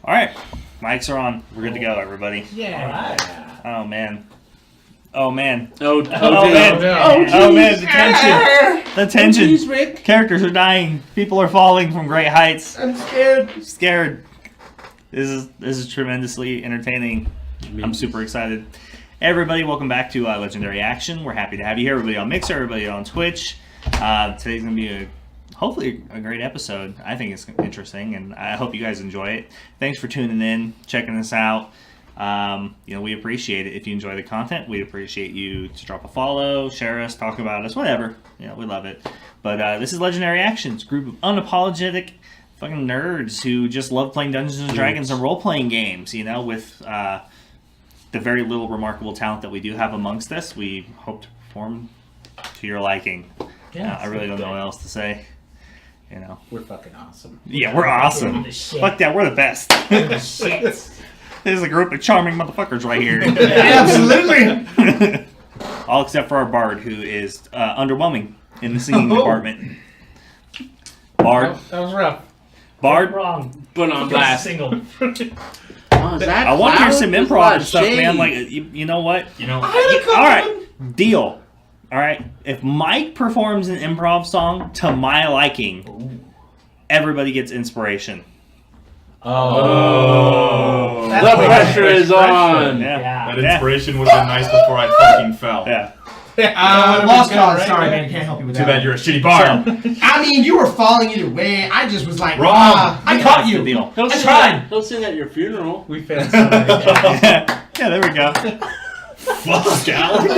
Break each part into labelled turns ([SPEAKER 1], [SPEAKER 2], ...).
[SPEAKER 1] All right, mics are on. We're good to go, everybody.
[SPEAKER 2] Yeah.
[SPEAKER 3] Right.
[SPEAKER 1] Oh man. Oh man.
[SPEAKER 3] Oh
[SPEAKER 1] man.
[SPEAKER 3] no.
[SPEAKER 1] Oh man. The tension. The tension.
[SPEAKER 3] Oh, geez, Rick.
[SPEAKER 1] Characters are dying. People are falling from great heights.
[SPEAKER 2] I'm scared.
[SPEAKER 1] Scared. This is tremendously entertaining. I'm super excited. Hey everybody, welcome back to Legendary Action. We're happy to have you here. Everybody on Mixer, everybody on Twitch. Today's going to be hopefully a great episode. I think it's interesting, and I hope you guys enjoy it. Thanks for tuning in, checking us out. We appreciate it. If you enjoy the content, we'd appreciate you to drop a follow, share us, talk about us, whatever. We love it. But this is Legendary Action. It's a group of unapologetic fucking nerds who just love playing Dungeons and Dragons and role-playing games, with the very little remarkable talent that we do have amongst us. We hope to perform to your liking. I really don't know what else to say.
[SPEAKER 2] We're fucking awesome.
[SPEAKER 1] Yeah, we're awesome. Fuck that, we're the best. There's a group of charming motherfuckers right here.
[SPEAKER 2] Absolutely.
[SPEAKER 1] All except for our bard, who is underwhelming in the singing department. Bard.
[SPEAKER 2] That was rough.
[SPEAKER 1] Bard.
[SPEAKER 4] Wrong.
[SPEAKER 3] Put on blast.
[SPEAKER 4] Single.
[SPEAKER 1] I want to hear some improv and stuff, man. Like, you know what? All right, deal. All right, if Mike performs an improv song to my liking, everybody gets inspiration.
[SPEAKER 3] Oh. The pressure is on.
[SPEAKER 1] Yeah.
[SPEAKER 5] That inspiration would have been nice before I fucking fell.
[SPEAKER 1] Yeah.
[SPEAKER 2] Lost cause. Sorry, man. Can't help you with
[SPEAKER 5] Too
[SPEAKER 2] that.
[SPEAKER 5] bad you're a shitty bard.
[SPEAKER 2] I mean, you were falling either way. I just was like,
[SPEAKER 5] Wrong.
[SPEAKER 2] I caught
[SPEAKER 1] That's
[SPEAKER 2] you.
[SPEAKER 1] the deal.
[SPEAKER 2] I tried.
[SPEAKER 3] He'll sing at your funeral.
[SPEAKER 2] We failed so many times.
[SPEAKER 1] Yeah, there we go.
[SPEAKER 5] Fuck, Alex.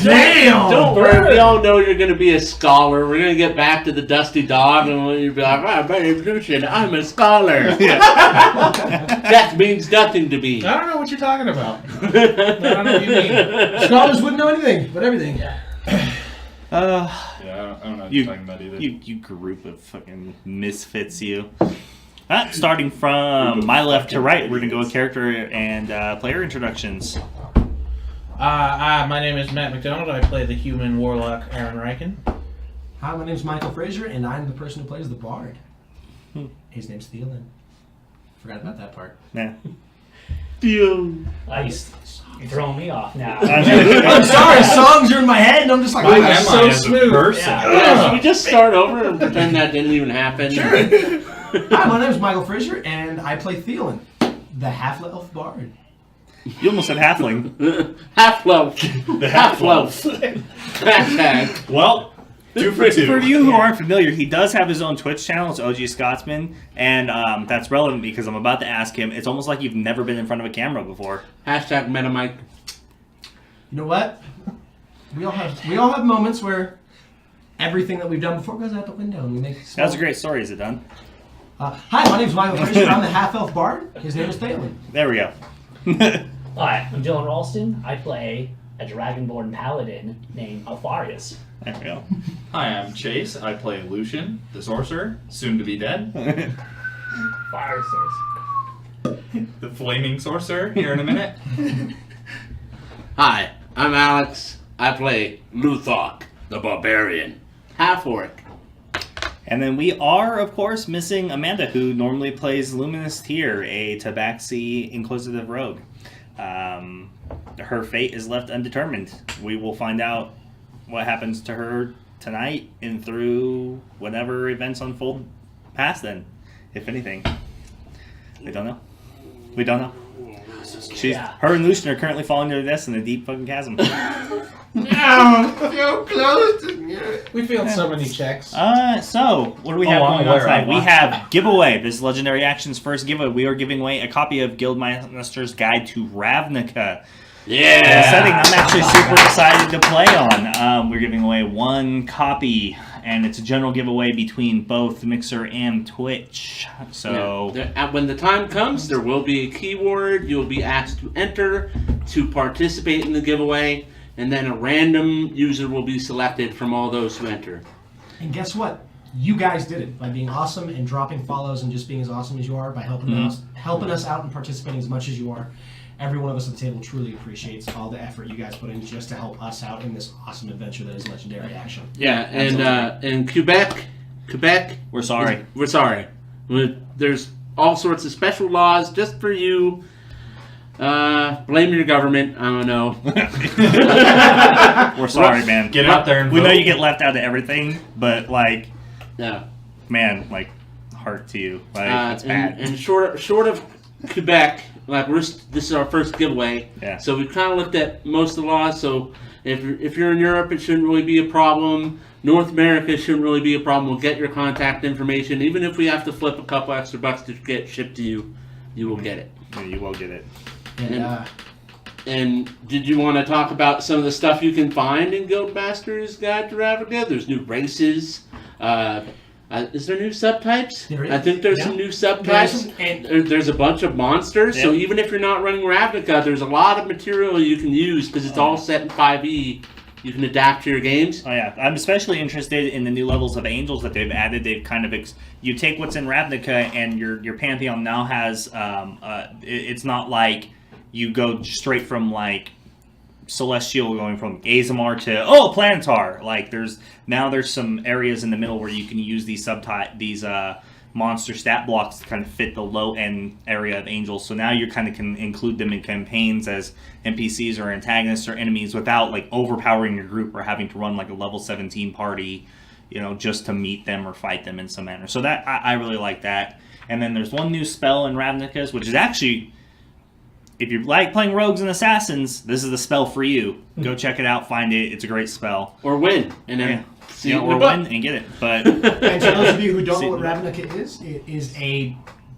[SPEAKER 2] Damn.
[SPEAKER 3] Don't worry, we all know you're going to be a scholar. We're going to get back to the dusty dog, and you'll be like, my name's Lucian, I'm a scholar. That means nothing to me.
[SPEAKER 2] I don't know what you're talking about. I don't know what you mean. Scholars wouldn't know anything, but everything.
[SPEAKER 5] Yeah, I don't know what you're talking about either.
[SPEAKER 1] You group of fucking misfits, you. Starting from my left to right, we're going to go with character and player introductions.
[SPEAKER 6] My name is Matt McDonald. I play the human warlock Aaron Riken.
[SPEAKER 2] Hi, my name's Michael Frazier, and I'm the person who plays the bard. His name's Thielen. Forgot about that part.
[SPEAKER 1] Yeah.
[SPEAKER 3] You're
[SPEAKER 4] Throwing me off now.
[SPEAKER 2] I'm sorry, songs are in my head, and I'm just like,
[SPEAKER 5] Who
[SPEAKER 2] oh,
[SPEAKER 5] am
[SPEAKER 2] that's
[SPEAKER 5] I
[SPEAKER 2] so
[SPEAKER 5] as a
[SPEAKER 2] smooth.
[SPEAKER 5] person?
[SPEAKER 3] Yeah, should we just start over and pretend that didn't even happen?
[SPEAKER 2] Sure. Hi, my name's Michael Frazier, and I play Thielen, the half-elf bard.
[SPEAKER 1] You almost said halfling.
[SPEAKER 3] Half-loaf.
[SPEAKER 5] The
[SPEAKER 3] Half-loaf. Hashtag.
[SPEAKER 5] Well, 2 for 2.
[SPEAKER 1] For you who aren't familiar, he does have his own Twitch channel. It's OG Scotsman, and that's relevant because I'm about to ask him. It's almost like you've never been in front of a camera before.
[SPEAKER 3] Hashtag MetaMike.
[SPEAKER 2] You know what? We all have moments where everything that we've done before goes out the window, and we make.
[SPEAKER 1] That was a great story. Is it done?
[SPEAKER 2] Hi, my name's Michael Frazier. I'm the half-elf bard. His name is Thielen.
[SPEAKER 1] There we go.
[SPEAKER 4] Hi, I'm Dylan Ralston. I play a dragonborn paladin named Alfarius.
[SPEAKER 1] There we go.
[SPEAKER 5] Hi, I'm Chase. I play Lucian, the sorcerer, soon to be dead.
[SPEAKER 4] Fire source.
[SPEAKER 5] The flaming sorcerer, here in a minute.
[SPEAKER 3] Hi, I'm Alex. I play Luthok, the barbarian. Half-orc.
[SPEAKER 1] And then we are, of course, missing Amanda, who normally plays Luminous Tear, a Tabaxi Inquisitive rogue. Her fate is left undetermined. We will find out what happens to her tonight and through whatever events unfold past then, if anything. We don't know. We don't know. Her and Lucian are currently falling to their deaths in a deep fucking chasm.
[SPEAKER 2] No, so close.
[SPEAKER 6] We failed so many checks.
[SPEAKER 1] So, what do we have going on tonight? We have giveaway. This is Legendary Action's first giveaway. We are giving away a copy of Guildmaster's Guide to Ravnica.
[SPEAKER 3] Yeah.
[SPEAKER 1] A setting I'm actually super excited to play on. We're giving away one copy, and it's a general giveaway between both Mixer and Twitch. So,
[SPEAKER 3] when the time comes, there will be a keyword. You'll be asked to enter to participate in the giveaway. And then a random user will be selected from all those who enter.
[SPEAKER 2] And guess what? You guys did it by being awesome and dropping follows and just being as awesome as you are by helping us out and participating as much as you are. Every one of us at the table truly appreciates all the effort you guys put in just to help us out in this awesome adventure that is Legendary Action.
[SPEAKER 3] Yeah, and in Quebec,
[SPEAKER 1] we're sorry.
[SPEAKER 3] We're sorry. There's all sorts of special laws just for you. Blame your government. I don't know.
[SPEAKER 1] We're sorry, man.
[SPEAKER 5] Get out there and
[SPEAKER 1] we
[SPEAKER 5] vote.
[SPEAKER 1] know you get left out of everything, but like,
[SPEAKER 3] Yeah.
[SPEAKER 1] man, like, heart to you. Like, it's bad.
[SPEAKER 3] And short of Quebec, like this is our first giveaway.
[SPEAKER 1] Yeah.
[SPEAKER 3] So we've kind of looked at most of the laws. So if you're in Europe, it shouldn't really be a problem. North America shouldn't really be a problem. We'll get your contact information. Even if we have to flip a couple extra bucks to get shipped to you, you will get it.
[SPEAKER 1] Yeah, you will get it.
[SPEAKER 3] And did you want to talk about some of the stuff you can find in Guildmaster's Guide to Ravnica? There's new races. Is there new subtypes?
[SPEAKER 2] There is.
[SPEAKER 3] I think there's some new subtypes. There's a bunch of monsters. So even if you're not running Ravnica, there's a lot of material you can use because it's all set in 5e. You can adapt to your games.
[SPEAKER 1] Oh yeah, I'm especially interested in the new levels of angels that they've added. They've kind of you take what's in Ravnica, and your pantheon now has it's not like you go straight from like celestial going from Azamar to Planetar. Like there's some areas in the middle where you can use these monster stat blocks to kind of fit the low end area of angels. So now you kind of can include them in campaigns as NPCs or antagonists or enemies without like overpowering your group or having to run like a level 17 party, just to meet them or fight them in some manner. So that I really like that. And then there's one new spell in Ravnica's, which is actually, if you like playing rogues and assassins, this is the spell for you. Go check it out, find it. It's a great spell.
[SPEAKER 3] Or win. And then see
[SPEAKER 1] or win and get it. But
[SPEAKER 2] And for those of you who don't know what Ravnica is, it is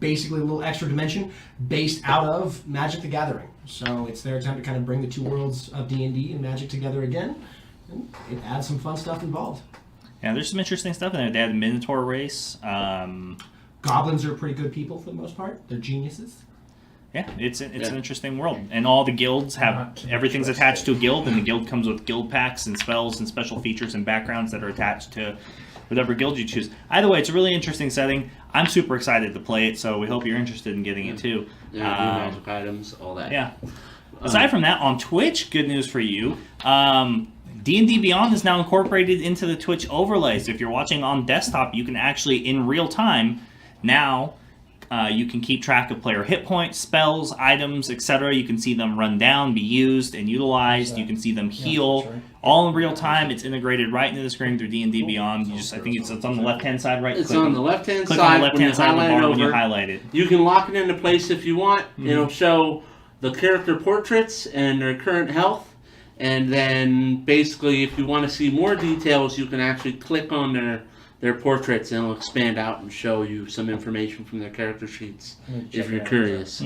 [SPEAKER 2] basically a little extra dimension based out of Magic the Gathering. So it's their attempt to kind of bring the two worlds of D&D and Magic together again. And it adds some fun stuff involved.
[SPEAKER 1] yeah, there's some interesting stuff in there. They had a Minotaur race.
[SPEAKER 2] Goblins are pretty good people for the most part. They're geniuses.
[SPEAKER 1] Yeah, it's an interesting world, and all the guilds have everything's attached to a guild, and the guild comes with guild packs and spells and special features and backgrounds that are attached to whatever guild you choose. Either way, it's a really interesting setting. I'm super excited to play it, so we hope you're interested in getting it too.
[SPEAKER 3] Yeah, new magic items, all that.
[SPEAKER 1] Yeah. Aside from that, on Twitch, good news for you. D&D Beyond is now incorporated into the Twitch overlays. If you're watching on desktop, you can actually, in real time, now you can keep track of player hit points, spells, items, etc. You can see them run down, be used, and utilized. You can see them heal, all in real time. It's integrated right into the screen through D&D Beyond. I think it's on the left-hand side, right?
[SPEAKER 3] It's on the left-hand
[SPEAKER 1] click
[SPEAKER 3] side.
[SPEAKER 1] on the left-hand side of the bar when you highlight it.
[SPEAKER 3] You can lock it into place if you want. It'll show the character portraits and their current health. And then basically, if you want to see more details, you can actually click on their portraits, and it'll expand out and show you some information from their character sheets if you're curious.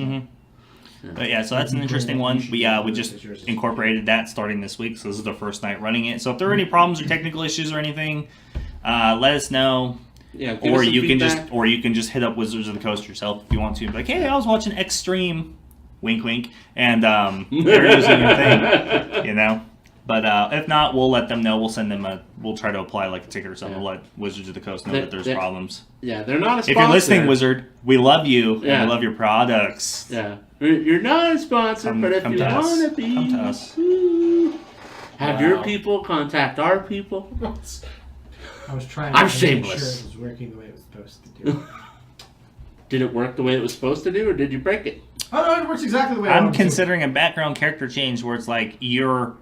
[SPEAKER 1] But yeah, so that's an interesting one. We just incorporated that starting this week, so this is the first night running it. So if there are any problems or technical issues or anything, let us know.
[SPEAKER 3] Yeah,
[SPEAKER 1] or you can just hit up Wizards of the Coast yourself if you want to. Be like, hey, I was watching X Stream, wink, wink, and they're using your thing, But if not, we'll let them know. We'll send them we'll try to apply like a ticket or something. We'll let Wizards of the Coast know that there's problems.
[SPEAKER 3] Yeah, they're not a sponsor.
[SPEAKER 1] If you're listening, Wizard, we love you and we love your products.
[SPEAKER 3] Yeah, you're not a sponsor, but if you want to be,
[SPEAKER 1] come to us.
[SPEAKER 3] Have your people contact our people.
[SPEAKER 2] I was trying
[SPEAKER 3] I'm
[SPEAKER 2] to make
[SPEAKER 3] shameless.
[SPEAKER 2] sure it was working the way it was supposed to do.
[SPEAKER 3] Did it work the way it was supposed to do, or did you break it?
[SPEAKER 2] Oh no, it works exactly the way I
[SPEAKER 1] I'm
[SPEAKER 2] wanted it to.
[SPEAKER 1] considering a background character change where it's like you're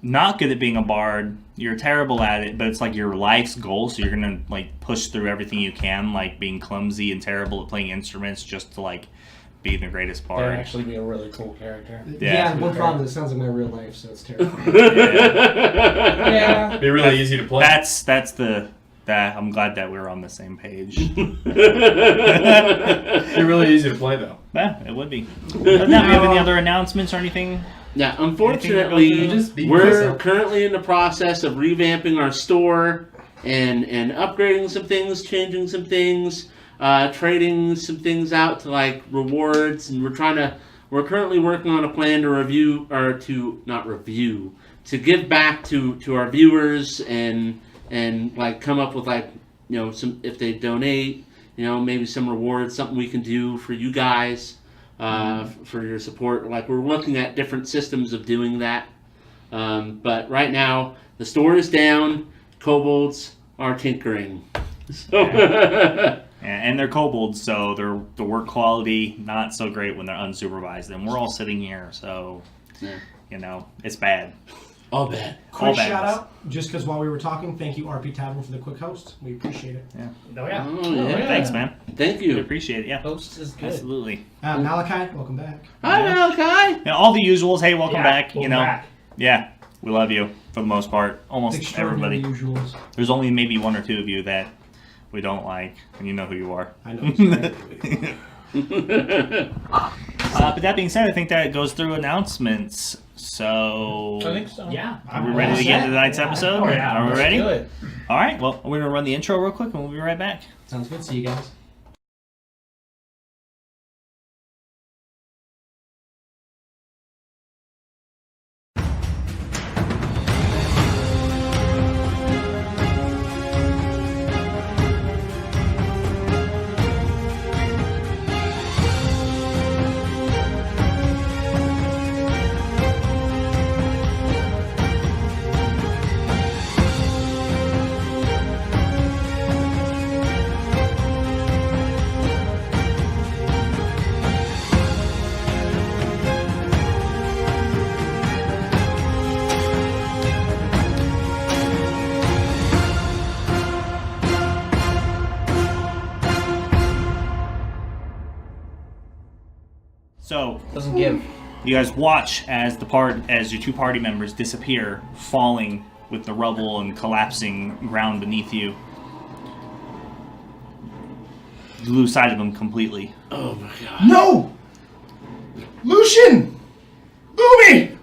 [SPEAKER 1] not good at being a bard, you're terrible at it, but it's like your life's goal, so you're gonna like push through everything you can, like being clumsy and terrible at playing instruments just to like be the greatest bard.
[SPEAKER 6] That'd actually be a really cool character.
[SPEAKER 2] Yeah, one problem is it sounds like my real life, so it's terrifying.
[SPEAKER 6] Yeah.
[SPEAKER 5] It'd be really easy to play.
[SPEAKER 1] I'm glad that we're on the same page.
[SPEAKER 5] It'd be really easy to play, though.
[SPEAKER 1] Yeah, it would be. But now, do you have any other announcements or anything?
[SPEAKER 3] Yeah, unfortunately,
[SPEAKER 5] Anything
[SPEAKER 3] we're currently in the process of revamping our store and upgrading some things, changing some things, trading some things out to like rewards, and we're currently working on a plan to give back to our viewers and like come up with like some, if they donate, maybe some rewards, something we can do for you guys. For your support. Like, we're looking at different systems of doing that. But right now, the store is down. Kobolds are tinkering. So
[SPEAKER 1] And they're kobolds, so the work quality not so great when they're unsupervised. And we're all sitting here, so it's bad.
[SPEAKER 3] All bad.
[SPEAKER 2] Quick shout out, just because while we were talking, thank you RP Tavern for the quick host. We appreciate it.
[SPEAKER 1] Yeah.
[SPEAKER 4] Oh, yeah.
[SPEAKER 3] Oh, yeah.
[SPEAKER 1] Thanks, man.
[SPEAKER 3] Thank
[SPEAKER 1] We
[SPEAKER 3] you.
[SPEAKER 1] appreciate it. Yeah.
[SPEAKER 6] Host is good.
[SPEAKER 1] Absolutely.
[SPEAKER 2] Malachi, welcome back.
[SPEAKER 3] Hi, Malachi.
[SPEAKER 1] Yeah, all the usuals. Hey, welcome back.
[SPEAKER 4] Welcome back.
[SPEAKER 1] Yeah, we love you for the most part. Almost
[SPEAKER 2] Extraordinary
[SPEAKER 1] everybody.
[SPEAKER 2] usuals.
[SPEAKER 1] There's only maybe one or two of you that we don't like, and you know who you are.
[SPEAKER 2] I know.
[SPEAKER 1] But that being said, I think that goes through announcements. So,
[SPEAKER 6] I think so.
[SPEAKER 4] Yeah.
[SPEAKER 1] are we ready to get into tonight's episode?
[SPEAKER 4] Oh, yeah.
[SPEAKER 1] Are we
[SPEAKER 6] Let's
[SPEAKER 1] ready?
[SPEAKER 6] do it.
[SPEAKER 1] All right. Well, we're gonna run the intro real quick, and we'll be right back.
[SPEAKER 2] Sounds good. See you guys.
[SPEAKER 1] So,
[SPEAKER 6] Doesn't give.
[SPEAKER 1] you guys watch as your two party members disappear, falling with the rubble and collapsing ground beneath you. You lose sight of them completely.
[SPEAKER 3] Oh my god.
[SPEAKER 2] No! Lucian! Umi!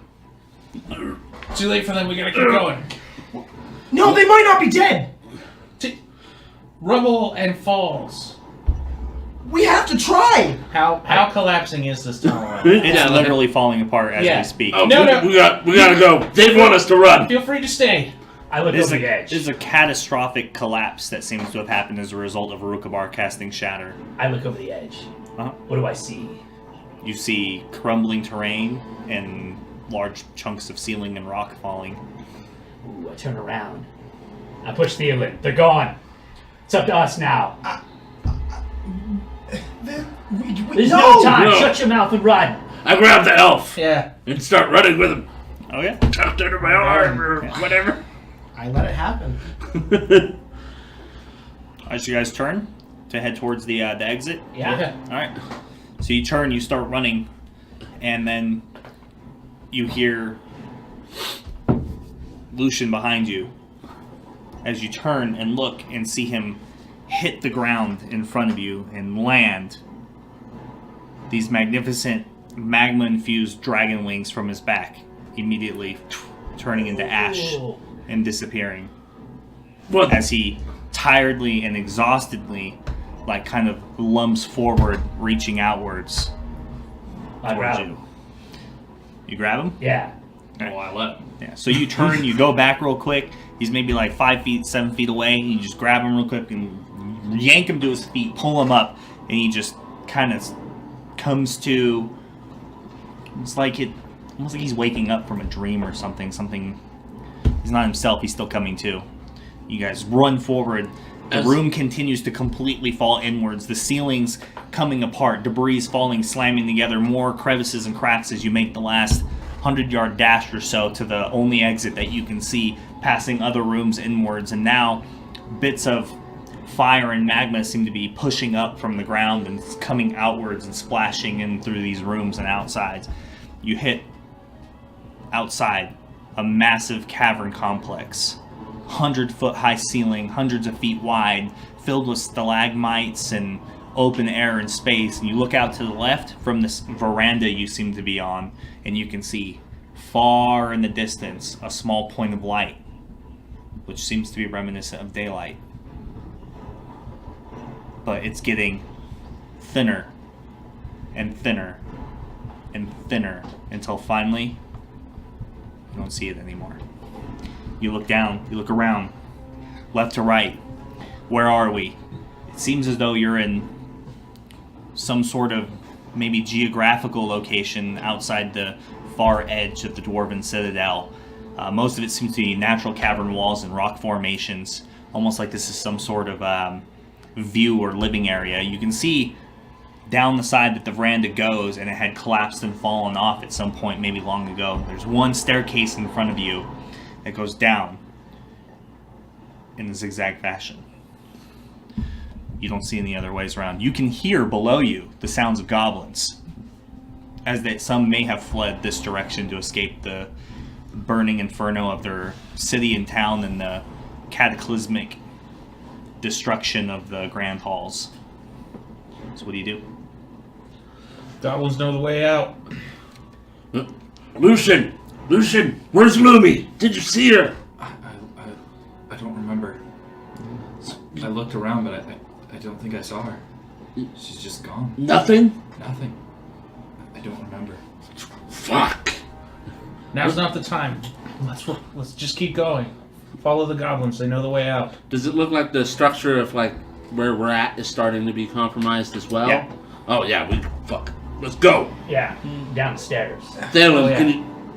[SPEAKER 6] Too late for them. We gotta keep going.
[SPEAKER 2] No, they might not be dead!
[SPEAKER 6] Rubble and falls.
[SPEAKER 2] We have to try!
[SPEAKER 6] How collapsing is this tunnel?
[SPEAKER 1] It's literally falling apart as
[SPEAKER 6] Yeah.
[SPEAKER 1] we speak.
[SPEAKER 3] Oh,
[SPEAKER 6] No, no.
[SPEAKER 3] we gotta go. They want us to run.
[SPEAKER 6] Feel free to stay.
[SPEAKER 4] I look
[SPEAKER 1] This
[SPEAKER 4] over the edge.
[SPEAKER 1] is a catastrophic collapse that seems to have happened as a result of Arukabar casting Shatter.
[SPEAKER 4] I look over the edge.
[SPEAKER 1] Uh-huh.
[SPEAKER 4] What do I see?
[SPEAKER 1] You see crumbling terrain and large chunks of ceiling and rock falling.
[SPEAKER 4] Ooh, I turn around. I push Thielen. They're gone. It's up to us now. There's no time.
[SPEAKER 3] No.
[SPEAKER 4] Shut your mouth and run.
[SPEAKER 3] I grab the elf
[SPEAKER 6] Yeah.
[SPEAKER 3] and start running with him.
[SPEAKER 1] Oh yeah?
[SPEAKER 3] Tucked under my arm or whatever.
[SPEAKER 2] I let it happen.
[SPEAKER 1] As you guys turn to head towards the exit.
[SPEAKER 4] Yeah.
[SPEAKER 1] Alright. So you turn, you start running, and then you hear Lucian behind you. As you turn and look and see him hit the ground in front of you and land these magnificent magma-infused dragon wings from his back, immediately turning into ash
[SPEAKER 4] Ooh.
[SPEAKER 1] and disappearing.
[SPEAKER 3] What?
[SPEAKER 1] As he tiredly and exhaustedly kind of lumps forward, reaching outwards
[SPEAKER 4] I
[SPEAKER 1] towards
[SPEAKER 4] grab
[SPEAKER 1] you.
[SPEAKER 4] him.
[SPEAKER 1] You grab him?
[SPEAKER 4] Yeah.
[SPEAKER 5] Oh, I let him.
[SPEAKER 1] Yeah. So you turn, you go back real quick. He's maybe 5 feet, 7 feet away. And you just grab him real quick and yank him to his feet, pull him up, and he just kind of comes to. It's almost like he's waking up from a dream or something. He's not himself. He's still coming to. You guys run forward. The room continues to completely fall inwards. The ceiling's coming apart. Debris falling, slamming together. More crevices and cracks as you make the last 100-yard dash or so to the only exit that you can see, passing other rooms inwards. And now bits of fire and magma seem to be pushing up from the ground and coming outwards and splashing in through these rooms and outsides. You hit outside a massive cavern complex. 100-foot high ceiling, hundreds of feet wide, filled with stalagmites and open air and space. And you look out to the left from this veranda you seem to be on, and you can see far in the distance a small point of light, which seems to be reminiscent of daylight. But it's getting thinner and thinner and thinner until finally you don't see it anymore. You look down, you look around, left to right. Where are we? It seems as though you're in some sort of maybe geographical location outside the far edge of the Dwarven Citadel. Most of it seems to be natural cavern walls and rock formations, almost like this is some sort of view or living area. You can see down the side that the veranda goes, and it had collapsed and fallen off at some point maybe long ago. There's one staircase in front of you that goes down in a zigzag fashion. You don't see any other ways around. You can hear below you the sounds of goblins, as that some may have fled this direction to escape the burning inferno of their city and town and the cataclysmic destruction of the grand halls. So what do you do?
[SPEAKER 6] Goblins know the way out.
[SPEAKER 3] Lucian, where's Lumi? Did you see her?
[SPEAKER 5] I don't remember. I looked around, but I don't think I saw her. She's just gone.
[SPEAKER 3] Nothing.
[SPEAKER 5] Nothing. I don't remember.
[SPEAKER 3] Fuck.
[SPEAKER 6] Now's not the time. Let's just keep going. Follow the goblins. They know the way out.
[SPEAKER 3] Does it look like the structure of like where we're at is starting to be compromised as well?
[SPEAKER 1] Yeah.
[SPEAKER 3] Oh yeah. Let's go.
[SPEAKER 4] Yeah, downstairs.
[SPEAKER 3] Thalen,
[SPEAKER 6] Oh, yeah.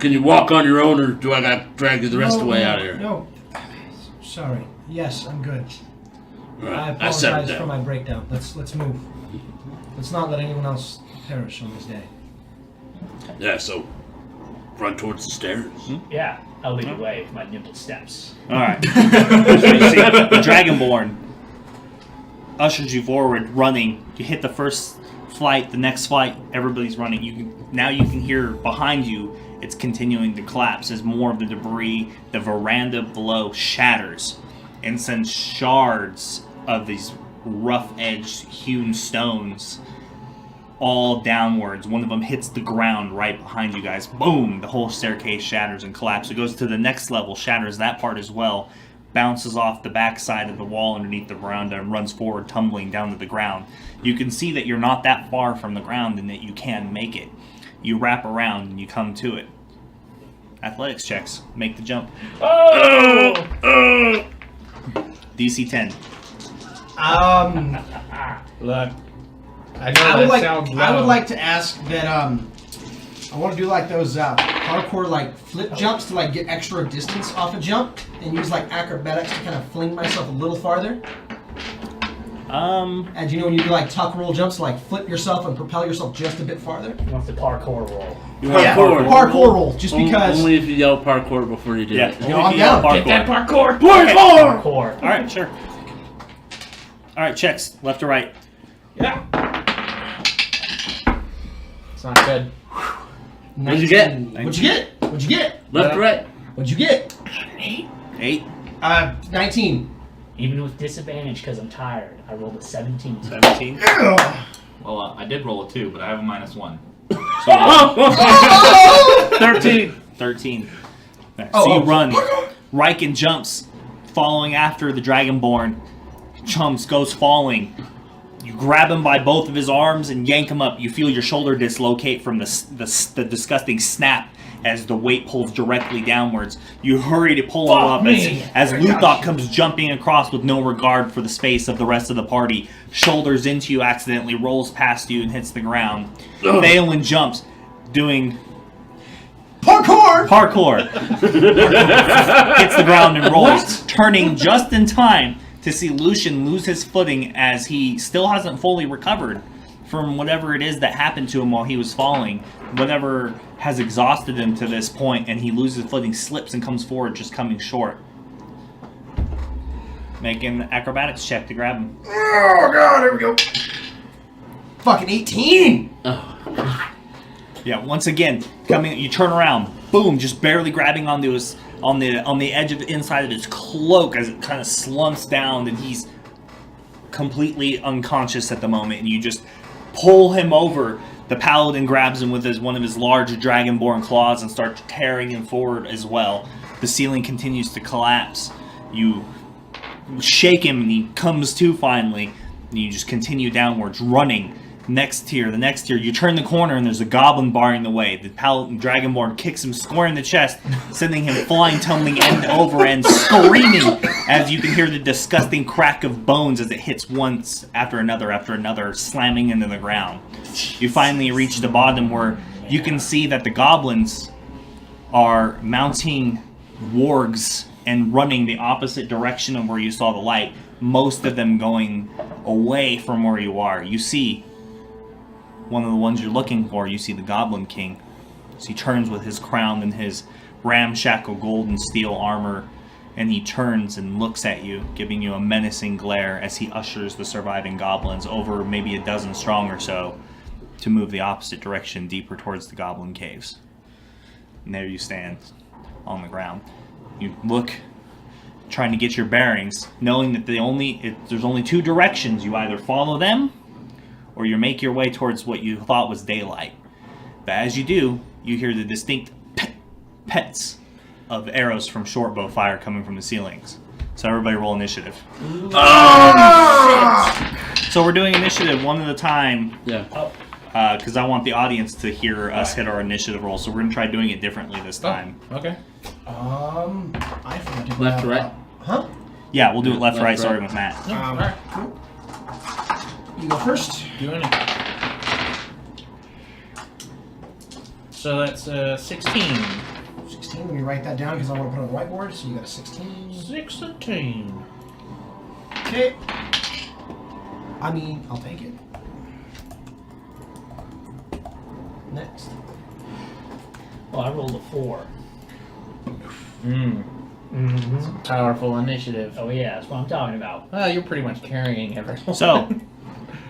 [SPEAKER 3] can you walk on your own, or do I gotta drag you the rest of the way out of here?
[SPEAKER 2] No. Sorry. Yes, I'm good.
[SPEAKER 3] All
[SPEAKER 2] I
[SPEAKER 3] right, I set it
[SPEAKER 2] apologize for
[SPEAKER 3] down.
[SPEAKER 2] my breakdown. Let's move. Let's not let anyone else perish on this day.
[SPEAKER 3] Yeah. So, run towards the stairs.
[SPEAKER 4] Yeah, I'll lead the way with my nimble steps.
[SPEAKER 1] All right. So you see, the Dragonborn ushers you forward, running. You hit the first flight, the next flight, everybody's running. Now you can hear behind you. It's continuing to collapse as more of the debris, the veranda below, shatters and sends shards of these rough-edged, hewn stones all downwards. One of them hits the ground right behind you guys. Boom! The whole staircase shatters and collapses. It goes to the next level, shatters that part as well, bounces off the back side of the wall underneath the veranda and runs forward, tumbling down to the ground. You can see that you're not that far from the ground and that you can make it. You wrap around and you come to it. Athletics checks. Make the jump.
[SPEAKER 4] Oh!
[SPEAKER 1] DC 10.
[SPEAKER 6] Look, I know that sounds loud.
[SPEAKER 2] I would like to ask that I want to do like those parkour like flip jumps to like get extra distance off a jump and use like acrobatics to kind of fling myself a little farther. And you know when you do like tuck roll jumps, like flip yourself and propel yourself just a bit farther.
[SPEAKER 4] You want the parkour roll.
[SPEAKER 2] Yeah, parkour roll, just because.
[SPEAKER 3] Only if you yell parkour before you do
[SPEAKER 1] Yeah.
[SPEAKER 3] it.
[SPEAKER 2] You know, I'm down.
[SPEAKER 1] Parkour.
[SPEAKER 4] Get that parkour!
[SPEAKER 1] Parkour!
[SPEAKER 4] Parkour!
[SPEAKER 1] All right, sure. All right, checks. Left to right.
[SPEAKER 6] Yeah. It's not good.
[SPEAKER 3] What'd you get?
[SPEAKER 2] 19. What'd you get? What'd you get?
[SPEAKER 3] Left to right.
[SPEAKER 2] What'd you get?
[SPEAKER 1] 8.
[SPEAKER 2] 19.
[SPEAKER 4] Even with disadvantage because I'm tired, I rolled a 17.
[SPEAKER 1] 17.
[SPEAKER 5] Well, I did roll a 2, but I have a -1.
[SPEAKER 1] 13. 13. Right, so you run. Riken jumps, following after the Dragonborn. Chumps goes falling. You grab him by both of his arms and yank him up. You feel your shoulder dislocate from the disgusting snap as the weight pulls directly downwards. You hurry to pull him up as Luthok comes jumping across with no regard for the space of the rest of the party. Shoulders into you, accidentally rolls past you and hits the ground. Thalen jumps, doing parkour. Hits the ground and rolls, turning just in time to see Lucian lose his footing as he still hasn't fully recovered from whatever it is that happened to him while he was falling. Whatever has exhausted him to this point, and he loses footing, slips and comes forward, just coming short. Make an acrobatics check to grab him.
[SPEAKER 2] Oh god, here we go. Fucking 18!
[SPEAKER 1] Yeah, once again, coming, you turn around, boom, just barely grabbing onto his on the edge of the inside of his cloak as it kind of slumps down, and he's completely unconscious at the moment, and you just pull him over. The paladin grabs him with one of his large dragonborn claws and starts tearing him forward as well. The ceiling continues to collapse. You shake him and he comes to finally, and you just continue downwards, running. Next tier, the next tier, you turn the corner and there's a goblin barring the way. The paladin dragonborn kicks him square in the chest, sending him flying, tumbling end over end, screaming as you can hear the disgusting crack of bones as it hits once after another, slamming into the ground. You finally reach the bottom where you can see that the goblins are mounting wargs and running the opposite direction of where you saw the light, most of them going away from where you are. You see one of the ones you're looking for. You see the Goblin King. So he turns with his crown and his ramshackle gold and steel armor, and he turns and looks at you, giving you a menacing glare as he ushers the surviving goblins, over maybe a dozen strong or so, to move the opposite direction, deeper towards the Goblin Caves. And there you stand on the ground. You look, trying to get your bearings, knowing that there's only two directions. You either follow them, or you make your way towards what you thought was daylight. But as you do, you hear the distinct pets of arrows from shortbow fire coming from the ceilings. So everybody roll initiative. So we're doing initiative one at a time.
[SPEAKER 3] Yeah.
[SPEAKER 1] Because I want the audience to hear us hit our initiative roll. So we're going to try doing it differently this time.
[SPEAKER 6] Okay.
[SPEAKER 2] I forgot to
[SPEAKER 3] Left to
[SPEAKER 2] grab-
[SPEAKER 3] right?
[SPEAKER 2] Huh?
[SPEAKER 1] Yeah, we'll do it left to right,
[SPEAKER 3] Left to
[SPEAKER 1] starting
[SPEAKER 3] right.
[SPEAKER 1] with Matt.
[SPEAKER 6] Alright.
[SPEAKER 2] Cool. You go first.
[SPEAKER 6] Doing it. So that's 16.
[SPEAKER 2] 16. Let me write that down because I want to put it on the whiteboard. So you got a 16.
[SPEAKER 6] 16.
[SPEAKER 2] Okay. I mean, I'll take it. Next.
[SPEAKER 4] Well, I rolled a 4.
[SPEAKER 6] Mm-hmm. Powerful initiative.
[SPEAKER 4] Oh yeah, that's what I'm talking about.
[SPEAKER 6] Well, you're pretty much carrying everyone.
[SPEAKER 1] So,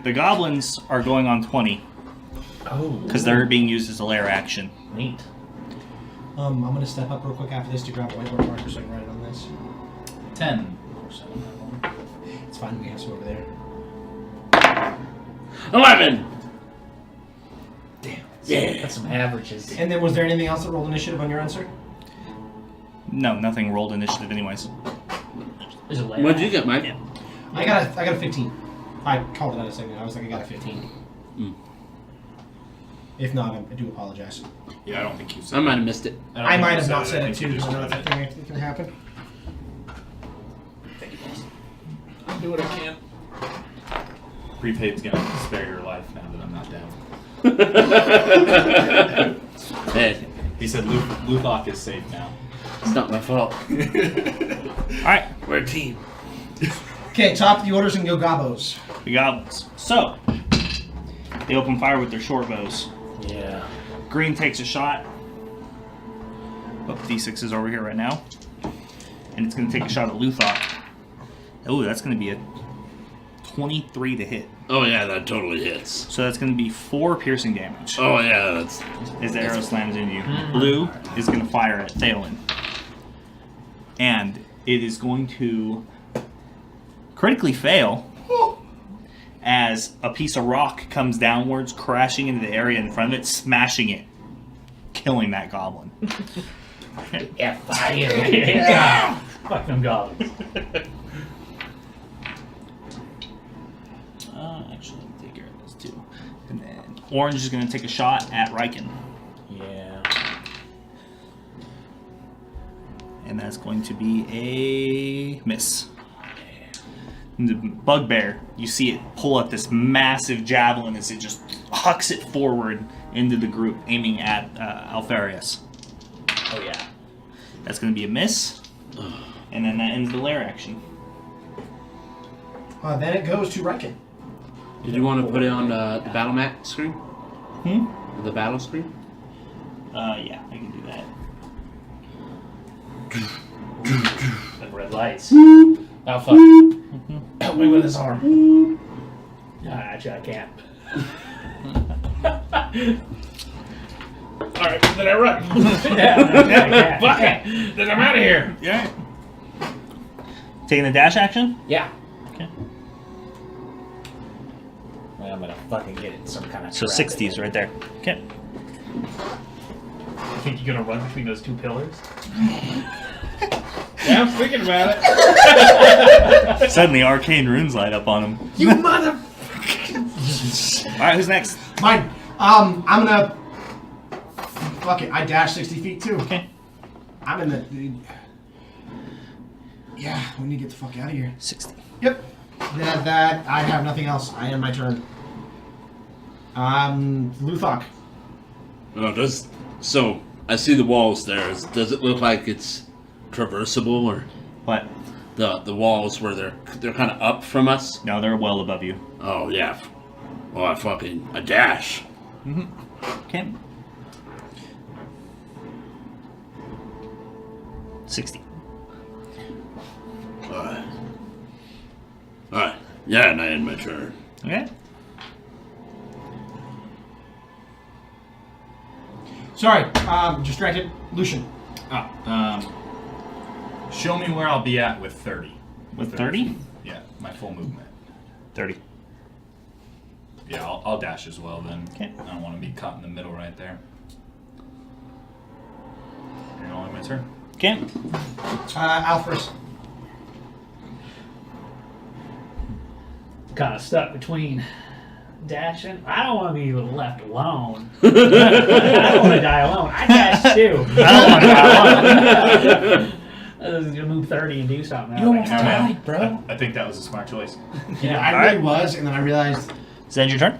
[SPEAKER 1] the goblins are going on 20,
[SPEAKER 6] Oh.
[SPEAKER 1] because they're being used as a lair action.
[SPEAKER 6] Neat.
[SPEAKER 2] I'm going to step up real quick after this to grab a whiteboard marker so I can write it on this.
[SPEAKER 5] 10.
[SPEAKER 2] It's fine. We have some over there.
[SPEAKER 3] 11!
[SPEAKER 2] Damn.
[SPEAKER 3] Yeah.
[SPEAKER 6] That's some averages.
[SPEAKER 2] And then was there anything else that rolled initiative on your answer?
[SPEAKER 1] No, nothing rolled initiative anyways.
[SPEAKER 4] There's a layer.
[SPEAKER 3] What'd you get, Mike?
[SPEAKER 1] Yeah.
[SPEAKER 2] I got a 15. I called it out a second ago. I was like, I got a 15.
[SPEAKER 3] Mm.
[SPEAKER 2] If not, I do apologize.
[SPEAKER 5] Yeah, I don't think you said
[SPEAKER 3] I might have missed it.
[SPEAKER 5] don't
[SPEAKER 2] I
[SPEAKER 5] think
[SPEAKER 2] might
[SPEAKER 5] you
[SPEAKER 2] have not said
[SPEAKER 5] I
[SPEAKER 2] it
[SPEAKER 5] think
[SPEAKER 2] too
[SPEAKER 5] you
[SPEAKER 2] because I know
[SPEAKER 5] just
[SPEAKER 2] that's a
[SPEAKER 5] read
[SPEAKER 2] thing that can happen.
[SPEAKER 5] I'll do what I can. Prepaid's gonna spare your life now that I'm not down.
[SPEAKER 3] Hey,
[SPEAKER 5] He said Luthok is safe now.
[SPEAKER 3] it's not my fault.
[SPEAKER 1] Alright,
[SPEAKER 3] We're a team.
[SPEAKER 2] Okay, top of the orders and go gobos.
[SPEAKER 1] the goblins. So, they open fire with their short bows.
[SPEAKER 6] Yeah.
[SPEAKER 1] Green takes a shot. Oh, D6 is over here right now. And it's going to take a shot at Luthok. Oh, that's going to be a 23 to hit.
[SPEAKER 3] Oh yeah, that totally hits.
[SPEAKER 1] So that's going to be 4 piercing damage
[SPEAKER 3] Oh yeah, that's
[SPEAKER 1] as the arrow slams into you. Blue is going to fire at Terrowyn. And it is going to critically fail as a piece of rock comes downwards, crashing into the area in front of it, smashing it, killing that goblin.
[SPEAKER 4] Yeah, fire. Yeah. Fuck them goblins.
[SPEAKER 1] Actually, let me take care of this too. And then Orange is going to take a shot at Riken.
[SPEAKER 6] Yeah.
[SPEAKER 1] And that's going to be a miss. And the bugbear, you see it pull up this massive javelin as it just hucks it forward into the group, aiming at Alfarius.
[SPEAKER 4] Oh yeah.
[SPEAKER 1] That's going to be a miss. And then that ends the lair action.
[SPEAKER 2] Then it goes to Riken.
[SPEAKER 3] Did you want to put it on the battle map screen? The battle screen?
[SPEAKER 1] Yeah, I can do that.
[SPEAKER 4] Them red lights.
[SPEAKER 6] Oh fuck. Help me with his arm.
[SPEAKER 4] Actually, I can't.
[SPEAKER 6] Alright, then I run.
[SPEAKER 4] Yeah,
[SPEAKER 6] Fuck it. Then I'm out of here.
[SPEAKER 1] Yeah. Taking the dash action?
[SPEAKER 6] Yeah.
[SPEAKER 1] Okay.
[SPEAKER 6] Well, I'm gonna fucking get it some kind of.
[SPEAKER 1] So 60s right there. Okay.
[SPEAKER 4] You think you're gonna run between those two pillars?
[SPEAKER 6] Yeah, I'm thinking about it.
[SPEAKER 1] Suddenly, arcane runes light up on him.
[SPEAKER 2] You mother.
[SPEAKER 1] Alright, who's next?
[SPEAKER 2] Mine. I'm gonna. Fuck it. I dash 60 feet too.
[SPEAKER 1] Okay.
[SPEAKER 2] I'm in the. Yeah, we need to get the fuck out of here.
[SPEAKER 1] 60.
[SPEAKER 2] Yep. That I have nothing else. I end my turn. Luthok.
[SPEAKER 3] So I see the walls there. Does it look like it's traversable or?
[SPEAKER 1] What?
[SPEAKER 3] the walls where they're kind of up from us?
[SPEAKER 1] No, they're well above you.
[SPEAKER 3] Oh yeah. Well, I dash.
[SPEAKER 1] Okay. 60.
[SPEAKER 3] Alright. Yeah, and I end my turn.
[SPEAKER 1] Okay.
[SPEAKER 2] Sorry, distracted. Lucian.
[SPEAKER 5] Show me where I'll be at with 30.
[SPEAKER 1] With 30?
[SPEAKER 5] Yeah, my full movement.
[SPEAKER 1] 30.
[SPEAKER 5] Yeah, I'll dash as well then.
[SPEAKER 1] Okay.
[SPEAKER 5] I don't want to be caught in the middle right there. And I'll end my turn.
[SPEAKER 1] Okay.
[SPEAKER 2] Alfred.
[SPEAKER 4] Kind of stuck between dashing. I don't want to be left alone. I don't want to die alone. I dash too.
[SPEAKER 1] I don't want to die alone.
[SPEAKER 4] I was gonna move 30 and do something.
[SPEAKER 6] You almost
[SPEAKER 5] Yeah, man.
[SPEAKER 6] died, bro.
[SPEAKER 5] I think that was a smart choice.
[SPEAKER 2] Yeah, I really was, and then I realized
[SPEAKER 1] Is that your turn?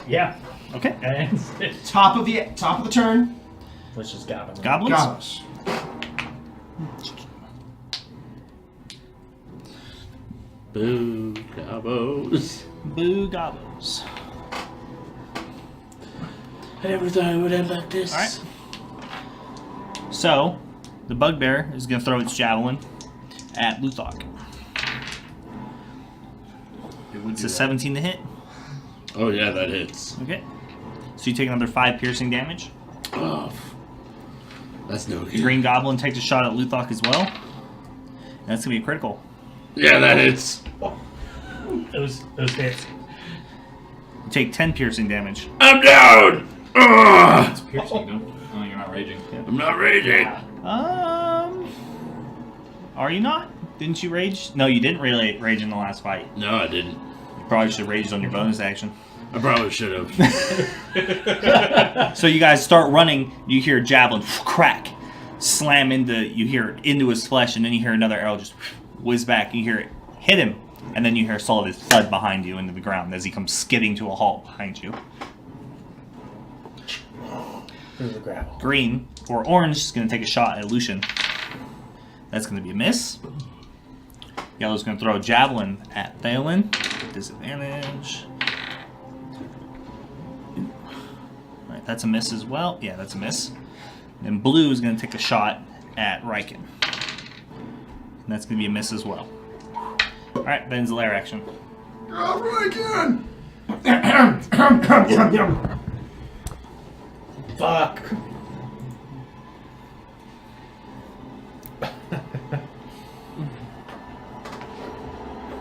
[SPEAKER 4] Yeah.
[SPEAKER 1] Okay.
[SPEAKER 4] And
[SPEAKER 2] top of the turn.
[SPEAKER 6] Which is goblin.
[SPEAKER 1] Goblins?
[SPEAKER 2] Gavos.
[SPEAKER 3] Boo, Gabos.
[SPEAKER 1] Boo gobos.
[SPEAKER 3] I never thought it would end like this.
[SPEAKER 1] Alright. So, the bugbear is going to throw its javelin at Luthok. It's a 17 to hit.
[SPEAKER 3] Oh yeah, that hits.
[SPEAKER 1] Okay. So you take another 5 piercing damage.
[SPEAKER 3] Oh, that's no
[SPEAKER 1] The
[SPEAKER 3] good.
[SPEAKER 1] Green Goblin takes a shot at Luthok as well. And that's going to be a critical.
[SPEAKER 3] Yeah, that hits.
[SPEAKER 4] those hits.
[SPEAKER 1] You take 10 piercing damage.
[SPEAKER 3] I'm down. Ugh.
[SPEAKER 5] It's piercing, don't? Oh, you're not raging.
[SPEAKER 3] I'm not raging.
[SPEAKER 1] Are you not? Didn't you rage? No, you didn't really rage in the last fight.
[SPEAKER 3] No, I didn't.
[SPEAKER 1] You probably should have raged on your bonus action.
[SPEAKER 3] I probably should have.
[SPEAKER 1] So you guys start running, you hear a javelin crack, slam you hear it into his flesh, and then you hear another arrow just whiz back, and you hear it hit him, and then you hear a solid thud behind you into the ground as he comes skidding to a halt behind you.
[SPEAKER 6] Through the gravel.
[SPEAKER 1] Green, or orange, is going to take a shot at Lucian. That's going to be a miss. Yellow's going to throw a javelin at Terrowyn. Disadvantage. Alright, that's a miss as well. Yeah, that's a miss. Then blue is going to take a shot at Riken. And that's going to be a miss as well. Alright, that ends the lair action.
[SPEAKER 6] Fuck.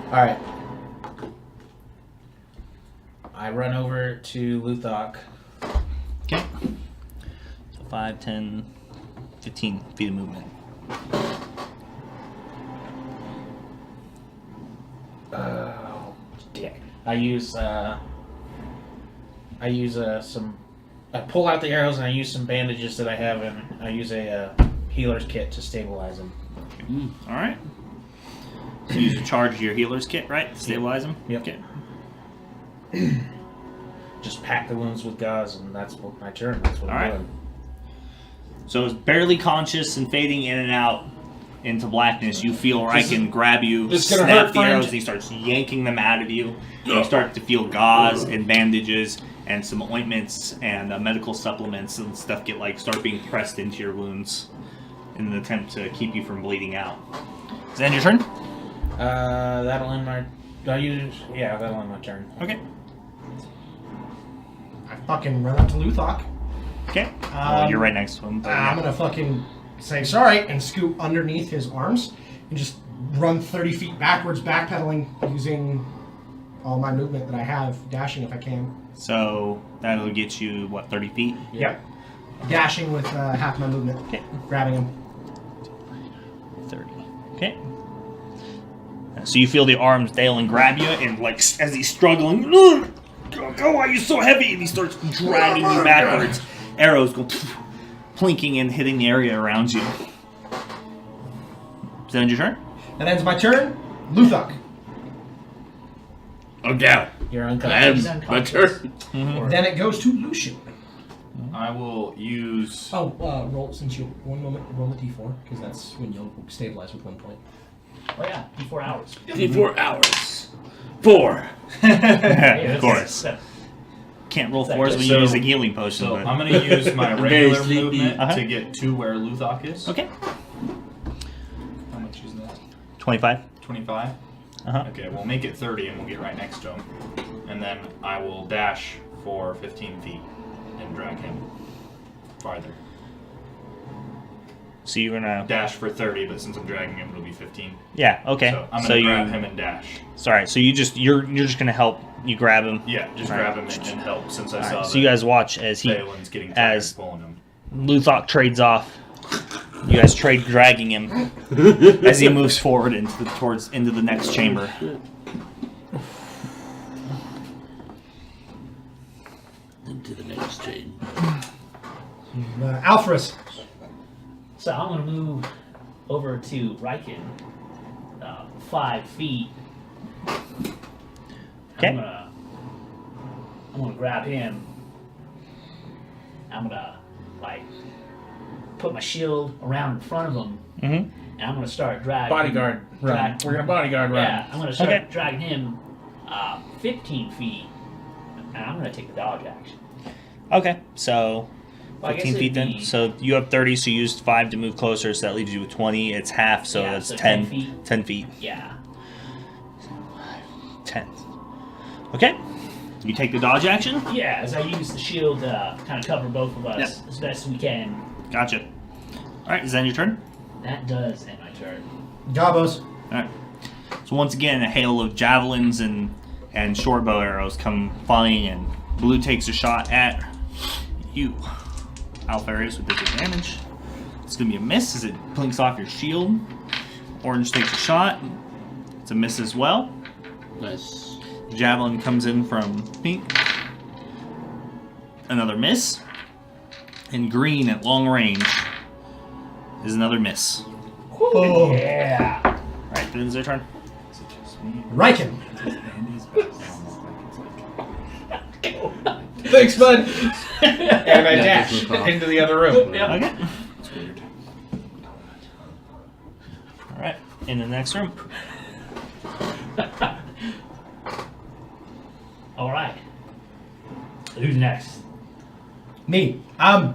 [SPEAKER 6] Alright. I run over to Luthok.
[SPEAKER 1] Okay. So 5, 10, 15 feet of movement.
[SPEAKER 6] Oh, dick. I use some. I pull out the arrows and I use some bandages that I have, and I use a healer's kit to stabilize him.
[SPEAKER 1] Alright. So you use a charge of your healer's kit, right? To stabilize him?
[SPEAKER 6] Yep.
[SPEAKER 1] Okay.
[SPEAKER 6] Just pack the wounds with gauze, and that's what my turn. That's what
[SPEAKER 1] All
[SPEAKER 6] I'm
[SPEAKER 1] right.
[SPEAKER 6] doing.
[SPEAKER 1] So it's barely conscious and fading in and out into blackness. You feel Riken grab you,
[SPEAKER 6] this is gonna
[SPEAKER 1] snap
[SPEAKER 6] hurt,
[SPEAKER 1] the
[SPEAKER 6] friend.
[SPEAKER 1] arrows, and he starts yanking them out of you. You start to feel gauze and bandages and some ointments and medical supplements and stuff start being pressed into your wounds in an attempt to keep you from bleeding out. Is that your turn?
[SPEAKER 6] That'll end my. That'll end my turn.
[SPEAKER 1] Okay.
[SPEAKER 2] I fucking run up to Luthok.
[SPEAKER 1] Okay. Well, you're right next to him. But
[SPEAKER 2] I'm gonna fucking say sorry and scoot underneath his arms and just run 30 feet backwards, backpedaling using all my movement that I have, dashing if I can.
[SPEAKER 1] So that'll get you, 30 feet?
[SPEAKER 2] Yep. Dashing with half my movement.
[SPEAKER 1] Okay.
[SPEAKER 2] Grabbing him.
[SPEAKER 1] 30. Okay. So you feel the arms Dale and grab you, and as he's struggling, go, why are you so heavy? And he starts dragging you backwards. Arrows go plinking and hitting the area around you. Is that end your turn?
[SPEAKER 2] That ends my turn. Luthok.
[SPEAKER 3] I'm down.
[SPEAKER 6] You're
[SPEAKER 3] I
[SPEAKER 6] unconscious.
[SPEAKER 3] end my turn.
[SPEAKER 2] Then it goes to Lucian.
[SPEAKER 5] I will use.
[SPEAKER 2] Oh, roll, since you, one moment, roll a d4, because that's when you'll stabilize with 1 point.
[SPEAKER 4] Oh yeah, in 4 hours.
[SPEAKER 3] In 4 hours. 4.
[SPEAKER 1] Of course. Can't roll fours when you
[SPEAKER 5] So-
[SPEAKER 1] use a healing potion.
[SPEAKER 5] So
[SPEAKER 1] but...
[SPEAKER 5] I'm gonna use my
[SPEAKER 3] Very
[SPEAKER 5] regular
[SPEAKER 3] sleepy.
[SPEAKER 5] movement to get to where Luthok is.
[SPEAKER 1] Okay.
[SPEAKER 5] How much is that?
[SPEAKER 1] 25.
[SPEAKER 5] 25?
[SPEAKER 1] Uh-huh.
[SPEAKER 5] Okay, we'll make it 30 and we'll get right next to him. And then I will dash for 15 feet and drag him farther.
[SPEAKER 1] So you're gonna...
[SPEAKER 5] Dash for 30, but since I'm dragging him, it'll be 15.
[SPEAKER 1] Yeah, okay.
[SPEAKER 5] So I'm
[SPEAKER 1] So
[SPEAKER 5] gonna
[SPEAKER 1] you...
[SPEAKER 5] grab him and dash.
[SPEAKER 1] Sorry, so you're just gonna help you grab him.
[SPEAKER 5] Yeah, just
[SPEAKER 1] All right.
[SPEAKER 5] grab him and help since I
[SPEAKER 1] All
[SPEAKER 5] saw
[SPEAKER 1] right, so
[SPEAKER 5] that
[SPEAKER 1] you guys watch as
[SPEAKER 5] Balin's getting tired
[SPEAKER 1] as
[SPEAKER 5] pulling him.
[SPEAKER 1] Luthok trades off. You guys trade dragging him as he moves forward into the next chamber.
[SPEAKER 3] Into the next chain.
[SPEAKER 2] Alfred.
[SPEAKER 4] So I'm gonna move over to Riken, 5 feet.
[SPEAKER 1] Okay.
[SPEAKER 4] I'm gonna grab him. I'm gonna put my shield around in front of him,
[SPEAKER 1] Mm-hmm.
[SPEAKER 4] and I'm gonna start dragging.
[SPEAKER 6] Bodyguard run.
[SPEAKER 4] Drag-
[SPEAKER 6] We're gonna bodyguard run.
[SPEAKER 4] Yeah, I'm gonna start
[SPEAKER 1] Okay.
[SPEAKER 4] dragging him 15 feet, and I'm gonna take the dodge action.
[SPEAKER 1] Okay, so
[SPEAKER 4] Well, I guess
[SPEAKER 1] 15 feet
[SPEAKER 4] it'd
[SPEAKER 1] then.
[SPEAKER 4] be-
[SPEAKER 1] So you have 30, so you used 5 to move closer, so that leaves you with 20. It's half, so
[SPEAKER 4] Yeah,
[SPEAKER 1] that's
[SPEAKER 4] so
[SPEAKER 1] 10.
[SPEAKER 4] 10 feet.
[SPEAKER 1] 10 feet.
[SPEAKER 4] Yeah.
[SPEAKER 1] 10. Okay. You take the dodge action?
[SPEAKER 4] Yeah, as I use the shield to kind of cover both of us
[SPEAKER 1] Yep.
[SPEAKER 4] as best we can.
[SPEAKER 1] Gotcha. Alright, is that your turn?
[SPEAKER 4] That does end my turn.
[SPEAKER 2] Gabos.
[SPEAKER 1] Alright. So once again, a hail of javelins and short bow arrows come flying in. Blue takes a shot at you, Alfarius, with disadvantage. It's going to be a miss as it blinks off your shield. Orange takes a shot. It's a miss as well.
[SPEAKER 3] Nice.
[SPEAKER 1] Javelin comes in from pink. Another miss. And green at long range is another miss.
[SPEAKER 2] Oh.
[SPEAKER 4] Yeah.
[SPEAKER 1] Alright, then it's their turn.
[SPEAKER 5] Is it just me?
[SPEAKER 2] Riken.
[SPEAKER 5] Andy's back almost like it's
[SPEAKER 6] Thanks, bud. And I
[SPEAKER 3] Yeah,
[SPEAKER 6] dash
[SPEAKER 3] that's no problem.
[SPEAKER 6] into the other room.
[SPEAKER 4] Yep.
[SPEAKER 1] Okay.
[SPEAKER 5] it's weird.
[SPEAKER 1] Alright, in the next room.
[SPEAKER 4] All right. Who's next?
[SPEAKER 2] Me. I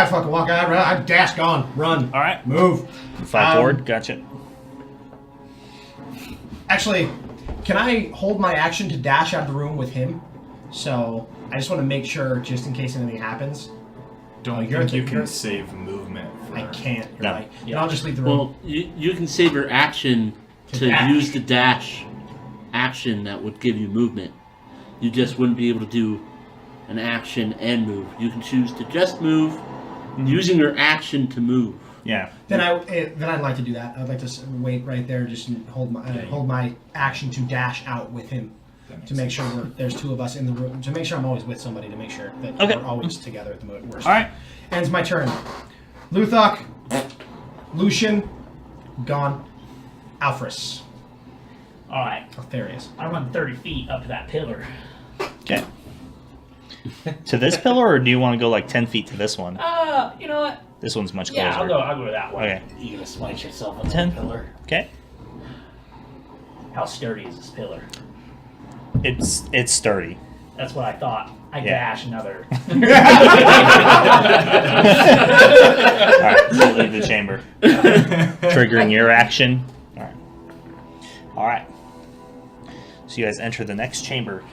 [SPEAKER 2] fucking walk out. I dash gone. Run.
[SPEAKER 1] Alright.
[SPEAKER 2] Move.
[SPEAKER 1] 5 forward, gotcha.
[SPEAKER 2] Actually, can I hold my action to dash out of the room with him? So I just want to make sure, just in case anything happens.
[SPEAKER 5] Don't
[SPEAKER 2] you're
[SPEAKER 5] think you
[SPEAKER 2] you're-
[SPEAKER 5] can save movement for
[SPEAKER 2] I can't. You're
[SPEAKER 1] No.
[SPEAKER 2] right.
[SPEAKER 4] Yeah.
[SPEAKER 2] And I'll just leave the room.
[SPEAKER 3] Well, you can save your action
[SPEAKER 2] To
[SPEAKER 3] to
[SPEAKER 2] dash.
[SPEAKER 3] use the dash action that would give you movement. You just wouldn't be able to do an action and move. You can choose to just move, using your action to move.
[SPEAKER 1] Yeah.
[SPEAKER 2] Then I'd like to do that. I'd like to wait right there, just hold my action to dash out with him
[SPEAKER 5] That makes
[SPEAKER 2] to make sure there's 2 of us in the room. To make sure I'm always with somebody. To make sure that
[SPEAKER 1] Okay.
[SPEAKER 2] we're always together at the worst.
[SPEAKER 1] Alright.
[SPEAKER 2] Ends my turn. Luthok, Lucian, gone. Alfris,
[SPEAKER 4] All right.
[SPEAKER 2] Altharius.
[SPEAKER 4] I run 30 feet up to that pillar.
[SPEAKER 1] Okay. To this pillar, or do you want to go like 10 feet to this one?
[SPEAKER 4] You know what?
[SPEAKER 1] This one's much closer.
[SPEAKER 4] Yeah, I'll go to that one.
[SPEAKER 1] Okay.
[SPEAKER 4] You gonna smite yourself on
[SPEAKER 1] 10.
[SPEAKER 4] that pillar?
[SPEAKER 1] Okay.
[SPEAKER 4] How sturdy is this pillar?
[SPEAKER 1] It's sturdy.
[SPEAKER 4] That's what I thought. I
[SPEAKER 1] Yeah.
[SPEAKER 4] dash another.
[SPEAKER 1] Alright, so leave the chamber. Triggering your action. Alright. Alright. So you guys enter the next chamber.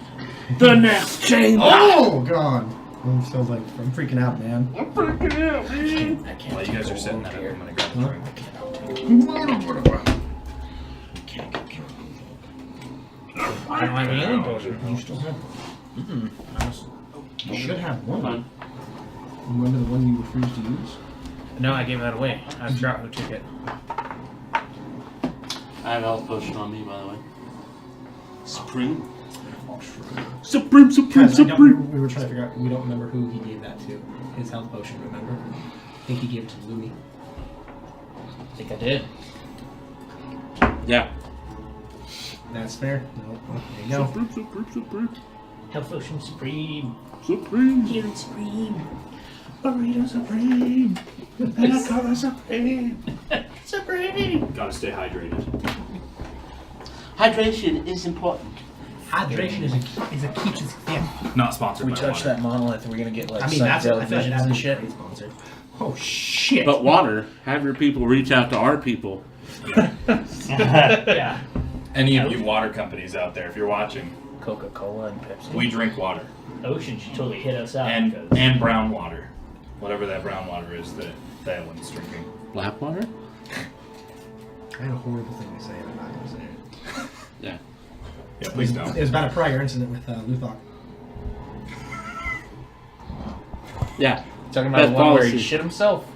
[SPEAKER 3] The next chamber.
[SPEAKER 2] Oh, God. I'm so I'm freaking out, man.
[SPEAKER 3] I'm freaking out, man.
[SPEAKER 2] I can't.
[SPEAKER 5] While you guys are setting that up, I'm gonna grab the
[SPEAKER 2] Huh?
[SPEAKER 5] drink.
[SPEAKER 6] I don't have any healing potion.
[SPEAKER 2] You still have one. You should have
[SPEAKER 3] Hold
[SPEAKER 2] one.
[SPEAKER 3] on.
[SPEAKER 2] Remember the one you refused to use?
[SPEAKER 6] No, I gave that away. I forgot who took it.
[SPEAKER 3] I have health potion on me, by the way. Supreme. Supreme, supreme,
[SPEAKER 2] Guys,
[SPEAKER 3] supreme.
[SPEAKER 2] we were trying to figure out. We don't remember who he gave that to. His health potion. Remember? I think he gave it to Louie.
[SPEAKER 6] I think I did.
[SPEAKER 3] Yeah.
[SPEAKER 2] That's fair. No, there you go.
[SPEAKER 3] Supreme, supreme, supreme.
[SPEAKER 4] Health potion supreme.
[SPEAKER 3] Supreme.
[SPEAKER 4] Healing supreme.
[SPEAKER 6] Burrito Supreme. Anaconda Supreme. Supreme.
[SPEAKER 5] Gotta stay hydrated.
[SPEAKER 3] Hydration is important.
[SPEAKER 2] Hydration is a key to success.
[SPEAKER 5] Not sponsored
[SPEAKER 6] We
[SPEAKER 5] by
[SPEAKER 6] touch
[SPEAKER 5] water.
[SPEAKER 6] that monolith, we're gonna get like
[SPEAKER 2] I mean, that's I feel like
[SPEAKER 6] visions
[SPEAKER 2] that's
[SPEAKER 6] and shit.
[SPEAKER 2] sponsored. Oh shit!
[SPEAKER 3] But water, have your people reach out to our people.
[SPEAKER 4] Yeah.
[SPEAKER 5] Any of you water companies out there, if you're watching,
[SPEAKER 6] Coca-Cola and Pepsi.
[SPEAKER 5] we drink water.
[SPEAKER 4] Ocean should totally hit us out.
[SPEAKER 5] And
[SPEAKER 4] because
[SPEAKER 5] brown water. Whatever that brown water is that one's drinking.
[SPEAKER 3] Black water?
[SPEAKER 2] I had a horrible thing to say, and I'm not going to say it.
[SPEAKER 3] Yeah.
[SPEAKER 5] Yeah, please don't.
[SPEAKER 2] It was about a prior incident with Luthok.
[SPEAKER 3] Yeah.
[SPEAKER 6] Talking about
[SPEAKER 3] Best
[SPEAKER 6] the one where he
[SPEAKER 3] policy.
[SPEAKER 6] shit himself.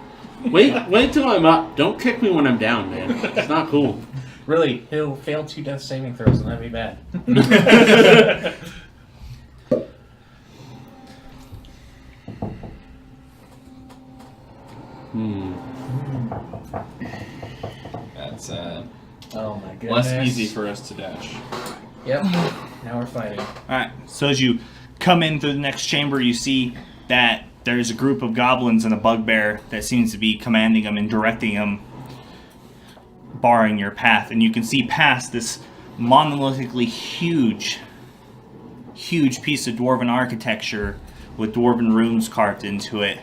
[SPEAKER 3] Wait till I'm up. Don't kick me when I'm down, man. It's not cool.
[SPEAKER 6] Really, he'll fail 2 death saving throws, and that'd be bad.
[SPEAKER 5] That's
[SPEAKER 6] Oh my goodness.
[SPEAKER 5] less easy for us to dash.
[SPEAKER 6] Yep. Now we're fighting.
[SPEAKER 1] Alright, so as you come in through the next chamber, you see that there's a group of goblins and a bugbear that seems to be commanding them and directing them, barring your path. And you can see past this monolithically huge piece of dwarven architecture with dwarven runes carved into it,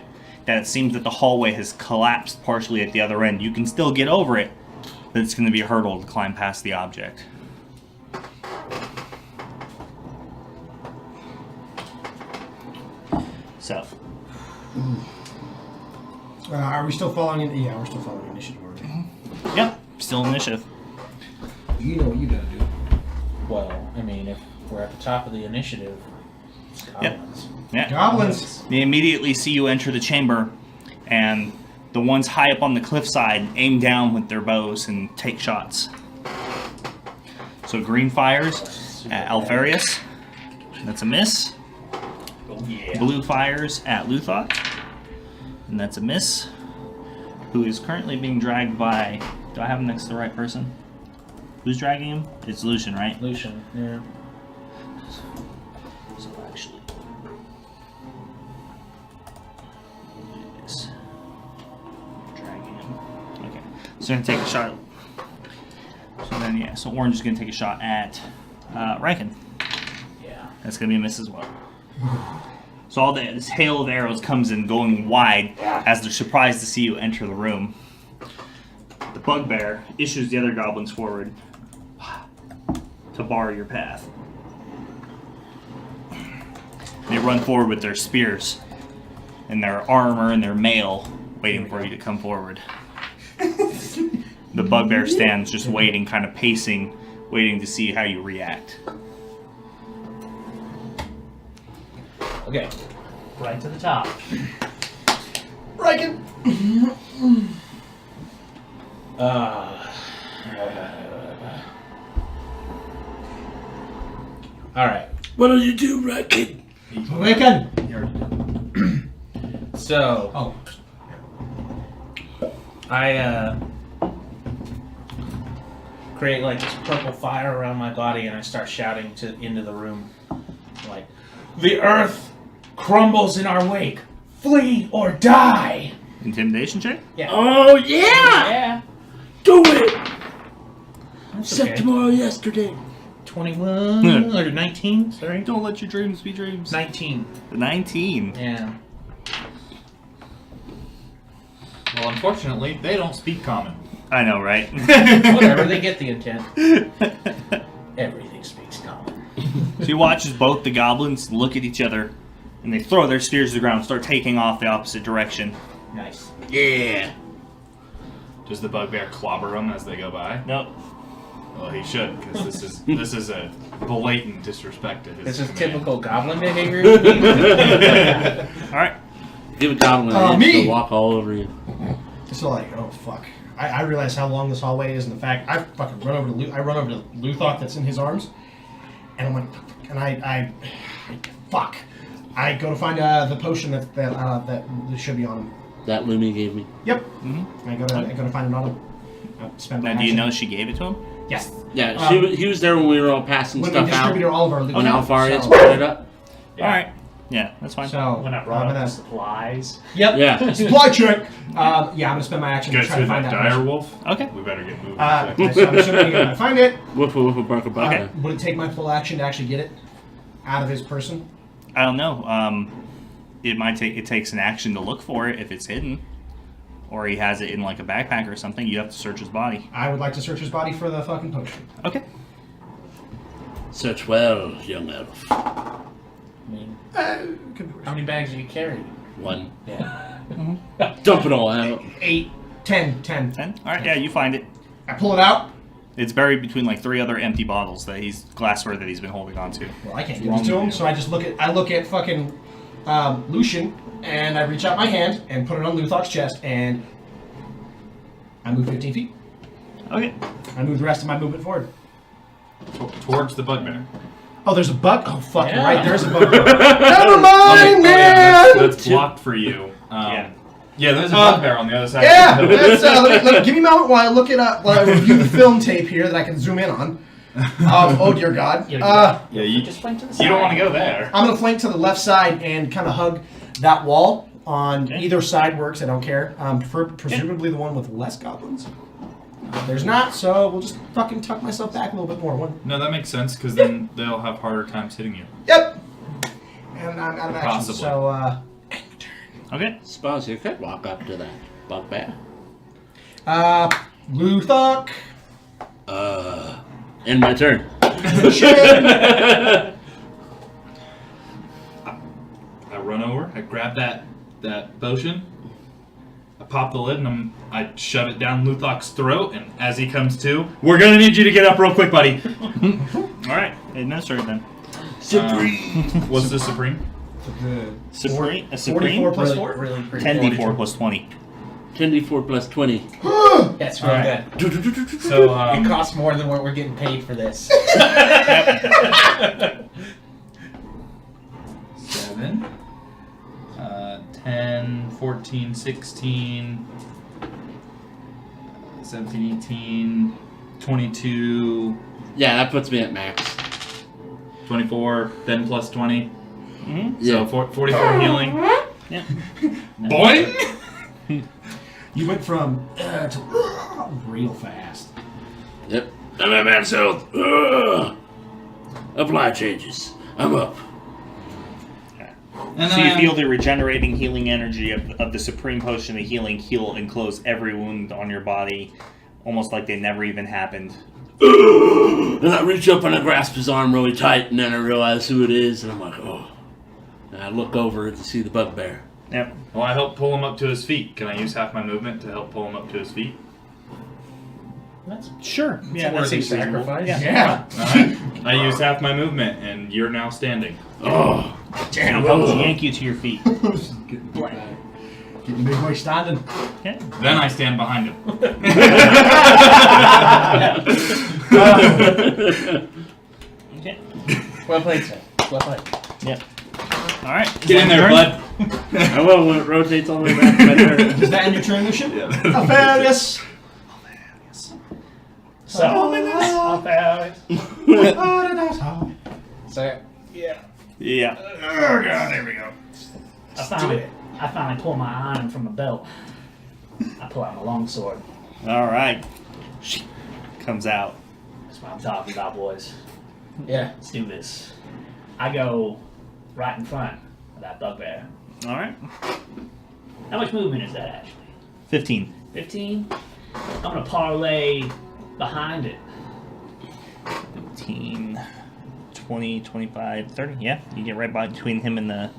[SPEAKER 1] that it seems that the hallway has collapsed partially at the other end. You can still get over it, but it's going to be a hurdle to climb past the object. So,
[SPEAKER 2] Are we still following? Yeah, we're still following initiative order.
[SPEAKER 1] yep, still initiative.
[SPEAKER 2] You know what you gotta do.
[SPEAKER 6] Well, I mean, if we're at the top of the initiative, it's goblins.
[SPEAKER 1] Yeah.
[SPEAKER 2] Goblins.
[SPEAKER 1] They immediately see you enter the chamber, and the ones high up on the cliffside aim down with their bows and take shots. So green fires at Alfarius. That's a miss.
[SPEAKER 4] oh yeah.
[SPEAKER 1] Blue fires at Luthot. And that's a miss. Who is currently being dragged by... Do I have him next to the right person? Who's dragging him? It's Lucian, right?
[SPEAKER 6] Lucian, yeah.
[SPEAKER 1] So actually... Yes. Dragging him. Okay. So I'm going to take a shot. So then, yeah. So Orange is going to take a shot at Riken.
[SPEAKER 6] Yeah.
[SPEAKER 1] That's going to be a miss as well. So all this hail of arrows comes in going wide as they're surprised to see you enter the room. The bugbear issues the other goblins forward to bar your path. They run forward with their spears and their armor and their mail, waiting for you to come forward. The bugbear stands just waiting, kind of pacing, waiting to see how you react.
[SPEAKER 6] Okay.
[SPEAKER 4] Right to the top.
[SPEAKER 2] Riken.
[SPEAKER 6] Alright.
[SPEAKER 3] What do you do, Riken?
[SPEAKER 2] Riken.
[SPEAKER 6] So,
[SPEAKER 2] Oh.
[SPEAKER 6] I create like this purple fire around my body, and I start shouting into the room, like, "The earth crumbles in our wake. Flee or die!"
[SPEAKER 1] Intimidation check?
[SPEAKER 6] Yeah.
[SPEAKER 3] Oh yeah!
[SPEAKER 4] Yeah.
[SPEAKER 3] Do it!
[SPEAKER 6] That's
[SPEAKER 3] Set
[SPEAKER 6] okay.
[SPEAKER 3] tomorrow yesterday.
[SPEAKER 6] 21 or 19? Sorry.
[SPEAKER 1] Don't let your dreams be dreams.
[SPEAKER 6] 19.
[SPEAKER 1] 19.
[SPEAKER 6] Yeah.
[SPEAKER 5] Well, unfortunately, they don't speak common.
[SPEAKER 1] I know, right?
[SPEAKER 6] Whatever, they get the intent. Everything speaks common.
[SPEAKER 1] So you watch as both the goblins look at each other, and they throw their spears to the ground and start taking off the opposite direction.
[SPEAKER 6] Nice.
[SPEAKER 3] Yeah.
[SPEAKER 5] Does the bugbear clobber them as they go by?
[SPEAKER 1] Nope.
[SPEAKER 5] Well, he should, because this is a blatant disrespect to his
[SPEAKER 6] This is
[SPEAKER 5] command.
[SPEAKER 6] typical goblin behavior.
[SPEAKER 1] Alright.
[SPEAKER 3] Give a goblin an inch,
[SPEAKER 2] me!
[SPEAKER 3] they'll walk all over you.
[SPEAKER 2] So like, oh fuck. I realize how long this hallway is, and the fact I fucking run over to I run over to Luthok that's in his arms, and I'm like, and I fuck. I go to find the potion that should be on him.
[SPEAKER 3] That Lumi gave me.
[SPEAKER 2] Yep.
[SPEAKER 1] Mm-hmm.
[SPEAKER 2] I go to find another. Spend my
[SPEAKER 1] Now, do you
[SPEAKER 2] action.
[SPEAKER 1] know she gave it to him?
[SPEAKER 2] Yes.
[SPEAKER 3] Yeah,
[SPEAKER 2] Um,
[SPEAKER 3] he was there when we were all passing
[SPEAKER 2] When we
[SPEAKER 3] stuff out.
[SPEAKER 2] distributed all of our loot.
[SPEAKER 3] When Alfarius
[SPEAKER 2] So-
[SPEAKER 3] brought it up.
[SPEAKER 1] Alright. Yeah, that's fine.
[SPEAKER 2] So
[SPEAKER 4] When I brought
[SPEAKER 2] I'm
[SPEAKER 4] up the
[SPEAKER 2] gonna.
[SPEAKER 4] supplies.
[SPEAKER 2] Yep.
[SPEAKER 3] Yeah.
[SPEAKER 2] Supply check. Yeah, I'm gonna spend my action
[SPEAKER 5] You
[SPEAKER 2] to
[SPEAKER 5] guys
[SPEAKER 2] try to
[SPEAKER 5] see
[SPEAKER 2] find
[SPEAKER 5] that
[SPEAKER 2] that.
[SPEAKER 5] dire
[SPEAKER 2] person.
[SPEAKER 5] wolf?
[SPEAKER 1] Okay.
[SPEAKER 5] We better get moving.
[SPEAKER 2] So I'm assuming you're gonna find it.
[SPEAKER 3] Woof woof woof bark bark.
[SPEAKER 2] Would it take my full action to actually get it out of his person?
[SPEAKER 1] I don't know. It takes an action to look for it if it's hidden, or he has it in like a backpack or something. You have to search his body.
[SPEAKER 2] I would like to search his body for the fucking potion.
[SPEAKER 1] Okay.
[SPEAKER 3] Search well, young elf.
[SPEAKER 6] I mean,
[SPEAKER 2] Could be worse.
[SPEAKER 6] how many bags do you carry?
[SPEAKER 3] One.
[SPEAKER 6] Yeah.
[SPEAKER 3] Dump it all out.
[SPEAKER 2] 8, 10.
[SPEAKER 1] 10. All right. Yeah, you find it.
[SPEAKER 2] I pull it out.
[SPEAKER 1] It's buried between like 3 other empty bottles glassware that he's been holding on to.
[SPEAKER 2] Well, I can't give it to him, so I just look at fucking Lucian, and I reach out my hand and put it on Luthok's chest, and I move 15 feet.
[SPEAKER 1] Okay.
[SPEAKER 2] I move the rest of my movement forward.
[SPEAKER 5] Towards the bugbear.
[SPEAKER 2] Oh, there's a bug. Oh, fucking
[SPEAKER 6] Yeah.
[SPEAKER 2] right. There's a bug. Never mind,
[SPEAKER 5] yeah,
[SPEAKER 2] man.
[SPEAKER 5] that's blocked for you.
[SPEAKER 1] Yeah.
[SPEAKER 5] Yeah, there's a bugbear on the other side.
[SPEAKER 2] Yeah, give me a moment while I look it up, while I review the film tape here that I can zoom in on. Oh dear God.
[SPEAKER 5] Yeah, you
[SPEAKER 4] Just flank to the side.
[SPEAKER 5] don't want to go there.
[SPEAKER 2] I'm gonna flank to the left side and kind of hug that wall. On either side works. I don't care. Presumably the one with less goblins. There's not, so we'll just fucking tuck myself back a little bit more. One.
[SPEAKER 5] No, that makes sense because then they'll have harder times hitting you.
[SPEAKER 2] Yep. And I'm out of action.
[SPEAKER 5] Possibly.
[SPEAKER 2] So
[SPEAKER 1] Okay.
[SPEAKER 3] Suppose you could walk up to that bugbear.
[SPEAKER 2] Luthok.
[SPEAKER 3] End my turn.
[SPEAKER 5] I run over, I grab that potion, I pop the lid, and I shove it down Luthok's throat, and as he comes to, we're gonna need you to get up real quick, buddy.
[SPEAKER 1] All right. Administer it then.
[SPEAKER 3] Supreme.
[SPEAKER 5] What's the supreme?
[SPEAKER 1] Supreme. A
[SPEAKER 2] 44
[SPEAKER 1] supreme.
[SPEAKER 2] plus
[SPEAKER 6] Really,
[SPEAKER 2] 4?
[SPEAKER 6] really pretty.
[SPEAKER 1] 10d4 plus 20.
[SPEAKER 3] 10d4 plus 20.
[SPEAKER 6] That's really
[SPEAKER 1] Alright.
[SPEAKER 6] good.
[SPEAKER 5] So,
[SPEAKER 6] It costs more than what we're getting paid for this.
[SPEAKER 5] 7, 10, 14, 16, 17, 18, 22,
[SPEAKER 3] Yeah, that puts me at max.
[SPEAKER 5] 24, then plus 20.
[SPEAKER 1] Mm-hmm.
[SPEAKER 3] Yeah.
[SPEAKER 5] So 44 healing.
[SPEAKER 1] Yeah.
[SPEAKER 5] Boing!
[SPEAKER 2] You went from to real fast.
[SPEAKER 3] Yep. I'm at max health. Ugh. Apply changes. I'm up.
[SPEAKER 5] And
[SPEAKER 1] So you feel the regenerating healing energy of the supreme potion of healing heal and close every wound on your body, almost like they never even happened.
[SPEAKER 3] And I reach up and I grasp his arm really tight, and then I realize who it is, and I'm like, oh. And I look over to see the bugbear.
[SPEAKER 1] Yep.
[SPEAKER 5] Well, I help pull him up to his feet. Can I use half my movement to help pull him up to his feet?
[SPEAKER 6] That's
[SPEAKER 1] Sure. Yeah, that
[SPEAKER 6] worthy
[SPEAKER 1] seems reasonable.
[SPEAKER 6] sacrifice.
[SPEAKER 1] Yeah.
[SPEAKER 2] Yeah.
[SPEAKER 5] Alright. I use half my movement, and you're now standing.
[SPEAKER 3] Oh.
[SPEAKER 1] Damn. I'll yank you to your feet.
[SPEAKER 2] Getting the big boy standing.
[SPEAKER 1] Okay.
[SPEAKER 5] Then I stand behind him.
[SPEAKER 1] Okay.
[SPEAKER 6] well played, sir. Well played.
[SPEAKER 1] Yep. All right.
[SPEAKER 5] Get in there, bud.
[SPEAKER 3] I will when it rotates all the way back to my turn.
[SPEAKER 2] Does that end your turn, Lucian? Yeah. Alpharius.
[SPEAKER 4] So, I'll found it.
[SPEAKER 6] So,
[SPEAKER 1] Yeah.
[SPEAKER 2] Oh god, there we go.
[SPEAKER 4] I finally pull my iron from my belt. I pull out my longsword.
[SPEAKER 1] All right. Comes out.
[SPEAKER 4] That's what I'm talking about, boys.
[SPEAKER 6] yeah.
[SPEAKER 4] Let's do this. I go right in front of that bugbear.
[SPEAKER 1] All right.
[SPEAKER 4] How much movement is that actually?
[SPEAKER 1] 15.
[SPEAKER 4] 15? I'm gonna parlay behind it.
[SPEAKER 1] 15, 20, 25, 30. Yeah, you get right between him and the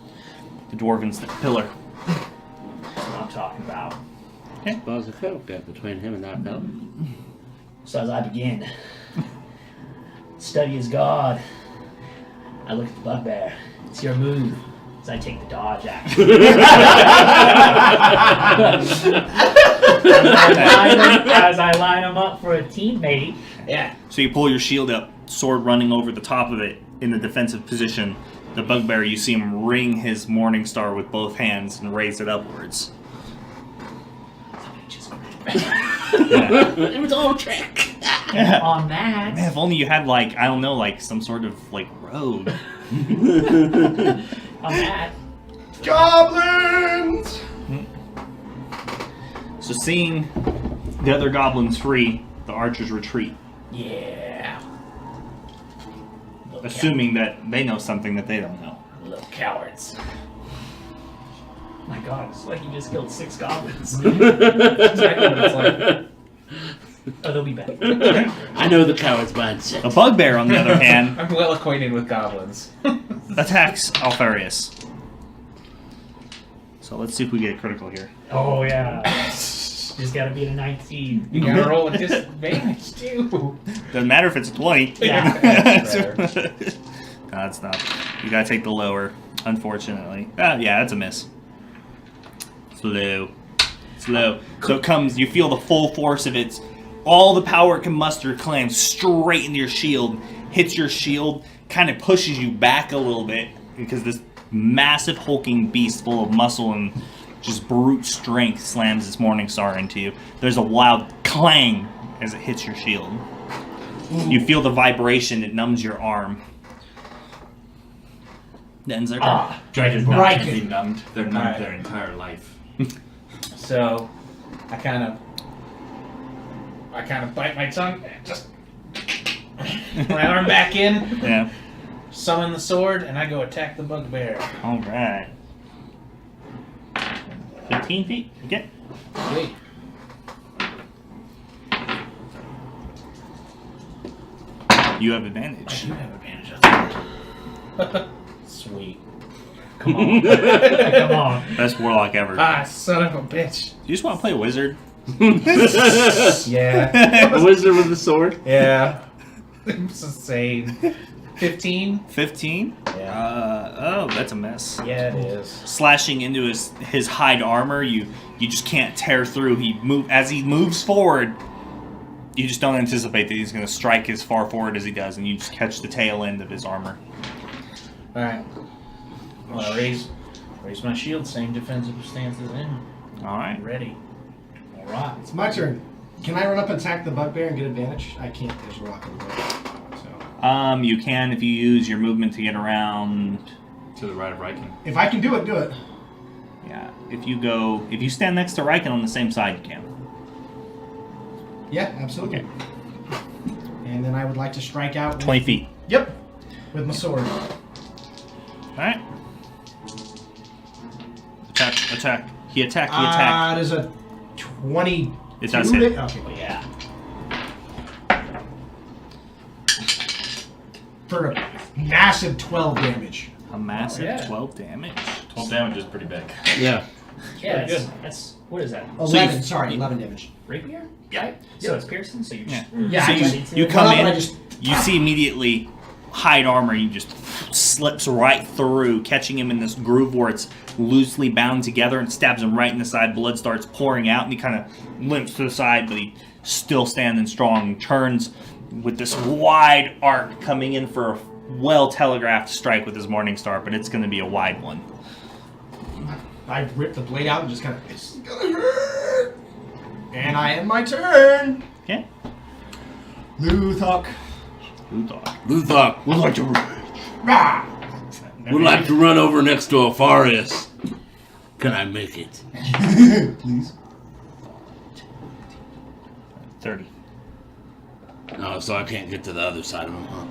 [SPEAKER 1] dwarven pillar.
[SPEAKER 4] That's what I'm talking about.
[SPEAKER 3] Suppose a coat got between him and that fellow.
[SPEAKER 4] So as I begin, study as God, I look at the bugbear. It's your move. As I take the dodge action. as I line them up for a teammate.
[SPEAKER 6] Yeah.
[SPEAKER 1] So you pull your shield up, sword running over the top of it in the defensive position. The bugbear, you see him ring his morning star with both hands and raise it upwards.
[SPEAKER 3] It was all a trick.
[SPEAKER 4] On that,
[SPEAKER 1] Man, if only you had like, I don't know, like some sort of like road.
[SPEAKER 4] On that.
[SPEAKER 2] Goblins!
[SPEAKER 1] So seeing the other goblins free, the archers retreat,
[SPEAKER 4] Yeah. Little
[SPEAKER 1] assuming that they know something that they don't know.
[SPEAKER 4] Little cowards. My god, it's like you just killed 6 goblins.
[SPEAKER 6] Exactly what it's like.
[SPEAKER 4] Oh, they'll be back.
[SPEAKER 3] I know the coward's mindset.
[SPEAKER 1] A bugbear, on the other hand,
[SPEAKER 6] I'm well acquainted with goblins.
[SPEAKER 1] attacks Alfarius. So let's see if we get a critical here.
[SPEAKER 4] Oh, yeah. Just gotta be a 19.
[SPEAKER 6] You gotta roll with disadvantage too.
[SPEAKER 1] Doesn't matter if it's a 20.
[SPEAKER 4] Yeah.
[SPEAKER 1] No, it's not. You gotta take the lower, unfortunately. Yeah, that's a miss. Slow. So it comes, you feel the full force of it. All the power it can muster clams straight into your shield, hits your shield, kind of pushes you back a little bit because this massive hulking beast full of muscle and just brute strength slams its morning star into you. There's a loud clang as it hits your shield. You feel the vibration, it numbs your arm. Ends their turn.
[SPEAKER 5] Dragonborn
[SPEAKER 2] Right.
[SPEAKER 5] can be numbed. They're numbed
[SPEAKER 6] Right.
[SPEAKER 5] their entire life.
[SPEAKER 6] So I kind of bite my tongue and just my arm back in,
[SPEAKER 1] Yeah.
[SPEAKER 6] summon the sword, and I go attack the bugbear.
[SPEAKER 1] All right. 15 feet. Okay.
[SPEAKER 6] Wait.
[SPEAKER 1] You have
[SPEAKER 6] I
[SPEAKER 1] advantage.
[SPEAKER 6] do have advantage of that. Sweet.
[SPEAKER 4] Come on. Come on.
[SPEAKER 1] Best warlock ever.
[SPEAKER 6] Ah, son of a bitch.
[SPEAKER 1] You just want to play wizard?
[SPEAKER 6] Yeah.
[SPEAKER 3] A wizard with a sword.
[SPEAKER 6] Yeah. It's insane. 15?
[SPEAKER 1] 15?
[SPEAKER 6] Yeah.
[SPEAKER 1] Oh, that's a miss.
[SPEAKER 6] Yeah, it is.
[SPEAKER 1] Slashing into his hide armor, you just can't tear through. As he moves forward, you just don't anticipate that he's going to strike as far forward as he does, and you just catch the tail end of his armor.
[SPEAKER 6] Alright. Well, I raise my shield, same defensive stance as him.
[SPEAKER 1] All right.
[SPEAKER 6] Ready.
[SPEAKER 4] Alright.
[SPEAKER 2] It's my turn. Can I run up and attack the bugbear and get advantage? I can't. There's a rock in the way. So
[SPEAKER 1] You can if you use your movement to get around.
[SPEAKER 5] To the right of Riken.
[SPEAKER 2] if I can do it, do it.
[SPEAKER 1] Yeah. If you stand next to Riken on the same side, you can.
[SPEAKER 2] Yeah, absolutely.
[SPEAKER 1] Okay.
[SPEAKER 2] And then I would like to strike out. With,
[SPEAKER 1] 20 feet.
[SPEAKER 2] Yep. With my sword.
[SPEAKER 1] All right. Attack. He attacked.
[SPEAKER 2] There's a 20.
[SPEAKER 1] It does hit.
[SPEAKER 2] Okay.
[SPEAKER 4] Oh, yeah.
[SPEAKER 2] For a massive 12 damage.
[SPEAKER 1] A massive
[SPEAKER 6] Oh, yeah.
[SPEAKER 1] 12 damage.
[SPEAKER 5] 12 damage is pretty big.
[SPEAKER 3] Yeah.
[SPEAKER 4] Yeah,
[SPEAKER 6] Pretty
[SPEAKER 4] that's what is that?
[SPEAKER 2] 11. Sorry, 11 damage.
[SPEAKER 4] Rapier? Yeah. So it's piercing, so you
[SPEAKER 1] Yeah.
[SPEAKER 2] Yeah,
[SPEAKER 1] So
[SPEAKER 2] I
[SPEAKER 1] you,
[SPEAKER 2] just-
[SPEAKER 1] you come
[SPEAKER 2] Well,
[SPEAKER 1] in,
[SPEAKER 2] I just-
[SPEAKER 1] you see immediately hide armor, you just slips right through, catching him in this groove where it's loosely bound together and stabs him right in the side. Blood starts pouring out and he kind of limps to the side, but he still standing strong. Turns with this wide arc coming in for a well telegraphed strike with his morning star, but it's going to be a wide one.
[SPEAKER 2] I rip the blade out and just kind of. It's gonna hurt! And I end my turn!
[SPEAKER 1] Okay.
[SPEAKER 2] Luthok.
[SPEAKER 3] Luthok would like to
[SPEAKER 2] Rah!
[SPEAKER 3] run over next to Alfarius. Can I make it?
[SPEAKER 2] Please.
[SPEAKER 1] 30.
[SPEAKER 3] No, so I can't get to the other side of him. Huh?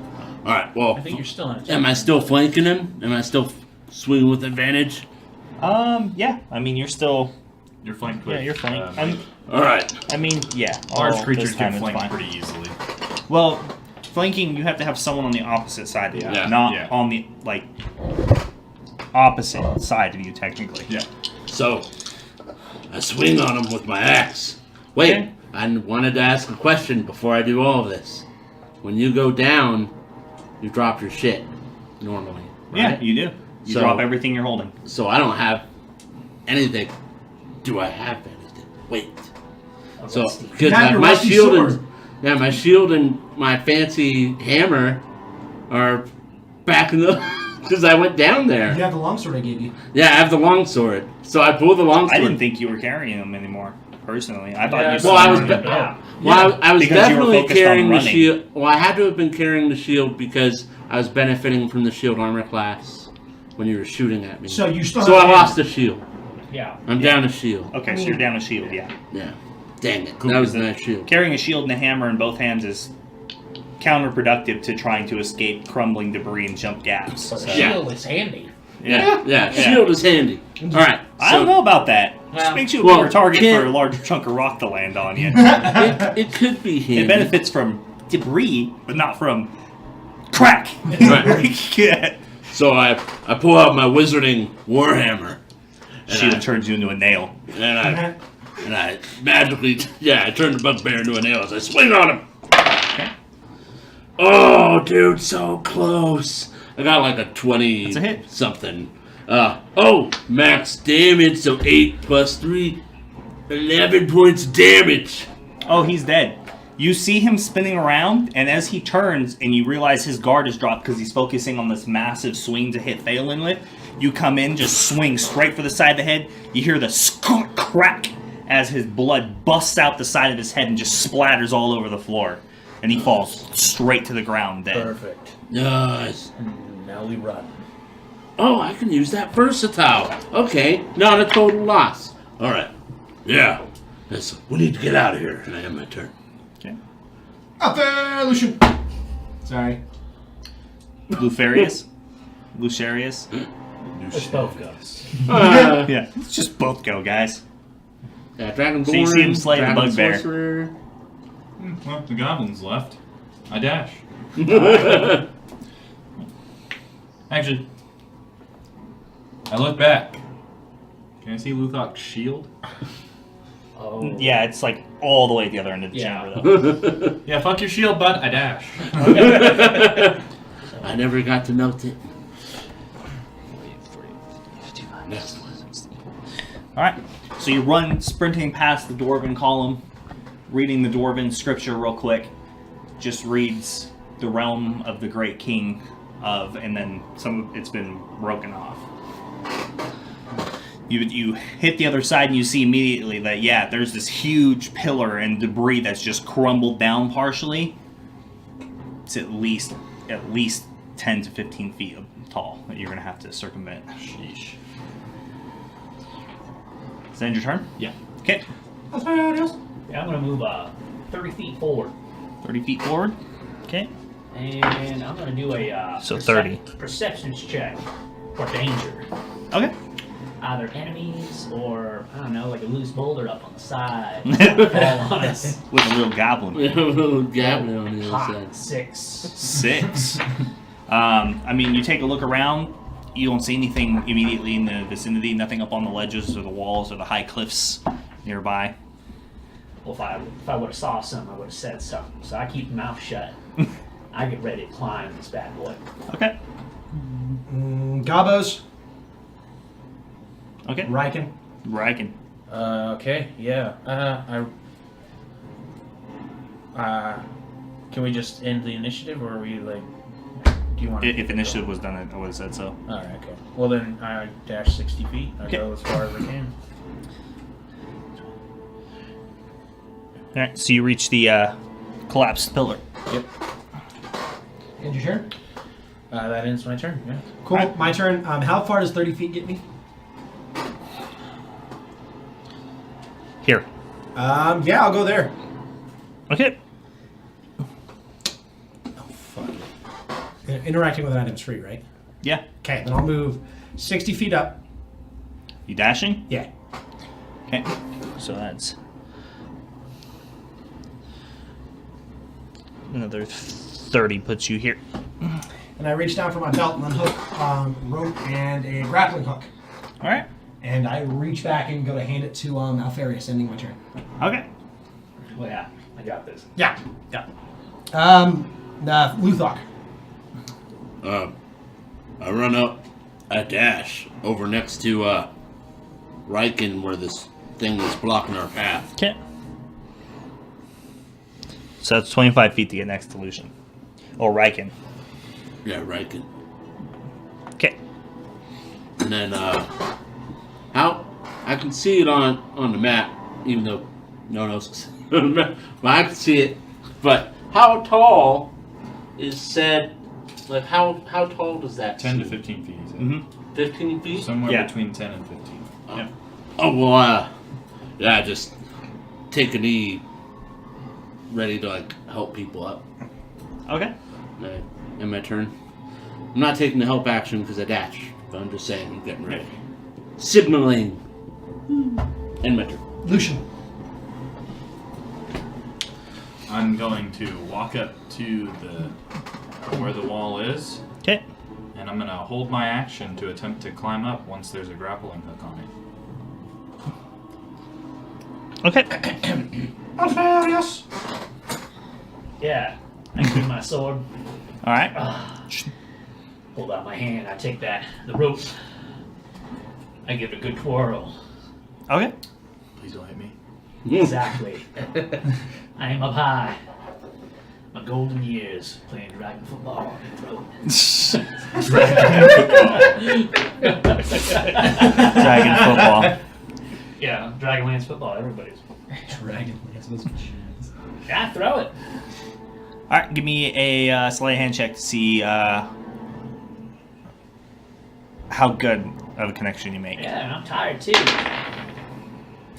[SPEAKER 3] All right. Well,
[SPEAKER 6] I think you're still in a
[SPEAKER 3] am I still flanking him? Am I still swinging with advantage?
[SPEAKER 1] Yeah. I mean, you're still.
[SPEAKER 5] You're flanked with.
[SPEAKER 1] Yeah, you're flanked.
[SPEAKER 3] All right.
[SPEAKER 1] I mean, yeah.
[SPEAKER 5] large
[SPEAKER 1] all
[SPEAKER 5] creatures
[SPEAKER 1] this time
[SPEAKER 5] get
[SPEAKER 1] it's
[SPEAKER 5] flanked
[SPEAKER 1] fine.
[SPEAKER 5] pretty easily.
[SPEAKER 1] Well, flanking, you have to have someone on the opposite side of you,
[SPEAKER 3] Yeah.
[SPEAKER 1] not
[SPEAKER 5] Yeah.
[SPEAKER 1] on the opposite side of you, technically.
[SPEAKER 5] Yeah.
[SPEAKER 3] So I swing on him with my axe. Wait,
[SPEAKER 1] Okay.
[SPEAKER 3] I wanted to ask a question before I do all of this. When you go down, you drop your shit normally.
[SPEAKER 1] Yeah,
[SPEAKER 3] Right?
[SPEAKER 1] you do. You
[SPEAKER 3] So-
[SPEAKER 1] drop everything you're holding.
[SPEAKER 3] So I don't have anything. Do I have anything? Wait.
[SPEAKER 4] Oh,
[SPEAKER 3] So
[SPEAKER 4] that's the-
[SPEAKER 3] because
[SPEAKER 2] You have your
[SPEAKER 3] my
[SPEAKER 2] rusty
[SPEAKER 3] shield
[SPEAKER 2] sword.
[SPEAKER 3] and my shield and my fancy hammer are back in the because I went down there.
[SPEAKER 2] You have the longsword I gave you.
[SPEAKER 3] Yeah, I have the longsword. So I pull the longsword.
[SPEAKER 1] I didn't think you were carrying them anymore, personally. I thought
[SPEAKER 6] Yeah,
[SPEAKER 1] you
[SPEAKER 3] Well, I was.
[SPEAKER 1] still-
[SPEAKER 4] Yeah.
[SPEAKER 3] Well, I was
[SPEAKER 1] Because you were
[SPEAKER 3] definitely
[SPEAKER 1] focused on
[SPEAKER 3] carrying the
[SPEAKER 1] running.
[SPEAKER 3] shield. Well, I had to have been carrying the shield because I was benefiting from the shield armor class, when you were shooting at me.
[SPEAKER 2] So you still
[SPEAKER 3] So
[SPEAKER 2] have
[SPEAKER 3] I
[SPEAKER 2] a
[SPEAKER 3] lost a shield.
[SPEAKER 4] Yeah.
[SPEAKER 3] I'm down a shield.
[SPEAKER 1] Okay, so you're down a shield, yeah.
[SPEAKER 3] Yeah. Dang it. That was a nice shield.
[SPEAKER 1] Carrying a shield and a hammer in both hands is counterproductive to trying to escape crumbling debris and jump gaps.
[SPEAKER 6] But the
[SPEAKER 1] So,
[SPEAKER 6] shield is handy.
[SPEAKER 3] Yeah, shield is handy. Alright.
[SPEAKER 1] I don't know about that. Just
[SPEAKER 3] Well,
[SPEAKER 1] makes you a
[SPEAKER 3] well,
[SPEAKER 1] bigger target
[SPEAKER 3] can't-
[SPEAKER 1] for a larger chunk of rock to land on you.
[SPEAKER 3] It could be handy.
[SPEAKER 1] It benefits from debris, but not from crack.
[SPEAKER 3] Right.
[SPEAKER 1] Yeah.
[SPEAKER 3] So I pull out my wizarding warhammer. And
[SPEAKER 1] Shield
[SPEAKER 3] I,
[SPEAKER 1] turns you into a nail.
[SPEAKER 3] and I magically, I turn the bugbear into a nail as I swing on him. Oh, dude, so close. I got like a 20
[SPEAKER 1] That's a hit.
[SPEAKER 3] something. Max damage, so 8 plus 3, 11 points damage.
[SPEAKER 1] Oh, he's dead. You see him spinning around, and as he turns and you realize his guard is dropped because he's focusing on this massive swing to hit Thalen with, you come in, just swing straight for the side of the head. You hear the crack as his blood busts out the side of his head and just splatters all over the floor. And he falls straight to the ground dead.
[SPEAKER 6] Perfect.
[SPEAKER 3] Nice.
[SPEAKER 6] Now we run.
[SPEAKER 3] Oh, I can use that versatile. Okay, not a total loss. All right. Yeah. We need to get out of here. And I have my turn.
[SPEAKER 1] Okay.
[SPEAKER 2] Up there, Lucian. Sorry.
[SPEAKER 1] Lucarius? Lucarius?
[SPEAKER 4] Let's both go.
[SPEAKER 1] Yeah, let's just both go, guys.
[SPEAKER 3] Yeah, Dragonborn.
[SPEAKER 1] So you see him slay the
[SPEAKER 3] Dragon
[SPEAKER 1] bugbear.
[SPEAKER 3] Sorcerer.
[SPEAKER 5] Well, the goblins left. I dash. Actually, I look back. Can I see Luthok's shield?
[SPEAKER 4] Oh.
[SPEAKER 1] Yeah, it's like all the way at the other end of the
[SPEAKER 4] Yeah.
[SPEAKER 1] chamber, though.
[SPEAKER 5] Yeah, fuck your shield, bud. I dash.
[SPEAKER 3] I never got to note it. Next one.
[SPEAKER 1] Alright, so you run sprinting past the dwarven column, reading the dwarven scripture real quick. Just reads the realm of the great king of, and then it's been broken off. You hit the other side and you see immediately that, yeah, there's this huge pillar and debris that's just crumbled down partially. It's at least 10 to 15 feet tall that you're going to have to circumvent.
[SPEAKER 5] Sheesh.
[SPEAKER 1] Is that end your turn?
[SPEAKER 5] Yeah.
[SPEAKER 1] Okay.
[SPEAKER 4] Yeah, I'm gonna move 30 feet forward.
[SPEAKER 1] 30 feet forward. Okay.
[SPEAKER 4] And I'm gonna do a
[SPEAKER 1] So 30.
[SPEAKER 4] perceptions check for danger.
[SPEAKER 1] Okay.
[SPEAKER 4] Either enemies or, I don't know, like a loose boulder up on the side. Fall on us.
[SPEAKER 1] With a little goblin.
[SPEAKER 3] We have a little goblin on the other
[SPEAKER 4] Hot.
[SPEAKER 3] side.
[SPEAKER 4] 6.
[SPEAKER 1] 6. I mean, you take a look around. You don't see anything immediately in the vicinity. Nothing up on the ledges or the walls or the high cliffs nearby.
[SPEAKER 4] Well, if I would have saw something, I would have said something. So I keep my mouth shut. I get ready to climb this bad boy.
[SPEAKER 1] Okay.
[SPEAKER 2] Gabos.
[SPEAKER 1] Okay.
[SPEAKER 2] Riken.
[SPEAKER 1] Riken.
[SPEAKER 6] Okay, yeah. Can we just end the initiative, or are we like? Do you want?
[SPEAKER 1] If initiative was done, I would have said so.
[SPEAKER 6] All right. Okay. Well, then I dash 60 feet. I
[SPEAKER 1] Okay.
[SPEAKER 6] go as far as I can.
[SPEAKER 1] Alright, so you reach the collapsed pillar.
[SPEAKER 6] Yep.
[SPEAKER 2] End your turn.
[SPEAKER 6] That ends my turn. Yeah.
[SPEAKER 2] Cool.
[SPEAKER 1] Alright.
[SPEAKER 2] My turn. How far does 30 feet get me?
[SPEAKER 1] Here.
[SPEAKER 2] Yeah, I'll go there.
[SPEAKER 1] Okay.
[SPEAKER 2] Oh, fuck it. Interacting with an item's free, right?
[SPEAKER 1] Yeah.
[SPEAKER 2] Okay, then I'll move 60 feet up.
[SPEAKER 1] You dashing?
[SPEAKER 2] Yeah.
[SPEAKER 1] Okay. So that's another 30 puts you here.
[SPEAKER 2] And I reach down for my belt and unhook rope and a grappling hook.
[SPEAKER 1] Alright.
[SPEAKER 2] And I reach back and go to hand it to Alfarius, ending my turn.
[SPEAKER 1] Okay.
[SPEAKER 4] Well, yeah, I got this.
[SPEAKER 2] Yeah. Luthok.
[SPEAKER 3] I run up, I dash over next to Riken where this thing is blocking our path.
[SPEAKER 1] Okay. So that's 25 feet to get next to Lucian. Or Riken.
[SPEAKER 3] Yeah, Riken.
[SPEAKER 1] Okay.
[SPEAKER 3] And then how I can see it on the map, even though no one else can see it on the map, but I can see it. But how tall is said? Like how tall does that?
[SPEAKER 5] 10 to
[SPEAKER 3] seem?
[SPEAKER 5] 15 feet. He said.
[SPEAKER 1] Mm-hmm.
[SPEAKER 3] 15 feet?
[SPEAKER 5] Somewhere
[SPEAKER 1] Yeah.
[SPEAKER 5] between 10 and 15.
[SPEAKER 1] Yeah.
[SPEAKER 3] Oh, well, yeah, just take a knee, ready to, like, help people up.
[SPEAKER 1] Okay.
[SPEAKER 3] In my turn. I'm not taking the help action because I dash, but I'm just saying I'm getting ready. Signaling. In my turn.
[SPEAKER 2] Lucian.
[SPEAKER 5] I'm going to walk up to where the wall is,
[SPEAKER 1] Okay.
[SPEAKER 5] and I'm going to hold my action to attempt to climb up once there's a grappling hook on it.
[SPEAKER 1] Okay.
[SPEAKER 2] Alpharius.
[SPEAKER 4] Yeah. I give my sword.
[SPEAKER 1] All right.
[SPEAKER 4] Hold out my hand. I take the rope. I give it a good twirl.
[SPEAKER 1] Okay.
[SPEAKER 5] Please don't hit me.
[SPEAKER 4] Exactly. I am up high. My golden years playing dragon football on the throat.
[SPEAKER 1] Dragon football.
[SPEAKER 4] Yeah, Dragonlance football. Everybody's.
[SPEAKER 2] Dragonlance.
[SPEAKER 4] Yeah, throw it.
[SPEAKER 1] All right. Give me a sleight of hand check to see how good of a connection you make.
[SPEAKER 4] Yeah, and I'm tired too.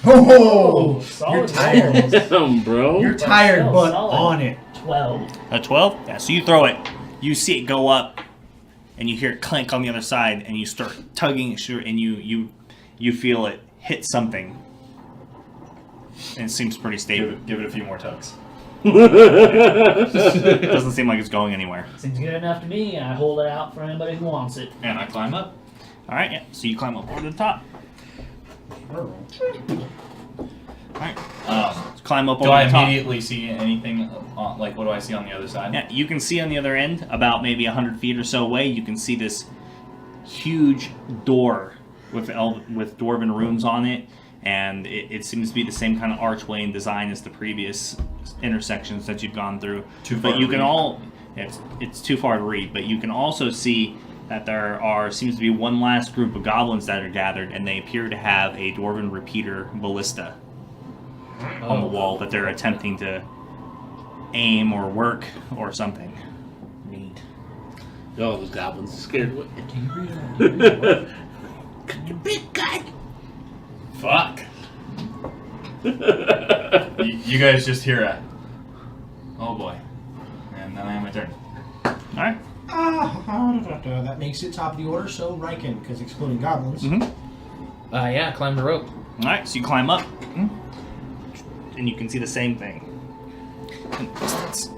[SPEAKER 2] Oh,
[SPEAKER 4] Solid
[SPEAKER 2] you're tired.
[SPEAKER 4] rolls.
[SPEAKER 3] Damn, bro.
[SPEAKER 2] You're tired,
[SPEAKER 4] still
[SPEAKER 2] but
[SPEAKER 4] solid.
[SPEAKER 2] on it.
[SPEAKER 4] 12.
[SPEAKER 1] A 12? Yeah, so you throw it. You see it go up, and you hear it clank on the other side, and you start tugging it, and you feel it hit something. And it seems pretty stable.
[SPEAKER 5] Give it a few more tugs.
[SPEAKER 1] It doesn't seem like it's going anywhere.
[SPEAKER 4] Seems good enough to me. I hold it out for anybody who wants it.
[SPEAKER 5] And I climb up.
[SPEAKER 1] All right, yeah. So you climb up over the top. All right. Climb up
[SPEAKER 5] Do
[SPEAKER 1] over
[SPEAKER 5] I
[SPEAKER 1] the top.
[SPEAKER 5] immediately see anything? Like, what do I see on the other side?
[SPEAKER 1] Yeah, you can see on the other end, about maybe 100 feet or so away, you can see this huge door with dwarven runes on it, and it seems to be the same kind of archway and design as the previous intersections that you've gone through.
[SPEAKER 5] Too far
[SPEAKER 1] But you
[SPEAKER 5] to
[SPEAKER 1] can
[SPEAKER 5] read.
[SPEAKER 1] it's too far to read, but you can also see that there seems to be one last group of goblins that are gathered, and they appear to have a dwarven repeater ballista on the wall that they're attempting to aim or work or something.
[SPEAKER 4] Neat.
[SPEAKER 3] Oh, those goblins are scared. Big guy.
[SPEAKER 5] Fuck. you guys just hear a, oh boy. And then I have my turn.
[SPEAKER 1] All right.
[SPEAKER 2] That makes it top of the order, so Riken, because excluding goblins.
[SPEAKER 1] Mm-hmm.
[SPEAKER 6] Yeah, climb the rope.
[SPEAKER 1] All right, so you climb up, and you can see the same thing.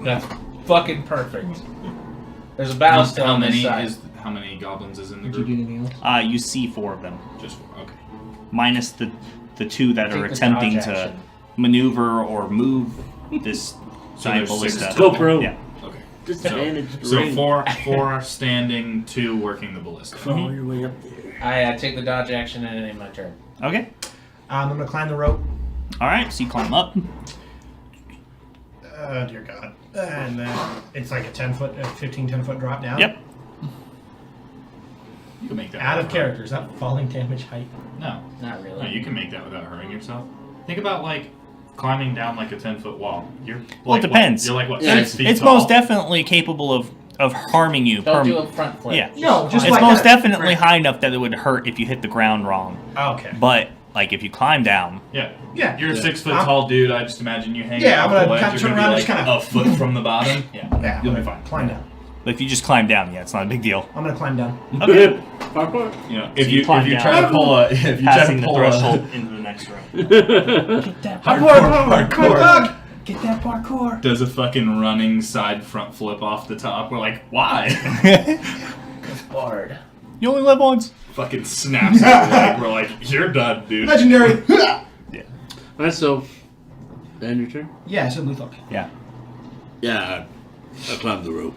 [SPEAKER 6] That's fucking perfect. There's a battle still
[SPEAKER 5] How
[SPEAKER 6] on this
[SPEAKER 5] many
[SPEAKER 6] side.
[SPEAKER 5] how many goblins is in the
[SPEAKER 2] Did you
[SPEAKER 5] group?
[SPEAKER 2] do anything else?
[SPEAKER 1] You see 4 of them,
[SPEAKER 5] Just 4. Okay.
[SPEAKER 1] minus the 2 that are
[SPEAKER 6] Take the
[SPEAKER 1] attempting
[SPEAKER 6] dodge
[SPEAKER 1] to
[SPEAKER 6] action.
[SPEAKER 1] maneuver or move this giant
[SPEAKER 5] there's 6
[SPEAKER 1] ballista.
[SPEAKER 3] Go, bro.
[SPEAKER 1] Yeah.
[SPEAKER 5] Okay.
[SPEAKER 3] Disadvantage.
[SPEAKER 5] So 4 standing, 2 working the ballista.
[SPEAKER 3] Follow your way up there.
[SPEAKER 6] I take the dodge action and end my turn.
[SPEAKER 1] Okay.
[SPEAKER 2] I'm going to climb the rope.
[SPEAKER 1] All right, so you climb up.
[SPEAKER 2] Dear God. And then it's like a 10-foot drop down.
[SPEAKER 1] Yep.
[SPEAKER 5] You can make that
[SPEAKER 2] Out of
[SPEAKER 5] without
[SPEAKER 2] character. Is that falling damage height?
[SPEAKER 5] hurting.
[SPEAKER 4] Not
[SPEAKER 5] No,
[SPEAKER 4] really.
[SPEAKER 5] you can make that without hurting yourself. Think about like climbing down like a 10-foot wall. You're
[SPEAKER 1] Well,
[SPEAKER 5] like,
[SPEAKER 1] it depends.
[SPEAKER 5] You're like what?
[SPEAKER 3] Yeah,
[SPEAKER 5] 6 feet
[SPEAKER 1] It's
[SPEAKER 5] tall?
[SPEAKER 1] most definitely capable of harming you.
[SPEAKER 6] Don't do a front flip.
[SPEAKER 1] Yeah.
[SPEAKER 2] No, just
[SPEAKER 1] It's
[SPEAKER 2] like
[SPEAKER 1] most
[SPEAKER 2] that.
[SPEAKER 1] definitely high enough that it would hurt if you hit the ground wrong.
[SPEAKER 2] Okay.
[SPEAKER 1] But like if you climb down,
[SPEAKER 5] Yeah.
[SPEAKER 2] Yeah.
[SPEAKER 5] You're a 6 foot
[SPEAKER 2] I'm-
[SPEAKER 5] tall dude. I just imagine you hanging
[SPEAKER 2] Yeah,
[SPEAKER 5] off
[SPEAKER 2] I'm gonna
[SPEAKER 5] the ledge.
[SPEAKER 2] kinda
[SPEAKER 5] You're
[SPEAKER 2] turn
[SPEAKER 5] gonna
[SPEAKER 2] around
[SPEAKER 5] be
[SPEAKER 2] and
[SPEAKER 5] like
[SPEAKER 2] just kinda-
[SPEAKER 5] a foot from the bottom. Yeah.
[SPEAKER 2] Yeah,
[SPEAKER 5] You'll
[SPEAKER 2] I'm
[SPEAKER 5] be
[SPEAKER 2] gonna
[SPEAKER 5] fine.
[SPEAKER 2] climb down.
[SPEAKER 1] but if you just climb down, yeah, it's not a big deal.
[SPEAKER 2] I'm going to climb down.
[SPEAKER 1] Okay.
[SPEAKER 3] Parkour.
[SPEAKER 5] You know,
[SPEAKER 1] So
[SPEAKER 5] if
[SPEAKER 1] you
[SPEAKER 5] you
[SPEAKER 1] climb
[SPEAKER 5] if you
[SPEAKER 1] down.
[SPEAKER 5] try to pull a if you try
[SPEAKER 1] Passing
[SPEAKER 5] to
[SPEAKER 1] the
[SPEAKER 5] pull
[SPEAKER 1] threshold into the next room.
[SPEAKER 2] Parkour!
[SPEAKER 4] Get that parkour.
[SPEAKER 5] does a fucking running side front flip off the top. We're like, why?
[SPEAKER 4] Hard.
[SPEAKER 1] You only live once.
[SPEAKER 5] Fucking snaps his leg. We're like, you're done, dude.
[SPEAKER 2] Legendary!
[SPEAKER 3] Alright, so. End your turn?
[SPEAKER 2] Yeah, I said Luthok.
[SPEAKER 1] Yeah.
[SPEAKER 3] Yeah, I climbed the rope.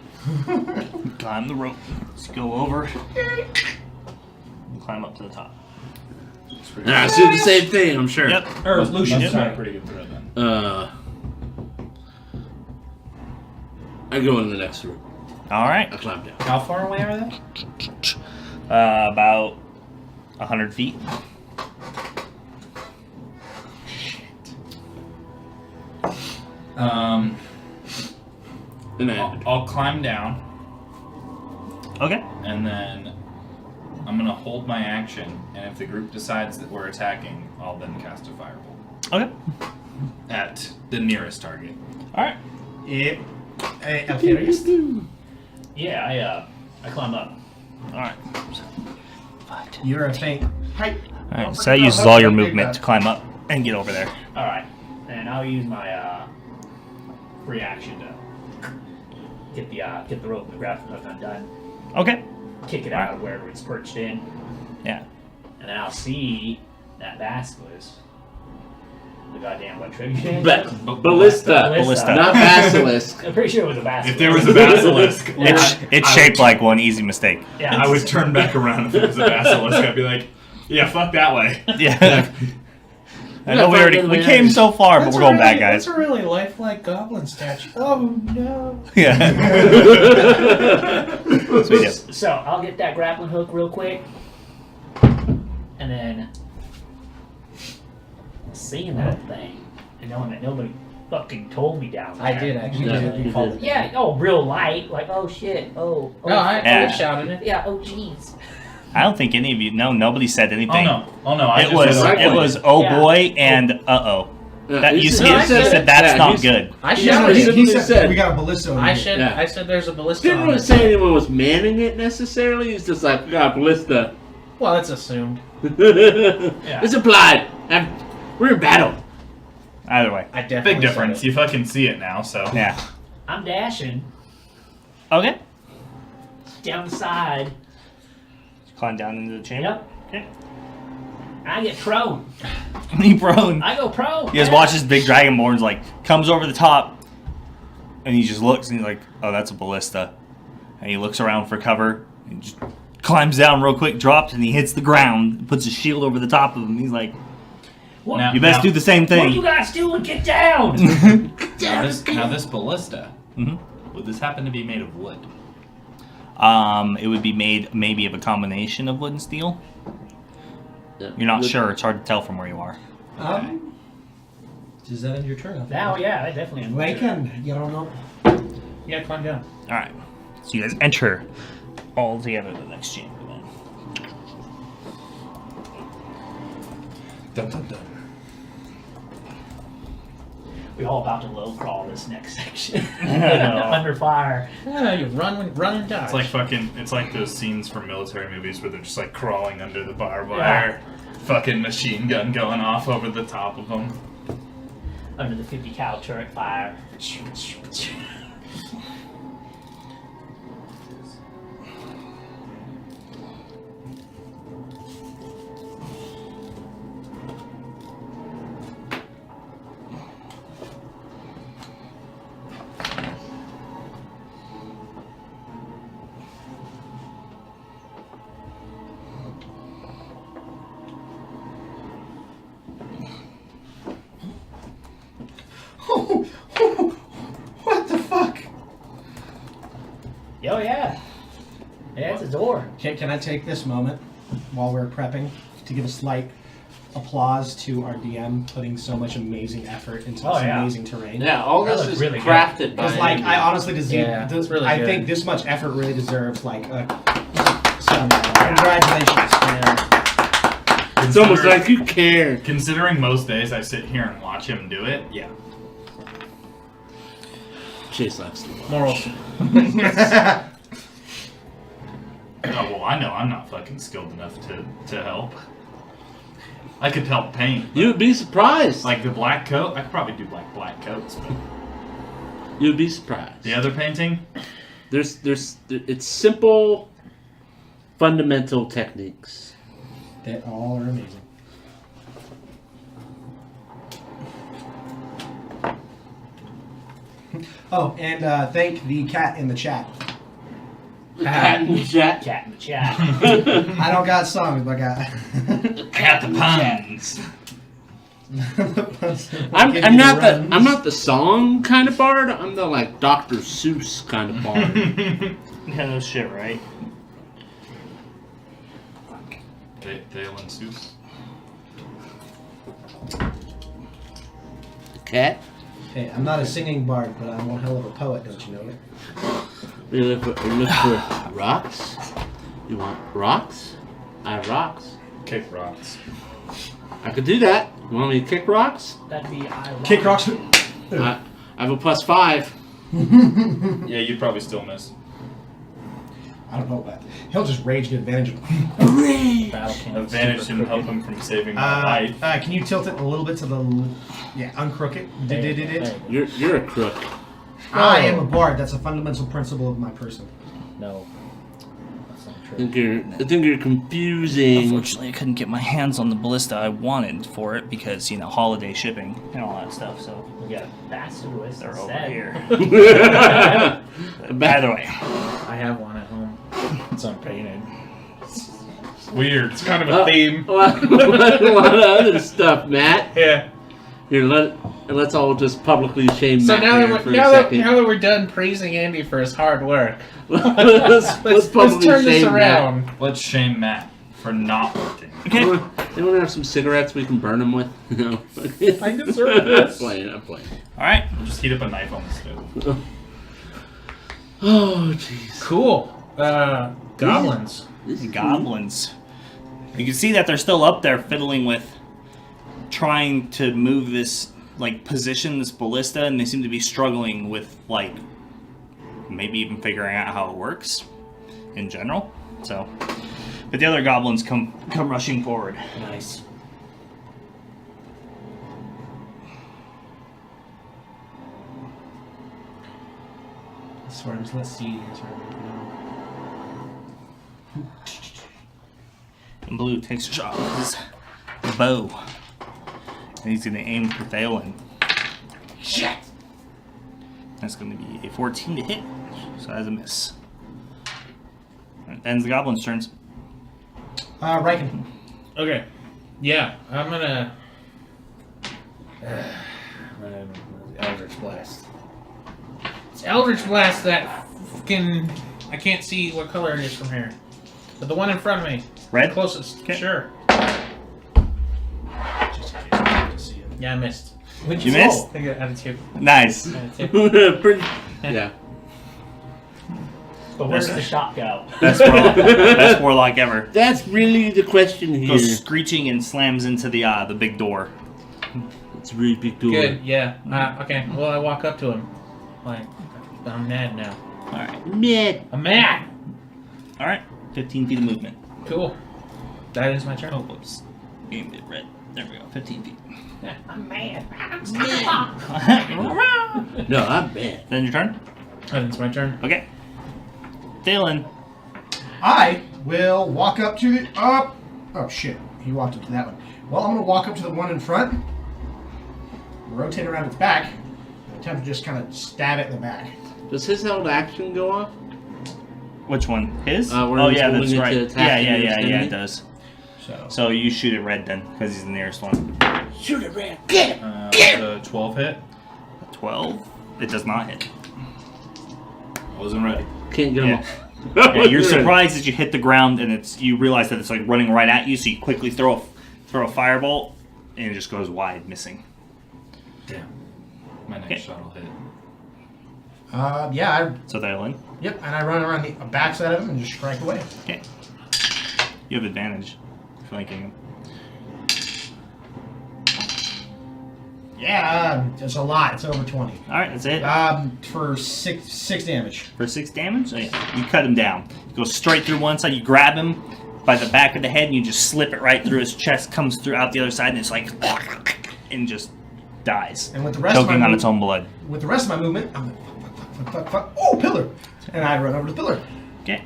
[SPEAKER 1] Climb the rope. Let's go over. And climb up to the top.
[SPEAKER 3] And I see the same thing, I'm sure.
[SPEAKER 1] Yep.
[SPEAKER 2] Or Lucian,
[SPEAKER 1] Yep.
[SPEAKER 2] sorry.
[SPEAKER 5] Pretty good throw then.
[SPEAKER 3] I go in the next room.
[SPEAKER 1] All right.
[SPEAKER 3] I climb down.
[SPEAKER 6] How far away are they?
[SPEAKER 1] About 100 feet.
[SPEAKER 3] And
[SPEAKER 5] I'll climb down
[SPEAKER 1] Okay.
[SPEAKER 5] and then I'm gonna hold my action, and if the group decides that we're attacking, I'll then cast a firebolt
[SPEAKER 1] Okay.
[SPEAKER 5] at the nearest target.
[SPEAKER 1] All right.
[SPEAKER 2] Yeah. Hey, Alfarius,
[SPEAKER 4] Yeah, I climb up.
[SPEAKER 1] All right.
[SPEAKER 2] you're a faint height.
[SPEAKER 1] All right. So that uses all your movement to climb up and get over there.
[SPEAKER 4] All right, and I'll use my free action to get the rope and the grappling hook undone,
[SPEAKER 1] Okay.
[SPEAKER 4] kick it out of wherever it's perched in,
[SPEAKER 1] Yeah.
[SPEAKER 4] and then I'll see that basilisk. The goddamn what trigger?
[SPEAKER 3] Ballista.
[SPEAKER 1] Ballista.
[SPEAKER 3] Not basilisk.
[SPEAKER 4] I'm pretty sure it was a basilisk.
[SPEAKER 5] If there was a basilisk,
[SPEAKER 1] It's shaped like one. Easy mistake.
[SPEAKER 4] Yeah,
[SPEAKER 5] I would turn back around if it was a basilisk. I'd be like, yeah, fuck that way.
[SPEAKER 1] Yeah. I know we came so far, but we're going back, guys.
[SPEAKER 6] That's a really lifelike goblin statue. Oh no.
[SPEAKER 1] Yeah. Sweet deal.
[SPEAKER 4] So I'll get that grappling hook real quick, and then seeing that thing and knowing that nobody fucking told me down there.
[SPEAKER 6] I did actually.
[SPEAKER 3] Yeah,
[SPEAKER 6] We called it.
[SPEAKER 4] Yeah. Oh, real light. Like, oh shit. Oh.
[SPEAKER 6] No, I
[SPEAKER 1] Yeah.
[SPEAKER 6] shouted it.
[SPEAKER 4] Yeah. Oh, jeez.
[SPEAKER 1] I don't think any of you. No, nobody said
[SPEAKER 5] Oh
[SPEAKER 1] anything.
[SPEAKER 5] no!
[SPEAKER 1] It was oh
[SPEAKER 4] Yeah.
[SPEAKER 1] boy and uh-oh. That you
[SPEAKER 3] said-
[SPEAKER 1] said that's not good.
[SPEAKER 6] I
[SPEAKER 3] He
[SPEAKER 6] shouted
[SPEAKER 3] said-
[SPEAKER 6] it.
[SPEAKER 2] He said,
[SPEAKER 3] said-
[SPEAKER 2] we got a ballista over
[SPEAKER 6] I
[SPEAKER 2] here.
[SPEAKER 6] said.
[SPEAKER 3] Yeah.
[SPEAKER 6] I said there's a ballista.
[SPEAKER 3] Didn't
[SPEAKER 6] on
[SPEAKER 3] really
[SPEAKER 6] it.
[SPEAKER 3] say anyone was manning it necessarily. It's just like, yeah, ballista.
[SPEAKER 6] Well, that's assumed.
[SPEAKER 3] It's implied. We're in battle.
[SPEAKER 1] Either way.
[SPEAKER 6] I definitely
[SPEAKER 5] Big difference.
[SPEAKER 6] said
[SPEAKER 5] You fucking see it now, so.
[SPEAKER 1] Yeah.
[SPEAKER 4] I'm dashing
[SPEAKER 1] Okay.
[SPEAKER 4] down the side.
[SPEAKER 1] Climb down into the chamber.
[SPEAKER 4] Yep.
[SPEAKER 1] Okay.
[SPEAKER 4] I get prone.
[SPEAKER 1] He prone.
[SPEAKER 4] I go prone.
[SPEAKER 1] You guys watch this big dragonborn's like comes over the top, and he just looks and he's like, "Oh, that's a ballista," and he looks around for cover. And just climbs down real quick, drops, and he hits the ground. Puts his shield over the top of him. He's like,
[SPEAKER 4] What,
[SPEAKER 5] Now-
[SPEAKER 1] "You best do the same
[SPEAKER 4] what are you
[SPEAKER 1] thing."
[SPEAKER 4] guys doing? Get down.
[SPEAKER 5] Now this ballista,
[SPEAKER 1] Mhm.
[SPEAKER 5] would this happen to be made of wood?
[SPEAKER 1] It would be made maybe of a combination of wood and steel. You're not sure. It's hard to tell from where you are.
[SPEAKER 2] Does that end your turn?
[SPEAKER 4] Now, yeah, I definitely.
[SPEAKER 2] Waken. You don't know.
[SPEAKER 6] Yeah, climb down.
[SPEAKER 1] All right. So you guys enter all together the next chamber. Then.
[SPEAKER 5] Dun, dun, dun.
[SPEAKER 4] We're all about to low crawl this next section. Under fire.
[SPEAKER 6] Yeah, you run and dodge.
[SPEAKER 5] It's like fucking. It's like those scenes from military movies where they're just like crawling under the barbed
[SPEAKER 4] Yeah.
[SPEAKER 5] wire. Fucking machine gun going off over the top of them.
[SPEAKER 4] Under the 50 cal turret fire.
[SPEAKER 2] What the fuck?
[SPEAKER 4] Oh, yeah. Yeah, it's a door.
[SPEAKER 2] Can I take this moment while we're prepping to give a slight applause to our DM putting so much amazing effort into this amazing terrain?
[SPEAKER 3] Yeah, all
[SPEAKER 4] That
[SPEAKER 3] this
[SPEAKER 4] looks
[SPEAKER 3] is
[SPEAKER 4] really good.
[SPEAKER 3] crafted by
[SPEAKER 2] Because, like,
[SPEAKER 3] him.
[SPEAKER 2] I honestly
[SPEAKER 6] Yeah, it's really
[SPEAKER 2] I
[SPEAKER 6] good.
[SPEAKER 2] think this much effort really deserves, like, some congratulations.
[SPEAKER 3] It's almost like you care.
[SPEAKER 5] Considering most days I sit here and watch him do it, yeah.
[SPEAKER 3] Chase likes to watch.
[SPEAKER 6] Morals.
[SPEAKER 5] Oh well, I know I'm not fucking skilled enough to help. I could help paint.
[SPEAKER 3] You would be surprised.
[SPEAKER 5] Like the black coat, I could probably do like black coats, but
[SPEAKER 3] You would be surprised.
[SPEAKER 5] the other painting,
[SPEAKER 3] It's simple, fundamental techniques.
[SPEAKER 2] They all are amazing. Oh, and thank the cat in the chat.
[SPEAKER 3] Cat in the chat.
[SPEAKER 4] Cat in the chat.
[SPEAKER 2] I don't got songs, but I got.
[SPEAKER 5] I got the puns.
[SPEAKER 3] I'm not the song kind of bard. I'm the like Dr. Seuss kind of bard.
[SPEAKER 1] Yeah, no shit, right?
[SPEAKER 5] Dale and Seuss.
[SPEAKER 3] Cat.
[SPEAKER 2] Hey, I'm not a singing bard, but I'm one hell of a poet, don't you know it?
[SPEAKER 3] You look for rocks. You want rocks? I have rocks.
[SPEAKER 5] Kick rocks.
[SPEAKER 3] I could do that. You want me to kick rocks?
[SPEAKER 4] That'd be
[SPEAKER 2] Kick rocks.
[SPEAKER 3] I have a +5.
[SPEAKER 5] Yeah, you'd probably still miss.
[SPEAKER 2] I don't know about that. He'll just rage to advantage.
[SPEAKER 6] Battle can.
[SPEAKER 5] Advantage didn't help him from saving my life.
[SPEAKER 2] Can you tilt it a little bit to the... Yeah, uncrook it. Did it?
[SPEAKER 3] You're a crook.
[SPEAKER 2] I am a bard. That's a fundamental principle of my person.
[SPEAKER 6] No. That's not
[SPEAKER 3] I
[SPEAKER 6] true.
[SPEAKER 3] think you're confusing.
[SPEAKER 1] Unfortunately, I couldn't get my hands on the ballista I wanted for it because, you know, holiday shipping and all that stuff. So we got
[SPEAKER 4] Gratuitous
[SPEAKER 1] they're over
[SPEAKER 4] instead.
[SPEAKER 1] here. Either way,
[SPEAKER 6] I have one at home. It's unpainted.
[SPEAKER 5] Weird. It's kind of a theme.
[SPEAKER 3] A lot of other stuff, Matt.
[SPEAKER 5] Yeah.
[SPEAKER 3] Here, let's all just publicly shame
[SPEAKER 6] So
[SPEAKER 3] Matt
[SPEAKER 6] now
[SPEAKER 3] here
[SPEAKER 6] that,
[SPEAKER 3] for
[SPEAKER 6] we're,
[SPEAKER 3] a
[SPEAKER 6] now, that,
[SPEAKER 3] second.
[SPEAKER 6] now that we're done praising Andy for his hard work,
[SPEAKER 3] let's
[SPEAKER 6] let's
[SPEAKER 3] publicly
[SPEAKER 6] turn this
[SPEAKER 3] shame Matt.
[SPEAKER 6] around.
[SPEAKER 5] Let's shame Matt for not working.
[SPEAKER 1] okay.
[SPEAKER 3] Anyone have some cigarettes we can burn them with? No.
[SPEAKER 6] I deserve this.
[SPEAKER 3] I'm playing.
[SPEAKER 1] All right.
[SPEAKER 5] Just heat up a knife on the stove.
[SPEAKER 3] Oh, jeez.
[SPEAKER 6] Cool. Goblins.
[SPEAKER 1] Goblins. You can see that they're still up there fiddling with trying to move this, like, position this ballista, and they seem to be struggling with, like, maybe even figuring out how it works in general. So, but the other goblins come rushing forward.
[SPEAKER 4] Nice.
[SPEAKER 2] Swarms. Let's see.
[SPEAKER 1] And Blue takes a shot with his bow. And he's going to aim for Terrowyn.
[SPEAKER 2] Shit.
[SPEAKER 1] That's going to be a 14 to hit. So that's a miss. Alright, ends the goblin's turns.
[SPEAKER 2] Riken.
[SPEAKER 6] Okay. Yeah, I'm gonna Eldritch Blast. It's Eldritch Blast that fucking... I can't see what color it is from here. But the one in front of me.
[SPEAKER 1] Red?
[SPEAKER 6] Closest.
[SPEAKER 1] Okay.
[SPEAKER 6] Sure.
[SPEAKER 2] Just in case I to see it.
[SPEAKER 6] Yeah, I missed.
[SPEAKER 1] You missed?
[SPEAKER 6] I got out of 2.
[SPEAKER 1] Nice.
[SPEAKER 6] Out of 2.
[SPEAKER 3] Yeah.
[SPEAKER 4] But where does the shot go?
[SPEAKER 1] Best warlock ever.
[SPEAKER 3] That's really the question here.
[SPEAKER 1] Goes screeching and slams into the big door.
[SPEAKER 3] It's a really big door.
[SPEAKER 6] Good, yeah. Okay, well, I walk up to him. Like, I'm mad now.
[SPEAKER 1] All right.
[SPEAKER 3] Mid.
[SPEAKER 6] I'm mad!
[SPEAKER 1] All right. 15 feet of movement.
[SPEAKER 6] Cool. That is my turn.
[SPEAKER 1] Oh, whoops. Aimed it red. There we go. 15 feet.
[SPEAKER 4] I'm mad.
[SPEAKER 3] No, I'm bad.
[SPEAKER 1] Then your turn.
[SPEAKER 6] And it's my turn.
[SPEAKER 1] Okay. Dalen.
[SPEAKER 2] I will walk up to the up. Oh shit! He walked up to that one. Well, I'm gonna walk up to the one in front, rotate around its back, and attempt to just kind of stab it in the back.
[SPEAKER 3] Does his held action go off?
[SPEAKER 1] Which one? His?
[SPEAKER 3] Where
[SPEAKER 1] Oh
[SPEAKER 3] he's
[SPEAKER 1] yeah,
[SPEAKER 3] holding
[SPEAKER 1] that's
[SPEAKER 3] it to
[SPEAKER 1] right.
[SPEAKER 3] attack you
[SPEAKER 1] Yeah,
[SPEAKER 3] instantly?
[SPEAKER 1] it does.
[SPEAKER 2] So
[SPEAKER 1] So you shoot it red then, because he's the nearest one.
[SPEAKER 3] Shoot it, red. Get him.
[SPEAKER 5] The 12 hit.
[SPEAKER 1] 12. It does not hit.
[SPEAKER 5] I wasn't ready.
[SPEAKER 3] Can't get him
[SPEAKER 1] Yeah.
[SPEAKER 3] off.
[SPEAKER 1] Yeah, you're surprised as you hit the ground and you realize that it's like running right at you, so you quickly throw a firebolt and it just goes wide, missing.
[SPEAKER 5] Damn. My next
[SPEAKER 1] Okay.
[SPEAKER 5] shot will hit.
[SPEAKER 2] yeah,
[SPEAKER 1] So Dalen.
[SPEAKER 2] yep, and I run around the backside of him and just strike away.
[SPEAKER 1] Okay. You have advantage flanking him.
[SPEAKER 2] Yeah, it's a lot. It's over 20.
[SPEAKER 1] Alright, that's it.
[SPEAKER 2] For six damage.
[SPEAKER 1] For 6 damage, oh, yeah. You cut him down. You go straight through one side, you grab him by the back of the head, and you just slip it right through his chest, comes through out the other side, and it's like, and just dies.
[SPEAKER 2] And with the rest of
[SPEAKER 1] choking
[SPEAKER 2] my
[SPEAKER 1] on
[SPEAKER 2] move-
[SPEAKER 1] its own blood.
[SPEAKER 2] With the rest of my movement, I'm like, fuck. Oh, pillar! And I run over to the pillar.
[SPEAKER 1] Okay.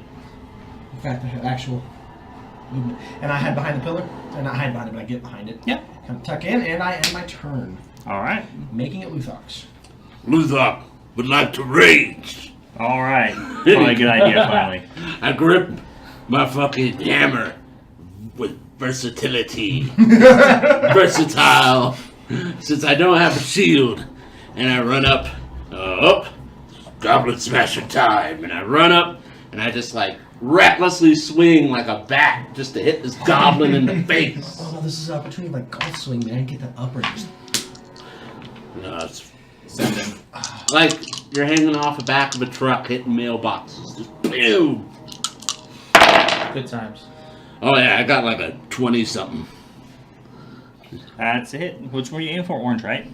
[SPEAKER 2] In fact, I have actual movement. And I hide behind the pillar. Or not hide behind it, but I get behind it.
[SPEAKER 1] Yep.
[SPEAKER 2] Kind of tuck in, and I end my turn.
[SPEAKER 1] Alright.
[SPEAKER 2] Making it Luthox.
[SPEAKER 3] Luthor would like to rage.
[SPEAKER 1] Alright. Probably a good idea, finally.
[SPEAKER 3] I grip my fucking hammer with versatility. Versatile. Since I don't have a shield. And I run up. Goblin Smasher time. And I run up and I just like recklessly swing like a bat just to hit this goblin in the face.
[SPEAKER 2] Oh, no, this is an opportunity like golf swing, man. Get that upper. Just...
[SPEAKER 3] No, it's
[SPEAKER 5] Send him.
[SPEAKER 3] like you're hanging off the back of a truck hitting mailboxes. Just boom.
[SPEAKER 6] Good times.
[SPEAKER 3] Oh yeah, I got like a 20-something.
[SPEAKER 1] That's a hit. Which were you aiming for? Orange, right?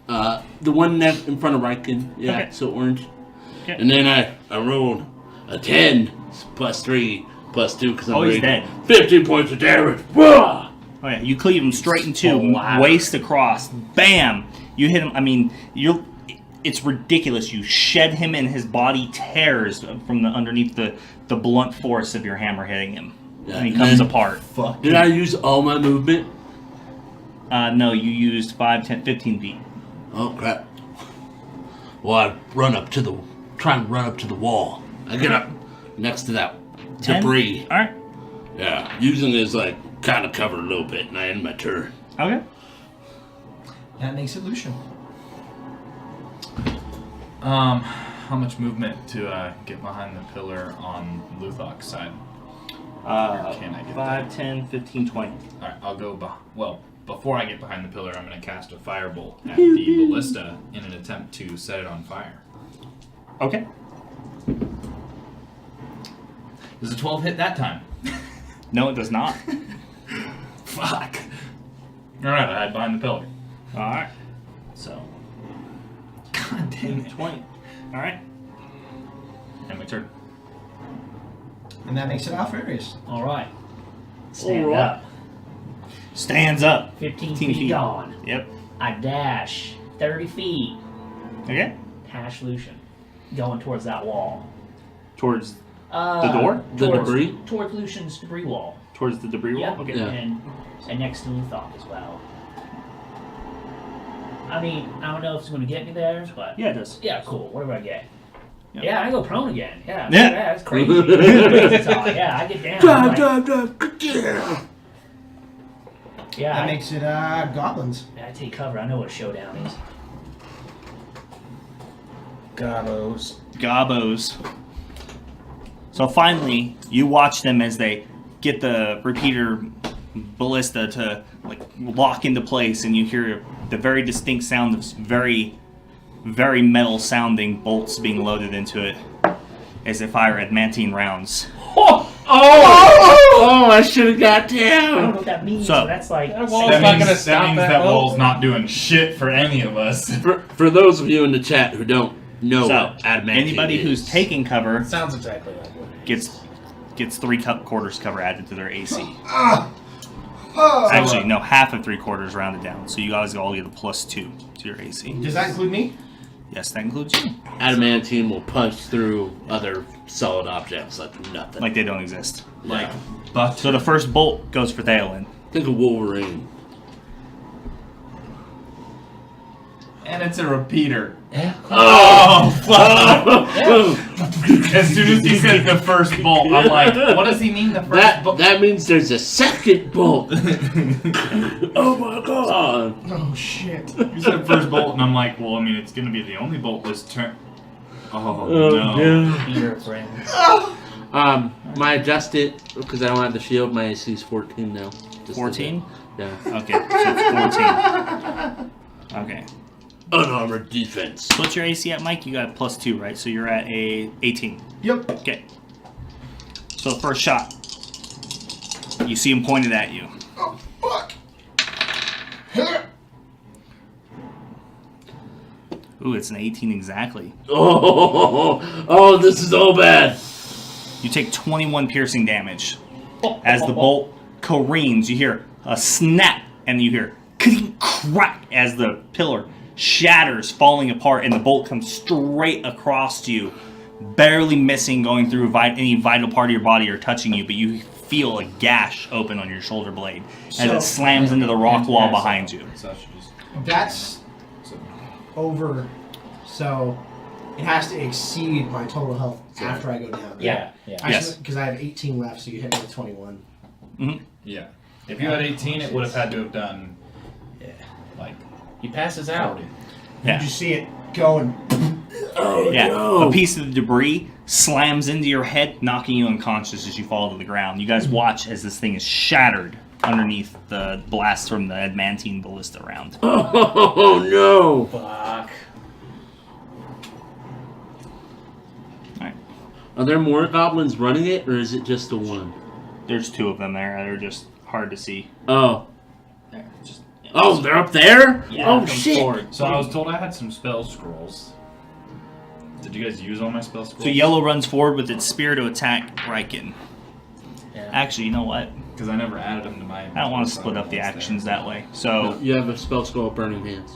[SPEAKER 3] The one that in front of Ryken. Yeah,
[SPEAKER 1] Okay.
[SPEAKER 3] so orange.
[SPEAKER 1] Okay.
[SPEAKER 3] And then I rolled a 10 plus 3 plus 2 because I'm
[SPEAKER 1] Oh, he's
[SPEAKER 3] ready.
[SPEAKER 1] dead.
[SPEAKER 3] 15 points of damage. Whoa!
[SPEAKER 1] Oh yeah, you cleave him straight in two,
[SPEAKER 3] Wow.
[SPEAKER 1] waist across. Bam! You hit him. I mean, it's ridiculous. You shed him, and his body tears from the underneath the blunt force of your hammer hitting him, and he comes apart.
[SPEAKER 2] Fuck.
[SPEAKER 3] Did I use all my movement?
[SPEAKER 1] No, you used 5, 10, 15 feet.
[SPEAKER 3] Oh crap! Well, I try and run up to the wall. I get up next to that
[SPEAKER 1] 10?
[SPEAKER 3] debris.
[SPEAKER 1] All right.
[SPEAKER 3] Yeah, using it as like kind of cover a little bit, and I end my turn.
[SPEAKER 1] Okay.
[SPEAKER 2] That makes it Lucian.
[SPEAKER 5] How much movement to get behind the pillar on Luthok's side? Can I get
[SPEAKER 1] 5, 10, 15, 20.
[SPEAKER 5] Alright, I'll go before I get behind the pillar, I'm going to cast a firebolt at the ballista in an attempt to set it on fire.
[SPEAKER 1] Okay.
[SPEAKER 5] Does a 12 hit that time?
[SPEAKER 1] No, it does not.
[SPEAKER 5] Fuck. Alright, I hide behind the pillar.
[SPEAKER 1] All right. So
[SPEAKER 5] God damn it.
[SPEAKER 1] 20. All right.
[SPEAKER 5] And my turn.
[SPEAKER 2] And that makes it Alfarius.
[SPEAKER 4] All right. Stand
[SPEAKER 3] All right.
[SPEAKER 4] up.
[SPEAKER 1] Stands up.
[SPEAKER 4] 15 feet gone.
[SPEAKER 1] Yep.
[SPEAKER 4] I dash 30 feet.
[SPEAKER 1] Okay.
[SPEAKER 4] Hash Lucian. Going towards that wall.
[SPEAKER 1] Towards the door.
[SPEAKER 3] The
[SPEAKER 4] Towards-
[SPEAKER 3] debris?
[SPEAKER 4] Towards Lucian's debris wall.
[SPEAKER 1] Towards the debris wall.
[SPEAKER 4] Yep.
[SPEAKER 1] Okay.
[SPEAKER 3] Yeah.
[SPEAKER 4] And next to Luthok as well. I mean, I don't know if it's going to get me there, but
[SPEAKER 1] Yeah, it does.
[SPEAKER 4] yeah, cool. What do I get?
[SPEAKER 1] Yep.
[SPEAKER 4] Yeah, I go prone again. Yeah,
[SPEAKER 1] Yeah.
[SPEAKER 4] that's crazy. Yeah, I get down. I'm like- yeah,
[SPEAKER 2] That
[SPEAKER 4] I,
[SPEAKER 2] makes it goblins.
[SPEAKER 4] I take cover. I know what a showdown is.
[SPEAKER 6] Gobos.
[SPEAKER 1] Gobos. So finally, you watch them as they get the repeater ballista to like lock into place, and you hear the very distinct sound of very, very metal sounding bolts being loaded into it as they fire adamantine rounds.
[SPEAKER 3] Oh! I should have got
[SPEAKER 4] I don't know
[SPEAKER 3] down.
[SPEAKER 4] what that means.
[SPEAKER 1] So-
[SPEAKER 4] So that's like
[SPEAKER 6] That wall's not gonna stop that bolt.
[SPEAKER 5] wall's not doing shit for any of us.
[SPEAKER 3] For those of you in the chat who don't know
[SPEAKER 1] So
[SPEAKER 3] what adamantine
[SPEAKER 1] anybody
[SPEAKER 3] is,
[SPEAKER 1] who's taking cover
[SPEAKER 6] Sounds exactly like what it is.
[SPEAKER 1] gets 3/4 cover added to their AC.
[SPEAKER 2] Oh.
[SPEAKER 1] Actually, no, half of 3/4 rounded down. So you guys all get a +2 to your AC.
[SPEAKER 2] Does that include me?
[SPEAKER 1] Yes, that includes you.
[SPEAKER 3] adamantine will punch through other solid objects like nothing.
[SPEAKER 1] Like they don't exist.
[SPEAKER 3] Like
[SPEAKER 5] But
[SPEAKER 1] So the first bolt goes for Terrowyn.
[SPEAKER 3] think of Wolverine.
[SPEAKER 5] and it's a repeater.
[SPEAKER 3] Oh
[SPEAKER 5] fuck! As soon as he said the first bolt, I'm like, what does he mean the first bolt?
[SPEAKER 3] that means there's a second bolt. Oh my god!
[SPEAKER 2] Oh shit.
[SPEAKER 5] You said first bolt, and I'm like, well, I mean, it's gonna be the only bolt this turn. Oh no!
[SPEAKER 3] Yeah.
[SPEAKER 4] be your friend.
[SPEAKER 3] My adjusted because I don't have the shield. My AC is 14 now. Just
[SPEAKER 1] 14?
[SPEAKER 3] Yeah.
[SPEAKER 1] Okay, so it's 14. Okay.
[SPEAKER 3] Unarmored defense.
[SPEAKER 1] So what's your AC at, Mike? You got +2, right? So you're at a 18.
[SPEAKER 2] Yep.
[SPEAKER 1] Okay. So first shot. You see him pointed at you.
[SPEAKER 2] Oh fuck.
[SPEAKER 1] Ooh, it's an 18 exactly.
[SPEAKER 3] Oh, this is all bad.
[SPEAKER 1] You take 21 piercing damage. As the bolt careens, you hear a snap, and you hear crack as the pillar shatters, falling apart, and the bolt comes straight across you, barely missing going through any vital part of your body or touching you, but you feel a gash open on your shoulder blade as
[SPEAKER 2] So-
[SPEAKER 1] it slams into the rock wall behind you.
[SPEAKER 5] So I should just-
[SPEAKER 2] That's over. So it has to exceed my total health after I go down.
[SPEAKER 4] Yeah.
[SPEAKER 1] Yes.
[SPEAKER 2] Because I have 18 left, so you hit me with 21.
[SPEAKER 5] Yeah. If you had 18, it would have had to have done.
[SPEAKER 2] Yeah.
[SPEAKER 5] Like.
[SPEAKER 6] He passes out.
[SPEAKER 1] Yeah.
[SPEAKER 2] You see it going.
[SPEAKER 3] Oh
[SPEAKER 1] Yeah,
[SPEAKER 3] no.
[SPEAKER 1] a piece of the debris slams into your head, knocking you unconscious as you fall to the ground. You guys watch as this thing is shattered underneath the blast from the adamantine ballista round.
[SPEAKER 3] Oh no.
[SPEAKER 6] Fuck.
[SPEAKER 1] Alright.
[SPEAKER 3] Are there more goblins running it, or is it just the one?
[SPEAKER 1] There's 2 of them there. They're just hard to see.
[SPEAKER 3] Oh.
[SPEAKER 1] There, just, yeah.
[SPEAKER 3] Oh, they're up there?
[SPEAKER 4] Yeah,
[SPEAKER 3] Oh,
[SPEAKER 4] come
[SPEAKER 3] shit.
[SPEAKER 1] Forward.
[SPEAKER 5] So I was told I had some spell scrolls. Did you guys use all my spell scrolls?
[SPEAKER 1] So yellow runs forward with its spear to attack Riken.
[SPEAKER 6] Yeah.
[SPEAKER 1] Actually, you know what?
[SPEAKER 5] Because I never added them to my.
[SPEAKER 1] I don't want to split up the actions that way. So,
[SPEAKER 3] You have a spell scroll of Burning Hands.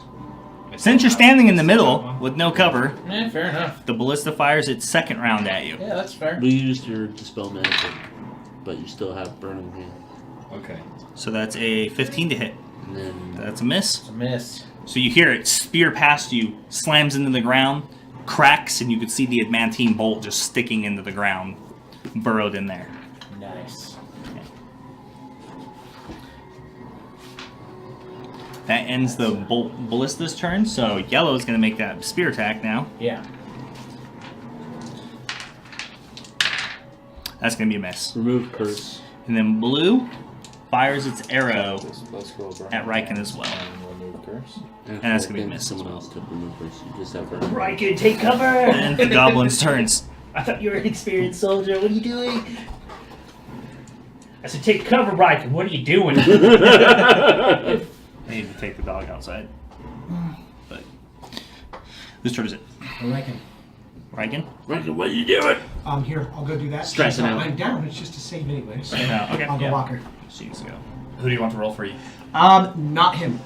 [SPEAKER 1] since you're standing in the middle with no cover,
[SPEAKER 6] Fair enough.
[SPEAKER 1] the ballista fires its second round at you.
[SPEAKER 6] Yeah, that's fair.
[SPEAKER 3] We used your Dispel Magic, but you still have Burning Hands.
[SPEAKER 5] Okay.
[SPEAKER 1] So that's a 15 to hit.
[SPEAKER 3] And then
[SPEAKER 1] That's a miss.
[SPEAKER 6] It's a miss.
[SPEAKER 1] So you hear it spear past you, slams into the ground, cracks, and you can see the adamantine bolt just sticking into the ground, burrowed in there.
[SPEAKER 6] Nice.
[SPEAKER 1] That ends the ballista's turn, so yellow's going to make that spear attack now.
[SPEAKER 6] Yeah.
[SPEAKER 1] That's going to be a miss.
[SPEAKER 3] remove curse.
[SPEAKER 1] And then blue fires its arrow at Riken as well.
[SPEAKER 3] And
[SPEAKER 1] that's gonna be
[SPEAKER 3] then
[SPEAKER 1] missed as
[SPEAKER 3] someone
[SPEAKER 1] well.
[SPEAKER 3] else took remove curse. You just have her.
[SPEAKER 4] Riken, take cover!
[SPEAKER 1] And the goblin's turns.
[SPEAKER 4] I thought you were an experienced soldier. What are you doing? I said, take cover, Riken. What are you doing?
[SPEAKER 1] I need to take the dog outside. But whose turn is it?
[SPEAKER 2] Riken.
[SPEAKER 1] Riken?
[SPEAKER 3] Riken, what are you doing?
[SPEAKER 2] Here, I'll go do that.
[SPEAKER 3] Stressing
[SPEAKER 2] She's
[SPEAKER 3] out.
[SPEAKER 2] lying down. It's just a save anyway. So
[SPEAKER 1] No, okay.
[SPEAKER 2] I'll go
[SPEAKER 1] Yeah.
[SPEAKER 2] walk her.
[SPEAKER 1] She needs to go.
[SPEAKER 5] Who do you want to roll for you?
[SPEAKER 2] Not him.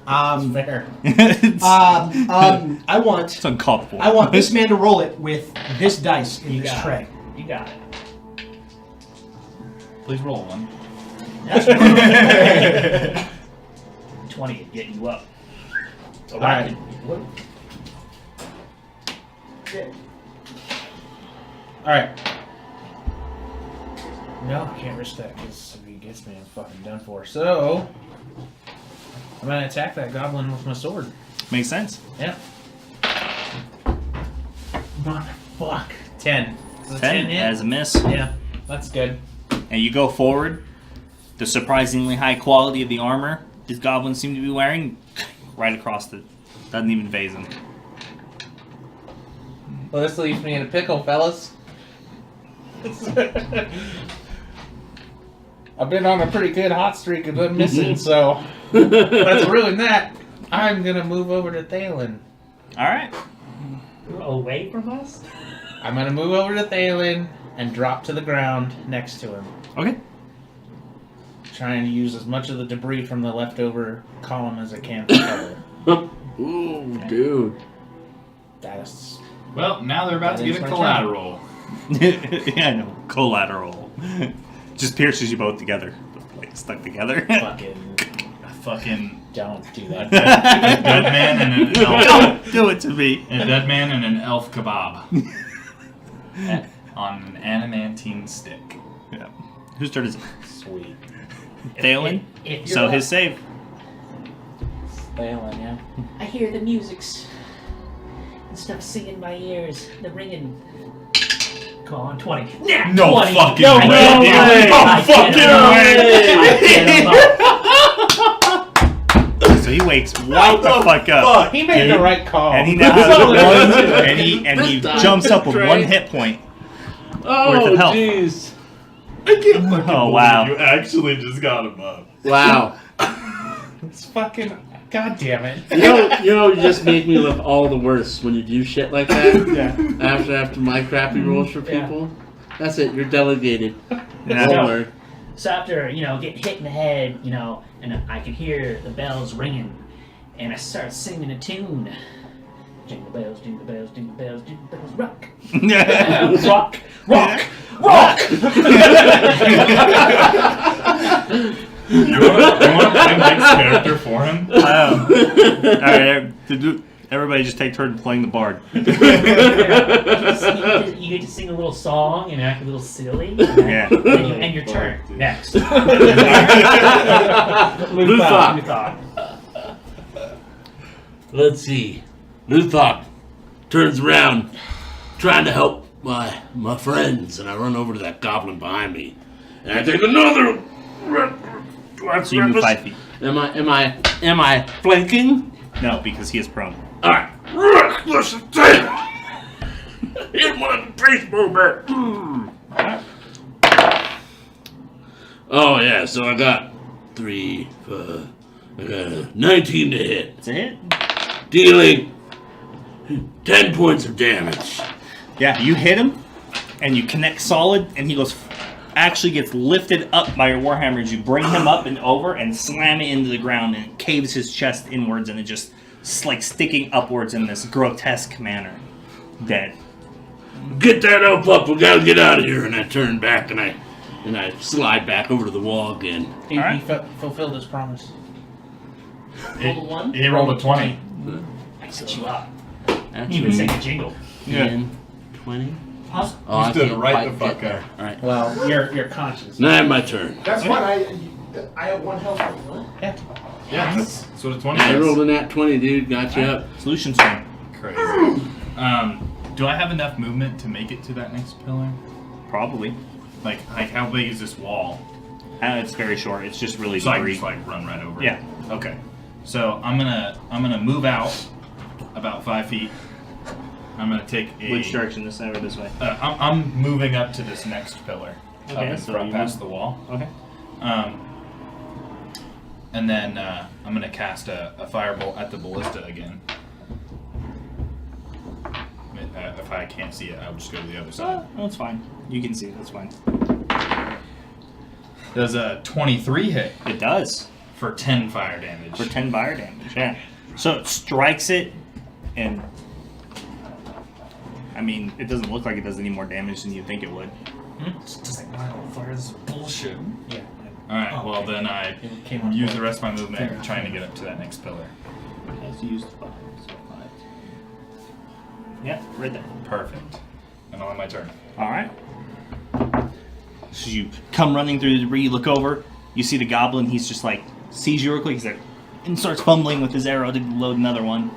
[SPEAKER 6] Fair.
[SPEAKER 1] It's
[SPEAKER 2] I want
[SPEAKER 1] uncalled for.
[SPEAKER 2] I want this man to roll it with this dice in
[SPEAKER 4] You
[SPEAKER 2] this
[SPEAKER 4] got
[SPEAKER 2] tray.
[SPEAKER 4] it. You got it.
[SPEAKER 5] Please roll one.
[SPEAKER 4] That's right. 20 to get you up. So
[SPEAKER 6] All right.
[SPEAKER 4] What?
[SPEAKER 6] Alright. No, I can't risk that because if he gets me, I'm fucking done for. So, I'm gonna attack that goblin with my sword.
[SPEAKER 1] Makes sense.
[SPEAKER 6] Yeah. Fuck. 10. Is it
[SPEAKER 1] 10
[SPEAKER 6] hit?
[SPEAKER 1] as a miss.
[SPEAKER 6] Yeah, that's good.
[SPEAKER 1] And you go forward. The surprisingly high quality of the armor these goblins seem to be wearing, right across the... Doesn't even phase them.
[SPEAKER 6] Well, this leaves me in a pickle, fellas. I've been on a pretty good hot streak of them missing, so let's ruin that. I'm gonna move over to Thalen.
[SPEAKER 1] Alright.
[SPEAKER 4] You're away from us?
[SPEAKER 6] I'm gonna move over to Thalen and drop to the ground next to him.
[SPEAKER 1] Okay.
[SPEAKER 6] Trying to use as much of the debris from the leftover column as I can for cover.
[SPEAKER 3] Ooh, dude.
[SPEAKER 6] That's
[SPEAKER 5] Well, now they're about
[SPEAKER 6] That
[SPEAKER 5] to
[SPEAKER 6] is
[SPEAKER 5] get a
[SPEAKER 6] my turn.
[SPEAKER 5] collateral.
[SPEAKER 1] Yeah, I know. Collateral. Just pierces you both together. Like, stuck together.
[SPEAKER 5] A fucking
[SPEAKER 6] don't do
[SPEAKER 5] a
[SPEAKER 6] that.
[SPEAKER 5] dead man and an elf.
[SPEAKER 1] Don't do it to me.
[SPEAKER 5] A dead man and an elf kebab on an adamantine stick.
[SPEAKER 1] Yeah. Whose turn is it?
[SPEAKER 6] Sweet.
[SPEAKER 1] Thalen?
[SPEAKER 4] If you're
[SPEAKER 1] So
[SPEAKER 4] up,
[SPEAKER 1] his save.
[SPEAKER 6] Thalen, yeah.
[SPEAKER 4] I hear the musics and stuff singing in my ears, the ringing. Come on, 20. Yeah,
[SPEAKER 5] No
[SPEAKER 4] 20.
[SPEAKER 5] fucking
[SPEAKER 4] No
[SPEAKER 5] way,
[SPEAKER 4] way.
[SPEAKER 5] dude. No
[SPEAKER 4] I
[SPEAKER 5] fucking
[SPEAKER 4] get him up. I get him up.
[SPEAKER 1] So he wakes right the fuck up.
[SPEAKER 6] He made the right call.
[SPEAKER 1] And he now has one, and he jumps up with
[SPEAKER 3] Right.
[SPEAKER 1] 1 hit point. Worth
[SPEAKER 3] Oh,
[SPEAKER 1] of health.
[SPEAKER 3] jeez.
[SPEAKER 5] I can't fucking
[SPEAKER 1] Oh, wow.
[SPEAKER 5] You actually just got him up.
[SPEAKER 3] Wow.
[SPEAKER 6] It's fucking. God damn it.
[SPEAKER 3] You just make me look all the worse when you do shit like that.
[SPEAKER 6] Yeah.
[SPEAKER 3] After my crappy rolls for
[SPEAKER 6] Yeah.
[SPEAKER 3] people. That's it. You're delegated.
[SPEAKER 1] Yeah.
[SPEAKER 3] Don't worry.
[SPEAKER 4] So after, getting hit in the head, and I could hear the bells ringing, and I started singing a tune. Jingle bells, jingle bells, jingle bells, jingle bells, rock. Rock, rock, rock!
[SPEAKER 5] You want to play Mike's character for him?
[SPEAKER 1] Alright, everybody just take turns playing the bard.
[SPEAKER 4] You get to sing a little song and act a little silly.
[SPEAKER 1] Yeah.
[SPEAKER 4] And your turn. Next.
[SPEAKER 3] Luthok.
[SPEAKER 4] Luthok.
[SPEAKER 3] Let's see. Luthok turns around, trying to help my friends, and I run over to that goblin behind me, and I take another.
[SPEAKER 1] So you move 5 feet.
[SPEAKER 3] Am I flanking?
[SPEAKER 1] No, because he is prone.
[SPEAKER 3] All right. Reckless attack. Hit one of the baseball bat. Oh, yeah, so I got 3, I got 19 to hit.
[SPEAKER 1] It's a hit.
[SPEAKER 3] Dealing 10 points of damage.
[SPEAKER 1] Yeah, you hit him, and you connect solid, and he actually gets lifted up by your warhammer as you bring him up and over and slam it into the ground, and it caves his chest inwards, and it just like sticking upwards in this grotesque manner. Dead.
[SPEAKER 3] Get that elf up, we gotta get out of here. And I turn back and I slide back over to the wall again.
[SPEAKER 6] He
[SPEAKER 1] Alright.
[SPEAKER 6] fulfilled his promise.
[SPEAKER 5] He rolled a 20.
[SPEAKER 4] I set you up.
[SPEAKER 3] Actually,
[SPEAKER 4] Even sing a jingle.
[SPEAKER 3] 10, 20.
[SPEAKER 4] Awesome.
[SPEAKER 3] Oh, I
[SPEAKER 5] stood
[SPEAKER 3] can't
[SPEAKER 5] right
[SPEAKER 3] quite
[SPEAKER 5] the fuck
[SPEAKER 3] get there.
[SPEAKER 5] there.
[SPEAKER 3] All right.
[SPEAKER 6] Well, you're conscious.
[SPEAKER 3] Now I have my turn.
[SPEAKER 2] That's fine. I have 1 health. What?
[SPEAKER 6] Yeah.
[SPEAKER 5] Yeah, that's what a 20
[SPEAKER 3] I
[SPEAKER 5] is.
[SPEAKER 3] rolled a nat 20, dude. Got you up.
[SPEAKER 1] Solution turn.
[SPEAKER 5] Crazy. Do I have enough movement to make it to that next pillar?
[SPEAKER 1] Probably.
[SPEAKER 5] Like how big is this wall?
[SPEAKER 1] It's very short. It's just really
[SPEAKER 5] So I can
[SPEAKER 1] debris.
[SPEAKER 5] just like run right over it?
[SPEAKER 1] Yeah.
[SPEAKER 5] Okay. So I'm gonna move out about 5 feet. I'm gonna take a.
[SPEAKER 1] Which direction? This way or this way?
[SPEAKER 5] I'm moving up to this next pillar.
[SPEAKER 1] Okay,
[SPEAKER 5] Up in
[SPEAKER 1] so
[SPEAKER 5] front
[SPEAKER 1] you
[SPEAKER 5] past
[SPEAKER 1] move-
[SPEAKER 5] the wall.
[SPEAKER 1] Okay.
[SPEAKER 5] And then I'm gonna cast a firebolt at the ballista again. If I can't see it, I'll just go to the other side.
[SPEAKER 1] That's fine. You can see it. That's fine.
[SPEAKER 5] Does a 23 hit
[SPEAKER 1] It does.
[SPEAKER 5] for 10 fire damage?
[SPEAKER 1] For 10 fire damage, yeah. So it strikes it, and I mean, it doesn't look like it does any more damage than you think it would.
[SPEAKER 5] It's just like wildfire. This is bullshit.
[SPEAKER 6] Yeah.
[SPEAKER 5] All right.
[SPEAKER 6] Oh,
[SPEAKER 5] well,
[SPEAKER 6] okay.
[SPEAKER 5] then I
[SPEAKER 6] It came on
[SPEAKER 5] use
[SPEAKER 6] board.
[SPEAKER 5] the rest of my movement
[SPEAKER 6] Fair
[SPEAKER 5] trying to
[SPEAKER 6] enough.
[SPEAKER 5] get up to that next pillar.
[SPEAKER 1] Has used 5, so 5. Yeah, right there.
[SPEAKER 5] Perfect. And I'll have my turn.
[SPEAKER 1] All right. So you come running through the debris. You look over. You see the goblin. He's just like sees you real quick. He's like, and starts fumbling with his arrow to load another one.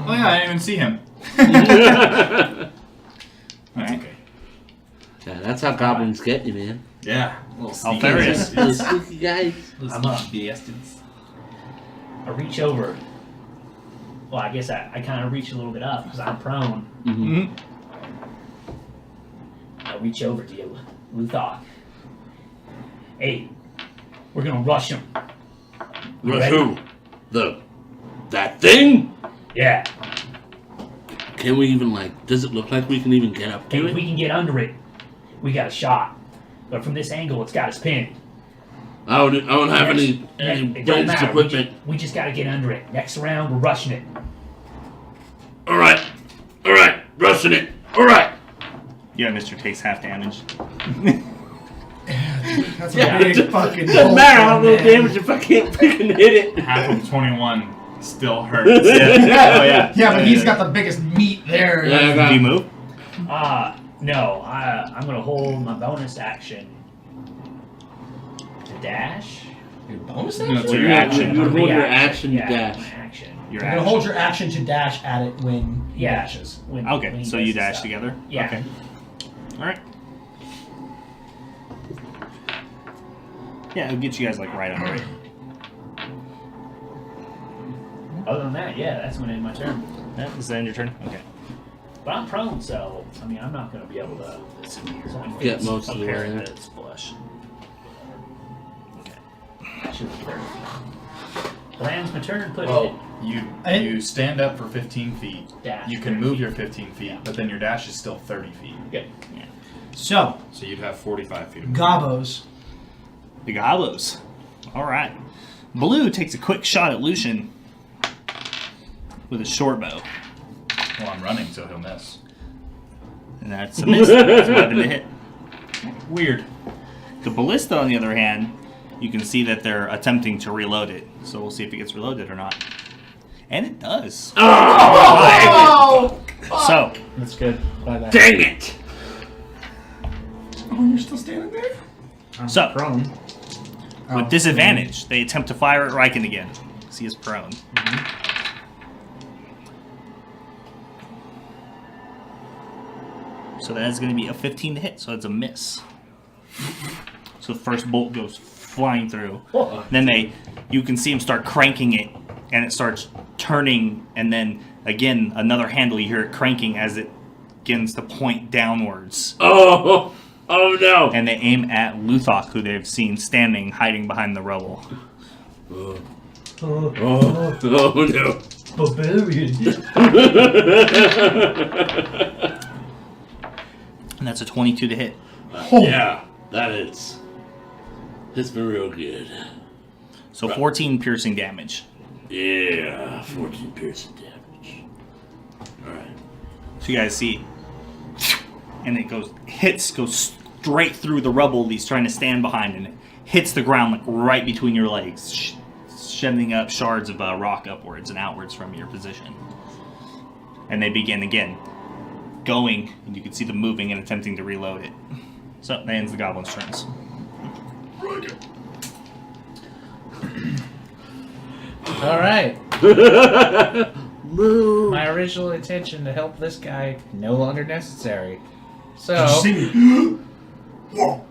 [SPEAKER 5] Oh yeah, I didn't even see him.
[SPEAKER 1] All
[SPEAKER 5] That's
[SPEAKER 1] right.
[SPEAKER 5] okay.
[SPEAKER 3] Yeah, that's how goblins get you, man.
[SPEAKER 5] Yeah. Little
[SPEAKER 1] Oh, there it is.
[SPEAKER 3] Those spooky guys.
[SPEAKER 4] I'm up.
[SPEAKER 5] bastards.
[SPEAKER 4] I reach over. Well, I guess I kind of reach a little bit up because I'm prone.
[SPEAKER 3] Mm-hmm.
[SPEAKER 4] I reach over to you, Luthok. Hey, we're gonna rush him.
[SPEAKER 3] Rush who? That thing?
[SPEAKER 4] Yeah.
[SPEAKER 3] Can we even does it look like we can even get up
[SPEAKER 4] Hey,
[SPEAKER 3] to
[SPEAKER 4] if
[SPEAKER 3] it?
[SPEAKER 4] we can get under it, we got a shot. But from this angle, it's got us pinned.
[SPEAKER 3] I don't have any
[SPEAKER 4] It don't
[SPEAKER 3] ranged
[SPEAKER 4] matter.
[SPEAKER 3] equipment.
[SPEAKER 4] We just gotta get under it. Next round, we're rushing it.
[SPEAKER 3] All right, rushing it. All right.
[SPEAKER 1] Yeah, Mr. takes half damage.
[SPEAKER 2] That's
[SPEAKER 4] Yeah,
[SPEAKER 2] a big fucking
[SPEAKER 3] Doesn't matter how
[SPEAKER 2] bullshit,
[SPEAKER 3] much
[SPEAKER 2] man.
[SPEAKER 3] damage if I can't freaking hit it.
[SPEAKER 5] Half of 21 still hurts.
[SPEAKER 1] Yeah. Oh yeah.
[SPEAKER 2] Yeah, but he's got the biggest meat there.
[SPEAKER 3] Yeah, I
[SPEAKER 1] Do
[SPEAKER 3] got-
[SPEAKER 1] you move?
[SPEAKER 4] No. I'm gonna hold my bonus action to dash.
[SPEAKER 2] Your bonus
[SPEAKER 5] No,
[SPEAKER 2] action?
[SPEAKER 5] it's
[SPEAKER 1] Your
[SPEAKER 5] your
[SPEAKER 1] action.
[SPEAKER 3] You hold your
[SPEAKER 4] Reaction.
[SPEAKER 3] action to
[SPEAKER 4] Yeah,
[SPEAKER 3] dash.
[SPEAKER 4] my action.
[SPEAKER 1] Your
[SPEAKER 2] You're gonna hold your action to dash at it when he
[SPEAKER 4] Yeah.
[SPEAKER 2] dashes.
[SPEAKER 4] When
[SPEAKER 1] Okay,
[SPEAKER 4] he
[SPEAKER 1] so
[SPEAKER 4] does
[SPEAKER 1] you
[SPEAKER 4] this
[SPEAKER 1] dash
[SPEAKER 4] stuff.
[SPEAKER 1] together?
[SPEAKER 4] Yeah.
[SPEAKER 1] Okay. Alright. Yeah, it'll get you guys right under it.
[SPEAKER 4] Other than that, yeah, that's gonna end my turn.
[SPEAKER 1] Yeah, is that end your turn? Okay.
[SPEAKER 4] But I'm prone, so I mean, I'm not gonna be able to.
[SPEAKER 3] Get most of the way
[SPEAKER 1] Apparent
[SPEAKER 3] there.
[SPEAKER 1] that it's flush.
[SPEAKER 4] Should be 30 feet. Lands my turn, put
[SPEAKER 5] Well, you
[SPEAKER 2] And-
[SPEAKER 5] you stand up for 15 feet.
[SPEAKER 4] Dash
[SPEAKER 5] You can
[SPEAKER 4] 30
[SPEAKER 5] move
[SPEAKER 4] feet.
[SPEAKER 5] your 15 feet, but then your dash is still 30 feet.
[SPEAKER 4] Good.
[SPEAKER 2] So,
[SPEAKER 5] So you'd have 45 feet. of
[SPEAKER 2] Gobos.
[SPEAKER 1] The Gobos. Alright. Blue takes a quick shot at Lucian with a short bow.
[SPEAKER 5] Well, I'm running, so he'll miss.
[SPEAKER 1] And that's a miss. That's 11 to hit.
[SPEAKER 5] Weird.
[SPEAKER 1] The Ballista, on the other hand, you can see that they're attempting to reload it. So we'll see if it gets reloaded or not. And it does.
[SPEAKER 2] Oh!
[SPEAKER 1] So,
[SPEAKER 6] That's good. By that.
[SPEAKER 3] Dang it!
[SPEAKER 2] Oh, you're still standing there?
[SPEAKER 6] I'm
[SPEAKER 1] So-
[SPEAKER 6] prone.
[SPEAKER 1] with disadvantage, they attempt to fire at Riken again. Because he is prone. So that is going to be a 15 to hit, so it's a miss. So the first bolt goes flying through. Then you can see him start cranking it, and it starts turning, and then again another handle. You hear it cranking as it begins to point downwards.
[SPEAKER 3] Oh Oh no!
[SPEAKER 1] And they aim at Luthok, who they've seen standing, hiding behind the rubble.
[SPEAKER 3] Oh no!
[SPEAKER 4] Barbarian.
[SPEAKER 1] And that's a 22 to hit.
[SPEAKER 3] Yeah, that is. It's been real good.
[SPEAKER 1] So 14 piercing damage.
[SPEAKER 3] Yeah, 14 piercing damage. Alright.
[SPEAKER 1] So you guys see, and it goes straight through the rubble he's trying to stand behind, and it hits the ground like right between your legs, sending up shards of rock upwards and outwards from your position. And they begin again going, and you can see them moving and attempting to reload it. So that ends the goblin's turns.
[SPEAKER 6] All right. My original intention to help this guy no longer necessary. So.
[SPEAKER 2] Whoa.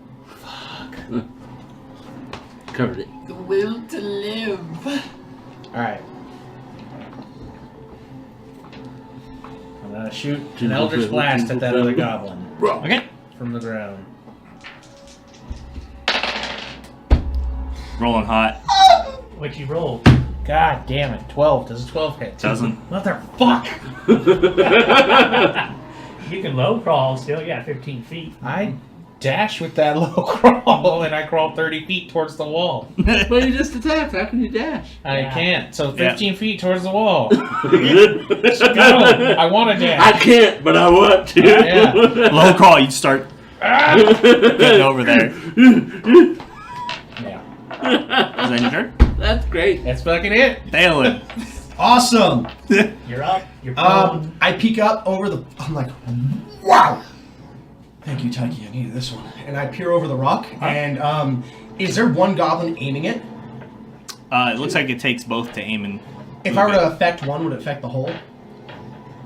[SPEAKER 3] Covered it.
[SPEAKER 7] The will to live.
[SPEAKER 6] All right. I'm gonna shoot an Eldritch Blast at that other goblin
[SPEAKER 1] Okay.
[SPEAKER 6] from the ground.
[SPEAKER 1] Rolling hot.
[SPEAKER 4] What you rolled?
[SPEAKER 6] God damn it! 12. Does a 12 hit?
[SPEAKER 1] Doesn't.
[SPEAKER 6] Motherfuck!
[SPEAKER 4] You can low crawl still. You got 15 feet.
[SPEAKER 6] I dash with that low crawl and I crawl 30 feet towards the wall.
[SPEAKER 3] But you just attacked. How can you dash?
[SPEAKER 6] I
[SPEAKER 4] Yeah.
[SPEAKER 6] can't. So 15 feet towards the wall.
[SPEAKER 3] Go.
[SPEAKER 6] I want to dash.
[SPEAKER 3] I can't, but I want to.
[SPEAKER 6] Yeah.
[SPEAKER 1] Low crawl, you start getting over there.
[SPEAKER 6] Yeah.
[SPEAKER 1] Is that your turn?
[SPEAKER 3] That's great.
[SPEAKER 6] That's fucking it.
[SPEAKER 1] Thalen.
[SPEAKER 2] Awesome.
[SPEAKER 4] You're up. You're prone.
[SPEAKER 2] I peek up over the. I'm like, wow. Thank you, Taiki. I needed this one. And I peer over the rock. And is there one goblin aiming it?
[SPEAKER 1] It looks like it takes both to aim and.
[SPEAKER 2] If I were to affect one, would it affect the whole?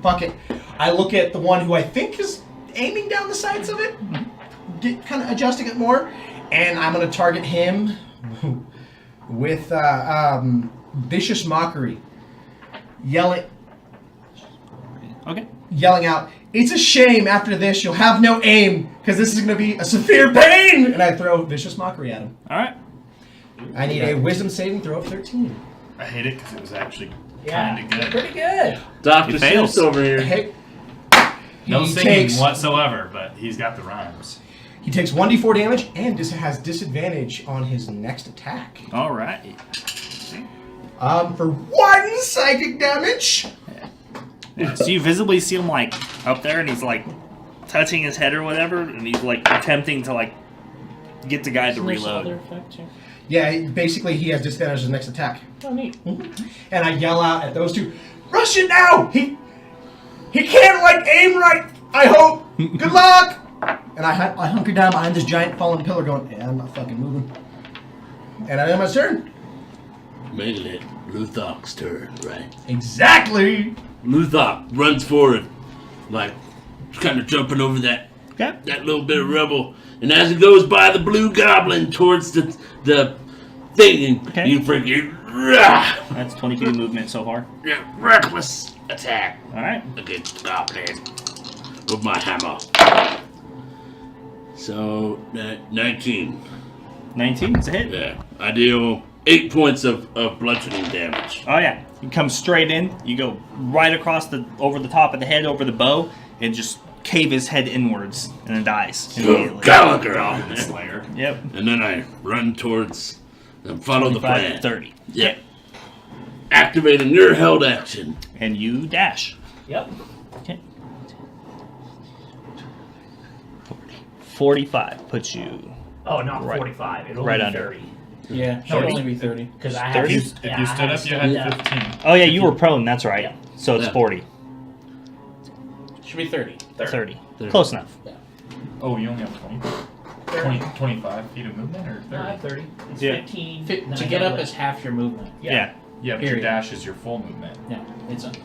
[SPEAKER 2] Fuck it. I look at the one who I think is aiming down the sides of it, get kind of adjusting it more, and I'm going to target him with vicious mockery, yelling out, "It's a shame after this you'll have no aim, because this is going to be a severe pain!" And I throw vicious mockery at him.
[SPEAKER 1] All right.
[SPEAKER 2] I need a wisdom saving throw of 13.
[SPEAKER 5] I hate it because it was actually
[SPEAKER 4] Yeah.
[SPEAKER 5] kind of good.
[SPEAKER 4] Pretty good.
[SPEAKER 3] Dr.
[SPEAKER 1] He fails.
[SPEAKER 3] Seuss over here.
[SPEAKER 2] Hey,
[SPEAKER 5] No
[SPEAKER 2] he
[SPEAKER 5] singing
[SPEAKER 2] takes-
[SPEAKER 5] whatsoever, but he's got the rhymes.
[SPEAKER 2] He takes 1d4 damage and has disadvantage on his next attack.
[SPEAKER 1] All right.
[SPEAKER 2] For 1 psychic damage.
[SPEAKER 1] Yeah, so you visibly see him like up there, and he's like touching his head or whatever, and he's like attempting to like get the guy to reload.
[SPEAKER 2] Yeah, basically he has disadvantage on his next attack.
[SPEAKER 4] Oh, neat.
[SPEAKER 2] And I yell out at those two, "Rush it now! He can't like aim right, I hope! Good luck!" And I hunker down behind this giant fallen pillar going, "Yeah, I'm not fucking moving." And I end my turn.
[SPEAKER 3] Made it Luthok's turn, right?
[SPEAKER 2] Exactly!
[SPEAKER 3] Luthok runs forward, like kind of jumping over that
[SPEAKER 1] Okay.
[SPEAKER 3] little bit of rubble, and as it goes by the blue goblin towards the thing,
[SPEAKER 1] Okay.
[SPEAKER 3] you freaking rah,
[SPEAKER 1] That's 22 movement so far.
[SPEAKER 3] reckless attack
[SPEAKER 1] All right.
[SPEAKER 3] against the goblin with my hammer. So 19.
[SPEAKER 1] 19 is a hit.
[SPEAKER 3] Yeah, I deal 8 points of bludgeoning damage.
[SPEAKER 1] Oh yeah. You come straight in. You go right across over the top of the head, over the bow, and just cave his head inwards, and then dies immediately.
[SPEAKER 3] Gallagher.
[SPEAKER 5] Goblin Slayer.
[SPEAKER 1] Yep.
[SPEAKER 3] And then I run towards and follow the
[SPEAKER 1] 25
[SPEAKER 3] plan.
[SPEAKER 1] to 30.
[SPEAKER 3] Yeah. Activating your held action.
[SPEAKER 1] And you dash.
[SPEAKER 4] Yep.
[SPEAKER 1] Okay. 45 puts you.
[SPEAKER 4] Oh, not
[SPEAKER 1] Right.
[SPEAKER 4] 45. It'll
[SPEAKER 1] Right
[SPEAKER 4] be
[SPEAKER 1] under.
[SPEAKER 4] 30.
[SPEAKER 6] Yeah, should only be 30.
[SPEAKER 4] Because I have.
[SPEAKER 1] 30?
[SPEAKER 5] If you stood up, you had 15.
[SPEAKER 1] Oh yeah, you were prone. That's right.
[SPEAKER 4] Yeah.
[SPEAKER 1] So it's
[SPEAKER 3] Yeah.
[SPEAKER 1] 40.
[SPEAKER 6] Should be 30.
[SPEAKER 1] 30.
[SPEAKER 3] 30.
[SPEAKER 1] Close enough.
[SPEAKER 5] Oh, you only have 25 feet of movement, or 30?
[SPEAKER 4] 30. It's
[SPEAKER 1] Yeah.
[SPEAKER 4] 15.
[SPEAKER 6] To get up is half your movement.
[SPEAKER 1] Yeah.
[SPEAKER 5] Yeah, but
[SPEAKER 6] Period.
[SPEAKER 5] your dash is your full movement.
[SPEAKER 6] No,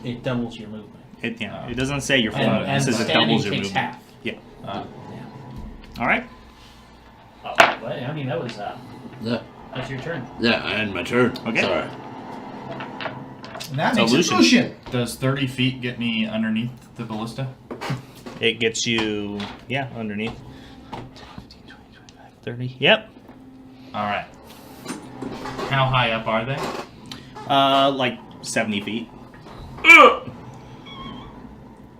[SPEAKER 6] it doubles your movement.
[SPEAKER 1] It doesn't say your full
[SPEAKER 6] And,
[SPEAKER 1] movement. It
[SPEAKER 6] and
[SPEAKER 1] says it
[SPEAKER 6] standing
[SPEAKER 1] doubles your
[SPEAKER 6] takes
[SPEAKER 1] movement.
[SPEAKER 6] half.
[SPEAKER 1] Yeah.
[SPEAKER 5] Uh,
[SPEAKER 1] All right.
[SPEAKER 4] Oh, but, I mean, that was
[SPEAKER 3] Yeah,
[SPEAKER 4] that's your turn.
[SPEAKER 3] yeah, I end my turn.
[SPEAKER 1] Okay.
[SPEAKER 3] Sorry.
[SPEAKER 2] That
[SPEAKER 1] So
[SPEAKER 2] makes it
[SPEAKER 1] Lucian.
[SPEAKER 2] Lucian.
[SPEAKER 5] does 30 feet get me underneath the ballista?
[SPEAKER 1] It gets you, underneath. 30. Yep.
[SPEAKER 5] All right. How high up are they?
[SPEAKER 1] Like 70 feet.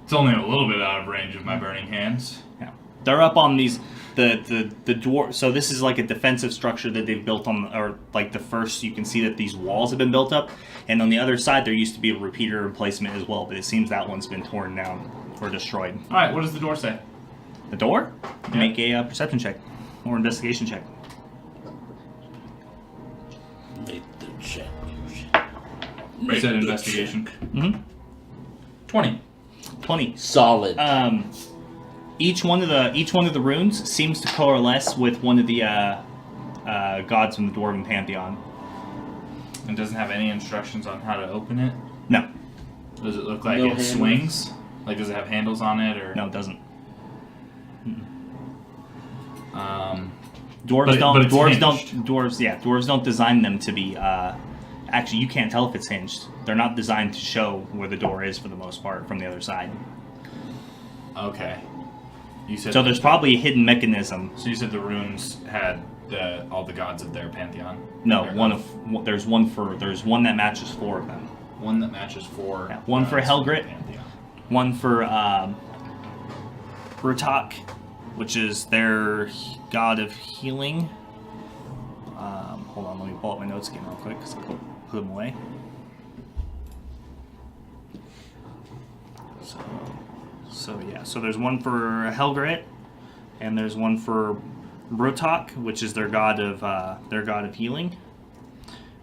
[SPEAKER 5] It's only a little bit out of range of my burning hands.
[SPEAKER 1] Yeah. They're up on these the dwarf. So this is like a defensive structure that they've built on, or like the first. You can see that these walls have been built up, and on the other side there used to be a repeater emplacement as well. But it seems that one's been torn down or destroyed.
[SPEAKER 5] All right. What does the door say?
[SPEAKER 1] The door?
[SPEAKER 5] Yeah.
[SPEAKER 1] Make a perception check or investigation check.
[SPEAKER 3] Make the check.
[SPEAKER 5] You said investigation.
[SPEAKER 1] Mm-hmm.
[SPEAKER 5] 20.
[SPEAKER 1] 20.
[SPEAKER 3] Solid.
[SPEAKER 1] Each one of the runes seems to coalesce with one of the gods from the Dwarven pantheon.
[SPEAKER 5] And doesn't have any instructions on how to open it.
[SPEAKER 1] No,
[SPEAKER 5] Does it look like
[SPEAKER 3] No
[SPEAKER 5] it
[SPEAKER 3] handles?
[SPEAKER 5] swings? Like, does it have handles on it, or
[SPEAKER 1] no, it doesn't.
[SPEAKER 5] But it's hinged.
[SPEAKER 1] Dwarves don't design them to be. Actually, you can't tell if it's hinged. They're not designed to show where the door is for the most part from the other side.
[SPEAKER 5] Okay. You said
[SPEAKER 1] So there's probably a hidden mechanism.
[SPEAKER 5] So you said the runes had all the gods of their pantheon.
[SPEAKER 1] No,
[SPEAKER 5] Their
[SPEAKER 1] there's one that matches 4 of them.
[SPEAKER 5] one that matches 4.
[SPEAKER 1] Yeah, one for
[SPEAKER 5] gods of their
[SPEAKER 1] Helgrit.
[SPEAKER 5] pantheon.
[SPEAKER 1] One for Rutak, which is their god of healing. Hold on, let me pull up my notes again real quick because I put them away. So there's one for Helgrit, and there's one for Rutak, which is their god of healing,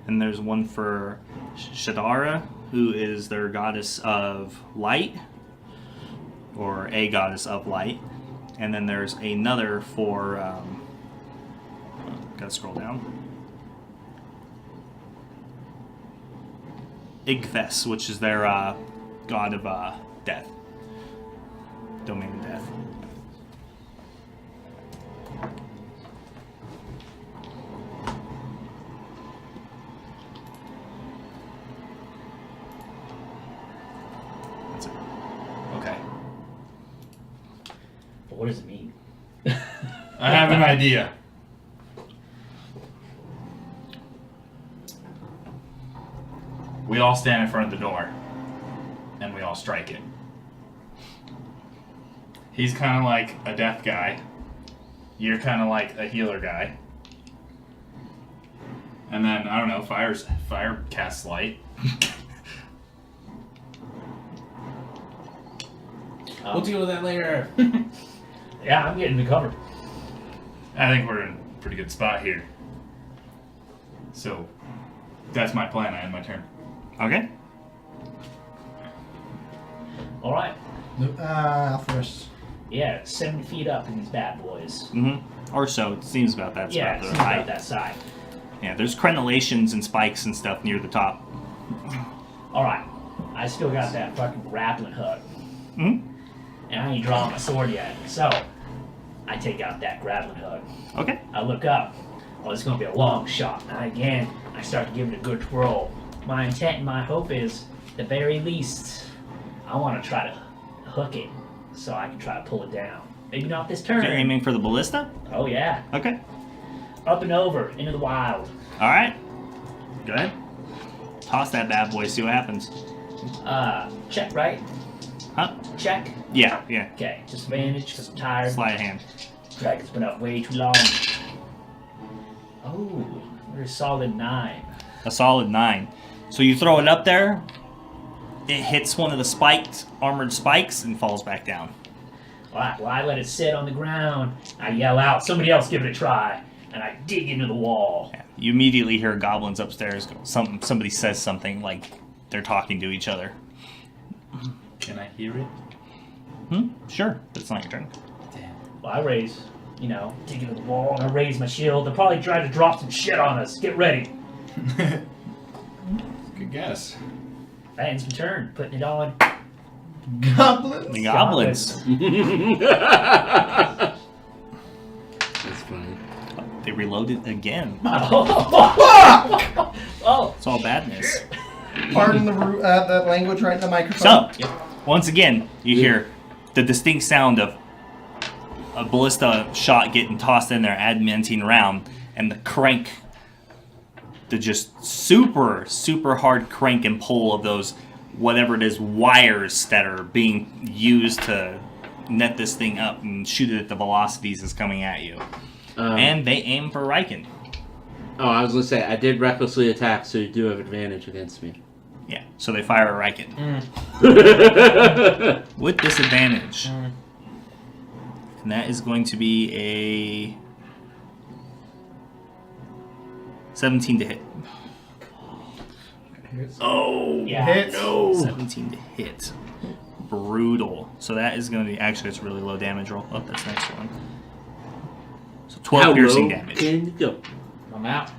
[SPEAKER 1] and there's one for Shadara, who is their goddess of light, or a goddess of light, and then there's another for gotta scroll down. Igves, which is their god of death, domain of death. That's it.
[SPEAKER 5] Okay.
[SPEAKER 4] But what does it mean?
[SPEAKER 5] I have an idea. We all stand in front of the door, and we all strike it. He's kind of like a death guy. You're kind of like a healer guy. And then, I don't know, fire casts light.
[SPEAKER 6] We'll deal with that later.
[SPEAKER 4] Yeah, I'm getting the cover.
[SPEAKER 5] I think we're in a pretty good spot here. So, that's my plan. I end my turn.
[SPEAKER 1] Okay.
[SPEAKER 4] All right.
[SPEAKER 2] First.
[SPEAKER 4] Yeah, 70 feet up in these bad boys.
[SPEAKER 1] Mm-hmm. Or so. It seems about that.
[SPEAKER 4] Yeah,
[SPEAKER 1] about
[SPEAKER 4] it's
[SPEAKER 1] the
[SPEAKER 4] about
[SPEAKER 1] height.
[SPEAKER 4] that side.
[SPEAKER 1] Yeah, there's crenellations and spikes and stuff near the top.
[SPEAKER 4] All right. I still got that fucking grappling hook.
[SPEAKER 1] Mm-hmm.
[SPEAKER 4] And I ain't drawing my sword yet. So, I take out that grappling hook.
[SPEAKER 1] Okay.
[SPEAKER 4] I look up. Oh, it's going to be a long shot. And again, I start to give it a good twirl. My intent and my hope is, at the very least, I want to try to hook it so I can try to pull it down. Maybe not this turn.
[SPEAKER 1] You're aiming for the ballista?
[SPEAKER 4] Oh, yeah.
[SPEAKER 1] Okay.
[SPEAKER 4] Up and over, into the wild.
[SPEAKER 1] Alright. Go ahead. Toss that bad boy, see what happens.
[SPEAKER 4] Check, right?
[SPEAKER 1] Huh?
[SPEAKER 4] Check.
[SPEAKER 1] Yeah.
[SPEAKER 4] Okay, disadvantage because I'm tired.
[SPEAKER 1] Sleight of hand.
[SPEAKER 4] Dragon's been up way too long. Oh, we're a solid 9.
[SPEAKER 1] A solid 9. So you throw it up there, it hits one of the armored spikes, and falls back down.
[SPEAKER 4] Alright, well, I let it sit on the ground. I yell out, somebody else give it a try. And I dig into the wall.
[SPEAKER 1] Yeah. You immediately hear goblins upstairs go, somebody says something like they're talking to each other.
[SPEAKER 5] Can I hear it?
[SPEAKER 1] Sure. That's not your turn.
[SPEAKER 5] Damn.
[SPEAKER 4] Well, I raise, dig into the wall, and I raise my shield. They'll probably try to drop some shit on us. Get ready.
[SPEAKER 5] Good guess.
[SPEAKER 4] That ends my turn. Putting it on.
[SPEAKER 2] Goblins.
[SPEAKER 1] The goblins.
[SPEAKER 3] That's funny.
[SPEAKER 1] They reloaded again.
[SPEAKER 4] Oh,
[SPEAKER 1] It's all badness.
[SPEAKER 2] Pardon the language right in the microphone.
[SPEAKER 1] So, once again, you hear the distinct sound of a ballista shot getting tossed in there, adamantine round, and the crank, the just super, super hard crank and pull of those, whatever it is, wires that are being used to net this thing up and shoot it at the velocities is coming at you. And they aim for Riken.
[SPEAKER 3] Oh, I was going to say, I did recklessly attack, so you do have advantage against me.
[SPEAKER 1] Yeah, so they fire at Riken. With disadvantage. And that is going to be a 17 to hit.
[SPEAKER 3] Oh,
[SPEAKER 4] Yeah.
[SPEAKER 2] Hits.
[SPEAKER 3] no.
[SPEAKER 1] 17 to hit. Brutal. So that is going to be, actually, it's really low damage roll. Oh, that's the next one. So 12
[SPEAKER 3] How
[SPEAKER 1] piercing
[SPEAKER 3] low
[SPEAKER 1] damage.
[SPEAKER 3] can you go?
[SPEAKER 6] I'm out.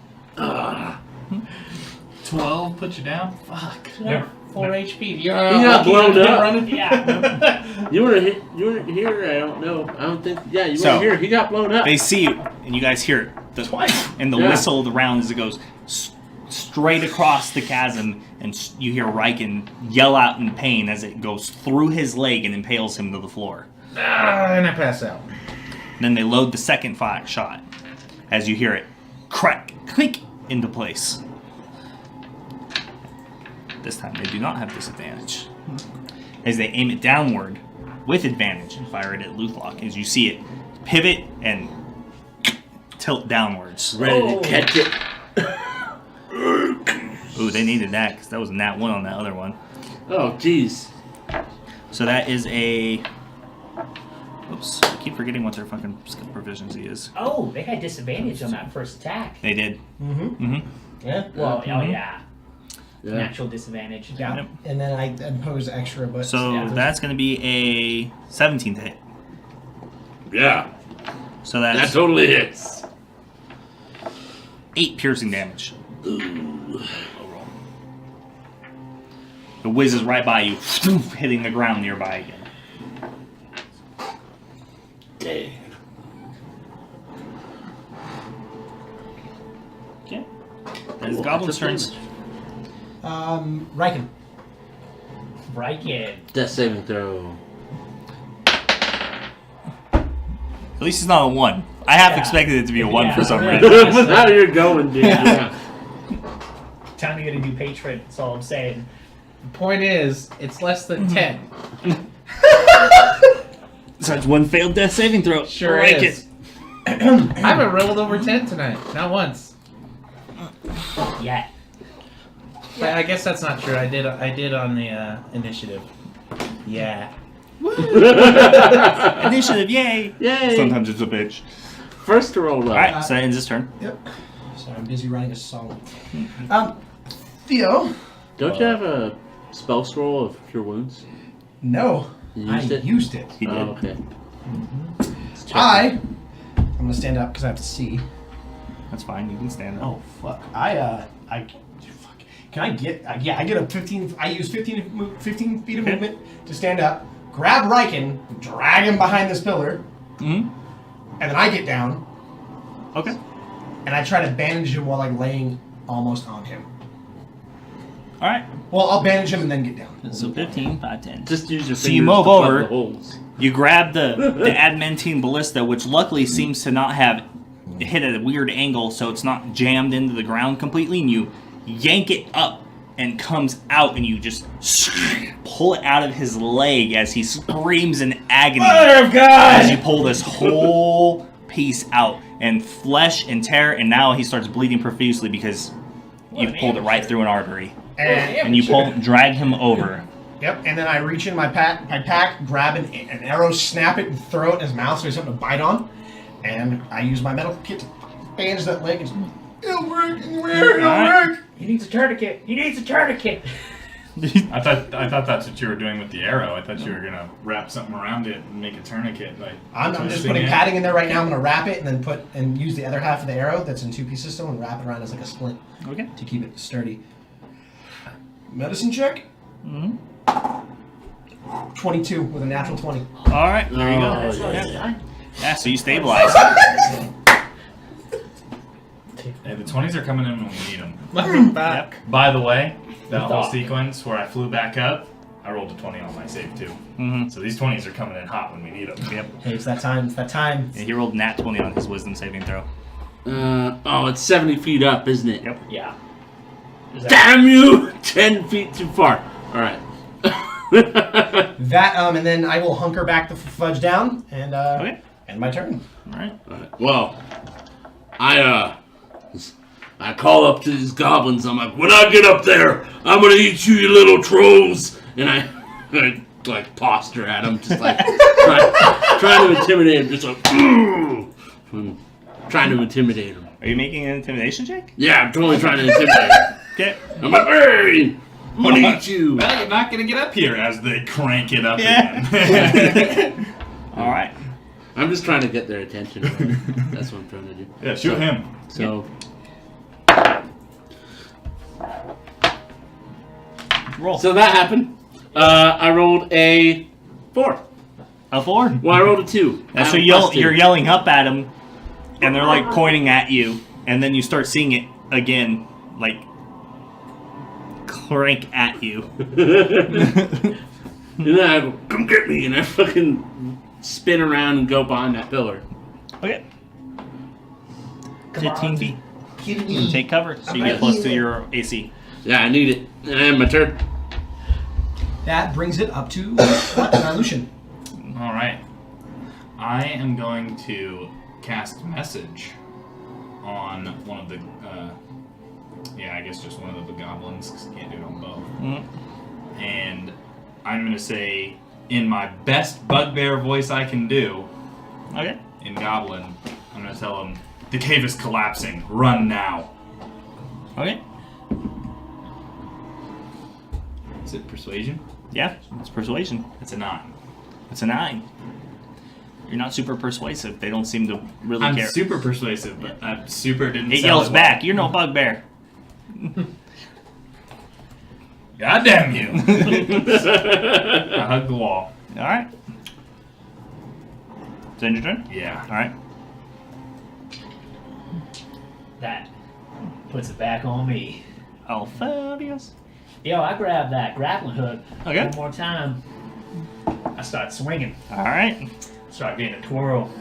[SPEAKER 5] 12 put you down? Fuck.
[SPEAKER 6] You're 4 HP. You're
[SPEAKER 3] He got blown up.
[SPEAKER 4] Yeah.
[SPEAKER 3] You were here. I don't know. I don't think. Yeah, you
[SPEAKER 1] So,
[SPEAKER 3] were here. He got blown up.
[SPEAKER 1] They see you, and you guys hear it. And the
[SPEAKER 3] Yeah.
[SPEAKER 1] whistle of the round as it goes straight across the chasm, and you hear Riken yell out in pain as it goes through his leg and impales him to the floor.
[SPEAKER 6] And I pass out.
[SPEAKER 1] Then they load the second shot as you hear it crack, clink into place. This time they do not have disadvantage. As they aim it downward with advantage and fire it at Luthlock, as you see it pivot and tilt downwards.
[SPEAKER 3] Ready to catch it.
[SPEAKER 1] Ooh, they needed that because that was a nat 1 on that other one.
[SPEAKER 3] Oh, jeez.
[SPEAKER 1] So that is a... Oops, I keep forgetting what their fucking skill proficiency is.
[SPEAKER 4] Oh, they had disadvantage on that first attack.
[SPEAKER 1] They did.
[SPEAKER 2] Yeah.
[SPEAKER 4] Well, oh yeah.
[SPEAKER 3] Yeah.
[SPEAKER 4] Natural disadvantage.
[SPEAKER 2] Yeah.
[SPEAKER 1] Yep.
[SPEAKER 2] And then I impose extra, but
[SPEAKER 1] So
[SPEAKER 4] Yeah.
[SPEAKER 1] that's going to be a 17 to hit.
[SPEAKER 3] Yeah.
[SPEAKER 1] So
[SPEAKER 3] That
[SPEAKER 1] that's
[SPEAKER 3] totally hits.
[SPEAKER 1] 8 piercing damage.
[SPEAKER 3] Ooh.
[SPEAKER 1] Overall. It whizzes right by you, hitting the ground nearby again.
[SPEAKER 3] Dang.
[SPEAKER 1] Okay. That is the Goblin's turns.
[SPEAKER 2] Riken.
[SPEAKER 4] Riken.
[SPEAKER 3] Death saving throw.
[SPEAKER 1] At least it's not a 1. I half
[SPEAKER 4] Yeah.
[SPEAKER 1] expected it to be a 1 for
[SPEAKER 4] Yeah.
[SPEAKER 1] some
[SPEAKER 4] Yeah.
[SPEAKER 1] reason.
[SPEAKER 3] But now you're going, dude. Yeah.
[SPEAKER 4] Time to get a new patron, that's all I'm saying.
[SPEAKER 6] The point is, it's less than 10.
[SPEAKER 1] So it's 1 failed death saving throw.
[SPEAKER 6] Sure
[SPEAKER 1] Rank
[SPEAKER 6] is.
[SPEAKER 1] it.
[SPEAKER 6] I haven't rolled over 10 tonight. Not once.
[SPEAKER 4] Yeah.
[SPEAKER 6] I guess that's not true. I did on the initiative. Yeah.
[SPEAKER 1] Initiative, yay!
[SPEAKER 3] Yay.
[SPEAKER 1] Sometimes it's a bitch.
[SPEAKER 3] First to roll low.
[SPEAKER 1] Alright, so that ends his turn.
[SPEAKER 2] Yep. Sorry, I'm busy writing a song. Theo.
[SPEAKER 3] Don't you have a spell scroll of cure wounds?
[SPEAKER 2] No.
[SPEAKER 3] You
[SPEAKER 2] I
[SPEAKER 3] used it?
[SPEAKER 2] used it.
[SPEAKER 1] He did.
[SPEAKER 3] Oh, okay. Let's check.
[SPEAKER 2] I'm gonna stand up because I have to see.
[SPEAKER 1] That's fine, you can stand up.
[SPEAKER 2] Oh fuck. Fuck. Can I get? Yeah, I get a 15. I use 15 feet of movement to stand up, grab Riken, drag him behind this pillar,
[SPEAKER 1] Mm-hmm.
[SPEAKER 2] and then I get down
[SPEAKER 1] Okay.
[SPEAKER 2] and I try to bandage him while I'm laying almost on him.
[SPEAKER 1] Alright.
[SPEAKER 2] Well, I'll bandage him and then get down.
[SPEAKER 1] So 15, 5, 10.
[SPEAKER 3] Just use your
[SPEAKER 1] So you
[SPEAKER 3] fingers
[SPEAKER 1] move
[SPEAKER 3] to plug
[SPEAKER 1] over.
[SPEAKER 3] the holes.
[SPEAKER 1] You grab the adamantine ballista, which luckily seems to not have hit at a weird angle, so it's not jammed into the ground completely, and you yank it up and comes out, and you just pull it out of his leg as he screams in agony
[SPEAKER 6] Mother of God!
[SPEAKER 1] as you pull this whole piece out, and flesh and tear, and now he starts bleeding profusely because you've pulled it right through an artery. And you drag him over.
[SPEAKER 2] Yep. And then I reach in my pack, grab an arrow, snap it, and throw it in his mouth so he has something to bite on. And I use my medical kit to bandage that leg. And it'll work. It'll work.
[SPEAKER 4] He needs a tourniquet. He needs a tourniquet.
[SPEAKER 5] I thought that's what you were doing with the arrow. I thought you were gonna wrap something around it and make a tourniquet. Like
[SPEAKER 2] I'm just
[SPEAKER 5] twisting
[SPEAKER 2] putting
[SPEAKER 5] it.
[SPEAKER 2] padding in there right now. I'm gonna wrap it and then use the other half of the arrow that's in 2 pieces still and wrap it around as like a splint
[SPEAKER 1] Okay.
[SPEAKER 2] to keep it sturdy. Medicine check.
[SPEAKER 1] Mm-hmm.
[SPEAKER 2] 22 with a natural 20.
[SPEAKER 1] Alright, there you go.
[SPEAKER 3] Oh,
[SPEAKER 1] Yeah. Yeah, so you stabilize.
[SPEAKER 5] Hey, the 20s are coming in when we need them.
[SPEAKER 6] Welcome back.
[SPEAKER 5] By the way, that whole
[SPEAKER 4] thought.
[SPEAKER 5] sequence where I flew back up, I rolled a 20 on my save too.
[SPEAKER 1] Mm-hmm.
[SPEAKER 5] So these 20s are coming in hot when we need them.
[SPEAKER 1] Yep.
[SPEAKER 2] Hey, it's that time. It's that time.
[SPEAKER 1] Yeah, he rolled nat 20 on his wisdom saving throw.
[SPEAKER 3] It's 70 feet up, isn't it?
[SPEAKER 1] Yep.
[SPEAKER 4] Yeah. Is that-
[SPEAKER 3] Damn you! 10 feet too far. All right.
[SPEAKER 2] That and then I will hunker back the fudge down and
[SPEAKER 1] Okay.
[SPEAKER 2] end my turn.
[SPEAKER 1] All right.
[SPEAKER 3] Well, I call up to these goblins. I'm like, when I get up there, I'm gonna eat you, you little trolls. And I like posture at them, just like trying to intimidate them, just like trying to intimidate them.
[SPEAKER 1] Are you making an intimidation check?
[SPEAKER 3] Yeah, I'm totally trying to intimidate them.
[SPEAKER 1] Okay.
[SPEAKER 3] I'm like, hey, I'm gonna eat you.
[SPEAKER 5] Well, you're not going to get up here as they crank it up
[SPEAKER 1] Yeah.
[SPEAKER 5] again.
[SPEAKER 1] All right.
[SPEAKER 3] I'm just trying to get their attention. That's what I'm trying to do.
[SPEAKER 5] Yeah, shoot him.
[SPEAKER 3] So,
[SPEAKER 1] Roll.
[SPEAKER 3] so that happened. I rolled a 4.
[SPEAKER 1] A 4.
[SPEAKER 3] Well, I rolled a 2.
[SPEAKER 1] So
[SPEAKER 3] I'm
[SPEAKER 1] you're
[SPEAKER 3] +2.
[SPEAKER 1] yelling up at them, and they're like pointing at you, and then you start seeing it again, like crank at you.
[SPEAKER 3] And then I go, come get me, and I fucking spin around and go behind that pillar.
[SPEAKER 1] Okay.
[SPEAKER 4] Come
[SPEAKER 1] 15
[SPEAKER 4] on.
[SPEAKER 1] feet.
[SPEAKER 2] Kitty
[SPEAKER 1] You can take cover, so you get plus 2 your AC.
[SPEAKER 3] Yeah, I need it. And I have my turn.
[SPEAKER 2] That brings it up to Lucian.
[SPEAKER 5] All right. I am going to cast message on one of the, I guess just one of the goblins, because you can't do it on both.
[SPEAKER 1] Mhm.
[SPEAKER 5] And I'm going to say, in my best bugbear voice I can do,
[SPEAKER 1] Okay.
[SPEAKER 5] in Goblin, I'm going to tell him, the cave is collapsing. Run now.
[SPEAKER 1] Okay.
[SPEAKER 5] Is it persuasion?
[SPEAKER 1] Yeah, it's persuasion.
[SPEAKER 5] It's a 9.
[SPEAKER 1] It's a 9. You're not super persuasive. They don't seem to really
[SPEAKER 5] I'm
[SPEAKER 1] care.
[SPEAKER 5] super persuasive, but I super didn't
[SPEAKER 1] It
[SPEAKER 5] sell
[SPEAKER 1] yells
[SPEAKER 5] well.
[SPEAKER 1] back. You're no bugbear.
[SPEAKER 5] God damn you. I hug the wall.
[SPEAKER 1] All right. Is that your turn?
[SPEAKER 5] Yeah.
[SPEAKER 1] All right.
[SPEAKER 4] That puts it back on me.
[SPEAKER 1] Alpharius.
[SPEAKER 4] Yo, I grab that grappling hook
[SPEAKER 1] Okay.
[SPEAKER 4] one more time. I start swinging.
[SPEAKER 1] All right.
[SPEAKER 4] Start getting a twirl.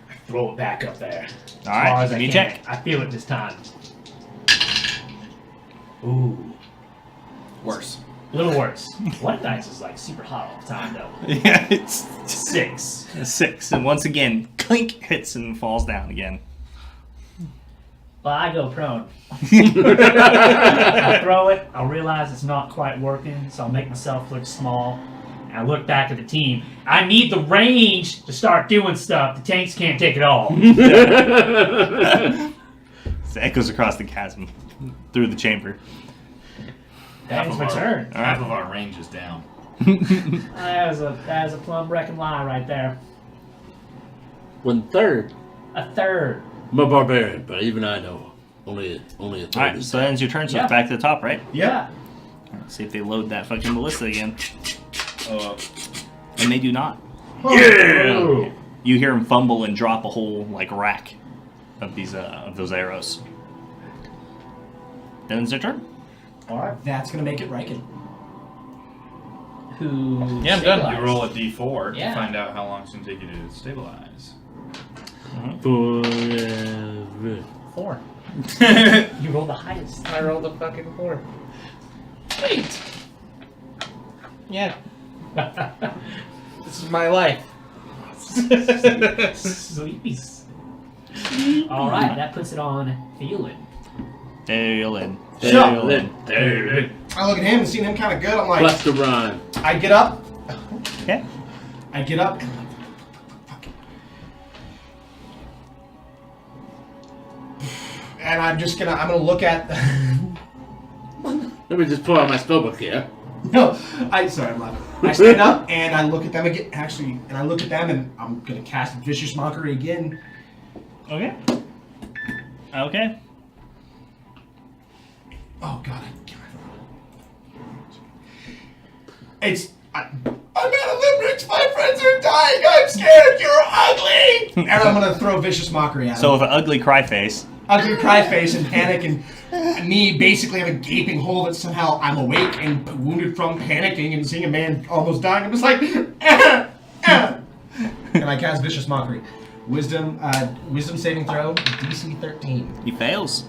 [SPEAKER 4] I throw it back up there.
[SPEAKER 1] All right,
[SPEAKER 4] As far as I
[SPEAKER 1] give me a
[SPEAKER 4] can.
[SPEAKER 1] check.
[SPEAKER 4] I feel it this time. Ooh.
[SPEAKER 2] Worse.
[SPEAKER 4] A little worse. One dice is like super hot all the time though.
[SPEAKER 1] Yeah, it's
[SPEAKER 4] 6.
[SPEAKER 1] a 6. And once again, clink hits and falls down again.
[SPEAKER 4] Well, I go prone. I throw it. I'll realize it's not quite working, so I'll make myself look small. And I look back at the team. I need the range to start doing stuff. The tanks can't take it all.
[SPEAKER 1] It echoes across the chasm through the chamber.
[SPEAKER 4] That ends my turn.
[SPEAKER 5] Half of our range is down.
[SPEAKER 4] That was a plum wrecking lie right there.
[SPEAKER 3] 1/3.
[SPEAKER 4] A third.
[SPEAKER 3] I'm a barbarian, but even I know only a third.
[SPEAKER 1] All right,
[SPEAKER 3] is
[SPEAKER 1] so that ends your turn. So
[SPEAKER 4] Yeah.
[SPEAKER 1] it's back to the top, right?
[SPEAKER 4] Yeah.
[SPEAKER 1] All right, see if they load that fucking ballista again.
[SPEAKER 5] Oh,
[SPEAKER 1] And they do not.
[SPEAKER 3] Yeah!
[SPEAKER 1] You hear them fumble and drop a whole like rack of these of those arrows. Then it's their turn.
[SPEAKER 4] All right.
[SPEAKER 2] That's gonna make it Riken.
[SPEAKER 4] Who?
[SPEAKER 1] Yeah, I'm done.
[SPEAKER 5] you roll a d4
[SPEAKER 4] Yeah.
[SPEAKER 5] to find out how long it's going to take you to stabilize.
[SPEAKER 3] Forever.
[SPEAKER 4] 4. You roll the highest.
[SPEAKER 6] I rolled a fucking 4.
[SPEAKER 4] Wait.
[SPEAKER 6] Yeah. This is my life.
[SPEAKER 4] Sleepies. All right, that puts it on Thielen.
[SPEAKER 1] Thielen.
[SPEAKER 3] There.
[SPEAKER 2] I look at him and seeing him kind of good. I'm like,
[SPEAKER 3] Plus the rhyme.
[SPEAKER 2] I get up.
[SPEAKER 1] Okay.
[SPEAKER 2] I get up and I'm like, fuck it. And I'm gonna look at.
[SPEAKER 3] Let me just pull out my spellbook here.
[SPEAKER 2] No, sorry, I'm laughing. I stand up and I look at them again. Actually, and I look at them and I'm gonna cast Vicious Mockery again.
[SPEAKER 1] Okay. Okay.
[SPEAKER 2] Oh God, I can't. I'm out of limericks. My friends are dying. I'm scared. You're ugly. And I'm gonna throw Vicious Mockery at
[SPEAKER 1] So
[SPEAKER 2] him.
[SPEAKER 1] with an ugly cry face.
[SPEAKER 2] Ugly cry face and panic and me basically have a gaping hole that somehow I'm awake and wounded from panicking and seeing a man almost dying. I'm just like, and I cast Vicious Mockery. Wisdom saving throw, DC 13.
[SPEAKER 1] He fails.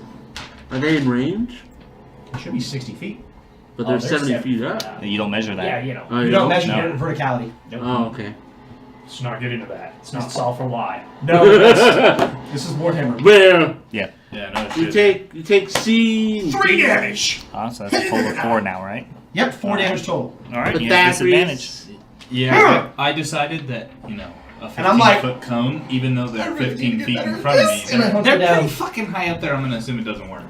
[SPEAKER 3] Are they in range?
[SPEAKER 2] It should be 60 feet.
[SPEAKER 3] But they're 70 feet up.
[SPEAKER 1] You don't measure that.
[SPEAKER 4] Yeah, you know.
[SPEAKER 3] Oh,
[SPEAKER 2] You
[SPEAKER 3] you
[SPEAKER 2] don't
[SPEAKER 3] don't?
[SPEAKER 2] measure
[SPEAKER 1] No.
[SPEAKER 2] it in verticality.
[SPEAKER 3] Oh, okay.
[SPEAKER 4] Let's not get into that. It's not solve for why.
[SPEAKER 2] No, this is Warhammer.
[SPEAKER 3] Well,
[SPEAKER 1] Yeah.
[SPEAKER 5] Yeah, no
[SPEAKER 3] you
[SPEAKER 5] shit.
[SPEAKER 3] take C.
[SPEAKER 2] 3 damage!
[SPEAKER 1] So that's a total of 4 now, right?
[SPEAKER 2] Yep, 4 damage total.
[SPEAKER 1] All right,
[SPEAKER 3] But
[SPEAKER 1] you
[SPEAKER 3] that
[SPEAKER 1] have disadvantage.
[SPEAKER 3] reads-
[SPEAKER 5] Yeah, I decided that, a 15
[SPEAKER 2] I'm like,
[SPEAKER 5] foot cone, even though they're
[SPEAKER 2] I really
[SPEAKER 5] 15
[SPEAKER 2] need to
[SPEAKER 5] feet
[SPEAKER 2] get
[SPEAKER 5] in
[SPEAKER 2] better
[SPEAKER 5] front of
[SPEAKER 2] at
[SPEAKER 5] me,
[SPEAKER 2] this, and I hunker
[SPEAKER 5] they're
[SPEAKER 2] down.
[SPEAKER 5] pretty fucking high up there. I'm gonna assume it doesn't work.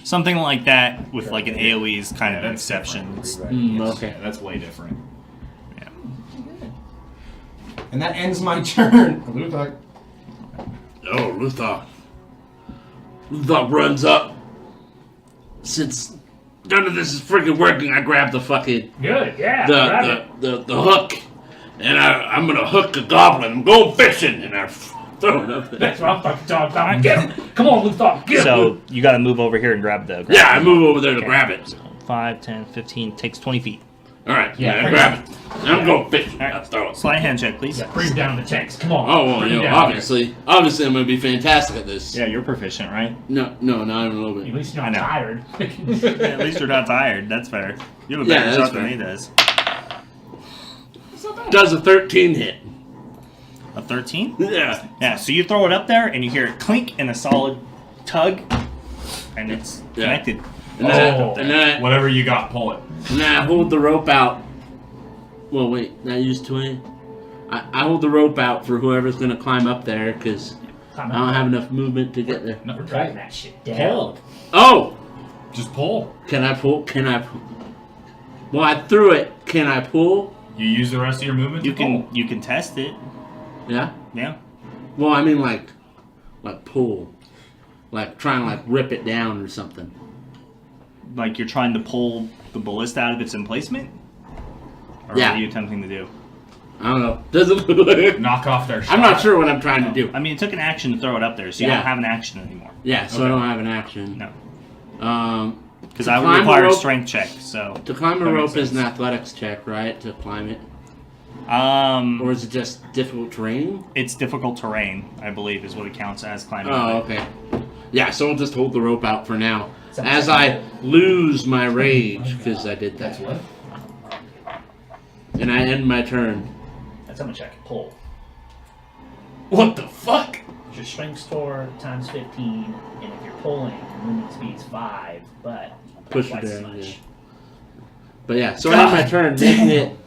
[SPEAKER 1] Something like that with like an AoE is kind of an exception. It's-
[SPEAKER 3] Okay.
[SPEAKER 5] Yeah, that's way different.
[SPEAKER 2] And that ends my turn. Luthor.
[SPEAKER 3] Oh, Luthor. Luthor runs up. Since none of this is freaking working, I grab the fucking
[SPEAKER 4] Good, yeah. grab it.
[SPEAKER 3] the hook, and I'm gonna hook a goblin. I'm going fishing, and I throw it up there.
[SPEAKER 4] That's what I'm fucking talking about. Get him! Come on, Luthor, get him!
[SPEAKER 1] So you got to move over here and grab the.
[SPEAKER 3] Yeah, I move over there to grab it.
[SPEAKER 1] 5, 10, 15, takes 20 feet.
[SPEAKER 3] All right,
[SPEAKER 2] Yeah,
[SPEAKER 3] I grab it. And I'm going fishing. I throw it.
[SPEAKER 1] Slide hand check, please.
[SPEAKER 4] Yeah, bring down the tanks. Come on.
[SPEAKER 3] Oh well,
[SPEAKER 4] bring
[SPEAKER 3] you know,
[SPEAKER 4] him down
[SPEAKER 3] obviously I'm gonna be fantastic at this.
[SPEAKER 1] Yeah, you're proficient, right?
[SPEAKER 3] No, not even a little
[SPEAKER 4] here. At
[SPEAKER 3] bit.
[SPEAKER 4] least you're
[SPEAKER 1] I
[SPEAKER 4] not
[SPEAKER 1] know.
[SPEAKER 4] tired.
[SPEAKER 1] Yeah, at least you're not tired. That's fair. You have a
[SPEAKER 3] Yeah,
[SPEAKER 1] better
[SPEAKER 3] that's
[SPEAKER 1] shot than
[SPEAKER 3] fair.
[SPEAKER 1] he does.
[SPEAKER 3] Does a 13 hit?
[SPEAKER 1] A 13?
[SPEAKER 3] Yeah.
[SPEAKER 1] Yeah, so you throw it up there and you hear it clink and a solid tug, and it's
[SPEAKER 3] Yeah.
[SPEAKER 1] connected.
[SPEAKER 3] And then,
[SPEAKER 4] Oh.
[SPEAKER 3] and then
[SPEAKER 5] Whatever you got, pull it.
[SPEAKER 3] I hold the rope out. Well, wait, did I use 20? I hold the rope out for whoever's gonna climb up there because I don't have enough movement to get there.
[SPEAKER 5] No,
[SPEAKER 4] We're dragging that shit down.
[SPEAKER 5] pull.
[SPEAKER 3] Oh!
[SPEAKER 5] Just pull.
[SPEAKER 3] Can I pull? Well, I threw it. Can I pull?
[SPEAKER 5] You use the rest of your movement
[SPEAKER 1] You
[SPEAKER 5] to pull.
[SPEAKER 1] can test it.
[SPEAKER 3] Yeah.
[SPEAKER 1] Yeah.
[SPEAKER 3] Well, I mean like pull, like try and like rip it down or something.
[SPEAKER 1] Like you're trying to pull the ballista out of its emplacement? Or
[SPEAKER 3] Yeah.
[SPEAKER 1] what are you attempting to do?
[SPEAKER 3] I don't know. Doesn't look like.
[SPEAKER 5] Knock off their shot.
[SPEAKER 3] I'm not sure what I'm trying to do.
[SPEAKER 1] I mean, it took an action to throw it up there, so you
[SPEAKER 3] Yeah.
[SPEAKER 1] don't have an action anymore.
[SPEAKER 3] Yeah, so I don't have an action.
[SPEAKER 1] No. Because
[SPEAKER 3] To
[SPEAKER 1] I would
[SPEAKER 3] climb a
[SPEAKER 1] require a
[SPEAKER 3] rope-
[SPEAKER 1] strength check, so.
[SPEAKER 3] To climb a
[SPEAKER 1] That
[SPEAKER 3] rope
[SPEAKER 1] makes
[SPEAKER 3] is an
[SPEAKER 1] sense.
[SPEAKER 3] athletics check, right? To climb it, or is it just difficult terrain?
[SPEAKER 1] It's difficult terrain, I believe, is what it counts as climbing.
[SPEAKER 3] Oh, okay. Yeah, so we'll just hold the rope out for now.
[SPEAKER 4] Sounds
[SPEAKER 3] As
[SPEAKER 4] like
[SPEAKER 3] I lose my rage, because I did that.
[SPEAKER 2] That's what?
[SPEAKER 3] And I end my turn.
[SPEAKER 4] That's how much I can pull.
[SPEAKER 5] What the fuck?
[SPEAKER 4] Your strength score times 15, and if you're pulling, your movement speed's 5, but
[SPEAKER 3] Push it
[SPEAKER 4] twice as
[SPEAKER 3] down,
[SPEAKER 4] much.
[SPEAKER 3] yeah. But yeah, so I end my turn, making it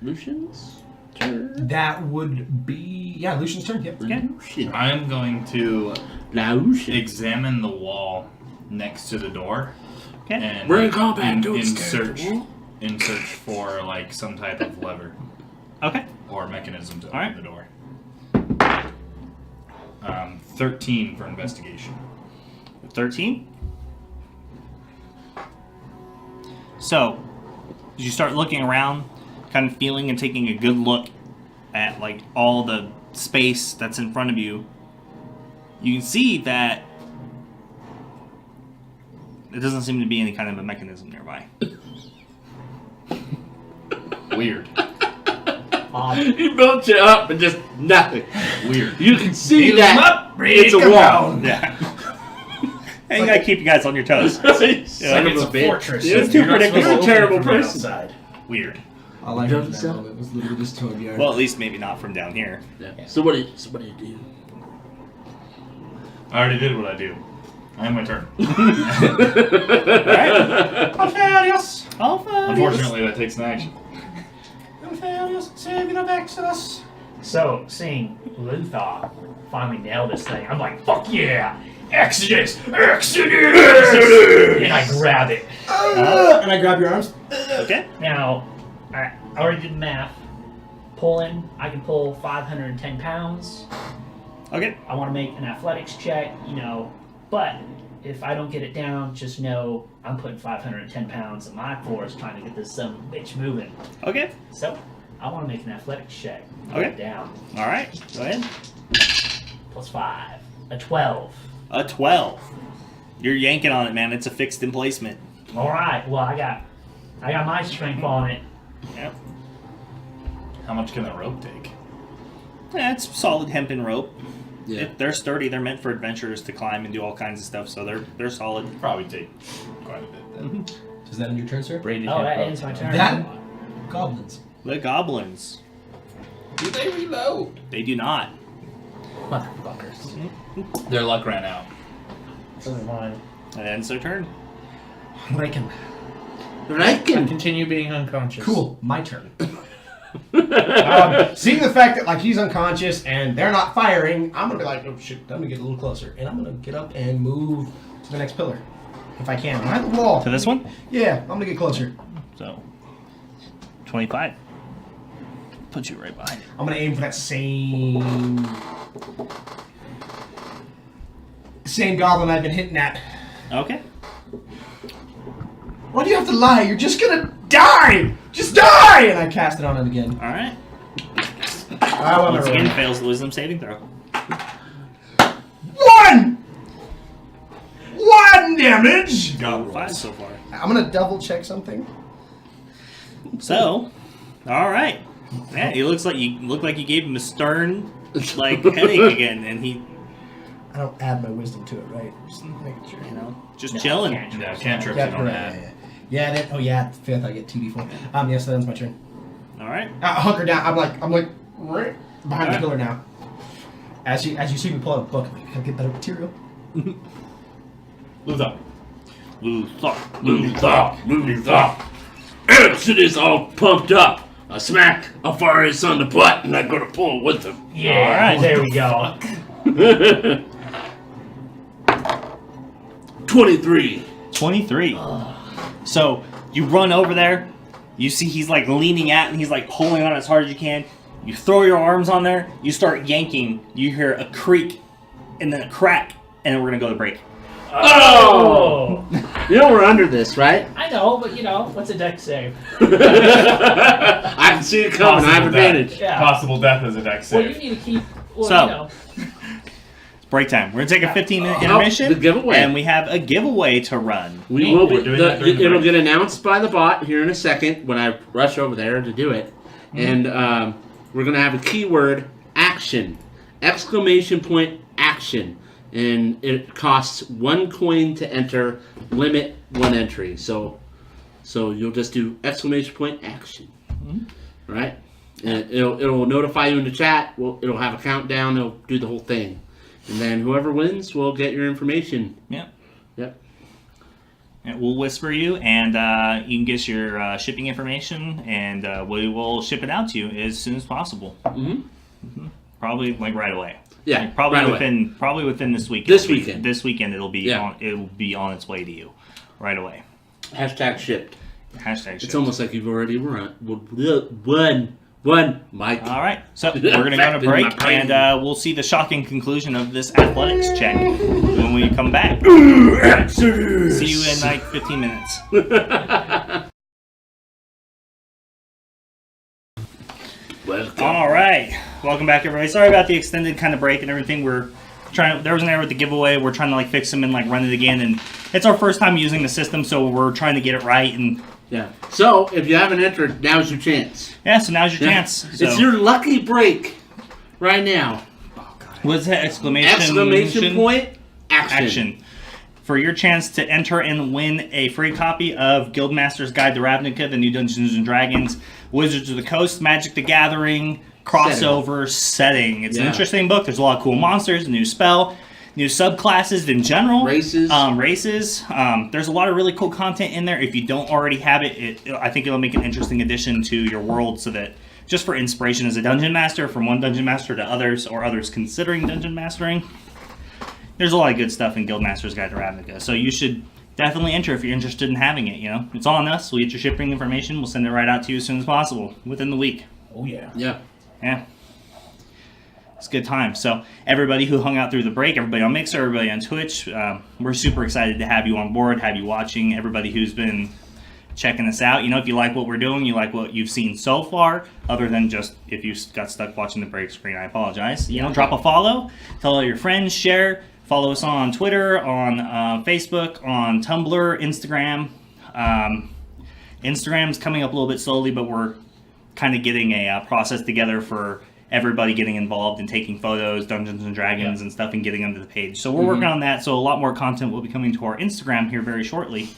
[SPEAKER 3] Lucian's turn.
[SPEAKER 2] That would be... Yeah, Lucian's turn, yep.
[SPEAKER 3] Lucian.
[SPEAKER 5] I'm going to
[SPEAKER 3] Lucian.
[SPEAKER 5] examine the wall next to the door.
[SPEAKER 1] Okay.
[SPEAKER 5] And
[SPEAKER 3] We're in combat,
[SPEAKER 5] in,
[SPEAKER 3] don't
[SPEAKER 5] in
[SPEAKER 3] scare
[SPEAKER 5] search
[SPEAKER 3] the wall.
[SPEAKER 5] in search for like some type of lever
[SPEAKER 1] Okay.
[SPEAKER 5] or mechanism to open
[SPEAKER 1] Alright.
[SPEAKER 5] the door. 13 for investigation.
[SPEAKER 1] 13. So, as you start looking around, kind of feeling and taking a good look at like all the space that's in front of you, you can see that there doesn't seem to be any kind of a mechanism nearby.
[SPEAKER 5] Weird.
[SPEAKER 3] You built it up and just nothing.
[SPEAKER 5] Weird.
[SPEAKER 3] You can see
[SPEAKER 2] Beat 'em
[SPEAKER 3] that
[SPEAKER 2] up,
[SPEAKER 3] it's a
[SPEAKER 2] break 'em
[SPEAKER 3] wall.
[SPEAKER 2] down.
[SPEAKER 1] Yeah. And you gotta keep you guys on your toes.
[SPEAKER 3] Son of
[SPEAKER 5] It's
[SPEAKER 3] a
[SPEAKER 5] a
[SPEAKER 3] bitch.
[SPEAKER 6] fortress.
[SPEAKER 3] Yeah,
[SPEAKER 1] It's too
[SPEAKER 6] You're not supposed
[SPEAKER 1] predictable.
[SPEAKER 6] to
[SPEAKER 3] You're a terrible
[SPEAKER 6] open from the
[SPEAKER 3] person.
[SPEAKER 6] outside.
[SPEAKER 5] Weird.
[SPEAKER 2] All I heard
[SPEAKER 3] Don't
[SPEAKER 2] in that
[SPEAKER 3] sell.
[SPEAKER 2] moment was literally just Toad Yard.
[SPEAKER 1] Well, at least maybe not from down here.
[SPEAKER 3] Yeah. So what do you do?
[SPEAKER 5] I already did what I do. I have my turn.
[SPEAKER 2] Alfarius!
[SPEAKER 5] Unfortunately, that takes an action.
[SPEAKER 2] Alfarius, save the Exodus!
[SPEAKER 4] So, seeing Luthor finally nail this thing, I'm like, fuck yeah! Exodus! Exodus! And I grab it.
[SPEAKER 2] And I grab your arms.
[SPEAKER 1] Okay.
[SPEAKER 4] Now, I already did the math. Pulling, I can pull 510 pounds.
[SPEAKER 1] Okay.
[SPEAKER 4] I want to make an athletics check, but if I don't get it down, just know I'm putting 510 pounds of my force trying to get this son of a bitch moving.
[SPEAKER 1] Okay.
[SPEAKER 4] So, I want to make an athletics check. Put
[SPEAKER 1] Okay.
[SPEAKER 4] it down.
[SPEAKER 1] All right. Go ahead.
[SPEAKER 4] +5. A 12.
[SPEAKER 1] A 12. You're yanking on it, man. It's a fixed emplacement.
[SPEAKER 4] All right. Well, I got my strength on it.
[SPEAKER 1] Yep.
[SPEAKER 5] How much can the rope take?
[SPEAKER 1] Yeah, it's solid hempen rope.
[SPEAKER 3] Yeah.
[SPEAKER 1] They're sturdy. They're meant for adventurers to climb and do all kinds of stuff, so they're solid.
[SPEAKER 5] Probably take quite a bit then.
[SPEAKER 2] Does that end your turn, sir?
[SPEAKER 6] Braided
[SPEAKER 4] Oh,
[SPEAKER 6] hemp
[SPEAKER 4] that
[SPEAKER 6] rope.
[SPEAKER 4] ends my turn.
[SPEAKER 2] That goblins.
[SPEAKER 1] The goblins.
[SPEAKER 7] Do they reload?
[SPEAKER 1] They do not.
[SPEAKER 4] Motherfuckers.
[SPEAKER 5] Their luck ran out.
[SPEAKER 4] So is mine.
[SPEAKER 1] That ends their turn.
[SPEAKER 2] Reckon.
[SPEAKER 3] I can.
[SPEAKER 6] Continue being unconscious.
[SPEAKER 2] Cool. My turn. Seeing the fact that like he's unconscious and they're not firing, I'm gonna be like, oh shit, I'm gonna get a little closer, and I'm gonna get up and move to the next pillar, if I can. Behind the wall.
[SPEAKER 1] To this one?
[SPEAKER 2] Yeah, I'm gonna get closer.
[SPEAKER 1] So, 25. Put you right behind it.
[SPEAKER 2] I'm gonna aim for that same goblin I've been hitting at.
[SPEAKER 1] Okay.
[SPEAKER 2] Why do you have to lie? You're just gonna die! Just die! And I cast it on it again.
[SPEAKER 1] All right.
[SPEAKER 2] Well,
[SPEAKER 1] Once again, fails the wisdom saving throw.
[SPEAKER 2] 1 damage!
[SPEAKER 1] Got 5 so far.
[SPEAKER 2] I'm gonna double check something.
[SPEAKER 1] So, all right. Yeah, it looks like you gave him a stern, like headache again, and he,
[SPEAKER 2] I don't add my wisdom to it, right? Just making sure.
[SPEAKER 1] just chilling.
[SPEAKER 5] Yeah, cantrips
[SPEAKER 2] Yeah,
[SPEAKER 5] you don't
[SPEAKER 2] correct.
[SPEAKER 5] add.
[SPEAKER 2] Yeah, then, at 5th I get 2d4. Yes, that ends my turn.
[SPEAKER 1] All right.
[SPEAKER 2] Hunker down. I'm like right behind the pillar now. As you see me pull out a book, I'm like, gotta get better material.
[SPEAKER 5] Lose up.
[SPEAKER 3] Luther. Exodus all pumped up. I smack a Farius on the butt and I go to pull with him.
[SPEAKER 4] Yeah.
[SPEAKER 1] All right.
[SPEAKER 4] There we go.
[SPEAKER 3] 23.
[SPEAKER 1] 23. So you run over there. You see he's like leaning at and he's like pulling on as hard as you can. You throw your arms on there. You start yanking. You hear a creak and then a crack, and then we're gonna go to break.
[SPEAKER 3] Oh! You know we're under this, right?
[SPEAKER 4] I know, but what's a dex save?
[SPEAKER 3] I can see it coming. I have advantage.
[SPEAKER 4] Yeah.
[SPEAKER 5] Possible death as a dex
[SPEAKER 4] Well,
[SPEAKER 5] save.
[SPEAKER 4] you need to keep. Well,
[SPEAKER 1] So- It's break time. We're gonna take a 15-minute intermission,
[SPEAKER 3] the giveaway.
[SPEAKER 1] and we have a giveaway to run.
[SPEAKER 3] We will be.
[SPEAKER 5] We're doing that during the
[SPEAKER 3] It'll
[SPEAKER 5] break.
[SPEAKER 3] get announced by the bot here in a second when I rush over there to do it, and we're gonna have a keyword action, ! Action, and it costs 1 coin to enter. Limit 1 entry. So you'll just do ! Action, right? And it'll notify you in the chat. It'll have a countdown. It'll do the whole thing, and then whoever wins will get your information.
[SPEAKER 1] Yeah.
[SPEAKER 3] Yep.
[SPEAKER 1] And we'll whisper you, and you can get your shipping information, and we will ship it out to you as soon as possible.
[SPEAKER 3] Mm-hmm.
[SPEAKER 1] Probably like right away.
[SPEAKER 3] Yeah.
[SPEAKER 1] Like, probably
[SPEAKER 3] right
[SPEAKER 1] within
[SPEAKER 3] away.
[SPEAKER 1] probably within this weekend.
[SPEAKER 3] This weekend.
[SPEAKER 1] This weekend it'll be
[SPEAKER 3] Yeah.
[SPEAKER 1] on its way to you, right away.
[SPEAKER 3] Hashtag shipped.
[SPEAKER 1] Hashtag.
[SPEAKER 3] It's
[SPEAKER 1] shipped.
[SPEAKER 3] almost like you've already won, Mike.
[SPEAKER 1] All right, so we're gonna go to
[SPEAKER 3] Affected my
[SPEAKER 1] break,
[SPEAKER 3] brain.
[SPEAKER 1] and we'll see the shocking conclusion of this athletics check when we come back.
[SPEAKER 3] Exodus.
[SPEAKER 1] See you in like 15 minutes.
[SPEAKER 3] Welcome.
[SPEAKER 1] All right, welcome back, everybody. Sorry about the extended kind of break and everything. We're trying. There was an error with the giveaway. We're trying to like fix them and like run it again, and it's our first time using the system, so we're trying to get it right. And
[SPEAKER 3] Yeah. So if you haven't entered, now's your chance.
[SPEAKER 1] yeah, so now's your chance. So.
[SPEAKER 3] It's your lucky break right now.
[SPEAKER 1] What's that exclamation?
[SPEAKER 3] Exclamation point. Action.
[SPEAKER 1] For your chance to enter and win a free copy of Guildmaster's Guide to Ravnica, the new Dungeons and Dragons, Wizards of the Coast, Magic the Gathering, crossover setting. It's an
[SPEAKER 3] Yeah.
[SPEAKER 1] interesting book. There's a lot of cool monsters, a new spell, new subclasses in general.
[SPEAKER 3] Races.
[SPEAKER 1] There's a lot of really cool content in there. If you don't already have it, I think it'll make an interesting addition to your world so that just for inspiration as a dungeon master, from one dungeon master to others, or others considering dungeon mastering, there's a lot of good stuff in Guildmaster's Guide to Ravnica. So you should definitely enter if you're interested in having it. It's on us. We'll get your shipping information. We'll send it right out to you as soon as possible, within the week.
[SPEAKER 6] Oh yeah.
[SPEAKER 3] Yeah.
[SPEAKER 1] Yeah. It's a good time. So everybody who hung out through the break, everybody on Mixer, everybody on Twitch, we're super excited to have you on board, have you watching, everybody who's been checking us out. If you like what we're doing, you like what you've seen so far, other than just if you got stuck watching the break screen, I apologize. Drop a follow, tell all your friends, share, Follow us on Twitter, on Facebook, on Tumblr, Instagram. Instagram's coming up a little bit slowly, but we're kind of getting a process together for everybody getting involved and taking photos, Dungeons and Dragons and stuff, and getting them to the page. So we're working on that. So a lot more content will be coming to our Instagram here very shortly.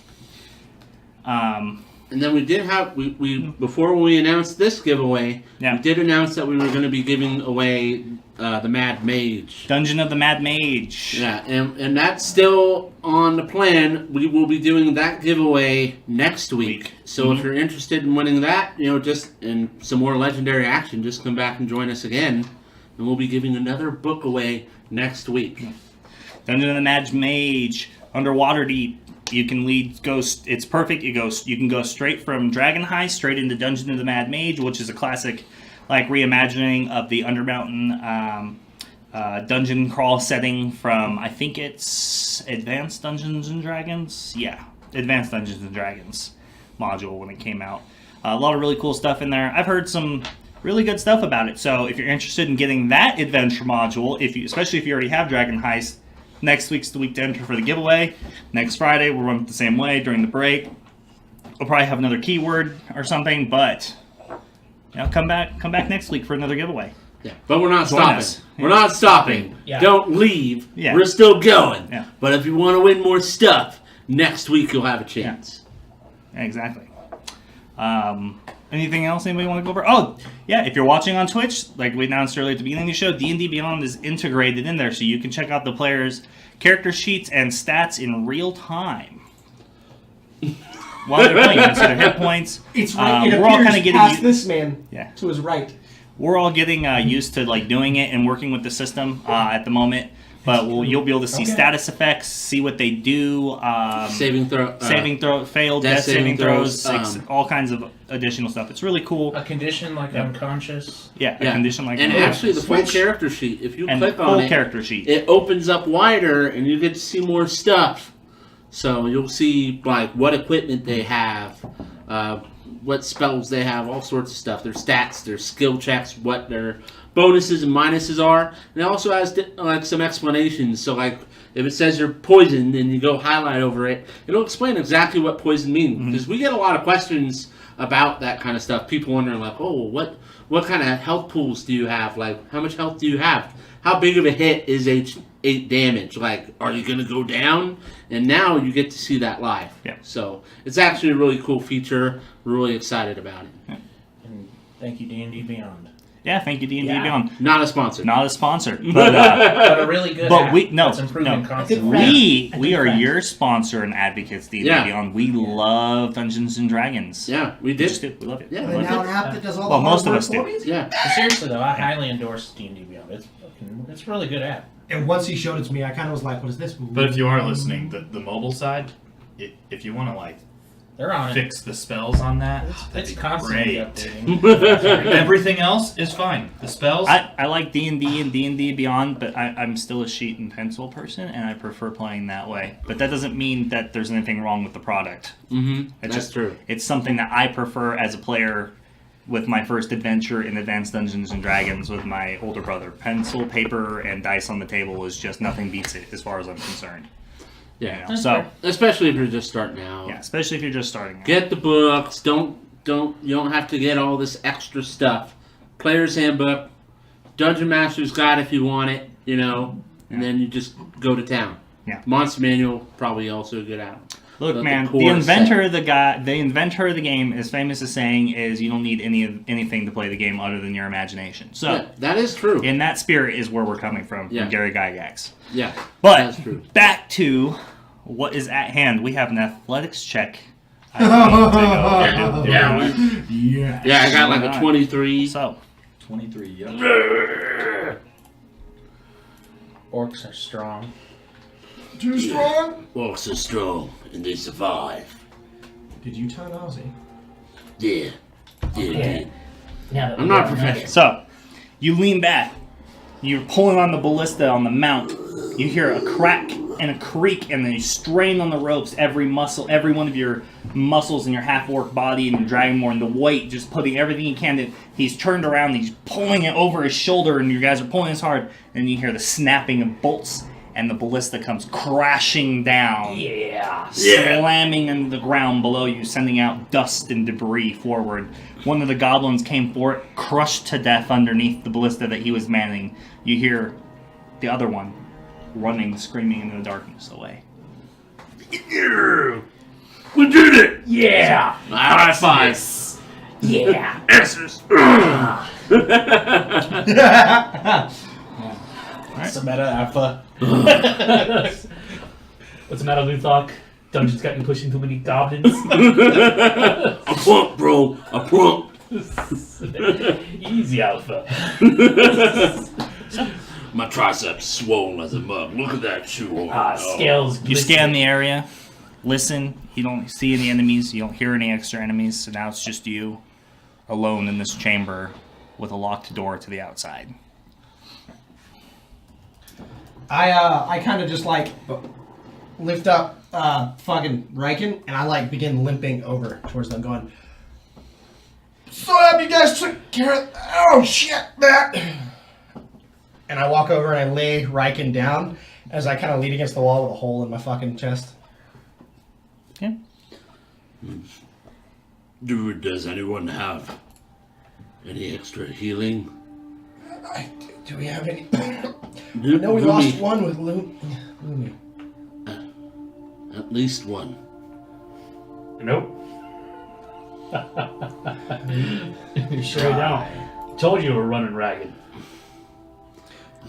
[SPEAKER 3] And then we did have we before we announced this giveaway, we did announce that we were going to be giving away the Mad Mage.
[SPEAKER 1] Dungeon of the Mad Mage.
[SPEAKER 3] Yeah, and that's still on the plan. We will be doing that giveaway next week. So if you're interested in winning that, just in some more legendary action, just come back and join us again, and we'll be giving another book away next week.
[SPEAKER 1] Dungeon of the Mad Mage, Underwater Deep. You can it's perfect. You can go straight from Dragon Heist straight into Dungeon of the Mad Mage, which is a classic, like reimagining of the Undermountain dungeon crawl setting from, I think it's Advanced Dungeons and Dragons. Yeah, Advanced Dungeons and Dragons module when it came out. A lot of really cool stuff in there. I've heard some really good stuff about it. So if you're interested in getting that adventure module, especially if you already have Dragon Heist. Next week's the week to enter for the giveaway. Next Friday, we'll run it the same way during the break. We'll probably have another keyword or something, but come back next week for another giveaway.
[SPEAKER 3] Yeah, but we're not stopping.
[SPEAKER 1] Us.
[SPEAKER 3] We're not stopping.
[SPEAKER 4] Yeah.
[SPEAKER 3] Don't leave.
[SPEAKER 1] Yeah.
[SPEAKER 3] We're still going.
[SPEAKER 1] Yeah.
[SPEAKER 3] But if you want to win more stuff, next week you'll have a chance.
[SPEAKER 1] Yeah, exactly. Anything else anybody want to go over? Oh, yeah, if you're watching on Twitch, like we announced earlier at the beginning of the show, D&D Beyond is integrated in there, so you can check out the players' character sheets and stats in real time. While they're playing, you can see their hit points.
[SPEAKER 2] It's right. It
[SPEAKER 1] we're all
[SPEAKER 2] appears
[SPEAKER 1] kind of getting
[SPEAKER 2] past this man to his right.
[SPEAKER 1] We're all getting used to doing it and working with the system at the moment. But you'll be able to see status effects, see what they do,
[SPEAKER 3] saving throw,
[SPEAKER 1] failed, death saving throws, all kinds of additional stuff. It's really cool.
[SPEAKER 6] A condition like unconscious.
[SPEAKER 1] Yeah, a condition like
[SPEAKER 3] and
[SPEAKER 1] unconscious.
[SPEAKER 3] actually the full character sheet. If you click on it,
[SPEAKER 1] character sheet,
[SPEAKER 3] it opens up wider, and you get to see more stuff. So you'll see what equipment they have, what spells they have, all sorts of stuff. Their stats, their skill checks, what their bonuses and minuses are. And it also has some explanations. So if it says you're poisoned and you go highlight over it, it'll explain exactly what poison means. Because we get a lot of questions about that kind of stuff. People wondering what kind of health pools do you have? How much health do you have? How big of a hit is 8 damage? Are you going to go down? And now you get to see that live.
[SPEAKER 1] Yeah.
[SPEAKER 3] So it's actually a really cool feature. We're really excited about it.
[SPEAKER 1] Yeah.
[SPEAKER 6] And thank you, D&D Beyond.
[SPEAKER 1] Yeah, thank you, D&D Beyond.
[SPEAKER 3] Not a sponsor.
[SPEAKER 1] Not a sponsor, but
[SPEAKER 6] but a really good app that's improving constantly.
[SPEAKER 1] We are your sponsor and advocates, D&D Beyond. We love Dungeons and Dragons.
[SPEAKER 3] Yeah, we did.
[SPEAKER 1] We love it.
[SPEAKER 3] Yeah,
[SPEAKER 2] And now an app that does all the
[SPEAKER 1] most of
[SPEAKER 2] hard
[SPEAKER 1] us
[SPEAKER 2] work
[SPEAKER 1] do.
[SPEAKER 2] for me?
[SPEAKER 3] Yeah.
[SPEAKER 6] But seriously though, I highly endorse D&D Beyond. It's a really good app.
[SPEAKER 2] And once he showed it to me, I kind of was like, what is this?
[SPEAKER 5] But if you are listening, the mobile side, if you want to
[SPEAKER 6] They're on
[SPEAKER 5] fix the spells on that,
[SPEAKER 6] It's constantly
[SPEAKER 5] great.
[SPEAKER 6] updating.
[SPEAKER 5] Everything else is fine. The spells.
[SPEAKER 1] I like D&D and D&D Beyond, but I'm still a sheet and pencil person, and I prefer playing that way. But that doesn't mean that there's anything wrong with the product.
[SPEAKER 3] That's true.
[SPEAKER 1] It's something that I prefer as a player with my first adventure in Advanced Dungeons and Dragons with my older brother. Pencil, paper, and dice on the table is just nothing beats it as far as I'm concerned.
[SPEAKER 3] Yeah.
[SPEAKER 1] So
[SPEAKER 3] especially if you're just starting out.
[SPEAKER 1] yeah, especially if you're just starting out.
[SPEAKER 3] Get the books. You don't have to get all this extra stuff. Player's Handbook, Dungeon Master's Guide if you want it, and then you just go to town.
[SPEAKER 1] Yeah.
[SPEAKER 3] Monster Manual probably also a good app.
[SPEAKER 1] Look, man, the inventor of the game is famous as saying is you don't need anything to play the game other than your imagination. So
[SPEAKER 3] Yeah, that is true.
[SPEAKER 1] in that spirit is where we're coming from Gary Gygax.
[SPEAKER 3] Yeah,
[SPEAKER 1] But
[SPEAKER 3] that's true.
[SPEAKER 1] back to what is at hand. We have an athletics check.
[SPEAKER 3] Yeah, I got a 23.
[SPEAKER 1] So
[SPEAKER 7] 23, yep.
[SPEAKER 6] Orcs are strong.
[SPEAKER 2] Too strong?
[SPEAKER 3] Orcs are strong and they survive.
[SPEAKER 2] Did you turn Aussie?
[SPEAKER 3] Yeah.
[SPEAKER 4] Yeah. Now that
[SPEAKER 3] I'm
[SPEAKER 4] we
[SPEAKER 3] not
[SPEAKER 4] all know
[SPEAKER 3] professional.
[SPEAKER 1] So, you lean back. You're pulling on the ballista on the mount. You hear a crack and a creak, and then you strain on the ropes. Every one of your muscles in your half-orc body and your dragonborn, the weight, just putting everything you can. He's turned around, he's pulling it over his shoulder, and you guys are pulling as hard. And you hear the snapping of bolts and the ballista comes crashing down,
[SPEAKER 4] Yeah.
[SPEAKER 1] slamming into the ground below you, sending out dust and debris forward. One of the goblins came for it, crushed to death underneath the ballista that he was manning. You hear the other one running, screaming into the darkness away.
[SPEAKER 3] Yeah. We did it!
[SPEAKER 4] Yeah.
[SPEAKER 3] High five.
[SPEAKER 4] Yeah.
[SPEAKER 3] Answers.
[SPEAKER 6] It's a meta alpha.
[SPEAKER 4] What's the matter, Luthok? Dungeon's got you pushing too many goblins.
[SPEAKER 3] I'm plump, bro. I'm plump.
[SPEAKER 4] Easy, Alpha.
[SPEAKER 3] My triceps swollen as a mug. Look at that shoe.
[SPEAKER 4] Scales.
[SPEAKER 1] You scan the area, listen. You don't see any enemies. You don't hear any extra enemies. So now it's just you alone in this chamber with a locked door to the outside.
[SPEAKER 2] I kind of just like lift up fucking Riken, and I like begin limping over towards them, going, "So happy you guys took care of. Oh shit, that." And I walk over and I lay Riken down as I kind of lean against the wall with a hole in my fucking chest.
[SPEAKER 1] Okay.
[SPEAKER 3] Does anyone have any extra healing?
[SPEAKER 2] Do we have any? No, we lost one with Lumi.
[SPEAKER 3] At least one.
[SPEAKER 4] Nope. You sure don't. Told you we're running ragged.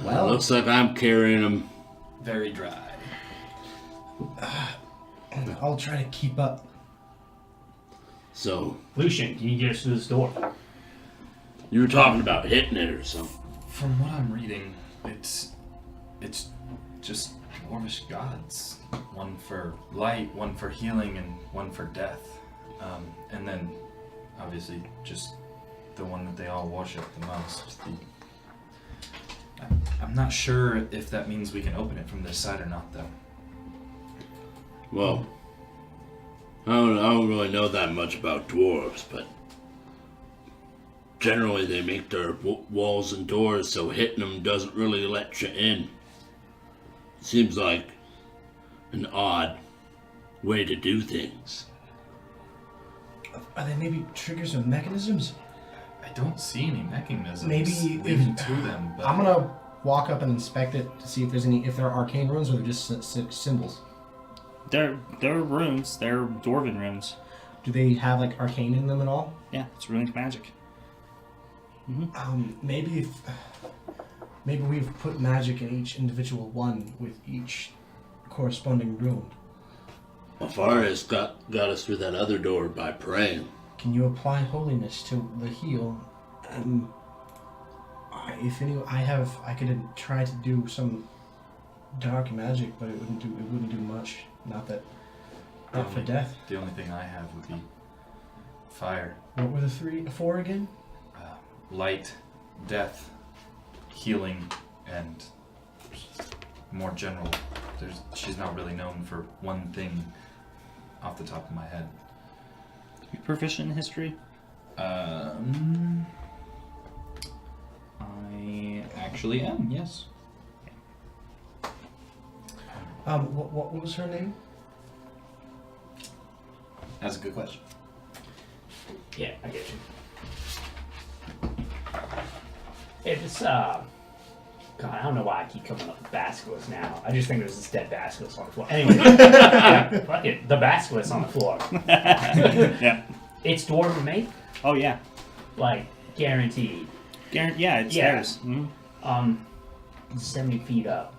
[SPEAKER 2] Well,
[SPEAKER 3] Looks like I'm carrying him.
[SPEAKER 5] Very dry.
[SPEAKER 2] I'll try to keep up.
[SPEAKER 3] So,
[SPEAKER 4] Lucian, can you get us through this door?
[SPEAKER 3] you were talking about hitting it or something.
[SPEAKER 5] From what I'm reading, it's just dwarvish gods. One for light, one for healing, and one for death. And then, obviously, just the one that they all worship the most. I'm not sure if that means we can open it from this side or not, though.
[SPEAKER 3] Well, I don't really know that much about dwarves, but generally they make their walls and doors so hitting them doesn't really let you in. Seems like an odd way to do things.
[SPEAKER 2] Are there maybe triggers or mechanisms?
[SPEAKER 5] I don't see any mechanisms
[SPEAKER 2] Maybe
[SPEAKER 5] leading to them, but
[SPEAKER 2] I'm gonna walk up and inspect it to see if there are arcane runes or they're just symbols.
[SPEAKER 1] They're runes. They're dwarven runes.
[SPEAKER 2] Do they have like arcane in them at all?
[SPEAKER 1] Yeah, it's runic magic.
[SPEAKER 2] Maybe we've put magic in each individual one with each corresponding rune.
[SPEAKER 3] Afarius got us through that other door by praying.
[SPEAKER 2] Can you apply holiness to the heal? I could try to do some dark magic, but it wouldn't do much. Not for death.
[SPEAKER 5] the only thing I have would be fire.
[SPEAKER 2] What were the 4 again?
[SPEAKER 5] Light, death, healing, and more general. She's not really known for one thing off the top of my head.
[SPEAKER 1] You proficient in history?
[SPEAKER 5] I actually am, yes.
[SPEAKER 2] What was her name?
[SPEAKER 5] That's a good question.
[SPEAKER 4] Yeah, I get you. It's, God, I don't know why I keep coming up with basilisk now. I just think there's this dead basilisk on the floor. Anyway, fuck it, the basilisk on the floor.
[SPEAKER 1] Yeah.
[SPEAKER 4] It's dwarven made?
[SPEAKER 1] Oh, yeah.
[SPEAKER 4] Like, guaranteed.
[SPEAKER 1] Yeah, it's
[SPEAKER 4] Yeah.
[SPEAKER 1] theirs. Mm-hmm.
[SPEAKER 4] 70 feet up.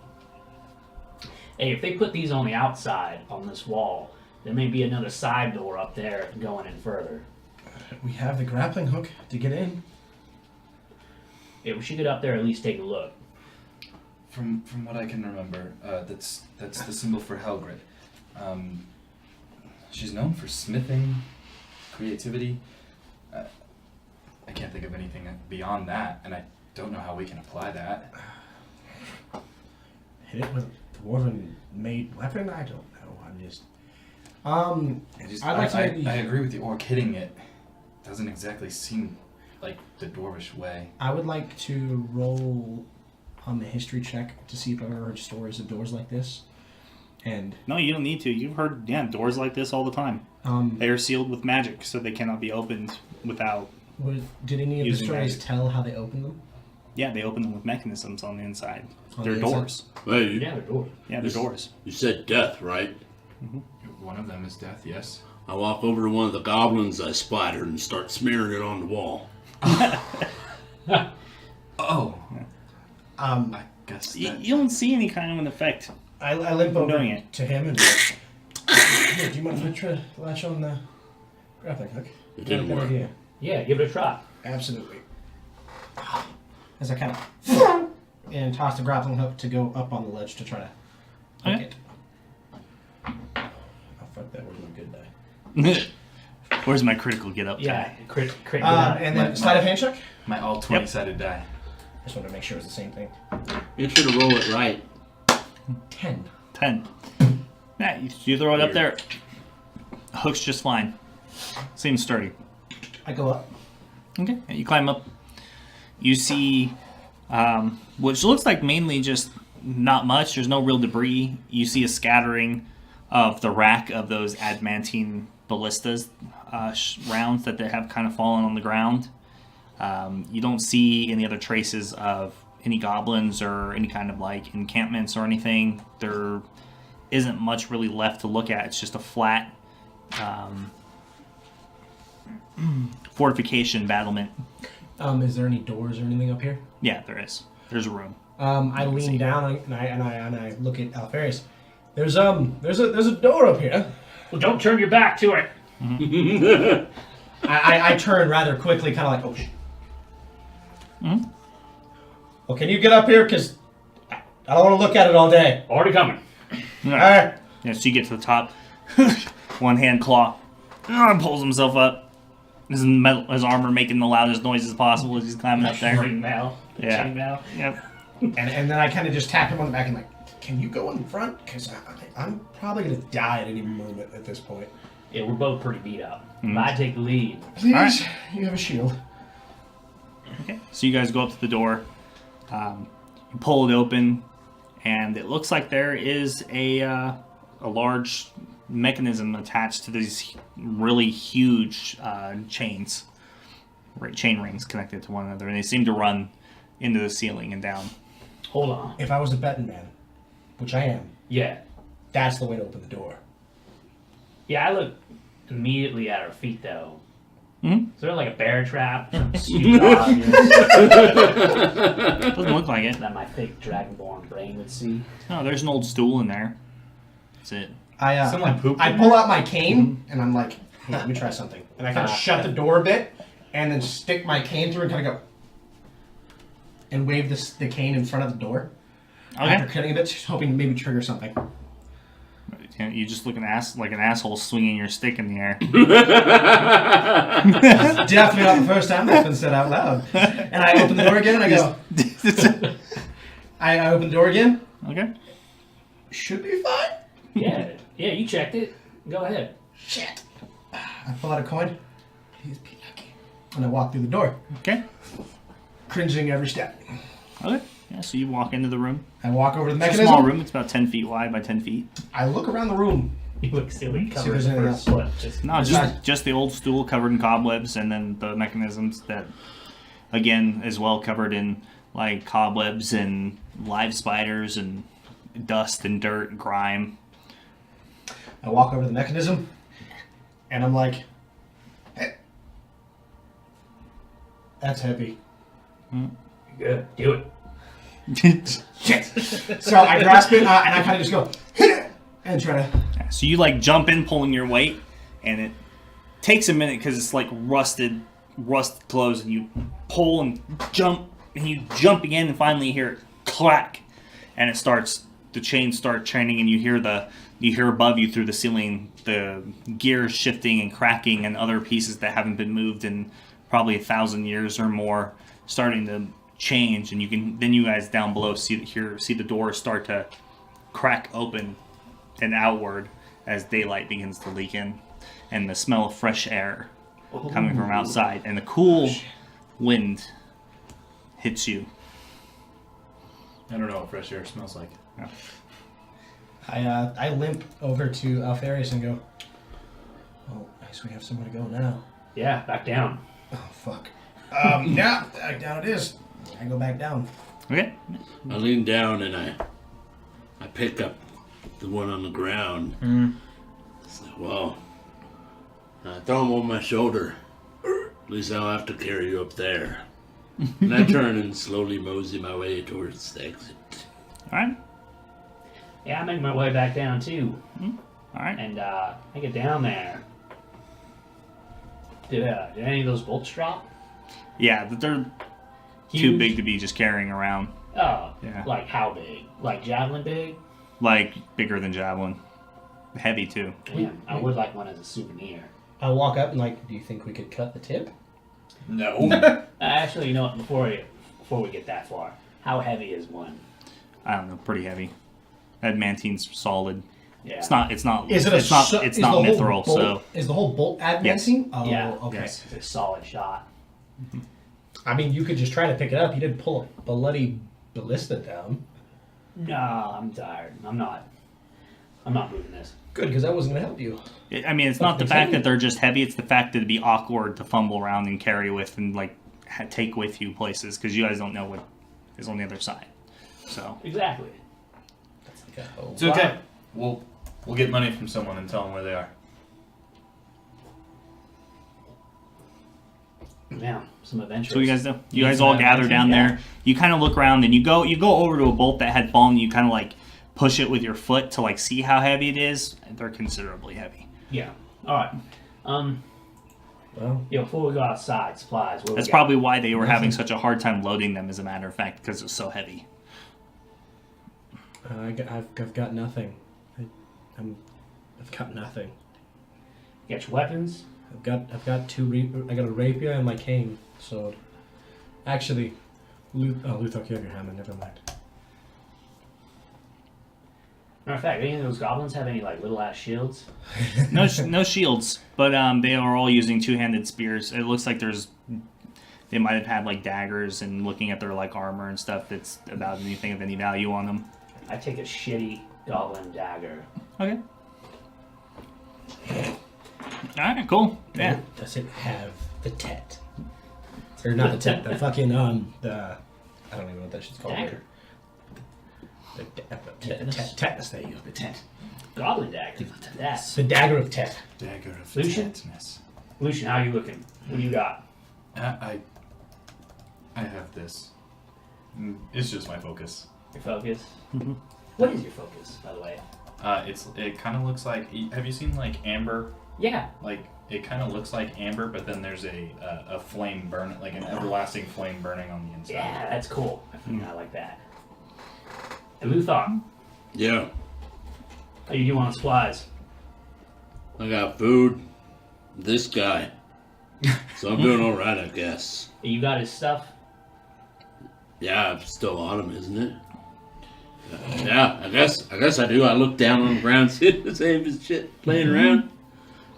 [SPEAKER 4] Hey, if they put these on the outside, on this wall, there may be another side door up there going in further.
[SPEAKER 2] We have the grappling hook to get in.
[SPEAKER 4] Yeah, we should get up there and at least take a look.
[SPEAKER 5] From what I can remember, that's the symbol for Helgrid. She's known for smithing, creativity. I can't think of anything beyond that, and I don't know how we can apply that.
[SPEAKER 2] Hit it with a dwarven-made weapon? I don't know. I'm just...
[SPEAKER 5] I agree with the orc hitting it. Doesn't exactly seem like the dwarvish way.
[SPEAKER 2] I would like to roll a history check to see if I've ever heard stories of doors like this. And
[SPEAKER 1] No, you don't need to. You've heard doors like this all the time. They are sealed with magic, so they cannot be opened without.
[SPEAKER 2] Did any of the
[SPEAKER 1] Using
[SPEAKER 2] stories
[SPEAKER 1] magic.
[SPEAKER 2] tell how they opened them?
[SPEAKER 1] Yeah, they open them with mechanisms on the inside.
[SPEAKER 2] On
[SPEAKER 1] They're
[SPEAKER 2] the inside?
[SPEAKER 1] doors.
[SPEAKER 3] Hey,
[SPEAKER 4] Yeah, they're doors.
[SPEAKER 1] Yeah, they're doors.
[SPEAKER 3] you said death, right?
[SPEAKER 5] One of them is death, yes.
[SPEAKER 3] I walk over to one of the goblins I splattered and start smearing it on the wall.
[SPEAKER 5] Oh.
[SPEAKER 2] Um,
[SPEAKER 5] I guess
[SPEAKER 1] You,
[SPEAKER 5] that...
[SPEAKER 1] you don't see any kind of an effect.
[SPEAKER 2] I limp
[SPEAKER 1] I'm
[SPEAKER 2] over
[SPEAKER 1] doing it.
[SPEAKER 2] to him and here, do you mind if I try to latch on the grappling hook?
[SPEAKER 3] It didn't
[SPEAKER 2] Good
[SPEAKER 3] work.
[SPEAKER 2] idea.
[SPEAKER 4] Yeah, give it a try.
[SPEAKER 2] Absolutely. As I kind of and toss the grappling hook to go up on the ledge to try to hook
[SPEAKER 1] Okay.
[SPEAKER 2] it. Oh fuck, that was a good die.
[SPEAKER 1] Where's my critical get up
[SPEAKER 4] Yeah,
[SPEAKER 1] guy?
[SPEAKER 4] crit
[SPEAKER 2] And then sleight of hand check.
[SPEAKER 5] My all 20-sided die.
[SPEAKER 2] Just wanted to make sure it was the same thing.
[SPEAKER 3] Make sure to roll it right.
[SPEAKER 2] 10.
[SPEAKER 1] 10. Yeah, you throw it up there. Hook's just fine. Seems sturdy.
[SPEAKER 2] I go up.
[SPEAKER 1] Okay. And you climb up. You see, which looks like mainly just not much. There's no real debris. You see a scattering of the rack of those adamantine ballistas rounds that they have kind of fallen on the ground. You don't see any other traces of any goblins or any kind of like encampments or anything. There isn't much really left to look at. It's just a flat fortification battlement.
[SPEAKER 2] Is there any doors or anything up here?
[SPEAKER 1] Yeah, there is. There's a room.
[SPEAKER 2] I lean down and I look at Alfarius. There's a door up here.
[SPEAKER 4] Well, don't turn your back to it.
[SPEAKER 2] I turn rather quickly, kind of like, oh shit. Well, can you get up here? Because I don't want to look at it all day.
[SPEAKER 4] Already coming.
[SPEAKER 2] All right.
[SPEAKER 1] Yeah, so you get to the top. One hand claw. Pulls himself up. His armor making the loudest noises possible as he's climbing up there.
[SPEAKER 4] Ring mail.
[SPEAKER 1] Yeah.
[SPEAKER 4] Chain mail.
[SPEAKER 1] Yep.
[SPEAKER 2] And then I kind of just tap him on the back and like, can you go in front? Because I'm probably going to die at any moment at this point.
[SPEAKER 4] Yeah, we're both pretty beat up. But I take the lead.
[SPEAKER 2] Please,
[SPEAKER 1] right.
[SPEAKER 2] you have a shield.
[SPEAKER 1] Okay. So you guys go up to the door. You pull it open, and it looks like there is a large mechanism attached to these really huge chains, chain rings connected to one another, and they seem to run into the ceiling and down.
[SPEAKER 4] Hold on.
[SPEAKER 2] If I was a betting man, which I am,
[SPEAKER 4] Yeah.
[SPEAKER 2] that's the way to open the door.
[SPEAKER 4] Yeah, I look immediately at our feet, though.
[SPEAKER 1] Hmm?
[SPEAKER 4] Is there like a bear trap? Stupid obvious
[SPEAKER 1] Doesn't look like it.
[SPEAKER 4] that my fake dragonborn brain would see.
[SPEAKER 1] No, there's an old stool in there. That's it.
[SPEAKER 5] Someone pooped
[SPEAKER 2] I
[SPEAKER 5] in
[SPEAKER 2] pull out my cane and I'm like, hey, let me try something. And I kind of
[SPEAKER 4] Ah.
[SPEAKER 2] shut the door a bit and then stick my cane through and kind of go and wave the cane in front of the door. After
[SPEAKER 1] Okay.
[SPEAKER 2] cutting a bit, just hoping to maybe trigger something.
[SPEAKER 1] You just look like an asshole swinging your stick in the air.
[SPEAKER 2] Definitely not the first time that's been said out loud. And I open the door again and I go, I open the door again.
[SPEAKER 1] Okay.
[SPEAKER 2] Should be fine.
[SPEAKER 4] Yeah, you checked it. Go ahead.
[SPEAKER 2] Shit. I pull out a coin. Please be lucky. And I walk through the door,
[SPEAKER 1] Okay.
[SPEAKER 2] cringing every step.
[SPEAKER 1] Okay. Yeah, so you walk into the room.
[SPEAKER 2] I walk over to the
[SPEAKER 1] It's a
[SPEAKER 2] mechanism.
[SPEAKER 1] small room. It's about 10 feet wide by 10 feet.
[SPEAKER 2] I look around the room.
[SPEAKER 4] You look silly.
[SPEAKER 2] See if
[SPEAKER 4] Covered
[SPEAKER 2] there's
[SPEAKER 4] in
[SPEAKER 2] anything
[SPEAKER 4] first
[SPEAKER 2] else.
[SPEAKER 4] foot. Just
[SPEAKER 1] No, just the old stool covered in cobwebs, and then the mechanisms that, again, as well covered in like cobwebs and live spiders and dust and dirt and grime.
[SPEAKER 2] I walk over to the mechanism, and I'm like, hey, that's heavy.
[SPEAKER 4] good. Do it.
[SPEAKER 2] Shit. So I grasp it, and I kind of just go, and try to.
[SPEAKER 1] So you like jump in, pulling your weight, and it takes a minute because it's like rust clothes, and you pull and jump, and you jump again, and finally you hear it clack, and it starts. The chains start chaining, and you hear above you through the ceiling the gears shifting and cracking, and other pieces that haven't been moved in probably 1,000 years or more starting to change, and you guys down below see the doors start to crack open and outward as daylight begins to leak in, and the smell of fresh air coming from outside, and the cool wind hits you.
[SPEAKER 5] I don't know what fresh air smells like.
[SPEAKER 2] I limp over to Alfarius and go, oh, I guess we have somewhere to go now.
[SPEAKER 4] Yeah, back down.
[SPEAKER 2] Oh, fuck. Yeah, back down it is. I go back down.
[SPEAKER 1] Okay.
[SPEAKER 3] I lean down and I pick up the one on the ground. It's like, well, I throw him on my shoulder. At least I'll have to carry you up there. And I turn and slowly mosey my way towards the exit.
[SPEAKER 1] All right.
[SPEAKER 4] Yeah, I make my way back down too.
[SPEAKER 1] All right.
[SPEAKER 4] And I get down there. Did any of those bolts drop?
[SPEAKER 1] Yeah, but they're too
[SPEAKER 4] Huge?
[SPEAKER 1] big to be just carrying around.
[SPEAKER 4] Oh,
[SPEAKER 1] Yeah.
[SPEAKER 4] like how big? Like javelin big?
[SPEAKER 1] Like bigger than javelin. Heavy too.
[SPEAKER 4] Damn, I would like one as a souvenir.
[SPEAKER 2] I walk up and like, do you think we could cut the tip?
[SPEAKER 5] No.
[SPEAKER 4] Actually, you know what? Before we get that far, how heavy is one?
[SPEAKER 1] I don't know, pretty heavy. Adamantine's solid.
[SPEAKER 4] Yeah.
[SPEAKER 1] It's not. It's not.
[SPEAKER 2] Is it
[SPEAKER 1] it's not. It's not mithril. So
[SPEAKER 2] is the whole bolt adamantine? Oh,
[SPEAKER 4] Yeah.
[SPEAKER 2] okay.
[SPEAKER 1] Yes.
[SPEAKER 4] It's a solid shot.
[SPEAKER 2] I mean, you could just try to pick it up. You didn't pull a bloody ballista down.
[SPEAKER 4] No, I'm tired. I'm not moving this.
[SPEAKER 2] Good, because that wasn't going to help you.
[SPEAKER 1] I mean, it's not the fact that they're just heavy. It's the fact that it'd be awkward to fumble around and carry with and like take with you places because you guys don't know what is on the other side. So
[SPEAKER 4] Exactly.
[SPEAKER 5] It's okay. We'll get money from someone and tell them where they are.
[SPEAKER 4] Yeah, some adventures.
[SPEAKER 1] So what you guys do? You guys all gather down there. You kind of look around and you go over to a bolt that had fallen. You kind of like push it with your foot to like see how heavy it is. They're considerably heavy.
[SPEAKER 4] Yeah. All right.
[SPEAKER 2] Well,
[SPEAKER 4] Before we go outside, supplies. What
[SPEAKER 1] That's
[SPEAKER 4] we got?
[SPEAKER 1] probably why they were having such a hard time loading them, as a matter of fact, because it's so heavy.
[SPEAKER 2] I've got nothing. I've got nothing.
[SPEAKER 4] You got your weapons.
[SPEAKER 2] I've got I got a rapier and my cane sword. Actually, Luthor killed your hammer. Never mind.
[SPEAKER 4] Matter of fact, any of those goblins have any like little ass shields?
[SPEAKER 1] No shields, but they are all using two-handed spears. It looks like they might have had like daggers, and looking at their like armor and stuff, that's about anything of any value on them.
[SPEAKER 4] I take a shitty goblin dagger.
[SPEAKER 1] Okay. Alright, cool. Yeah.
[SPEAKER 2] Does it have the tet? Or not the tet, the fucking, the... I don't even know what that shit's called.
[SPEAKER 4] Dagger.
[SPEAKER 2] The tetanus, there you go, the tet.
[SPEAKER 4] Goblin dagger. That.
[SPEAKER 2] The dagger of tet.
[SPEAKER 5] Dagger of
[SPEAKER 4] Lucian?
[SPEAKER 5] tetanus.
[SPEAKER 4] Lucian, how you looking? What do you got?
[SPEAKER 5] I have this. It's just my focus.
[SPEAKER 4] Your focus? What is your focus, by the way?
[SPEAKER 5] It kind of looks like. Have you seen like amber?
[SPEAKER 4] Yeah.
[SPEAKER 5] Like it kind of looks like amber, but then there's a flame burn, like an everlasting flame burning on the inside.
[SPEAKER 4] Yeah, that's cool. I like that. And Luthor,
[SPEAKER 3] Yeah,
[SPEAKER 4] how you doing on supplies?
[SPEAKER 3] I got food. This guy. So I'm doing alright, I guess.
[SPEAKER 4] You got his stuff?
[SPEAKER 3] Yeah, it's still on him, isn't it? Yeah, I guess I do. I look down on the ground, see the same as shit laying around.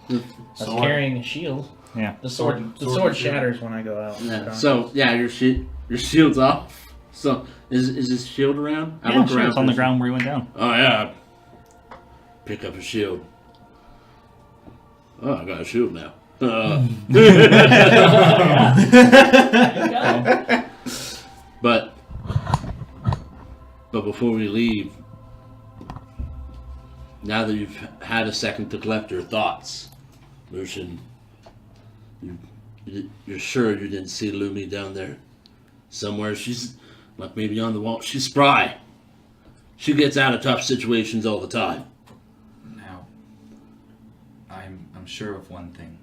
[SPEAKER 6] I was carrying a shield.
[SPEAKER 1] Yeah.
[SPEAKER 6] The sword shatters when I go out.
[SPEAKER 3] Yeah. So yeah, your shield's off. So is his shield around? I
[SPEAKER 1] Yeah,
[SPEAKER 3] look
[SPEAKER 1] sure,
[SPEAKER 3] around
[SPEAKER 1] it's on
[SPEAKER 3] for
[SPEAKER 1] the
[SPEAKER 3] his-
[SPEAKER 1] ground where you went down.
[SPEAKER 3] Oh yeah. Pick up a shield. Oh, I got a shield now.
[SPEAKER 4] There you go.
[SPEAKER 3] But before we leave, now that you've had a second to collect your thoughts, Lucian, you're sure you didn't see Lumi down there somewhere? She's like maybe on the wall. She's spry. She gets out of tough situations all the time.
[SPEAKER 5] Now, I'm sure of one thing.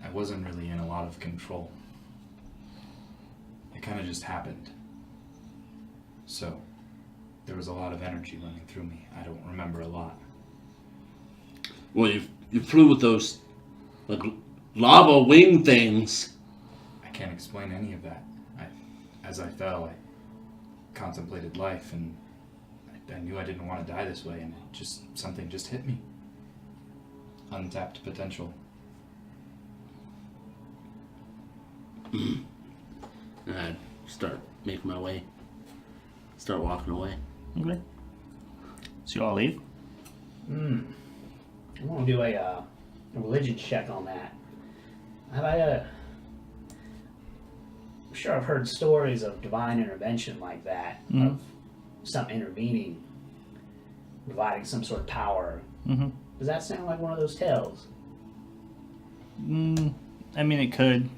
[SPEAKER 5] I wasn't really in a lot of control. It kind of just happened. So, there was a lot of energy running through me. I don't remember a lot.
[SPEAKER 3] Well, you flew with those like lava wing things.
[SPEAKER 5] I can't explain any of that. As I fell, I contemplated life, and I knew I didn't want to die this way, and something just hit me. Untapped potential.
[SPEAKER 3] And I start making my way start walking away.
[SPEAKER 1] Okay. So you all leave?
[SPEAKER 4] I want to do a religion check on that. I'm sure I've heard stories of divine intervention like that, of some intervening, providing some sort of power.
[SPEAKER 1] Mm-hmm.
[SPEAKER 4] Does that sound like one of those tales?
[SPEAKER 1] I mean, it could.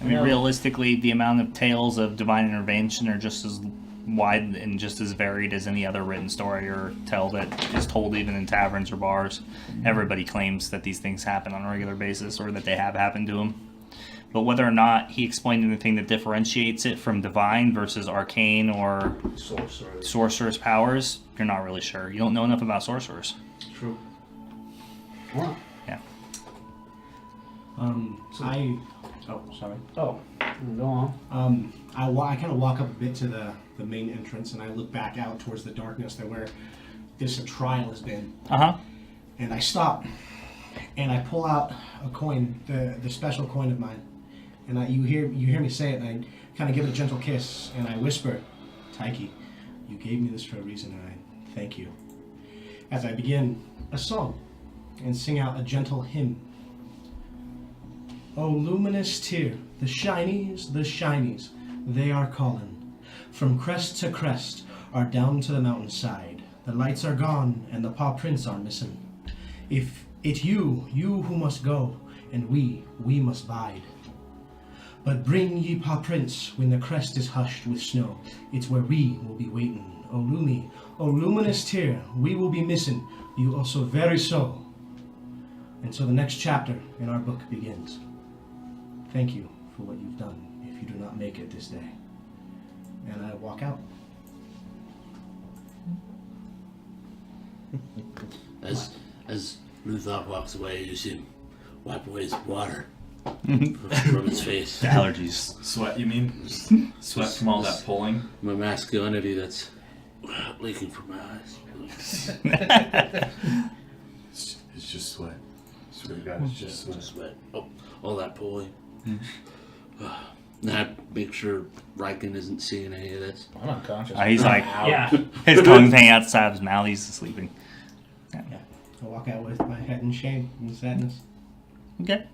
[SPEAKER 1] I mean,
[SPEAKER 4] No.
[SPEAKER 1] realistically, the amount of tales of divine intervention are just as wide and just as varied as any other written story or tale that is told even in taverns or bars. Everybody claims that these things happen on a regular basis or that they have happened to them. But whether or not he explained anything that differentiates it from divine versus arcane or sorcerer's powers, you're not really sure. You don't know enough about sorcerers.
[SPEAKER 2] True.
[SPEAKER 4] Well,
[SPEAKER 1] Yeah.
[SPEAKER 2] Sorry.
[SPEAKER 4] oh, go on.
[SPEAKER 2] I kind of walk up a bit to the main entrance, and I look back out towards the darkness that where this trial has been.
[SPEAKER 1] Uh-huh.
[SPEAKER 2] And I stop, and I pull out a coin, the special coin of mine, and you hear me say it, and I kind of give it a gentle kiss, and I whisper, "Taiki, you gave me this for a reason, and I thank you." As I begin a song and sing out a gentle hymn. "O luminous tear, the shinies, they are calling. From crest to crest, are down to the mountainside. The lights are gone, and the paw prints are missing. If it you who must go, and we must bide. But bring ye paw prints when the crest is hushed with snow. It's where we will be waiting. O Lumi, O luminous tear, we will be missing you also very so." And so the next chapter in our book begins. Thank you for what you've done if you do not make it this day. And I walk out.
[SPEAKER 3] As Luthor walks away, you see him wipe away his water from his face.
[SPEAKER 1] Allergies.
[SPEAKER 5] Sweat, you mean? Sweat from all that pulling?
[SPEAKER 3] My masculinity that's leaking from my eyes.
[SPEAKER 5] It's just sweat. Swear to God, it's just sweat.
[SPEAKER 3] Sweat. Oh, all that pulling. I make sure Riken isn't seeing any of this.
[SPEAKER 6] I'm unconscious.
[SPEAKER 1] He's like,
[SPEAKER 4] Yeah.
[SPEAKER 1] his tongue's hanging out the side of his mouth. He's sleeping.
[SPEAKER 2] I walk out with my head in shame and sadness.
[SPEAKER 1] Okay.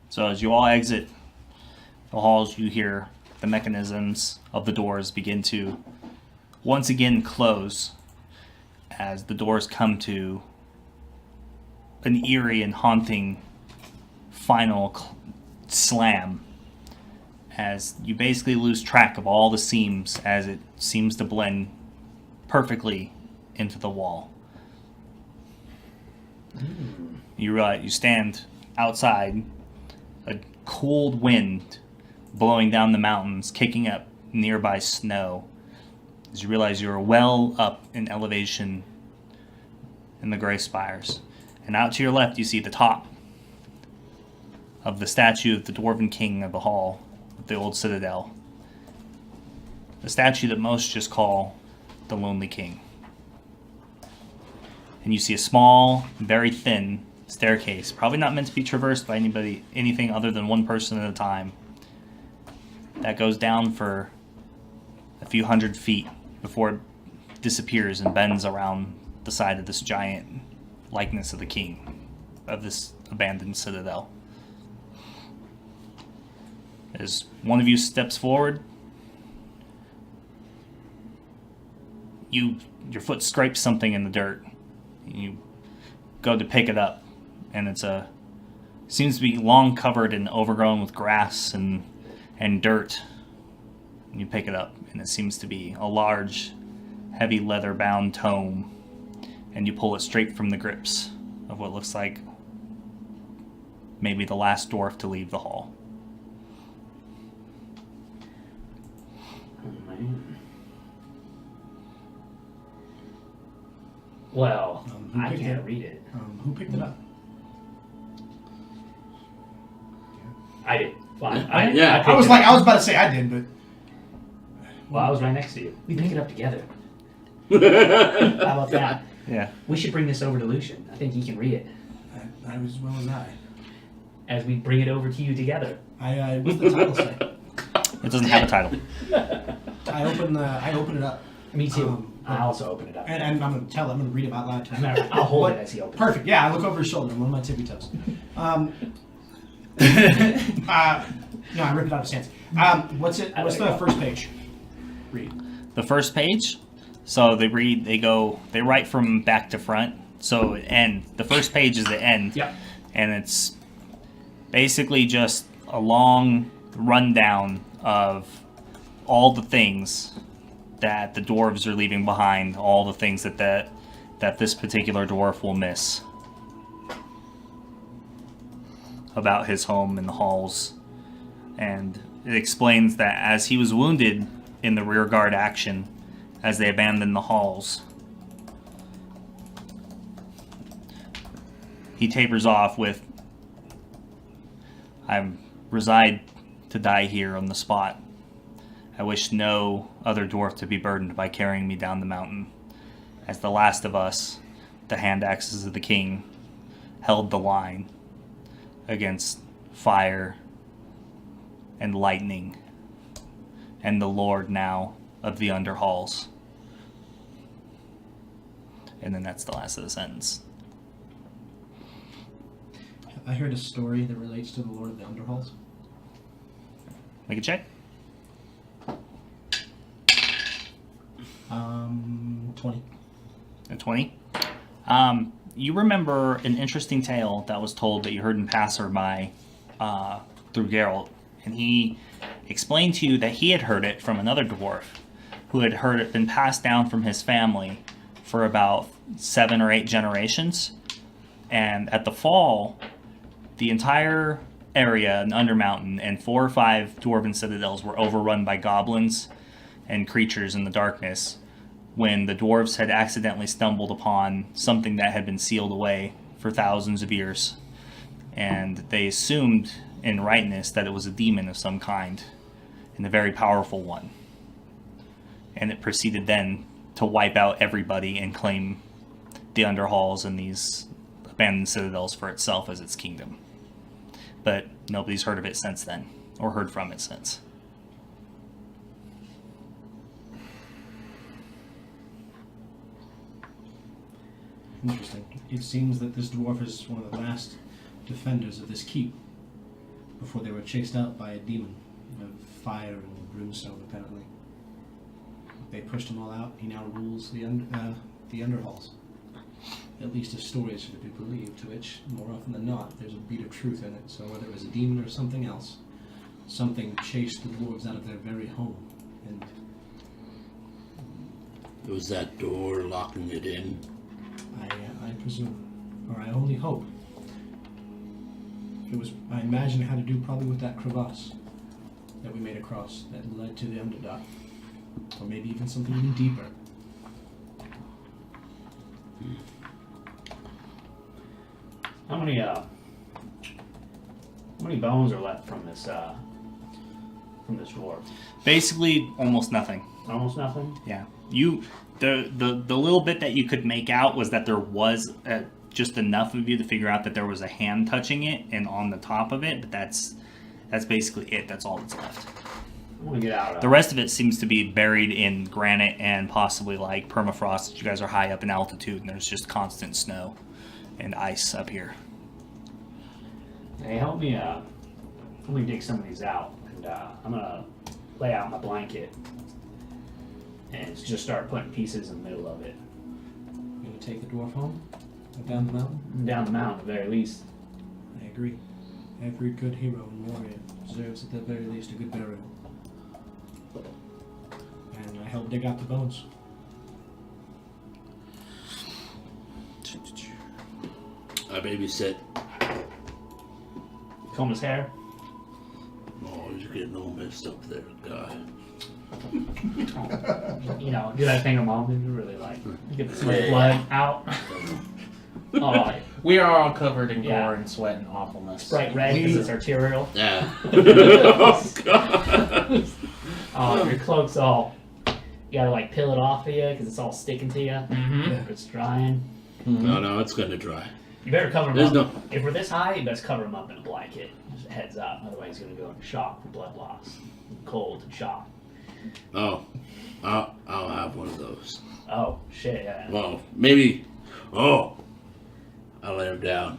[SPEAKER 1] So as you all exit the halls, you hear the mechanisms of the doors begin to once again close as the doors come to an eerie and haunting final slam, as you basically lose track of all the seams as it seems to blend perfectly into the wall. You realize you stand outside, a cold wind blowing down the mountains, kicking up nearby snow, as you realize you're well up in elevation in the Gray Spires. And out to your left, you see the top of the statue of the Dwarven King of the Hall of the Old Citadel. The statue that most just call the Lonely King. And you see a small, very thin staircase, probably not meant to be traversed by anything other than one person at a time, that goes down for a few hundred feet before it disappears and bends around the side of this giant likeness of the king of this abandoned citadel. As one of you steps forward, your foot scrapes something in the dirt. You go to pick it up, and seems to be long covered and overgrown with grass and dirt. And you pick it up, and it seems to be a large, heavy leather-bound tome, and you pull it straight from the grips of what looks like maybe the last dwarf to leave the hall.
[SPEAKER 4] Oh, man. Well,
[SPEAKER 2] who
[SPEAKER 4] I
[SPEAKER 2] picked
[SPEAKER 4] can't
[SPEAKER 2] it?
[SPEAKER 4] read it.
[SPEAKER 2] Who picked it up?
[SPEAKER 4] I did. Fine.
[SPEAKER 3] Yeah.
[SPEAKER 2] I was about to say I did, but
[SPEAKER 4] Well, I was right next to you. We pick it up together. How about that?
[SPEAKER 1] Yeah.
[SPEAKER 4] We should bring this over to Lucian. I think he can read it.
[SPEAKER 2] I was as well as I.
[SPEAKER 4] As we bring it over to you together.
[SPEAKER 2] What's the title say?
[SPEAKER 1] It doesn't have a title.
[SPEAKER 2] I open it up.
[SPEAKER 4] Me too. I also open it up.
[SPEAKER 2] And I'm going to tell it. I'm going to read it out loud to him.
[SPEAKER 4] I'll hold it as he opens it.
[SPEAKER 2] Perfect. Yeah, I look over his shoulder. I'm on my tippy toes. No, I rip it out of his hands. What's the first page? Read.
[SPEAKER 1] The first page, so they write from back to front. So end. The first page is the end.
[SPEAKER 2] Yep.
[SPEAKER 1] And it's basically just a long rundown of all the things that the dwarves are leaving behind, all the things that this particular dwarf will miss about his home in the halls. And it explains that as he was wounded in the rearguard action, as they abandoned the halls, he tapers off with, "I reside to die here on the spot. I wish no other dwarf to be burdened by carrying me down the mountain. As the last of us, the hand axes of the king held the line against fire and lightning, and the lord now of the underhalls." And then that's the last of the sentence.
[SPEAKER 2] I heard a story that relates to the Lord of the Underhalls.
[SPEAKER 1] Make a check.
[SPEAKER 2] 20.
[SPEAKER 1] A 20. You remember an interesting tale that was told that you heard in passerby through Geralt, and he explained to you that he had heard it from another dwarf who had heard it been passed down from his family for about 7 or 8 generations. And at the fall, the entire area in Undermountain and 4 or 5 dwarven citadels were overrun by goblins and creatures in the darkness, when the dwarves had accidentally stumbled upon something that had been sealed away for thousands of years. And they assumed in rightness that it was a demon of some kind, and a very powerful one. And it proceeded then to wipe out everybody and claim the Underhalls and these abandoned citadels for itself as its kingdom. But nobody's heard of it since then, or heard from it since.
[SPEAKER 2] Interesting. It seems that this dwarf is one of the last defenders of this keep before they were chased out by a demon of fire and brimstone, apparently. They pushed them all out. He now rules the Underhalls. At least if stories are to be believed, to which, more often than not, there's a beat of truth in it. So whether it was a demon or something else, something chased the dwarves out of their very home. And
[SPEAKER 3] Was that door locking it in?
[SPEAKER 2] I presume, or I only hope. It was, I imagine it had to do probably with that crevasse that we made across that led to the Underdark. Or maybe even something even deeper.
[SPEAKER 4] How many bones are left from this dwarf?
[SPEAKER 1] Basically, almost nothing.
[SPEAKER 4] Almost nothing.
[SPEAKER 1] Yeah. The little bit that you could make out was that there was just enough of you to figure out that there was a hand touching it and on the top of it, but that's basically it. That's all that's left.
[SPEAKER 4] I want to get out of
[SPEAKER 1] The rest of it seems to be buried in granite and possibly like permafrost. You guys are high up in altitude and there's just constant snow and ice up here.
[SPEAKER 4] Hey, help me dig some of these out, and I'm gonna lay out my blanket and just start putting pieces in the middle of it.
[SPEAKER 2] You gonna take the dwarf home? Or down the mountain?
[SPEAKER 4] Down the mountain, at the very least.
[SPEAKER 2] I agree. Every good hero and warrior deserves at the very least a good burial. And I help dig out the bones.
[SPEAKER 3] I babysit.
[SPEAKER 4] Comb his hair.
[SPEAKER 3] Oh, you're getting all messed up there, guy.
[SPEAKER 4] You know, do that thing a mom did really like. Get the smudge blood out. Oh,
[SPEAKER 6] We are all covered in
[SPEAKER 4] Yeah.
[SPEAKER 6] gore and sweat and awfulness.
[SPEAKER 4] bright red because it's arterial.
[SPEAKER 3] Yeah. Oh, God.
[SPEAKER 4] Oh, your cloak's all. You gotta like peel it off of you because it's all sticking to you.
[SPEAKER 6] Mm-hmm.
[SPEAKER 4] It's drying.
[SPEAKER 3] No, it's gonna dry.
[SPEAKER 4] You better cover him
[SPEAKER 3] There's
[SPEAKER 4] up.
[SPEAKER 3] no-
[SPEAKER 4] If we're this high, you best cover him up in a blanket. Just a heads up, otherwise he's gonna go into shock from blood loss. cold and shocked.
[SPEAKER 3] Oh, I'll have one of those.
[SPEAKER 4] Oh shit! Yeah.
[SPEAKER 3] Well, maybe. Oh, I lay him down,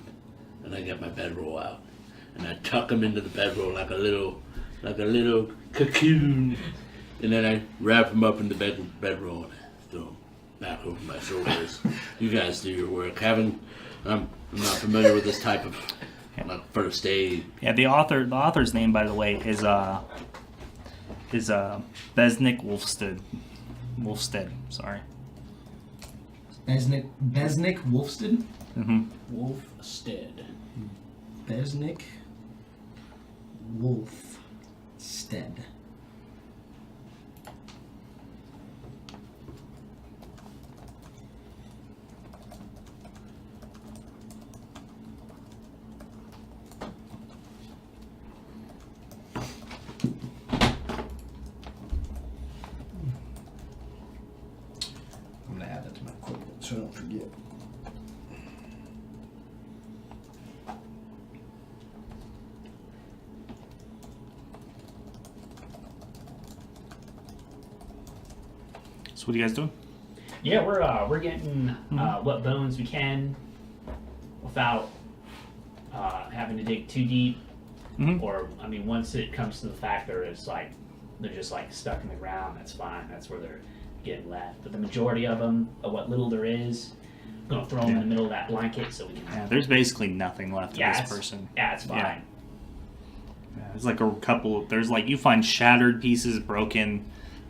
[SPEAKER 3] and I get my bedroll out, and I tuck him into the bedroll like a little cocoon, and then I wrap him up in the bedroll and I throw him back over my shoulders. You guys do your work. I'm not familiar with this type of like first aid.
[SPEAKER 1] Yeah, the author's name, by the way, is Besnick Wolfstead. Sorry.
[SPEAKER 2] Besnick Wolfstead?
[SPEAKER 1] Mm-hmm.
[SPEAKER 4] Wolfstead.
[SPEAKER 2] Besnick Wolfstead. I'm gonna add that to my equipment so I don't forget.
[SPEAKER 1] So what are you guys doing?
[SPEAKER 4] Yeah, we're getting what bones we can without having to dig too deep.
[SPEAKER 1] Mhm.
[SPEAKER 4] Or I mean, once it comes to the fact they're just like stuck in the ground, that's fine. That's where they're getting left. But the majority of them, of what little there is, I'm gonna throw them in the middle of that blanket so we can.
[SPEAKER 1] Yeah, there's basically nothing left of this person.
[SPEAKER 4] Yeah, it's fine.
[SPEAKER 1] Yeah. Yeah, there's like a couple. There's like you find shattered pieces, broken,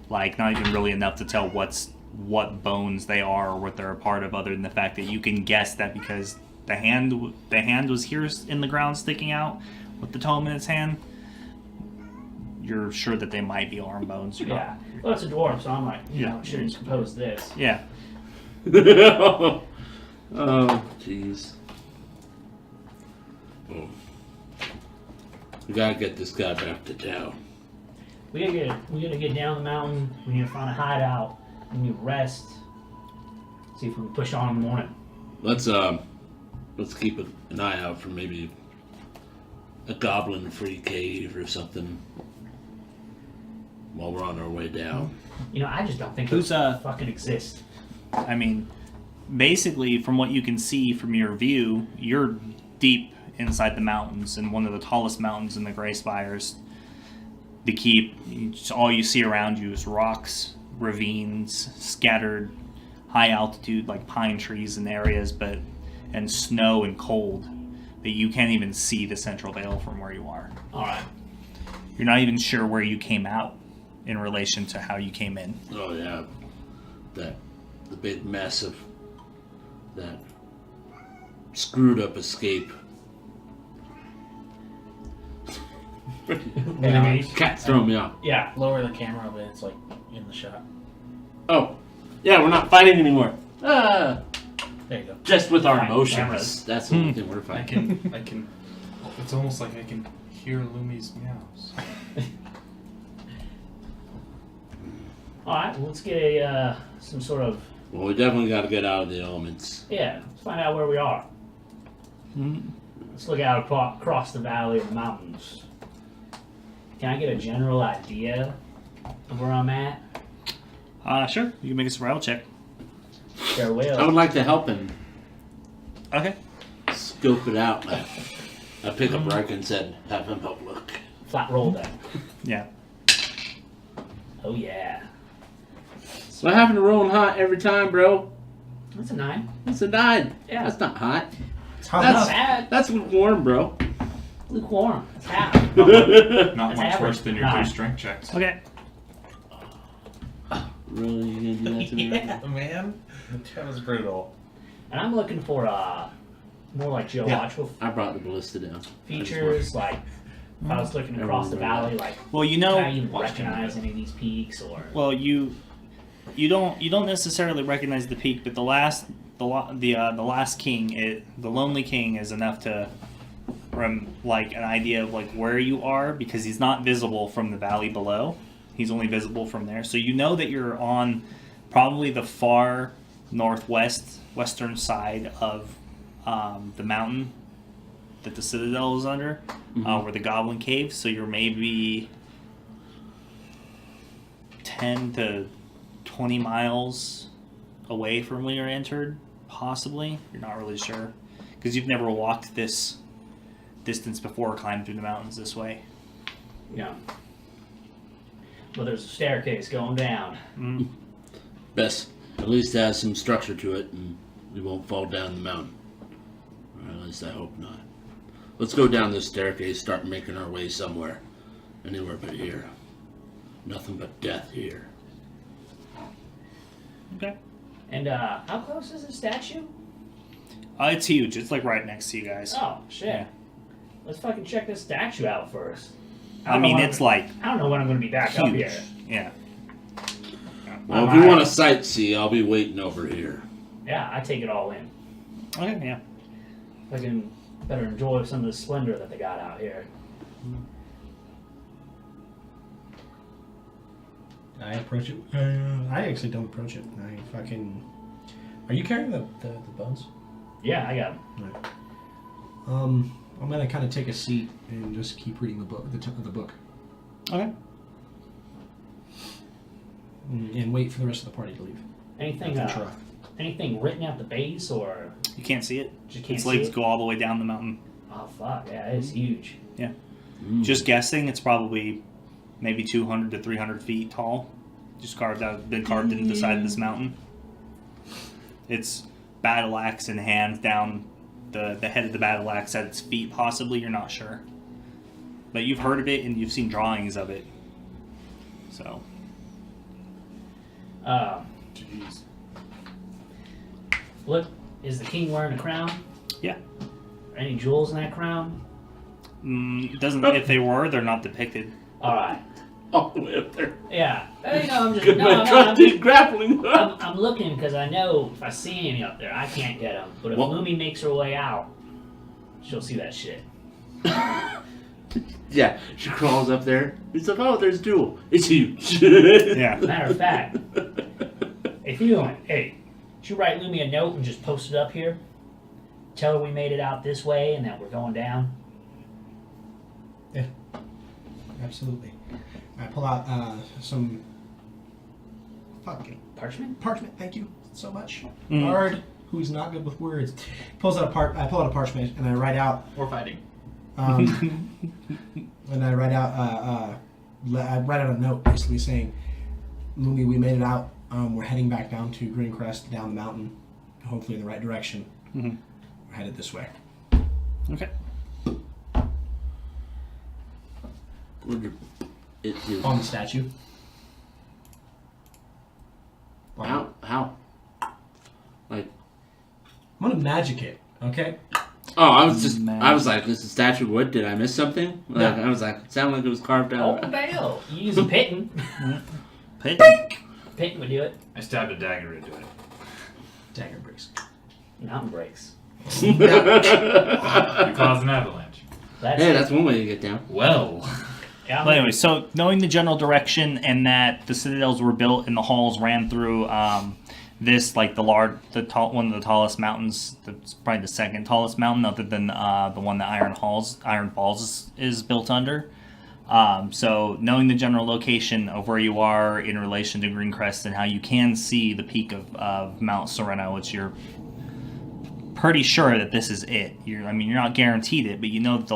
[SPEAKER 1] like not even really enough to tell what bones they are or what they're a part of, other than the fact that you can guess that because the hand was here in the ground sticking out with the tome in its hand. You're sure that they might be arm bones.
[SPEAKER 4] Yeah. Well, it's a dwarf, so I'm like, you
[SPEAKER 1] Yeah.
[SPEAKER 4] know, should have composed this.
[SPEAKER 1] Yeah.
[SPEAKER 3] Oh, jeez. Oh. We gotta get this guy back to town.
[SPEAKER 4] We gotta get down the mountain. We need to find a hideout. We need to rest. See if we can push on in the morning.
[SPEAKER 3] Let's keep an eye out for maybe a goblin-free cave or something while we're on our way down.
[SPEAKER 4] You know, I just don't think
[SPEAKER 1] Who's,
[SPEAKER 4] those fucking exist.
[SPEAKER 1] I mean, basically, from what you can see from your view, you're deep inside the mountains, in one of the tallest mountains in the Grey Spires. The keep, all you see around you is rocks, ravines, scattered high altitude, like pine trees in areas, and snow and cold. That you can't even see the Central Vale from where you are.
[SPEAKER 4] All right.
[SPEAKER 1] You're not even sure where you came out in relation to how you came in.
[SPEAKER 3] Oh yeah, the big mess of that screwed up escape. Cat's throwing me off.
[SPEAKER 4] Yeah.
[SPEAKER 6] Lower the camera a bit. It's like in the shot.
[SPEAKER 3] Oh, yeah, we're not fighting anymore.
[SPEAKER 6] There you go.
[SPEAKER 3] Just with our
[SPEAKER 4] Fine,
[SPEAKER 3] emotions.
[SPEAKER 4] cameras.
[SPEAKER 3] That's the only thing we're
[SPEAKER 5] I
[SPEAKER 3] fighting.
[SPEAKER 5] can. It's almost like I can hear Lumi's meows.
[SPEAKER 4] All right. Well, let's get a some sort of
[SPEAKER 3] Well, we definitely got to get out of the elements.
[SPEAKER 4] let's find out where we are. Let's look out across the valley of the mountains. Can I get a general idea of where I'm at?
[SPEAKER 1] Sure. You can make a survival check.
[SPEAKER 4] Sure will.
[SPEAKER 3] I would like to help him
[SPEAKER 1] Okay.
[SPEAKER 3] scope it out. I pick up Riker and said, have him help look.
[SPEAKER 4] Flat roll then.
[SPEAKER 1] Yeah.
[SPEAKER 4] Oh yeah.
[SPEAKER 3] What happened to rolling hot every time, bro?
[SPEAKER 4] That's a 9.
[SPEAKER 3] That's a 9.
[SPEAKER 4] Yeah.
[SPEAKER 3] That's not hot.
[SPEAKER 2] It's hot
[SPEAKER 3] That's
[SPEAKER 2] enough.
[SPEAKER 4] Bad.
[SPEAKER 3] that's lukewarm, bro.
[SPEAKER 4] Lukewarm. That's half.
[SPEAKER 5] Not
[SPEAKER 4] That's
[SPEAKER 5] much
[SPEAKER 4] average.
[SPEAKER 5] worse than your 2
[SPEAKER 4] Nine.
[SPEAKER 5] strength checks.
[SPEAKER 1] Okay.
[SPEAKER 3] Really? You gonna do that to me? Riker?
[SPEAKER 6] Yeah, man. That was brutal.
[SPEAKER 4] And I'm looking for more like geological
[SPEAKER 3] I brought the ballista down.
[SPEAKER 4] features. Like if I was looking across the valley, like
[SPEAKER 1] Well, you
[SPEAKER 4] can I
[SPEAKER 1] know.
[SPEAKER 4] even recognize any of these peaks or?
[SPEAKER 1] Well, you don't necessarily recognize the peak, but the last king, the lonely king, is enough to like an idea of like where you are, because he's not visible from the valley below. He's only visible from there, so you know that you're on probably the far western side of the mountain that the citadel is under, where the goblin cave. So you're maybe 10 to 20 miles away from where you entered, possibly. You're not really sure. Because you've never walked this distance before or climbed through the mountains this way.
[SPEAKER 4] Yeah. Well, there's a staircase going down.
[SPEAKER 1] Mm.
[SPEAKER 3] Best, at least has some structure to it, and we won't fall down the mountain. Or at least I hope not. Let's go down this staircase, start making our way somewhere. Anywhere but here. Nothing but death here.
[SPEAKER 1] Okay.
[SPEAKER 4] And how close is the statue?
[SPEAKER 1] It's huge. It's like right next to you guys.
[SPEAKER 4] Oh, shit.
[SPEAKER 1] Yeah.
[SPEAKER 4] Let's fucking check this statue out first.
[SPEAKER 1] I mean, it's like
[SPEAKER 4] I don't know when I'm going to be back up
[SPEAKER 1] huge.
[SPEAKER 4] here.
[SPEAKER 1] Yeah.
[SPEAKER 3] Well, if you want to sightsee, I'll be waiting over here.
[SPEAKER 4] Yeah, I take it all in.
[SPEAKER 1] Okay, yeah.
[SPEAKER 4] I can better enjoy some of the splendor that they got out here.
[SPEAKER 2] I approach it. I actually don't approach it. I fucking. Are you carrying the bones?
[SPEAKER 4] Yeah, I got 'em.
[SPEAKER 2] Right. I'm gonna kind of take a seat and just keep reading the book, the book,
[SPEAKER 1] Okay.
[SPEAKER 2] and wait for the rest of the party to leave.
[SPEAKER 4] Anything,
[SPEAKER 2] At the truck.
[SPEAKER 4] anything written at the base, or
[SPEAKER 1] You can't see it.
[SPEAKER 4] just can't
[SPEAKER 1] Its
[SPEAKER 4] see
[SPEAKER 1] legs
[SPEAKER 4] it?
[SPEAKER 1] go all the way down the mountain.
[SPEAKER 4] Oh fuck, yeah, it's huge.
[SPEAKER 1] Yeah.
[SPEAKER 3] Mm.
[SPEAKER 1] Just guessing, it's probably maybe 200 to 300 feet tall. Just been carved into the side of this mountain. It's battle axe in hand down the head of the battle axe at its feet, possibly. You're not sure. But you've heard of it and you've seen drawings of it. So.
[SPEAKER 5] Jeez.
[SPEAKER 4] Look, is the king wearing a crown?
[SPEAKER 1] Yeah.
[SPEAKER 4] Are any jewels in that crown?
[SPEAKER 1] It doesn't. If they were, they're not depicted.
[SPEAKER 4] All right.
[SPEAKER 3] All the way up there.
[SPEAKER 4] Yeah. You know, I'm just
[SPEAKER 3] Good man, trusty grappling hook.
[SPEAKER 4] I'm looking because I know if I see any up there, I can't get them. But if
[SPEAKER 3] Well-
[SPEAKER 4] Lumi makes her way out, she'll see that shit.
[SPEAKER 3] Yeah, she crawls up there. It's like, oh, there's Jewel. It's huge.
[SPEAKER 1] Yeah.
[SPEAKER 4] Matter of fact, if you hey, should you write Lumi a note and just post it up here? Tell her we made it out this way and that we're going down.
[SPEAKER 2] Yeah, absolutely. I pull out some fucking
[SPEAKER 4] Parchment?
[SPEAKER 2] parchment. Thank you so much.
[SPEAKER 1] Mm.
[SPEAKER 2] Bard, who's not good with words, pulls out I pull out a parchment and I write out.
[SPEAKER 7] We're fighting.
[SPEAKER 2] And I write out. I write out a note basically saying, "Lumi, we made it out. We're heading back down to Greencrest, down the mountain, hopefully in the right direction.
[SPEAKER 1] Mhm.
[SPEAKER 2] We're headed this way."
[SPEAKER 1] Okay.
[SPEAKER 2] On the statue.
[SPEAKER 3] How? Like,
[SPEAKER 2] I'm gonna magic it. Okay.
[SPEAKER 3] oh, I was like, this is a statue of wood. Did I miss something? Like,
[SPEAKER 2] No.
[SPEAKER 3] I was like, it sounded like it was carved
[SPEAKER 4] Oh,
[SPEAKER 3] out.
[SPEAKER 4] bail. You use a pitten.
[SPEAKER 1] Pit.
[SPEAKER 4] Pitten would do it.
[SPEAKER 5] I stabbed a dagger into it.
[SPEAKER 2] Dagger breaks.
[SPEAKER 4] Mountain breaks.
[SPEAKER 5] You caused an avalanche.
[SPEAKER 3] Hey, that's one way to get down.
[SPEAKER 5] Well.
[SPEAKER 4] Yeah,
[SPEAKER 1] Well, anyway, so knowing the general direction and that the citadels were built and the halls ran through this, like one of the tallest mountains, that's probably the second tallest mountain, other than the one that Iron Falls is built under. So knowing the general location of where you are in relation to Greencrest and how you can see the peak of Mount Sereno, which you're pretty sure that this is it. You're not guaranteed it, but you know that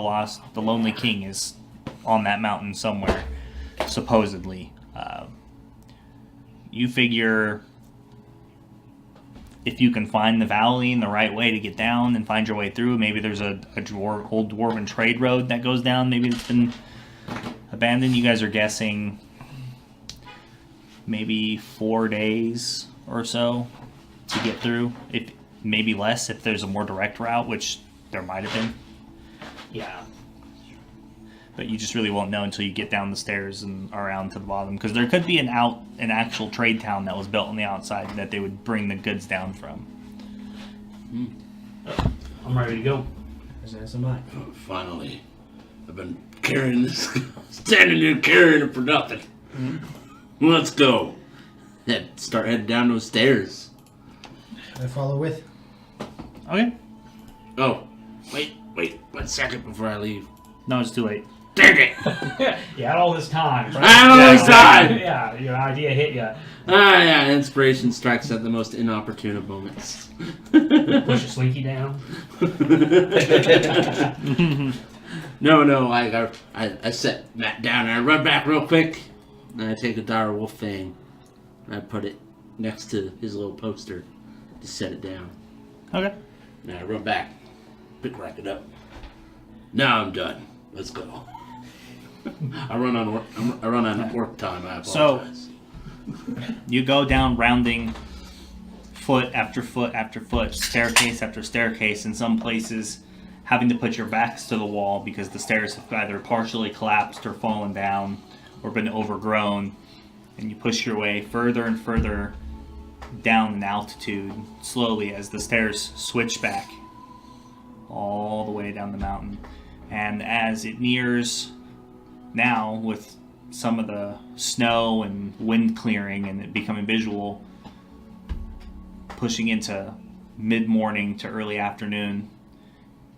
[SPEAKER 1] the Lonely King is on that mountain somewhere, supposedly. You figure if you can find the valley and the right way to get down and find your way through, maybe there's old dwarven trade road that goes down. Maybe it's been abandoned. You guys are guessing maybe 4 days or so to get through. If maybe less if there's a more direct route, which there might have been.
[SPEAKER 4] yeah.
[SPEAKER 1] But you just really won't know until you get down the stairs and around to the bottom, because there could be an actual trade town that was built on the outside that they would bring the goods down from.
[SPEAKER 4] I'm ready to go.
[SPEAKER 2] As am I.
[SPEAKER 3] Oh, finally. I've been carrying this, standing here carrying it for nothing. Let's go. Start heading down those stairs.
[SPEAKER 2] I follow with.
[SPEAKER 1] Okay.
[SPEAKER 3] Oh, wait 1 second before I leave.
[SPEAKER 1] No, it's too late.
[SPEAKER 3] Dang it!
[SPEAKER 4] You had all this time.
[SPEAKER 3] I had all this time!
[SPEAKER 4] Yeah, your idea hit you.
[SPEAKER 3] Ah, yeah, inspiration strikes at the most inopportune of moments.
[SPEAKER 4] Push your slinky down.
[SPEAKER 3] No, I set Matt down and I run back real quick. And I take a dire wolf fang and I put it next to his little poster to set it down.
[SPEAKER 1] Okay.
[SPEAKER 3] And I run back, rack it up. Now I'm done. Let's go. I run on work time. I apologize.
[SPEAKER 1] You go down rounding foot after foot after foot, staircase after staircase, in some places having to put your backs to the wall because the stairs have either partially collapsed or fallen down or been overgrown, and you push your way further and further down in altitude slowly as the stairs switch back all the way down the mountain. And as it nears now, with some of the snow and wind clearing and it becoming visual, pushing into mid-morning to early afternoon,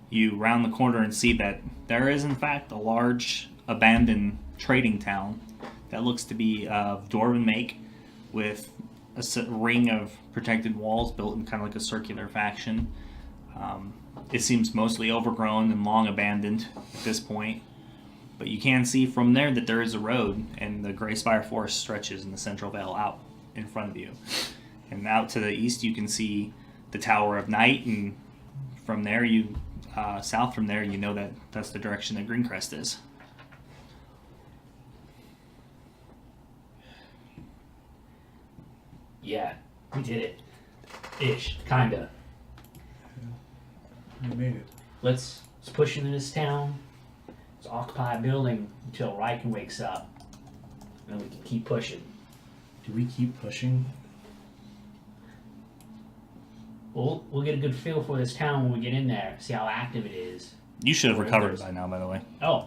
[SPEAKER 1] you round the corner and see that there is in fact a large abandoned trading town that looks to be of dwarven make, with a ring of protected walls built in kind of like a circular fashion. It seems mostly overgrown and long abandoned at this point, but you can see from there that there is a road, and the Grey Spire Forest stretches in the Central Vale out in front of you. And out to the east you can see the Tower of Night, and from there south from there, you know that that's the direction that Greencrest is.
[SPEAKER 4] Yeah, we did it. Ish, kinda.
[SPEAKER 6] You made it.
[SPEAKER 4] Let's push into this town. Let's occupy a building until Riken wakes up. And then we can keep pushing.
[SPEAKER 6] Do we keep pushing?
[SPEAKER 4] We'll get a good feel for this town when we get in there, see how active it is.
[SPEAKER 1] You should have recovered by now, by the way.
[SPEAKER 4] Oh,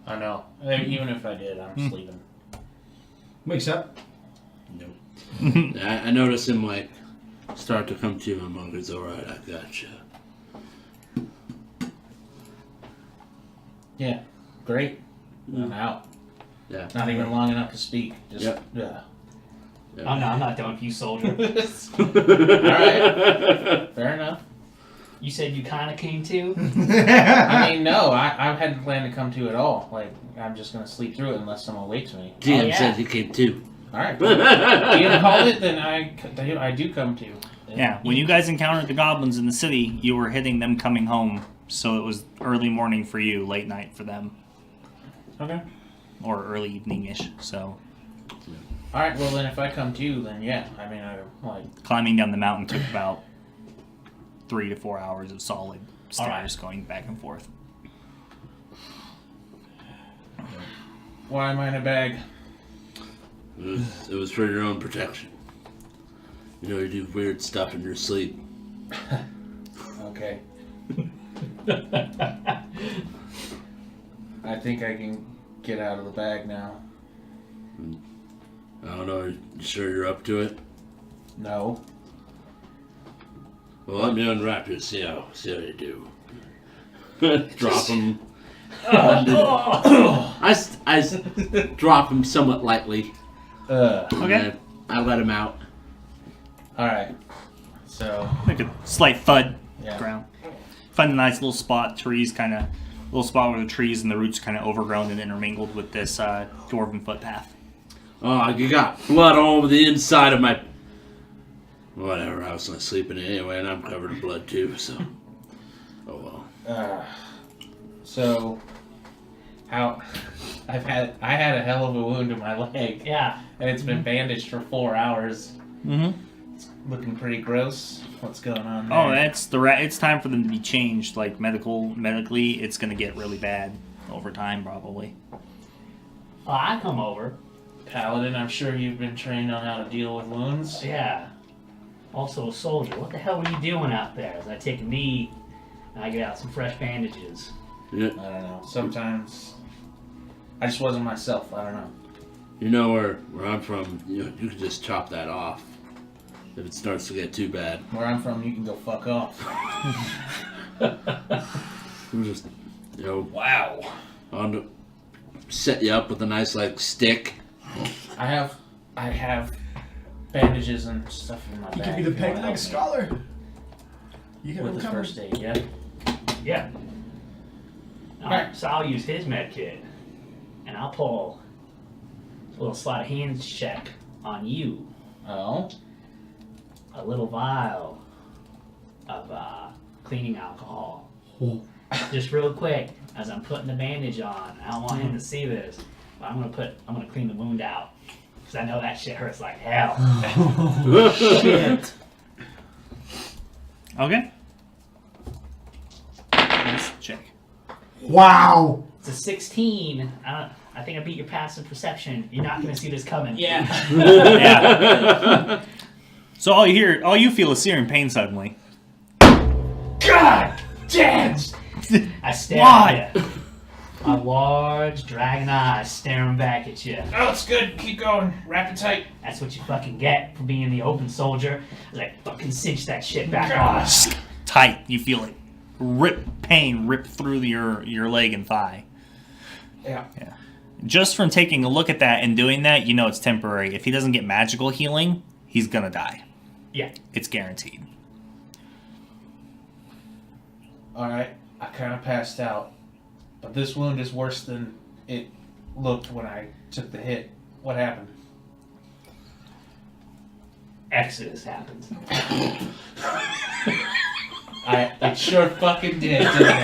[SPEAKER 6] I know. Even if I did, I'm sleeping.
[SPEAKER 2] Wakes up.
[SPEAKER 3] Nope. I notice him start to come to. I'm like, it's alright, I gotcha.
[SPEAKER 6] Yeah, great. I'm out.
[SPEAKER 3] Yeah.
[SPEAKER 6] Not even long enough to speak. Just
[SPEAKER 3] Yep.
[SPEAKER 6] yeah.
[SPEAKER 3] Yeah.
[SPEAKER 4] I'm not done with you, soldier.
[SPEAKER 6] Alright. Fair enough.
[SPEAKER 4] You said you kind of came to?
[SPEAKER 6] I mean, no, I hadn't planned to come to at all. I'm just gonna sleep through it unless someone wakes me.
[SPEAKER 3] GM
[SPEAKER 4] yeah.
[SPEAKER 3] said he came too.
[SPEAKER 6] Alright. You called it, then I do come to.
[SPEAKER 1] Yeah, when you guys encountered the goblins in the city, you were hitting them coming home, so it was early morning for you, late night for them.
[SPEAKER 6] Okay.
[SPEAKER 1] Or early evening-ish, so...
[SPEAKER 6] Alright, well then if I come to, then yeah. I mean,
[SPEAKER 1] Climbing down the mountain took about 3 to 4 hours of solid stairs
[SPEAKER 4] Alright.
[SPEAKER 1] going back and forth.
[SPEAKER 6] why am I in a bag?
[SPEAKER 3] It was for your own protection. You know, you do weird stuff in your sleep.
[SPEAKER 6] Okay. I think I can get out of the bag now.
[SPEAKER 3] I don't know, are you sure you're up to it?
[SPEAKER 6] No.
[SPEAKER 3] Well, let me unwrap you, see how you do. Drop him. I drop him somewhat lightly.
[SPEAKER 1] Okay.
[SPEAKER 3] I let him out.
[SPEAKER 6] Alright. So,
[SPEAKER 1] Make a slight thud
[SPEAKER 6] yeah.
[SPEAKER 1] ground. Find a nice little spot, little spot where the trees and the roots kind of overgrown and intermingled with this dwarven footpath.
[SPEAKER 3] Oh, you got blood all over the inside of my... Whatever, I was not sleeping anyway, and I'm covered in blood too, so... Oh well.
[SPEAKER 6] So, I had a hell of a wound in my leg.
[SPEAKER 4] Yeah.
[SPEAKER 6] And it's been bandaged for 4 hours.
[SPEAKER 1] Mm-hmm.
[SPEAKER 6] It's looking pretty gross. What's going on there?
[SPEAKER 1] Oh, it's time for them to be changed. Like medically, it's gonna get really bad over time, probably.
[SPEAKER 4] Oh, I come over.
[SPEAKER 6] Paladin, I'm sure you've been trained on how to deal with wounds.
[SPEAKER 4] Yeah. Also a soldier. What the hell were you doing out there? As I take a knee and I get out some fresh bandages.
[SPEAKER 3] Yeah.
[SPEAKER 6] I don't know. Sometimes I just wasn't myself. I don't know.
[SPEAKER 3] You know where I'm from, you can just chop that off if it starts to get too bad.
[SPEAKER 6] Where I'm from, you can go fuck off.
[SPEAKER 3] Just,
[SPEAKER 6] Wow.
[SPEAKER 3] on set you up with a nice like stick.
[SPEAKER 6] I have bandages and stuff in my
[SPEAKER 2] You
[SPEAKER 6] bag.
[SPEAKER 2] can be the
[SPEAKER 6] if you
[SPEAKER 2] peg
[SPEAKER 6] wanna
[SPEAKER 2] leg
[SPEAKER 6] help me
[SPEAKER 2] scholar. You can
[SPEAKER 6] with the
[SPEAKER 2] recover.
[SPEAKER 6] first aid, yeah.
[SPEAKER 4] Yeah. Alright, so I'll use his med kit, and I'll pull a little sleight of hand check on you.
[SPEAKER 6] Oh.
[SPEAKER 4] A little vial of cleaning alcohol. Just real quick, as I'm putting the bandage on. I don't want him to see this, but I'm gonna clean the wound out. Because I know that shit hurts like hell.
[SPEAKER 2] Shit.
[SPEAKER 1] Okay. Let's check.
[SPEAKER 2] Wow.
[SPEAKER 4] It's a 16. I think I beat your passive perception. You're not gonna see this coming.
[SPEAKER 6] Yeah.
[SPEAKER 1] Yeah. So all you feel is searing pain suddenly.
[SPEAKER 4] God damn! I stare at you. My large dragon eyes staring back at you.
[SPEAKER 6] Oh, it's good. Keep going. Wrap it tight.
[SPEAKER 4] That's what you fucking get for being the open soldier. Like, fucking cinch that shit back on.
[SPEAKER 1] Tight. You feel it. Pain rip through your leg and thigh.
[SPEAKER 6] Yeah.
[SPEAKER 1] Yeah. Just from taking a look at that and doing that, you know it's temporary. If he doesn't get magical healing, he's gonna die.
[SPEAKER 4] Yeah.
[SPEAKER 1] It's guaranteed.
[SPEAKER 6] Alright. I kind of passed out. But this wound is worse than it looked when I took the hit. What happened?
[SPEAKER 4] Exodus happened.
[SPEAKER 6] It sure fucking did, didn't it?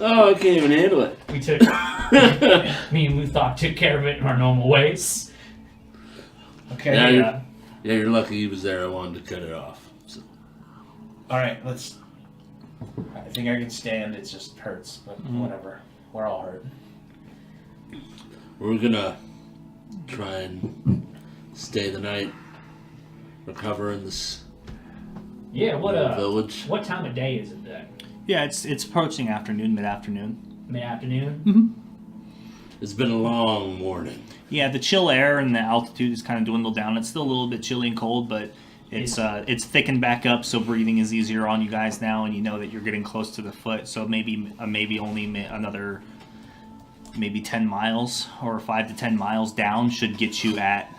[SPEAKER 3] Oh, I can't even handle it.
[SPEAKER 4] We took... me and Luthok took care of it in our normal ways.
[SPEAKER 6] Okay.
[SPEAKER 3] Yeah, you're lucky he was there. I wanted to cut it off. So.
[SPEAKER 6] Alright, let's... I think I can stand. It just hurts, but whatever. We're all hurt.
[SPEAKER 3] We're gonna try and stay the night, recover in this
[SPEAKER 4] Yeah,
[SPEAKER 3] little village.
[SPEAKER 4] what time of day is it then?
[SPEAKER 1] Yeah, it's approaching mid-afternoon.
[SPEAKER 4] Mid-afternoon?
[SPEAKER 3] It's been a long morning.
[SPEAKER 1] Yeah, the chill air and the altitude is kind of dwindled down. It's still a little bit chilly and cold, but it's thickened back up, so breathing is easier on you guys now, and you know that you're getting close to the foot. So maybe only another 10 miles or 5 to 10 miles down should get you at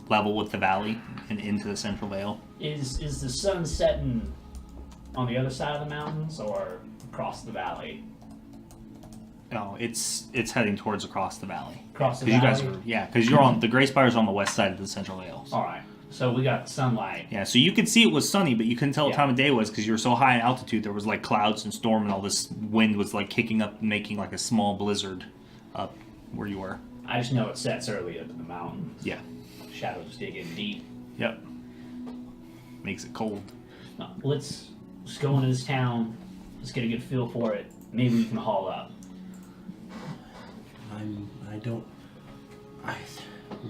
[SPEAKER 1] level with the valley and into the Central Vale.
[SPEAKER 4] Is the sun setting on the other side of the mountains or across the valley?
[SPEAKER 1] No, it's heading towards across the valley.
[SPEAKER 4] Across the
[SPEAKER 1] You
[SPEAKER 4] valley?
[SPEAKER 1] guys are because you're on the Gray Spire's on the west side of the Central Vale.
[SPEAKER 4] All right. So we got sunlight.
[SPEAKER 1] Yeah, so you could see it was sunny, but you couldn't tell what
[SPEAKER 4] Yeah.
[SPEAKER 1] time of day it was because you were so high in altitude. There was like clouds and storm, and all this wind was like kicking up and making like a small blizzard up where you were.
[SPEAKER 4] I just know it sets early up in the mountain.
[SPEAKER 1] Yeah.
[SPEAKER 4] Shadows dig in deep.
[SPEAKER 1] Yep. Makes it cold.
[SPEAKER 4] Let's go into this town. Let's get a good feel for it. Maybe we can haul up.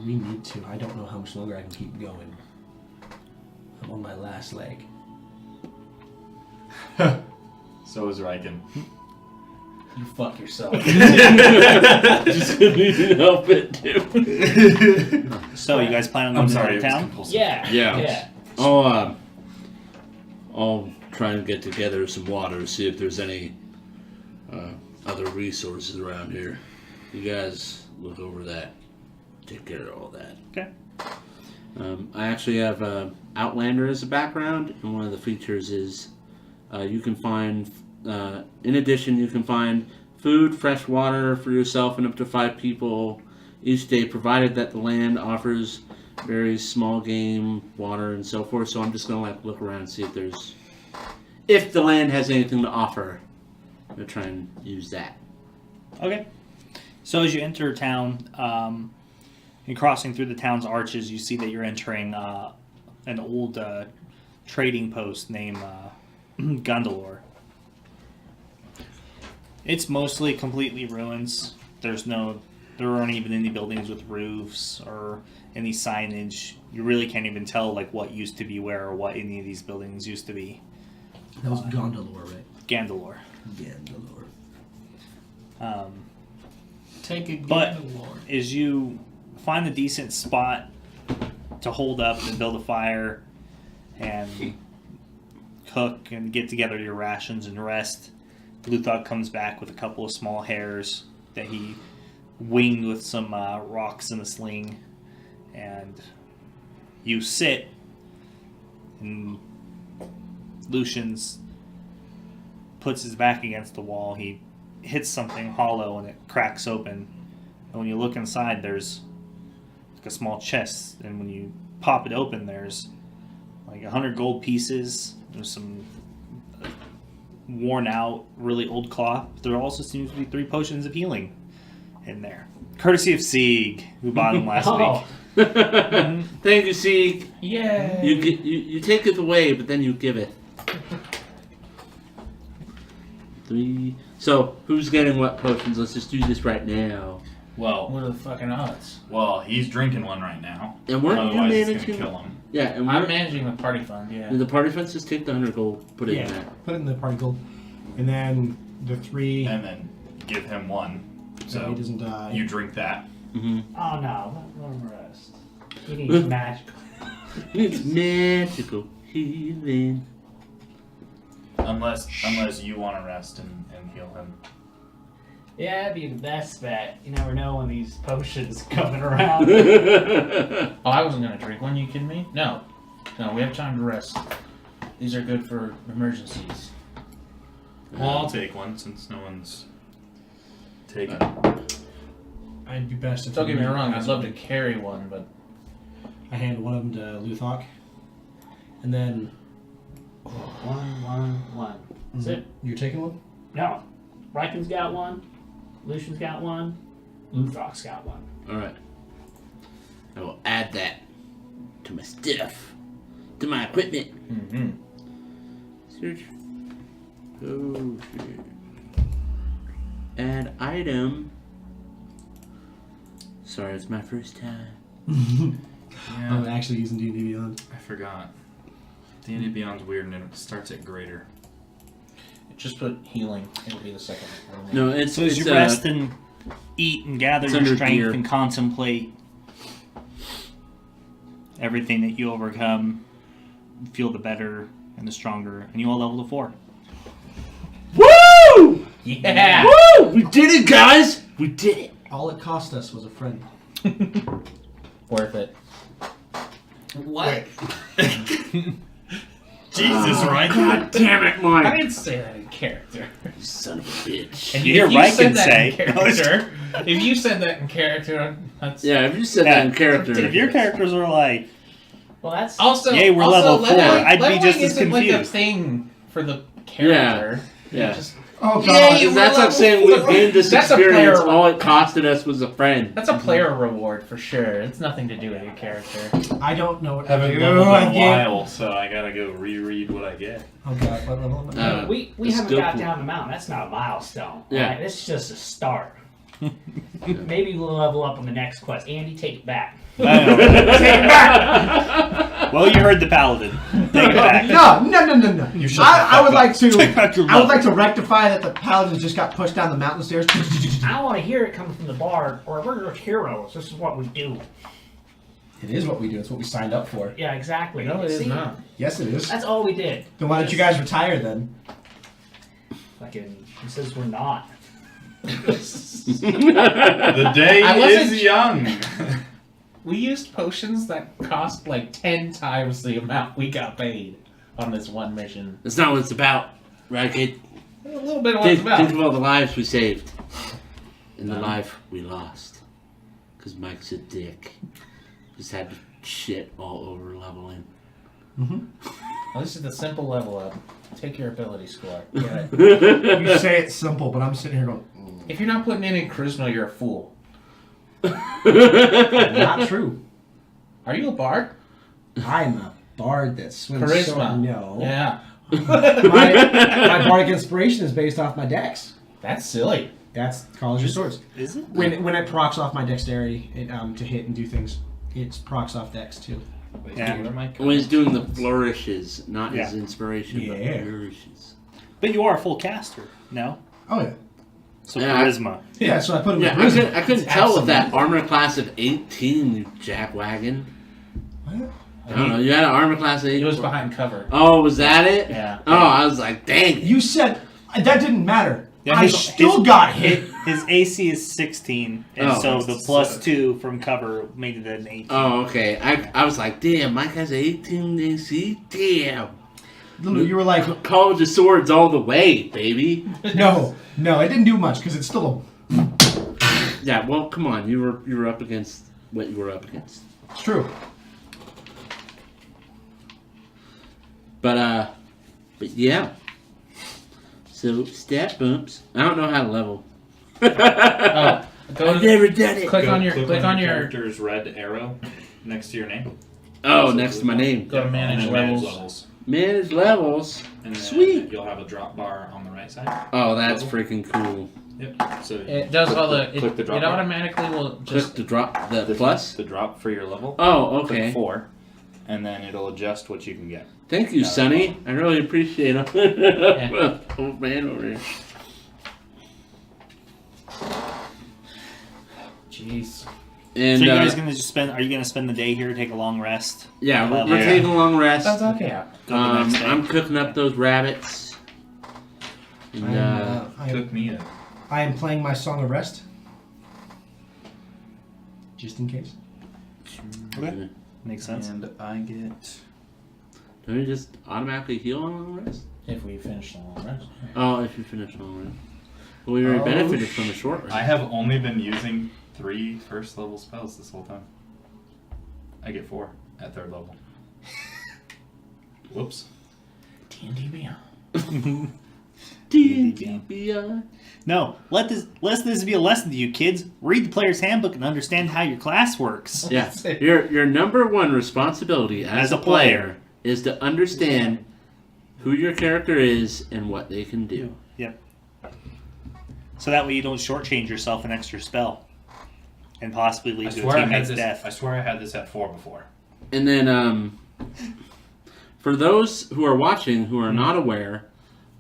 [SPEAKER 2] We need to. I don't know how much longer I can keep going. I'm on my last leg.
[SPEAKER 5] So is Riken.
[SPEAKER 6] You fuck yourself.
[SPEAKER 3] Just couldn't help it, too.
[SPEAKER 1] So you guys plan on going
[SPEAKER 5] I'm sorry,
[SPEAKER 1] to
[SPEAKER 5] it was
[SPEAKER 1] town?
[SPEAKER 5] compulsive.
[SPEAKER 4] Yeah.
[SPEAKER 3] I'll try and get together some water, see if there's any other resources around here. You guys look over that. Take care of all that.
[SPEAKER 1] Okay.
[SPEAKER 3] I actually have Outlander as a background, and one of the features is you can find, in addition, you can find food, fresh water for yourself and up to 5 people each day, provided that the land offers very small game, water, and so forth. So I'm just gonna look around and see if the land has anything to offer. I'm gonna try and use that.
[SPEAKER 1] Okay. So as you enter town, and crossing through the town's arches, you see that you're entering an old trading post named Gondolor. It's mostly completely ruins. There aren't even any buildings with roofs or any signage. You really can't even tell what used to be where or what any of these buildings used to be.
[SPEAKER 2] That was Gondolor, right?
[SPEAKER 1] Gandalore.
[SPEAKER 2] Gondolor.
[SPEAKER 7] Take a
[SPEAKER 1] But
[SPEAKER 7] Lord.
[SPEAKER 1] as you find a decent spot to hold up and build a fire and cook and get together your rations and rest, Luthog comes back with a couple of small hairs that he winged with some rocks in a sling, and you sit, and Lucian's puts his back against the wall. He hits something hollow and it cracks open. And when you look inside, there's like a small chest, and when you pop it open, there's like 100 gold pieces. There's some worn out, really old cloth. There also seems to be 3 potions of healing in there, courtesy of Sieg, who bought them last week.
[SPEAKER 3] Thank you, Sieg.
[SPEAKER 6] Yay!
[SPEAKER 3] You take it away, but then you give it. 3. So who's getting what potions? Let's just do this right now.
[SPEAKER 5] Well,
[SPEAKER 6] What are the fucking odds?
[SPEAKER 5] he's drinking one right now.
[SPEAKER 3] And weren't you
[SPEAKER 5] Otherwise, it's
[SPEAKER 3] managing?
[SPEAKER 5] gonna kill him.
[SPEAKER 3] Yeah, and
[SPEAKER 6] I'm managing the party fund. Yeah.
[SPEAKER 3] the party friends just take the 100 gold, put it in
[SPEAKER 2] Yeah,
[SPEAKER 3] there.
[SPEAKER 2] put it in the particle. And then the 3...
[SPEAKER 5] And then give him one.
[SPEAKER 2] so
[SPEAKER 5] So
[SPEAKER 2] he doesn't die.
[SPEAKER 5] you drink that.
[SPEAKER 3] Mm-hmm.
[SPEAKER 4] Oh no, let him rest. He needs magical.
[SPEAKER 3] It's magical healing.
[SPEAKER 5] Unless you want to rest and heal him.
[SPEAKER 4] Yeah, that'd be the best bet. You never know when these potions coming around.
[SPEAKER 3] Yeah,
[SPEAKER 6] Oh, I wasn't gonna drink one. You kidding me? No, we have time to rest. These are good for emergencies.
[SPEAKER 5] Well, I'll take one since no one's taking.
[SPEAKER 2] I'd be best if
[SPEAKER 6] Don't get me
[SPEAKER 2] you-
[SPEAKER 6] wrong. I'd love to carry one, but
[SPEAKER 2] I hand one of them to Luthog. And then...
[SPEAKER 4] One. That's it.
[SPEAKER 2] You're taking one?
[SPEAKER 4] No. Riken's got one. Lucian's got one. Luthog's got one.
[SPEAKER 3] Alright. I will add that to my stuff. To my equipment.
[SPEAKER 6] mm-hmm.
[SPEAKER 3] Search. Oh shit. Add item. Sorry, it's my first time.
[SPEAKER 2] I'm actually using D&D Beyond.
[SPEAKER 5] I forgot. D&D Beyond's weird and it starts at greater.
[SPEAKER 6] Just put healing. It'll be the second one.
[SPEAKER 3] No, it's
[SPEAKER 1] So as you rest and eat and gather
[SPEAKER 3] it's
[SPEAKER 1] your
[SPEAKER 3] under
[SPEAKER 1] strength
[SPEAKER 3] gear.
[SPEAKER 1] and contemplate everything that you overcome, you feel the better and the stronger, and you all level to 4.
[SPEAKER 3] Woo!
[SPEAKER 6] Yeah.
[SPEAKER 3] Woo! We did it, guys! We did it.
[SPEAKER 2] All it cost us was a friend.
[SPEAKER 6] Worth it.
[SPEAKER 3] What?
[SPEAKER 5] Jesus, right?
[SPEAKER 3] God damn it,
[SPEAKER 6] I
[SPEAKER 3] Mike!
[SPEAKER 6] didn't say that in character.
[SPEAKER 3] You son of a bitch.
[SPEAKER 6] And
[SPEAKER 1] You hear
[SPEAKER 6] if
[SPEAKER 1] Riken
[SPEAKER 6] said that
[SPEAKER 1] say-
[SPEAKER 6] in character, if you said that in character, that's
[SPEAKER 3] Yeah, if you said that in character.
[SPEAKER 1] If your characters are like,
[SPEAKER 4] Well, that's
[SPEAKER 6] also.
[SPEAKER 1] Yay, we're
[SPEAKER 6] also,
[SPEAKER 1] level 4,
[SPEAKER 6] leveling-
[SPEAKER 1] I'd be
[SPEAKER 6] leveling
[SPEAKER 1] just as
[SPEAKER 6] isn't like a
[SPEAKER 1] confused.
[SPEAKER 6] thing for the character.
[SPEAKER 3] Yeah.
[SPEAKER 6] Just,
[SPEAKER 2] Oh,
[SPEAKER 6] Yeah, you
[SPEAKER 3] That's
[SPEAKER 6] were
[SPEAKER 3] like saying we
[SPEAKER 6] level
[SPEAKER 3] gained this
[SPEAKER 6] That's a
[SPEAKER 3] experience,
[SPEAKER 6] player-
[SPEAKER 3] all it costed us was a friend.
[SPEAKER 6] that's a player reward for sure. It's nothing to do with your character.
[SPEAKER 2] I don't know what to
[SPEAKER 5] Haven't
[SPEAKER 2] do.
[SPEAKER 5] leveled
[SPEAKER 2] I
[SPEAKER 5] in a
[SPEAKER 2] can't-
[SPEAKER 5] while, so I gotta go reread what I get.
[SPEAKER 2] Oh god, what level am I?
[SPEAKER 3] Uh,
[SPEAKER 4] we
[SPEAKER 3] it's
[SPEAKER 4] haven't
[SPEAKER 3] still
[SPEAKER 4] got
[SPEAKER 3] cool.
[SPEAKER 4] down the mountain. That's not a milestone.
[SPEAKER 3] Yeah.
[SPEAKER 4] Right? It's just a start. Maybe we'll level up on the next quest. Andy, take it back.
[SPEAKER 1] well, you heard the paladin. Take it back.
[SPEAKER 2] No.
[SPEAKER 5] You shut
[SPEAKER 2] I would like to.
[SPEAKER 1] Take back your
[SPEAKER 2] I would
[SPEAKER 1] mouth.
[SPEAKER 2] like to rectify that the paladin just got pushed down the mountain stairs.
[SPEAKER 4] I don't want to hear it coming from the bard, or we're heroes. This is what we do.
[SPEAKER 2] It is what we do. It's what we signed up for.
[SPEAKER 4] Yeah, exactly.
[SPEAKER 6] No, it is
[SPEAKER 4] See?
[SPEAKER 6] not.
[SPEAKER 2] Yes, it is.
[SPEAKER 4] That's all we did.
[SPEAKER 2] Then why don't you guys retire then?
[SPEAKER 4] Fucking, he says we're not.
[SPEAKER 5] The day
[SPEAKER 6] I wasn't-
[SPEAKER 5] is young.
[SPEAKER 6] We used potions that cost like 10 times the amount we got paid on this one mission.
[SPEAKER 3] That's not what it's about, right, kid?
[SPEAKER 6] A little bit of what it's
[SPEAKER 3] Think of
[SPEAKER 6] about.
[SPEAKER 3] all the lives we saved. And the life we lost. Because Mike's a dick. Just had to shit all over leveling.
[SPEAKER 6] Well, this is the simple level up. Take your ability score. Get it?
[SPEAKER 2] You say it's simple, but I'm sitting here going,
[SPEAKER 6] If you're not putting in charisma, you're a fool.
[SPEAKER 2] not true.
[SPEAKER 6] Are you a bard?
[SPEAKER 2] I'm a bard that swings
[SPEAKER 6] Charisma.
[SPEAKER 2] so no.
[SPEAKER 6] Yeah.
[SPEAKER 2] My bardic inspiration is based off my dex.
[SPEAKER 6] That's silly.
[SPEAKER 2] That's College of Swords.
[SPEAKER 1] Is it?
[SPEAKER 2] When it procs off my dexterity to hit and do things, it procs off dex too.
[SPEAKER 1] Yeah.
[SPEAKER 3] When he's doing the flourishes, not his
[SPEAKER 1] Yeah.
[SPEAKER 3] inspiration,
[SPEAKER 2] Yeah.
[SPEAKER 3] but flourishes.
[SPEAKER 1] But you are a full caster, no?
[SPEAKER 2] Oh yeah.
[SPEAKER 1] So
[SPEAKER 3] Yeah.
[SPEAKER 1] charisma.
[SPEAKER 2] Yeah, so I put him
[SPEAKER 3] Yeah,
[SPEAKER 2] in charisma.
[SPEAKER 3] I couldn't tell with that armor class of 18, you jackwagon.
[SPEAKER 2] What?
[SPEAKER 3] I don't know, you had an armor class of 18.
[SPEAKER 6] He was behind cover.
[SPEAKER 3] Oh, was that it?
[SPEAKER 6] Yeah.
[SPEAKER 3] Oh, I was like, dang it.
[SPEAKER 2] You said That didn't matter.
[SPEAKER 1] Yeah,
[SPEAKER 2] I still got hit.
[SPEAKER 1] His AC is 16, and
[SPEAKER 3] Oh.
[SPEAKER 1] so the +2 from cover made it an 18.
[SPEAKER 3] Oh, okay. I was like, damn, Mike has 18 AC? Damn.
[SPEAKER 2] Lulu, you were like,
[SPEAKER 3] College of Swords all the way, baby.
[SPEAKER 2] no, it didn't do much because it's still
[SPEAKER 3] Yeah, well, come on. You were up against what you were up against.
[SPEAKER 2] it's true.
[SPEAKER 3] But yeah. So, stat bumps. I don't know how to level.
[SPEAKER 6] Oh,
[SPEAKER 3] I've never done it.
[SPEAKER 6] click on your
[SPEAKER 5] character's red arrow next to your name.
[SPEAKER 3] Oh, next to my name.
[SPEAKER 6] go to
[SPEAKER 5] And
[SPEAKER 6] manage
[SPEAKER 5] then
[SPEAKER 6] levels.
[SPEAKER 3] Manage levels.
[SPEAKER 5] And then
[SPEAKER 3] Sweet.
[SPEAKER 5] you'll have a drop bar on the right side.
[SPEAKER 3] Oh, that's freaking cool.
[SPEAKER 5] Yep. So
[SPEAKER 6] It does all the.
[SPEAKER 5] click the drop
[SPEAKER 6] It
[SPEAKER 5] bar.
[SPEAKER 6] automatically will
[SPEAKER 3] Click
[SPEAKER 6] just.
[SPEAKER 3] to drop the plus.
[SPEAKER 5] The drop for your level.
[SPEAKER 3] Oh,
[SPEAKER 5] Click
[SPEAKER 3] okay.
[SPEAKER 5] 4, and then it'll adjust what you can get.
[SPEAKER 3] Thank you,
[SPEAKER 5] Yeah.
[SPEAKER 3] Sonny. I really appreciate it. Old man over here.
[SPEAKER 6] Jeez.
[SPEAKER 3] And
[SPEAKER 1] So you guys gonna just spend? Are you gonna spend the day here, take a long rest?
[SPEAKER 3] yeah, we're
[SPEAKER 1] Yeah.
[SPEAKER 3] taking a long rest.
[SPEAKER 6] Sounds okay.
[SPEAKER 1] Go the next day?
[SPEAKER 3] I'm cooking up those rabbits. And,
[SPEAKER 5] Cook me up.
[SPEAKER 2] I am playing my Song of Rest. Just in case.
[SPEAKER 1] Okay. Makes sense.
[SPEAKER 5] And I get.
[SPEAKER 3] don't you just automatically heal on long rest?
[SPEAKER 6] If we finish the long rest.
[SPEAKER 3] Oh, if you finish long rest. Well, we already
[SPEAKER 2] Oh,
[SPEAKER 3] benefited from a short rest.
[SPEAKER 5] I have only been using 3 first level spells this whole time. I get 4 at 3rd level. Whoops.
[SPEAKER 6] D&D Beyond.
[SPEAKER 3] D&D.
[SPEAKER 1] No, let this be a lesson to you kids. Read the player's handbook and understand how your class works.
[SPEAKER 3] Yeah. Your number one responsibility as a player is to understand who your character is and what they can do.
[SPEAKER 1] Yep. So that way you don't shortchange yourself an extra spell, and possibly
[SPEAKER 5] I
[SPEAKER 1] lead to a
[SPEAKER 5] swear I had
[SPEAKER 1] teammate's
[SPEAKER 5] this.
[SPEAKER 1] death.
[SPEAKER 5] I swear I had this at 4 before.
[SPEAKER 3] And then, for those who are watching who are not aware,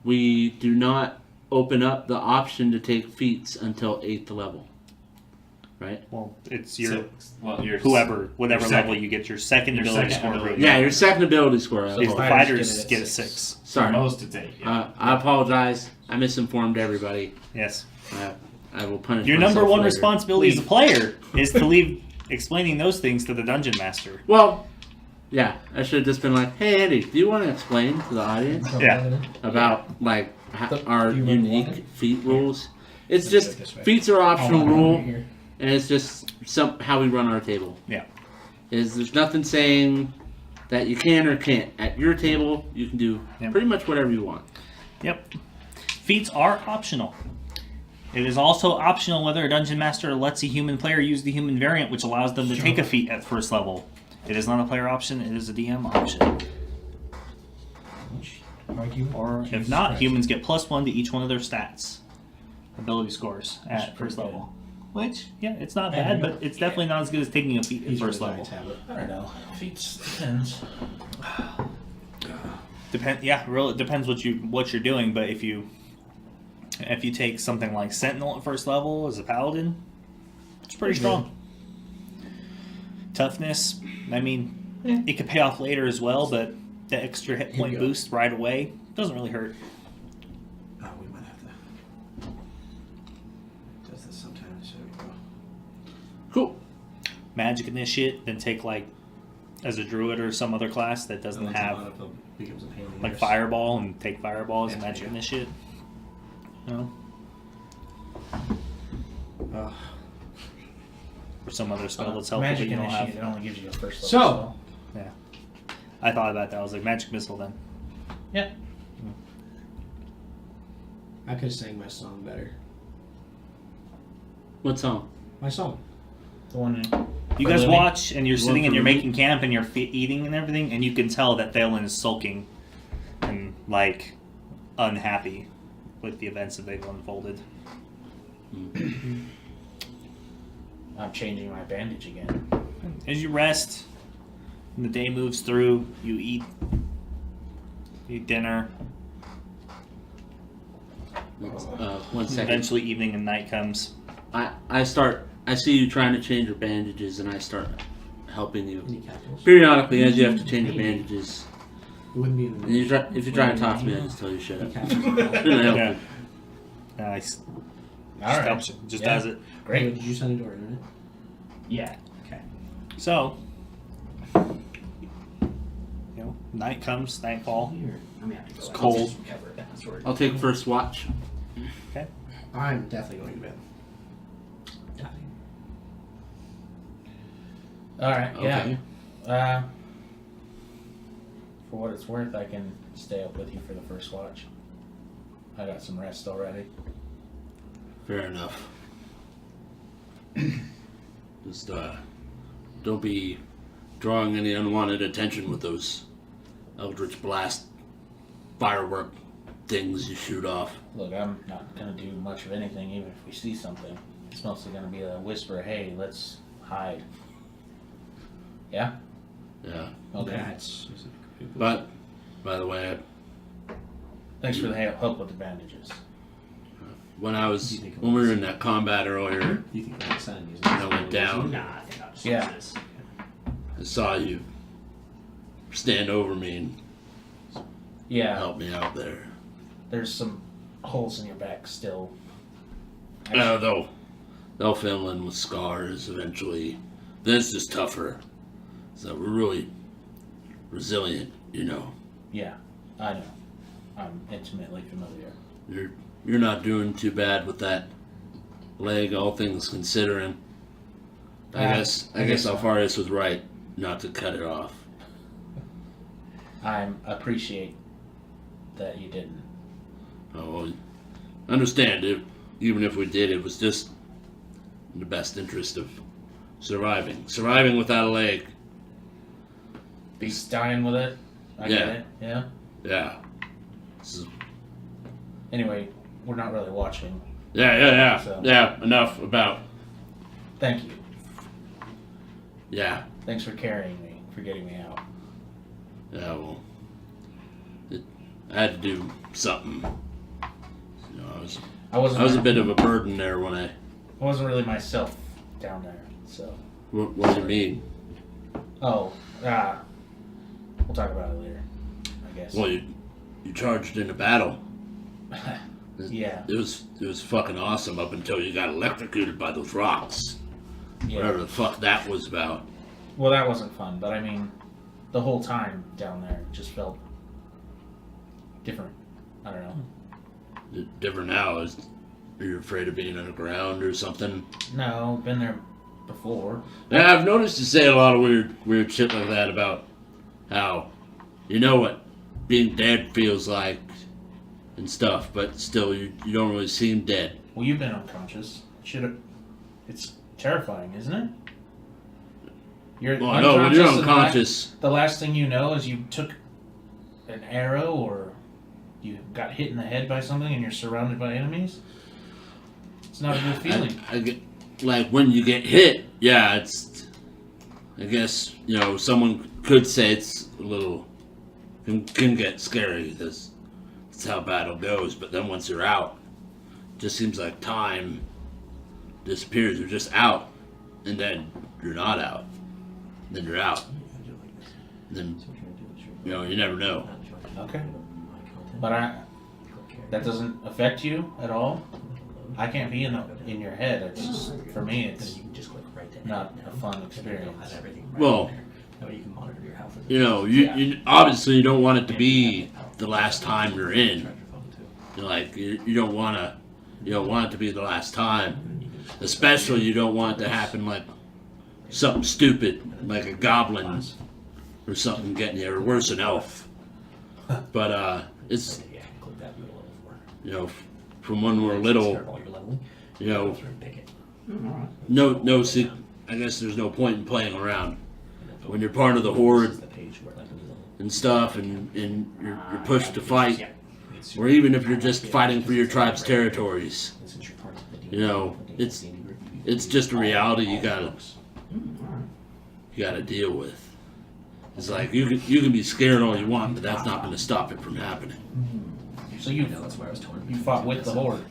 [SPEAKER 3] we do not open up the option to take feats until 8th level. Right?
[SPEAKER 1] Well, it's your
[SPEAKER 5] 6. Well, your
[SPEAKER 1] whatever
[SPEAKER 5] your second.
[SPEAKER 1] level you get your second
[SPEAKER 5] Your
[SPEAKER 1] ability
[SPEAKER 5] second
[SPEAKER 1] score.
[SPEAKER 5] ability.
[SPEAKER 3] Yeah, your second ability score.
[SPEAKER 1] If the
[SPEAKER 2] Fighters
[SPEAKER 1] fighters get a 6.
[SPEAKER 3] Sorry.
[SPEAKER 5] Most it's 8. Yeah.
[SPEAKER 3] I apologize. I misinformed everybody.
[SPEAKER 1] Yes.
[SPEAKER 3] I will punish
[SPEAKER 1] Your
[SPEAKER 3] myself
[SPEAKER 1] number one
[SPEAKER 3] later.
[SPEAKER 1] responsibility as a player is to leave explaining those things to the dungeon master.
[SPEAKER 3] Well, yeah, I should have just been like, hey, Andy, do you want to explain to the audience
[SPEAKER 1] Yeah.
[SPEAKER 3] about, like, our
[SPEAKER 2] Do you really want
[SPEAKER 3] unique
[SPEAKER 2] it?
[SPEAKER 3] feat rules? It's
[SPEAKER 2] Let's do
[SPEAKER 3] just,
[SPEAKER 2] it this way.
[SPEAKER 3] feats are optional
[SPEAKER 2] Oh,
[SPEAKER 3] rule,
[SPEAKER 2] right here.
[SPEAKER 3] and it's just how we run our table.
[SPEAKER 1] Yeah.
[SPEAKER 3] There's nothing saying that you can or can't. At your table, you can do
[SPEAKER 1] Yep.
[SPEAKER 3] pretty much whatever you want.
[SPEAKER 1] Yep. Feats are optional. It is also optional whether a dungeon master lets a human player use the human variant, which allows them to take a feat at first level. It is not a player option, it is a DM option. Or if not, humans get +1 to each one of their stats. Ability scores at first level. Which, yeah, it's not bad, but it's definitely not as good as taking a feat at first level.
[SPEAKER 6] I don't know. Feats depends.
[SPEAKER 1] Really, it depends what you're doing. But if you take something like Sentinel at first level as a paladin, it's pretty strong. Toughness, I mean, it could pay off later as well, but the extra hit point boost right away doesn't really hurt.
[SPEAKER 2] Oh, we might have to. Does this sometimes? There we go.
[SPEAKER 3] Cool.
[SPEAKER 1] Magic initiate, then take like as a druid or some other class that doesn't have
[SPEAKER 2] becomes a pain in the
[SPEAKER 1] like
[SPEAKER 2] arse.
[SPEAKER 1] fireball and take fireball as a
[SPEAKER 2] Yeah,
[SPEAKER 1] magic
[SPEAKER 2] yeah.
[SPEAKER 1] initiate. No. Or some other spell that's helpful
[SPEAKER 6] Magic
[SPEAKER 1] that you don't
[SPEAKER 6] initiate,
[SPEAKER 1] have.
[SPEAKER 6] it only gives you a first level.
[SPEAKER 2] So,
[SPEAKER 1] Yeah. I thought about that. I was like, magic missile then.
[SPEAKER 6] Yeah.
[SPEAKER 2] I could have sang my song better.
[SPEAKER 3] What song?
[SPEAKER 2] My song.
[SPEAKER 6] The one.
[SPEAKER 1] You
[SPEAKER 6] For
[SPEAKER 1] guys
[SPEAKER 6] living?
[SPEAKER 1] watch and you're
[SPEAKER 3] You
[SPEAKER 1] sitting
[SPEAKER 3] want
[SPEAKER 1] and you're
[SPEAKER 3] for
[SPEAKER 1] making camp and you're eating and everything, and you can tell that Thalen is sulking and like unhappy with the events that they've unfolded.
[SPEAKER 6] I'm changing my bandage again.
[SPEAKER 1] As you rest, and the day moves through, you eat dinner.
[SPEAKER 3] 1 second.
[SPEAKER 1] Eventually, evening and night comes.
[SPEAKER 3] I see you trying to change your bandages, and I start helping you.
[SPEAKER 2] Any capitals?
[SPEAKER 3] Periodically, as you have to change your bandages,
[SPEAKER 2] It wouldn't be in the
[SPEAKER 3] If you try and talk to me, I just tell you shut up.
[SPEAKER 1] Yeah. Nice.
[SPEAKER 6] All
[SPEAKER 1] Just
[SPEAKER 6] right.
[SPEAKER 1] helps you. Just
[SPEAKER 6] Yeah.
[SPEAKER 1] does it.
[SPEAKER 6] Great.
[SPEAKER 2] Did you send it to our internet?
[SPEAKER 4] Yeah.
[SPEAKER 2] Okay.
[SPEAKER 1] So, night comes, nightfall.
[SPEAKER 4] Here. I'm gonna have to go.
[SPEAKER 1] It's
[SPEAKER 4] out.
[SPEAKER 1] cold.
[SPEAKER 4] I'll just cover it. That's where
[SPEAKER 3] I'll take first watch.
[SPEAKER 1] Okay.
[SPEAKER 2] I'm definitely going to bed.
[SPEAKER 6] All right.
[SPEAKER 3] Okay.
[SPEAKER 6] Yeah. For what it's worth, I can stay up with you for the first watch. I got some rest already.
[SPEAKER 3] Fair enough. Just don't be drawing any unwanted attention with those Eldritch Blast firework things you shoot off.
[SPEAKER 6] Look, I'm not gonna do much of anything, even if we see something. It's mostly gonna be a whisper. Hey, let's hide. Yeah.
[SPEAKER 3] Yeah.
[SPEAKER 6] Okay.
[SPEAKER 2] That's
[SPEAKER 3] But, by the way,
[SPEAKER 6] Thanks for the help with the bandages.
[SPEAKER 3] when we were in that combat earlier,
[SPEAKER 2] You think that's son
[SPEAKER 3] I went down.
[SPEAKER 4] Nah, I think I'll just
[SPEAKER 6] Yeah.
[SPEAKER 4] use this.
[SPEAKER 3] I saw you stand over me and
[SPEAKER 6] Yeah.
[SPEAKER 3] help me out there.
[SPEAKER 6] There's some holes in your back still.
[SPEAKER 3] They'll fill in with scars eventually. This is tougher. So we're really resilient, you know.
[SPEAKER 6] Yeah, I know. I'm intimately familiar.
[SPEAKER 3] You're not doing too bad with that leg, all things considering. I guess
[SPEAKER 6] so.
[SPEAKER 3] Alfarius was right not to cut it off.
[SPEAKER 6] I appreciate that you didn't.
[SPEAKER 3] Oh, well, understand it. Even if we did, it was just in the best interest of surviving. Surviving without a leg.
[SPEAKER 6] Beast dying with it. I get
[SPEAKER 3] Yeah.
[SPEAKER 6] it. Yeah.
[SPEAKER 3] Yeah. This is-
[SPEAKER 6] Anyway, we're not really watching.
[SPEAKER 3] Yeah.
[SPEAKER 6] So-
[SPEAKER 3] Yeah, enough about.
[SPEAKER 6] Thank you.
[SPEAKER 3] Yeah.
[SPEAKER 6] Thanks for carrying me, for getting me out.
[SPEAKER 3] Yeah, well. I had to do something. You know, I was a bit of a burden there when I.
[SPEAKER 6] I wasn't really myself down there, so.
[SPEAKER 3] What do you mean?
[SPEAKER 6] Oh, we'll talk about it later, I guess.
[SPEAKER 3] Well, you charged into battle.
[SPEAKER 6] Yeah.
[SPEAKER 3] It was fucking awesome up until you got electrocuted by those rocks. Whatever
[SPEAKER 6] Yeah.
[SPEAKER 3] the fuck that was about.
[SPEAKER 6] Well, that wasn't fun, but I mean, the whole time down there just felt different. I don't know.
[SPEAKER 3] Different now. Are you afraid of being underground or something?
[SPEAKER 6] No, been there before.
[SPEAKER 3] Yeah, I've noticed you say a lot of weird shit like that about how you know what being dead feels like and stuff, but still you don't really seem dead.
[SPEAKER 6] Well, you've been unconscious. It's terrifying, isn't it? You're
[SPEAKER 3] Well, no, when you're
[SPEAKER 6] and
[SPEAKER 3] unconscious,
[SPEAKER 6] the last thing you know is you took an arrow or you got hit in the head by something and you're surrounded by enemies. It's not a good feeling.
[SPEAKER 3] I get like when you get hit. Yeah, it's. I guess someone could say it's a little can get scary. That's how battle goes. But then once you're out, it just seems like time disappears. You're just out, and then you're not out. Then you're out. Then you never know.
[SPEAKER 6] Okay. But that doesn't affect you at all. I can't be in your head. It's just, for me, it's not a fun experience.
[SPEAKER 3] Well, you obviously you don't want it to be the last time you're in. You don't want it to be the last time. Especially you don't want it to happen like something stupid, like a goblin or something getting you, or worse, an elf. But it's from when we're little, I guess there's no point in playing around. When you're part of the horde and stuff, and you're pushed to fight, or even if you're just fighting for your tribe's territories, it's just a reality you gotta deal with. It's like you can be scared all you want, but that's not going to stop it from happening.
[SPEAKER 6] So you fought with the horde.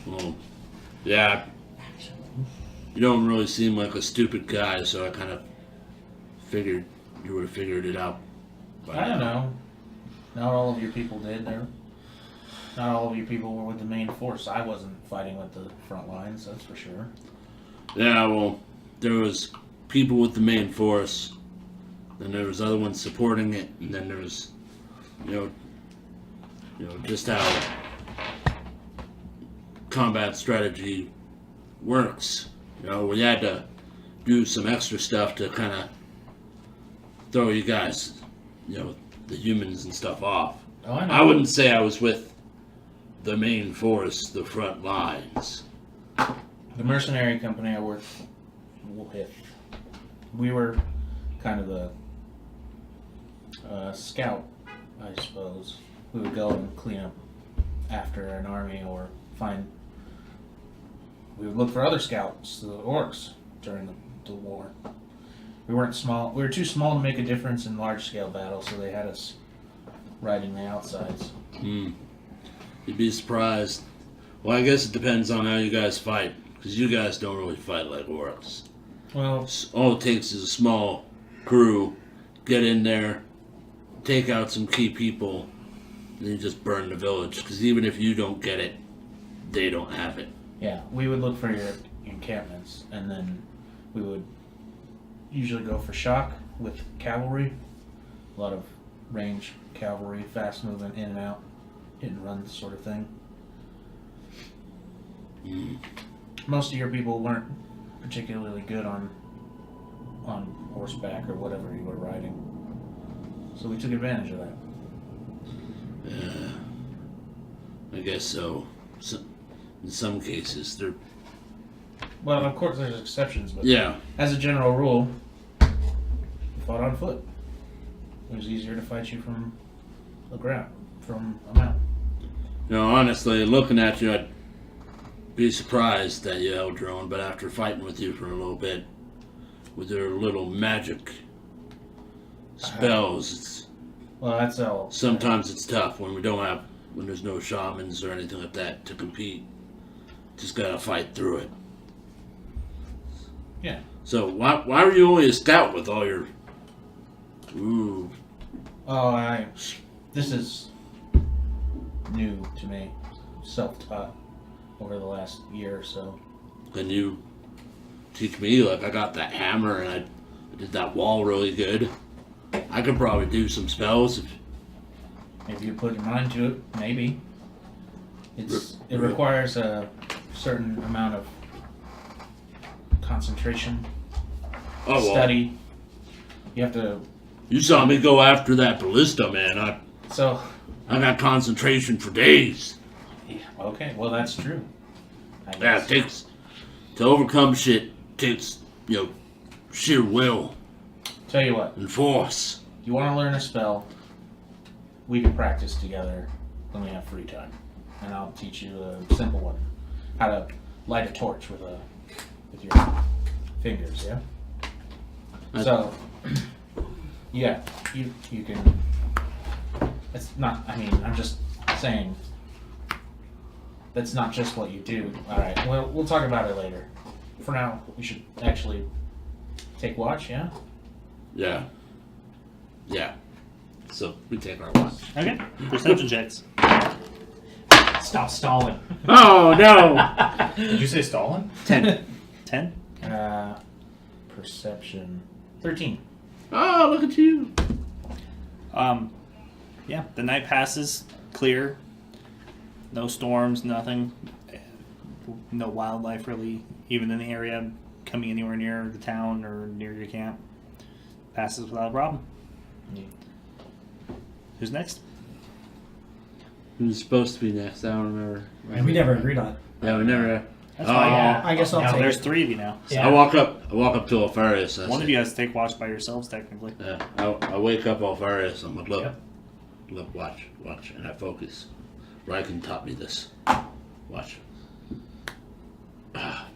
[SPEAKER 3] Well, yeah. You don't really seem like a stupid guy, so I kind of figured you would have figured it out
[SPEAKER 5] But,
[SPEAKER 6] I don't know. Not all of your people did. Not all of your people were with the main force. I wasn't fighting with the front lines, that's for sure.
[SPEAKER 3] Yeah, well, there was people with the main force, then there was other ones supporting it, and then there was, just how combat strategy works. We had to do some extra stuff to kind of throw you guys, the humans and stuff off.
[SPEAKER 6] Oh, I know.
[SPEAKER 3] I wouldn't say I was with the main force, the front lines.
[SPEAKER 6] The mercenary company I worked with, we were kind of the scout, I suppose. We would go and clean up after an army or we would look for other scouts, the orcs, during the war. We weren't small. We were too small to make a difference in large-scale battles, so they had us riding the outsides.
[SPEAKER 3] You'd be surprised. Well, I guess it depends on how you guys fight, because you guys don't really fight like orcs.
[SPEAKER 6] Well,
[SPEAKER 3] All it takes is a small crew, get in there, take out some key people, and you just burn the village, because even if you don't get it, they don't have it.
[SPEAKER 6] yeah, we would look for your encampments, and then we would usually go for shock with cavalry. A lot of range cavalry, fast moving in and out, hit and run sort of thing. Most of your people weren't particularly good on horseback or whatever you were riding, so we took advantage of that.
[SPEAKER 3] Yeah, I guess so. In some cases, they're...
[SPEAKER 6] Well, of course there's exceptions, but
[SPEAKER 3] Yeah.
[SPEAKER 6] as a general rule, we fought on foot. It was easier to fight you from the ground, from a mountain.
[SPEAKER 3] Honestly, looking at you, I'd be surprised that you Eldrone, but after fighting with you for a little bit, with your little magic spells,
[SPEAKER 6] Well, that's all.
[SPEAKER 3] sometimes it's tough when when there's no shamans or anything like that to compete. Just gotta fight through it.
[SPEAKER 6] Yeah.
[SPEAKER 3] So why were you only a scout with all your... Ooh.
[SPEAKER 6] Oh, this is new to me. Self-taught over the last year or so.
[SPEAKER 3] Can you teach me? Like, I got that hammer and I did that wall really good. I could probably do some spells.
[SPEAKER 6] If you put your mind to it, maybe. It requires a certain amount of concentration, study. You have to.
[SPEAKER 3] You saw me go after that ballista, man. I got concentration for days.
[SPEAKER 6] Yeah, okay, well that's true.
[SPEAKER 3] Yeah, it takes to overcome shit. Takes sheer will
[SPEAKER 6] Tell you what,
[SPEAKER 3] and force.
[SPEAKER 6] you want to learn a spell, we can practice together when we have free time, and I'll teach you a simple one: how to light a torch with your fingers. Yeah. So, yeah, you can. It's not. I mean, I'm just saying. That's not just what you do. All right. Well, we'll talk about it later. For now, we should actually take watch. Yeah.
[SPEAKER 3] Yeah. Yeah. So we take our watch.
[SPEAKER 1] Okay. Perception checks.
[SPEAKER 4] Stop stalling.
[SPEAKER 3] Oh no!
[SPEAKER 5] Did you say Stalin?
[SPEAKER 1] 10. 10?
[SPEAKER 6] Perception. 13.
[SPEAKER 3] Oh, look at you!
[SPEAKER 1] Yeah, the night passes clear. No storms, nothing. No wildlife really, even in the area, coming anywhere near the town or near your camp. Passes without a problem.
[SPEAKER 6] Yeah.
[SPEAKER 1] Who's next?
[SPEAKER 3] Who's supposed to be next? I don't remember.
[SPEAKER 2] And we never agreed on it.
[SPEAKER 3] Yeah, we never.
[SPEAKER 1] That's fine.
[SPEAKER 4] yeah.
[SPEAKER 2] I guess I'll
[SPEAKER 1] Now
[SPEAKER 2] take
[SPEAKER 1] there's
[SPEAKER 2] it.
[SPEAKER 1] 3 of you now.
[SPEAKER 3] I walk up to Alfarius.
[SPEAKER 1] One of you has to take watch by yourselves, technically.
[SPEAKER 3] Yeah, I wake up Alfarius. I'm like, look,
[SPEAKER 4] Yep.
[SPEAKER 3] look, watch, and I focus. Ryken taught me this. Watch. I'm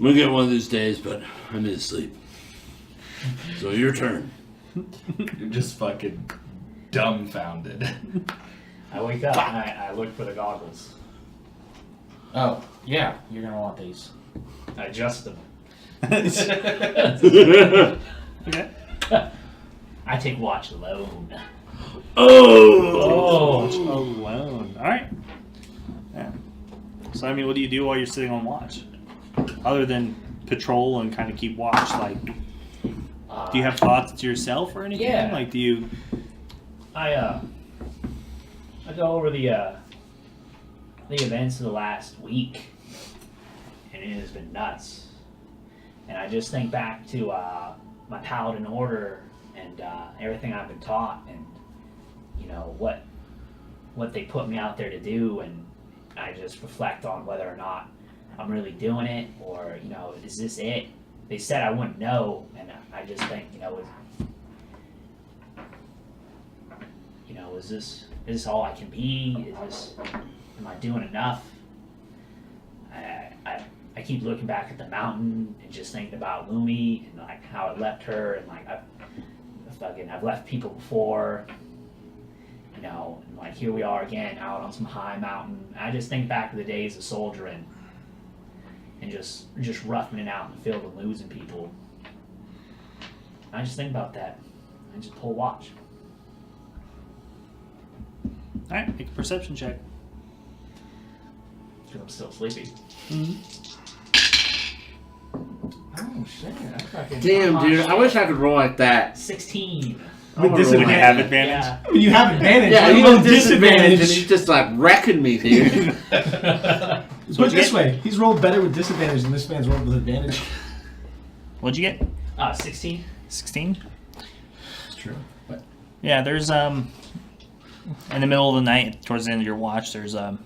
[SPEAKER 3] gonna get one of these days, but I need to sleep. So your turn.
[SPEAKER 5] You're just fucking dumbfounded.
[SPEAKER 4] I wake up and I look for the goggles.
[SPEAKER 6] Oh, yeah. You're gonna want these.
[SPEAKER 4] I adjust them.
[SPEAKER 1] Okay.
[SPEAKER 4] I take watch alone.
[SPEAKER 1] Oh, alone. All right. Yeah. So I mean, what do you do while you're sitting on watch, other than patrol and kind of keep watch? Like, do you have thoughts to yourself or anything?
[SPEAKER 4] Yeah.
[SPEAKER 1] Like, do you?
[SPEAKER 4] I go over the events of the last week, and it has been nuts. And I just think back to my paladin order and everything I've been taught, and you know what they put me out there to do, and I just reflect on whether or not I'm really doing it, or you know, is this it? They said I wouldn't know, and I just think, you know, is this all I can be? Am I doing enough? I keep looking back at the mountain and just thinking about Lumi and like how I left her, and like I've left people before, you know, and like here we are again out on some high mountain. I just think back to the days of soldiering and just roughing it out in the field and losing people. I just think about that. I just pull watch.
[SPEAKER 1] All right, make a perception check.
[SPEAKER 4] Because I'm still sleepy. Oh shit!
[SPEAKER 3] Damn, dude, I wish I could roll like that.
[SPEAKER 4] 16.
[SPEAKER 2] With
[SPEAKER 1] Would you
[SPEAKER 2] disadvantage.
[SPEAKER 1] have advantage?
[SPEAKER 4] Yeah.
[SPEAKER 2] I mean, you have advantage.
[SPEAKER 3] Yeah,
[SPEAKER 2] you
[SPEAKER 3] he
[SPEAKER 2] roll
[SPEAKER 3] was disadvantaged and he's just like wrecking me, dude.
[SPEAKER 2] Put it this way: he's rolled better with disadvantage than this man's rolled with advantage.
[SPEAKER 1] What'd you get?
[SPEAKER 4] 16.
[SPEAKER 1] 16.
[SPEAKER 2] It's true. But
[SPEAKER 1] Yeah, there's in the middle of the night, towards the end of your watch, there's a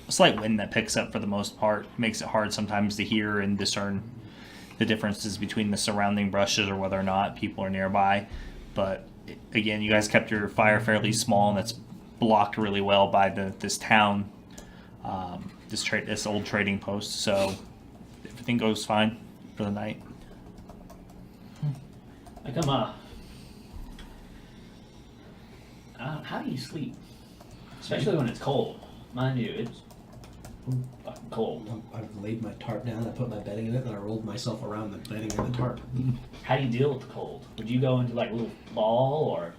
[SPEAKER 1] slight wind that picks up for the most part. Makes it hard sometimes to hear and discern the differences between the surrounding brushes or whether or not people are nearby. But again, you guys kept your fire fairly small, and that's blocked really well by this town, this old trading post. So everything goes fine for the night.
[SPEAKER 4] Like how do you sleep? Especially when it's cold. Mind you, it's fucking cold.
[SPEAKER 2] I've laid my tarp down, I put my bedding in it, and I rolled myself around the bedding and the tarp.
[SPEAKER 4] How do you deal with the cold? Would you go into like a little ball, or?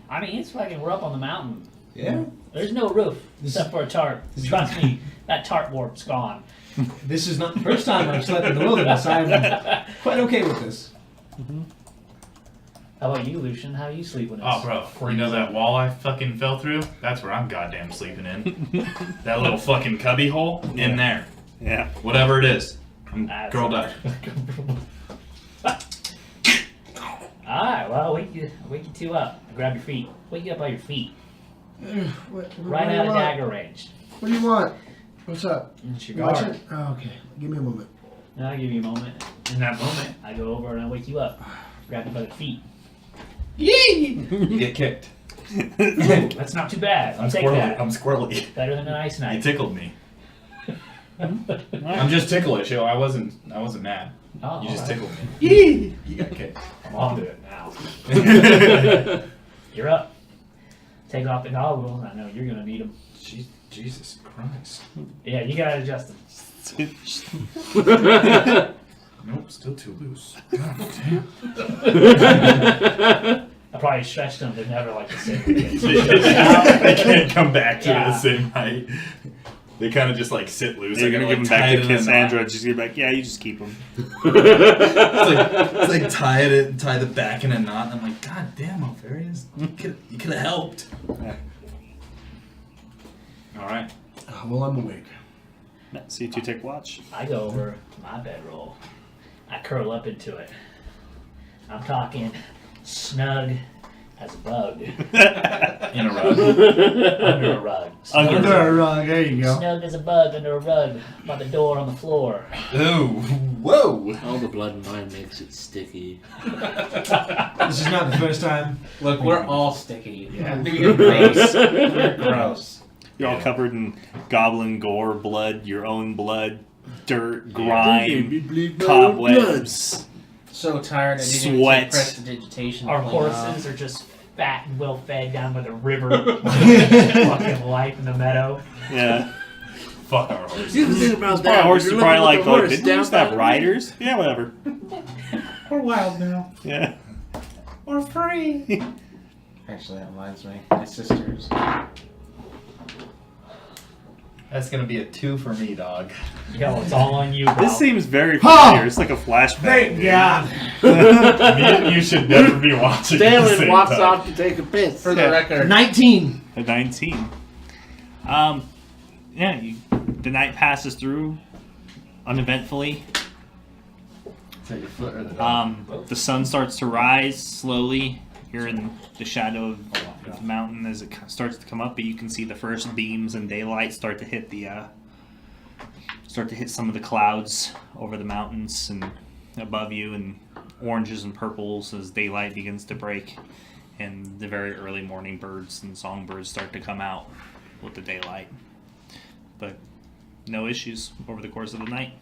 [SPEAKER 4] I mean, it's fucking, we're up on the mountain.
[SPEAKER 2] Yeah.
[SPEAKER 4] There's no roof except for a tarp. Trust me, that tarp warp's gone.
[SPEAKER 2] This is not the first time I've slept in the wilderness. I'm quite okay with this.
[SPEAKER 4] How about you, Lucian? How do you sleep when it's
[SPEAKER 5] Oh, bro, you know that wall I fucking fell through? That's where I'm goddamn sleeping in. That little fucking cubby hole in there.
[SPEAKER 1] Yeah.
[SPEAKER 5] Whatever it is. I'm
[SPEAKER 4] That's
[SPEAKER 5] curled up.
[SPEAKER 4] Alright, well, I'll wake you two up. Grab your feet. Wake you up by your feet. Right out of dagger range.
[SPEAKER 2] What do you want? What's up?
[SPEAKER 4] It's your guard.
[SPEAKER 2] Oh, okay. Give me a moment.
[SPEAKER 4] And I'll give you a moment. In that moment, I go over and I wake you up. Grab you by the feet.
[SPEAKER 7] You get kicked.
[SPEAKER 4] Ooh, that's not too bad. I'll take that.
[SPEAKER 7] I'm squirrely.
[SPEAKER 4] Better than an ice
[SPEAKER 7] You
[SPEAKER 4] knife.
[SPEAKER 7] tickled me. I'm just ticklish. Yo, I wasn't mad.
[SPEAKER 4] Oh,
[SPEAKER 7] You just
[SPEAKER 4] alright.
[SPEAKER 7] tickled me. You got kicked.
[SPEAKER 4] I'm on to it now. You're up. Take off the goggles. I know you're gonna need them.
[SPEAKER 7] Jesus Christ.
[SPEAKER 4] Yeah, you gotta adjust them.
[SPEAKER 7] Nope, still too loose.
[SPEAKER 4] I probably stretched them. They're never like the same again.
[SPEAKER 5] They can't come back to
[SPEAKER 4] Yeah.
[SPEAKER 5] the same height. They kind of just like sit loose.
[SPEAKER 1] You're
[SPEAKER 5] They're
[SPEAKER 1] gonna give them
[SPEAKER 5] like,
[SPEAKER 1] back
[SPEAKER 5] tie
[SPEAKER 1] to
[SPEAKER 5] it in a
[SPEAKER 1] Cassandra.
[SPEAKER 5] knot.
[SPEAKER 1] She's gonna be like, yeah, you just keep them.
[SPEAKER 7] It's like tie the back in a knot. And I'm like, God damn, Alfarius, you could have helped.
[SPEAKER 5] All right.
[SPEAKER 2] Well, I'm awake.
[SPEAKER 1] So you two take watch.
[SPEAKER 4] I go over to my bedroll. I curl up into it. I'm talking snug as a bug.
[SPEAKER 7] In a rug.
[SPEAKER 4] Under a rug. Snug,
[SPEAKER 1] Under
[SPEAKER 2] Under a rug, there you go.
[SPEAKER 4] snug as a bug under a rug by the door on the floor.
[SPEAKER 7] Ooh, whoa.
[SPEAKER 3] All the blood in mine makes it sticky.
[SPEAKER 2] This is not the first time.
[SPEAKER 6] Look, we're all sticky.
[SPEAKER 2] Yeah.
[SPEAKER 6] We're gross. We're gross.
[SPEAKER 1] You're all covered in goblin gore, blood, your own blood, dirt, grime, cobwebs.
[SPEAKER 6] So tired I didn't
[SPEAKER 1] Sweat.
[SPEAKER 6] even press the digitation.
[SPEAKER 4] Our
[SPEAKER 6] play
[SPEAKER 4] horses are just fat and well fed down by the river. Fucking life in the meadow.
[SPEAKER 1] Yeah.
[SPEAKER 5] Fuck our horse.
[SPEAKER 3] See, the thing about
[SPEAKER 1] Our
[SPEAKER 3] that,
[SPEAKER 1] horse is
[SPEAKER 3] you're
[SPEAKER 1] probably
[SPEAKER 3] looking
[SPEAKER 1] like,
[SPEAKER 3] at the
[SPEAKER 1] oh,
[SPEAKER 3] horse
[SPEAKER 1] didn't we
[SPEAKER 3] down
[SPEAKER 1] used to have
[SPEAKER 3] by the
[SPEAKER 1] riders? Yeah, whatever.
[SPEAKER 6] We're wild now.
[SPEAKER 1] Yeah.
[SPEAKER 2] or free.
[SPEAKER 6] Actually, that reminds me. My sister's.
[SPEAKER 7] That's gonna be a 2 for me, dog.
[SPEAKER 4] Yo, it's all on you, bro.
[SPEAKER 1] This seems very familiar. It's like a flashback.
[SPEAKER 7] You should never be watching. at the
[SPEAKER 3] Darren
[SPEAKER 7] same
[SPEAKER 3] walks
[SPEAKER 7] time.
[SPEAKER 3] off to take a piss.
[SPEAKER 6] For the record.
[SPEAKER 2] 19.
[SPEAKER 1] A 19. Yeah, the night passes through uneventfully.
[SPEAKER 7] Is that your foot or the dog?
[SPEAKER 1] The sun starts to rise slowly here in the shadow of the mountain as it starts to come up, but you can see the first beams and daylight start to hit some of the clouds over the mountains and above you, and oranges and purples as daylight begins to break, and the very early morning birds and songbirds start to come out with the daylight. But no issues over the course of the night.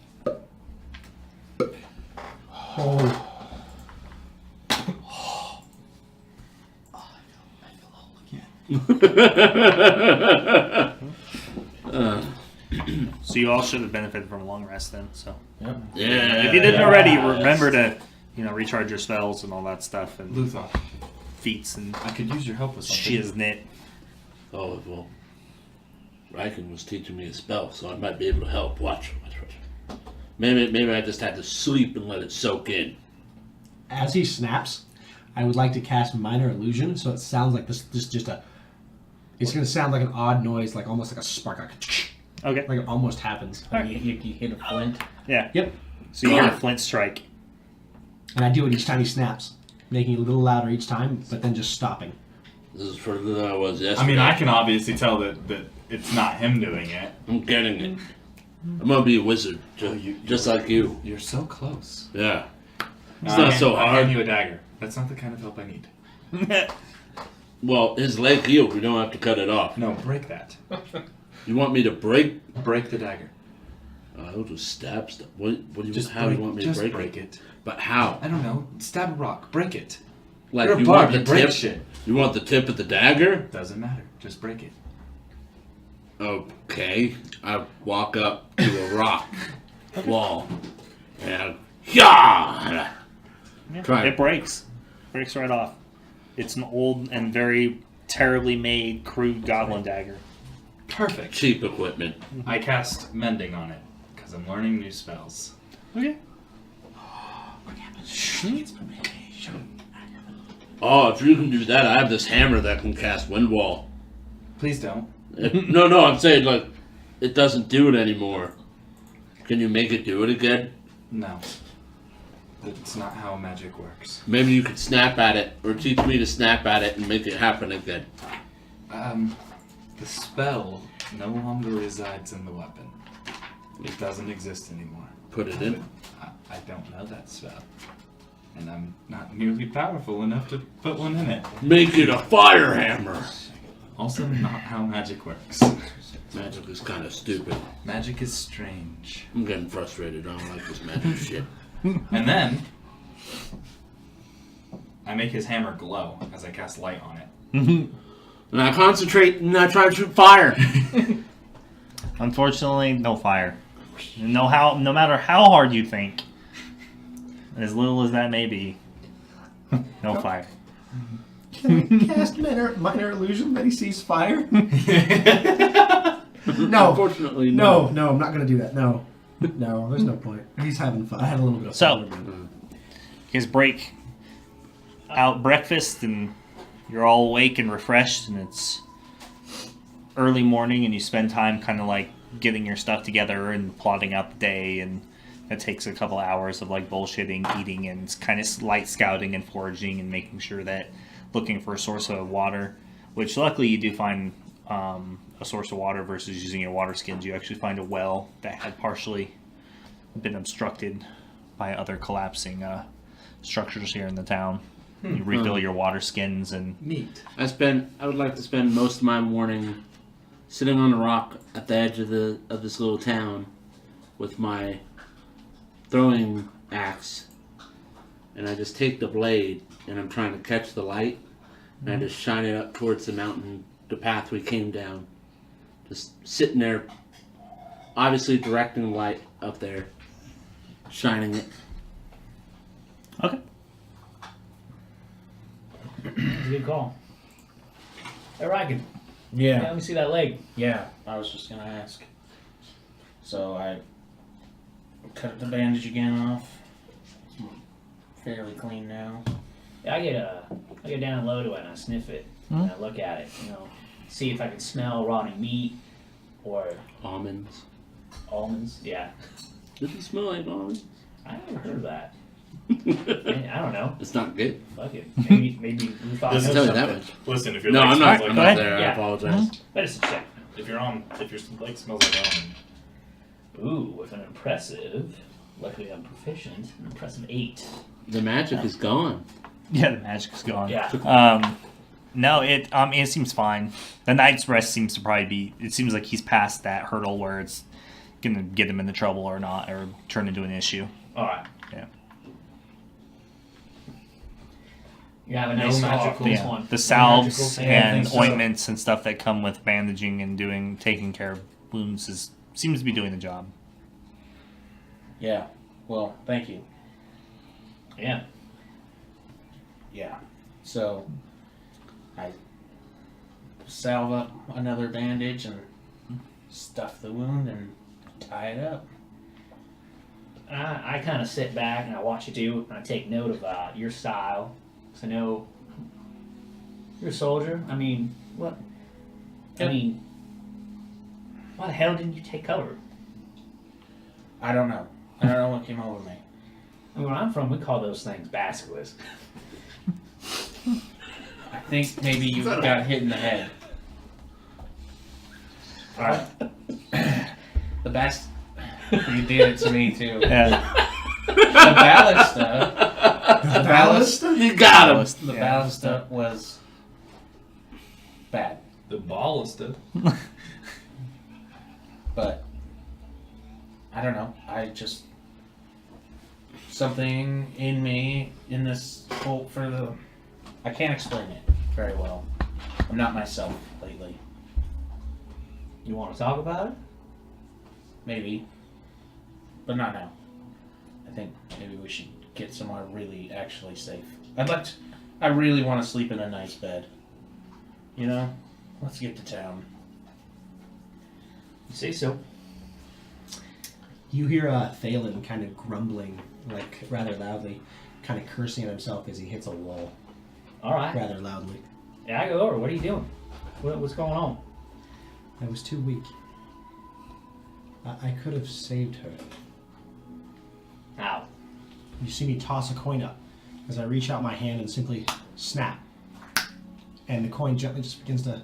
[SPEAKER 1] So you all should have benefited from a long rest then. So
[SPEAKER 6] Yep.
[SPEAKER 3] Yeah.
[SPEAKER 1] if you didn't already, remember to recharge your spells and all that stuff and
[SPEAKER 7] Luthor,
[SPEAKER 1] feats and
[SPEAKER 7] I could use your help with something.
[SPEAKER 1] shiznit.
[SPEAKER 3] Oh, well. Riken was teaching me a spell, so I might be able to help. Watch. Maybe I just had to sleep and let it soak in.
[SPEAKER 2] As he snaps, I would like to cast Minor Illusion, so it sounds like this just a... It's going to sound like an odd noise, like almost like a spark.
[SPEAKER 1] Okay.
[SPEAKER 2] Like it almost happens.
[SPEAKER 6] You hit a flint.
[SPEAKER 1] Yeah.
[SPEAKER 2] Yep.
[SPEAKER 1] So you get a flint strike.
[SPEAKER 2] And I do it each time he snaps, making it a little louder each time, but then just stopping.
[SPEAKER 3] This is further than I was yesterday.
[SPEAKER 7] I mean, I can obviously tell that it's not him doing it.
[SPEAKER 3] I'm getting it. I'm gonna be a wizard, just like you.
[SPEAKER 7] You're so close.
[SPEAKER 3] Yeah. It's not so
[SPEAKER 7] I
[SPEAKER 3] hard.
[SPEAKER 7] hand you a dagger. That's not the kind of help I need.
[SPEAKER 3] Well, his leg healed. We don't have to cut it off.
[SPEAKER 7] No, break that.
[SPEAKER 3] You want me to break?
[SPEAKER 7] Break the dagger.
[SPEAKER 3] I'll just stab stuff. What do you?
[SPEAKER 7] Just
[SPEAKER 3] how do you want me to
[SPEAKER 7] just
[SPEAKER 3] break
[SPEAKER 7] it?
[SPEAKER 3] But how?
[SPEAKER 7] I don't know. Stab a rock. Break it.
[SPEAKER 3] Like
[SPEAKER 7] You're a
[SPEAKER 3] you
[SPEAKER 7] bard,
[SPEAKER 3] want the
[SPEAKER 7] you break
[SPEAKER 3] tip?
[SPEAKER 7] shit.
[SPEAKER 3] You want the tip of the dagger?
[SPEAKER 7] Doesn't matter. Just break it.
[SPEAKER 3] Okay. I walk up to a rock wall and yeah. Try
[SPEAKER 1] It breaks. Breaks right off. It's an old and very terribly made, crude goblin dagger.
[SPEAKER 7] Perfect.
[SPEAKER 3] Cheap equipment.
[SPEAKER 7] I cast mending on it because I'm learning new spells.
[SPEAKER 1] Okay.
[SPEAKER 3] Oh, if you can do that, I have this hammer that can cast wind wall.
[SPEAKER 7] Please don't.
[SPEAKER 3] No, I'm saying like it doesn't do it anymore. Can you make it do it again?
[SPEAKER 7] No. That's not how magic works.
[SPEAKER 3] Maybe you could snap at it, or teach me to snap at it and make it happen again.
[SPEAKER 7] The spell no longer resides in the weapon. It doesn't exist anymore.
[SPEAKER 3] Put it in.
[SPEAKER 7] I don't know that spell. And I'm not nearly powerful enough to put one in it.
[SPEAKER 3] Make it a fire hammer.
[SPEAKER 7] Also not how magic works.
[SPEAKER 3] Magic is kind of stupid.
[SPEAKER 7] Magic is strange.
[SPEAKER 3] I'm getting frustrated. I don't like this magic shit.
[SPEAKER 7] And then I make his hammer glow as I cast light on it.
[SPEAKER 3] And I concentrate and I try to shoot fire.
[SPEAKER 1] Unfortunately, no fire. No matter how hard you think, as little as that may be, no fire.
[SPEAKER 2] Can I cast minor Illusion that he sees fire? No.
[SPEAKER 3] Unfortunately,
[SPEAKER 2] No, I'm not going to do that. No, there's no point. He's having fun. I had a little bit of
[SPEAKER 1] So-
[SPEAKER 2] fun.
[SPEAKER 1] You guys break out breakfast and you're all awake and refreshed, and it's early morning, and you spend time kind of like getting your stuff together and plotting out the day, and it takes a couple hours of like bullshitting, eating, and kind of light scouting and foraging and making sure that looking for a source of water, which luckily you do find a source of water versus using your water skins. You actually find a well that had partially been obstructed by other collapsing structures here in the town. You refill your water skins and
[SPEAKER 7] Neat.
[SPEAKER 3] I would like to spend most of my morning sitting on a rock at the edge of this little town with my throwing axe, and I just take the blade and I'm trying to catch the light, and I just shine it up towards the mountain, the path we came down. Just sitting there, obviously directing the light up there, shining it.
[SPEAKER 1] okay.
[SPEAKER 4] That's a good call. Hey, Riken. Yeah, let me see that leg.
[SPEAKER 6] Yeah, I was just gonna ask. So I cut the bandage again off. It's fairly clean now.
[SPEAKER 4] Yeah, I get down low to it and I sniff it and I look at it, see if I can smell rotting meat or
[SPEAKER 3] Almonds.
[SPEAKER 4] almonds. Yeah,
[SPEAKER 3] Does it smell like almonds?
[SPEAKER 4] I never heard of that. I don't know.
[SPEAKER 3] It's not good.
[SPEAKER 4] Fuck it. Maybe we thought
[SPEAKER 5] Does
[SPEAKER 3] I'll
[SPEAKER 5] it
[SPEAKER 3] tell you
[SPEAKER 5] something?
[SPEAKER 3] that much.
[SPEAKER 5] Listen, if your
[SPEAKER 3] No,
[SPEAKER 5] leg
[SPEAKER 3] I'm
[SPEAKER 5] smells
[SPEAKER 3] not.
[SPEAKER 5] like
[SPEAKER 3] I'm
[SPEAKER 1] Go
[SPEAKER 3] not
[SPEAKER 1] ahead.
[SPEAKER 3] there. I
[SPEAKER 4] Yeah.
[SPEAKER 3] apologize.
[SPEAKER 4] Medicine check.
[SPEAKER 5] if your leg smells like almond,
[SPEAKER 4] Ooh, with an impressive, luckily I'm proficient, an impressive 8.
[SPEAKER 3] The magic is gone.
[SPEAKER 1] Yeah, the magic is gone.
[SPEAKER 4] Yeah.
[SPEAKER 1] No, it seems fine. The night's rest seems to probably be. It seems like he's past that hurdle where it's gonna get him into trouble or not, or turn into an issue.
[SPEAKER 4] Alright.
[SPEAKER 1] Yeah.
[SPEAKER 4] You have a
[SPEAKER 2] No
[SPEAKER 4] nice
[SPEAKER 2] magical-
[SPEAKER 4] for this
[SPEAKER 1] Yeah.
[SPEAKER 4] one.
[SPEAKER 1] The salves
[SPEAKER 2] magical thing, I
[SPEAKER 1] and
[SPEAKER 2] think so.
[SPEAKER 1] ointments and stuff that come with bandaging and taking care of wounds seems to be doing the job.
[SPEAKER 6] Yeah. Well, thank you.
[SPEAKER 4] Yeah.
[SPEAKER 6] Yeah. So I salve up another bandage and stuff the wound and tie it up.
[SPEAKER 4] I kind of sit back and I watch you do, and I take note of your style. Because I know you're a soldier. I mean, what? I
[SPEAKER 6] Yep.
[SPEAKER 4] mean, why the hell didn't you take cover?
[SPEAKER 6] I don't know. I don't know what came over me.
[SPEAKER 4] I mean, where I'm from, we call those things basilisks.
[SPEAKER 6] I think maybe you got hit in the head. Alright. The best. You did it to me too.
[SPEAKER 1] Yeah.
[SPEAKER 6] The ballista. The ballista.
[SPEAKER 3] You got him.
[SPEAKER 6] The ballista was bad,
[SPEAKER 5] the ballista.
[SPEAKER 6] but I don't know. I just something in me in this whole I can't explain it very well. I'm not myself lately.
[SPEAKER 4] You want to talk about it?
[SPEAKER 6] Maybe, but not now. I think maybe we should get somewhere really actually safe. I really want to sleep in a nice bed. You know? Let's get to town.
[SPEAKER 4] You say so.
[SPEAKER 2] You hear Thalen kind of grumbling, like rather loudly, kind of cursing at himself as he hits a wall
[SPEAKER 4] Alright.
[SPEAKER 2] rather loudly.
[SPEAKER 4] Yeah, I go over. What are you doing? What's going on?
[SPEAKER 2] I was too weak. I could have saved her.
[SPEAKER 4] Ow.
[SPEAKER 2] You see me toss a coin up as I reach out my hand and simply snap. And the coin gently just begins to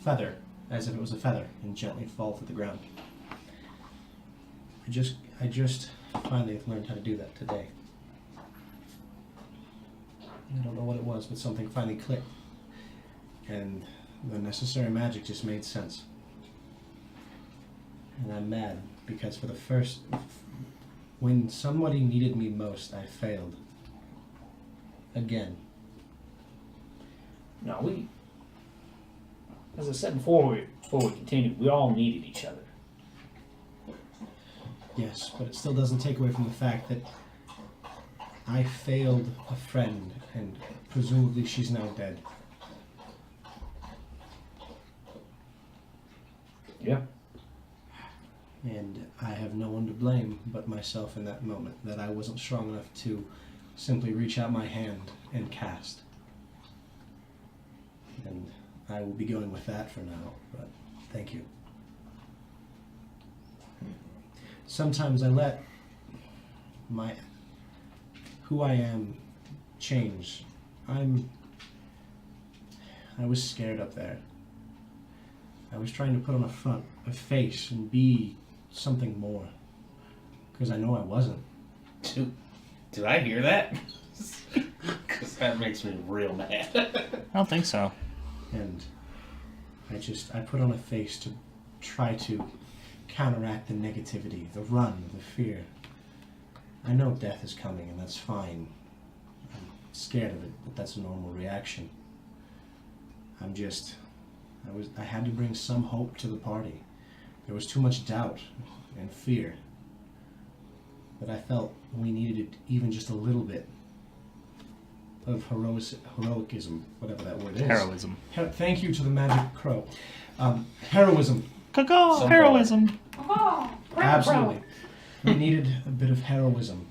[SPEAKER 2] feather as if it was a feather and gently fall to the ground. I just finally learned how to do that today. I don't know what it was, but something finally clicked. And the necessary magic just made sense. And I'm mad because when somebody needed me most, I failed. Again.
[SPEAKER 4] No, as I said before we continued, we all needed each other.
[SPEAKER 2] Yes, but it still doesn't take away from the fact that I failed a friend, and presumably she's now dead.
[SPEAKER 4] Yeah.
[SPEAKER 2] And I have no one to blame but myself in that moment, that I wasn't strong enough to simply reach out my hand and cast. And I will be going with that for now, but thank you. Sometimes I let who I am change. I was scared up there. I was trying to put on a face, and be something more. Because I know I wasn't.
[SPEAKER 6] Did I hear that? Because that makes me real mad.
[SPEAKER 1] I don't think so.
[SPEAKER 2] And I put on a face to try to counteract the negativity, the run, the fear. I know death is coming, and that's fine. I'm scared of it, but that's a normal reaction. I had to bring some hope to the party. There was too much doubt and fear. But I felt we needed it even just a little bit heroicism, whatever that word is.
[SPEAKER 1] Heroism.
[SPEAKER 2] Thank you to the magic crow. Heroism.
[SPEAKER 1] Caw, heroism.
[SPEAKER 2] Absolutely. We needed a bit of heroism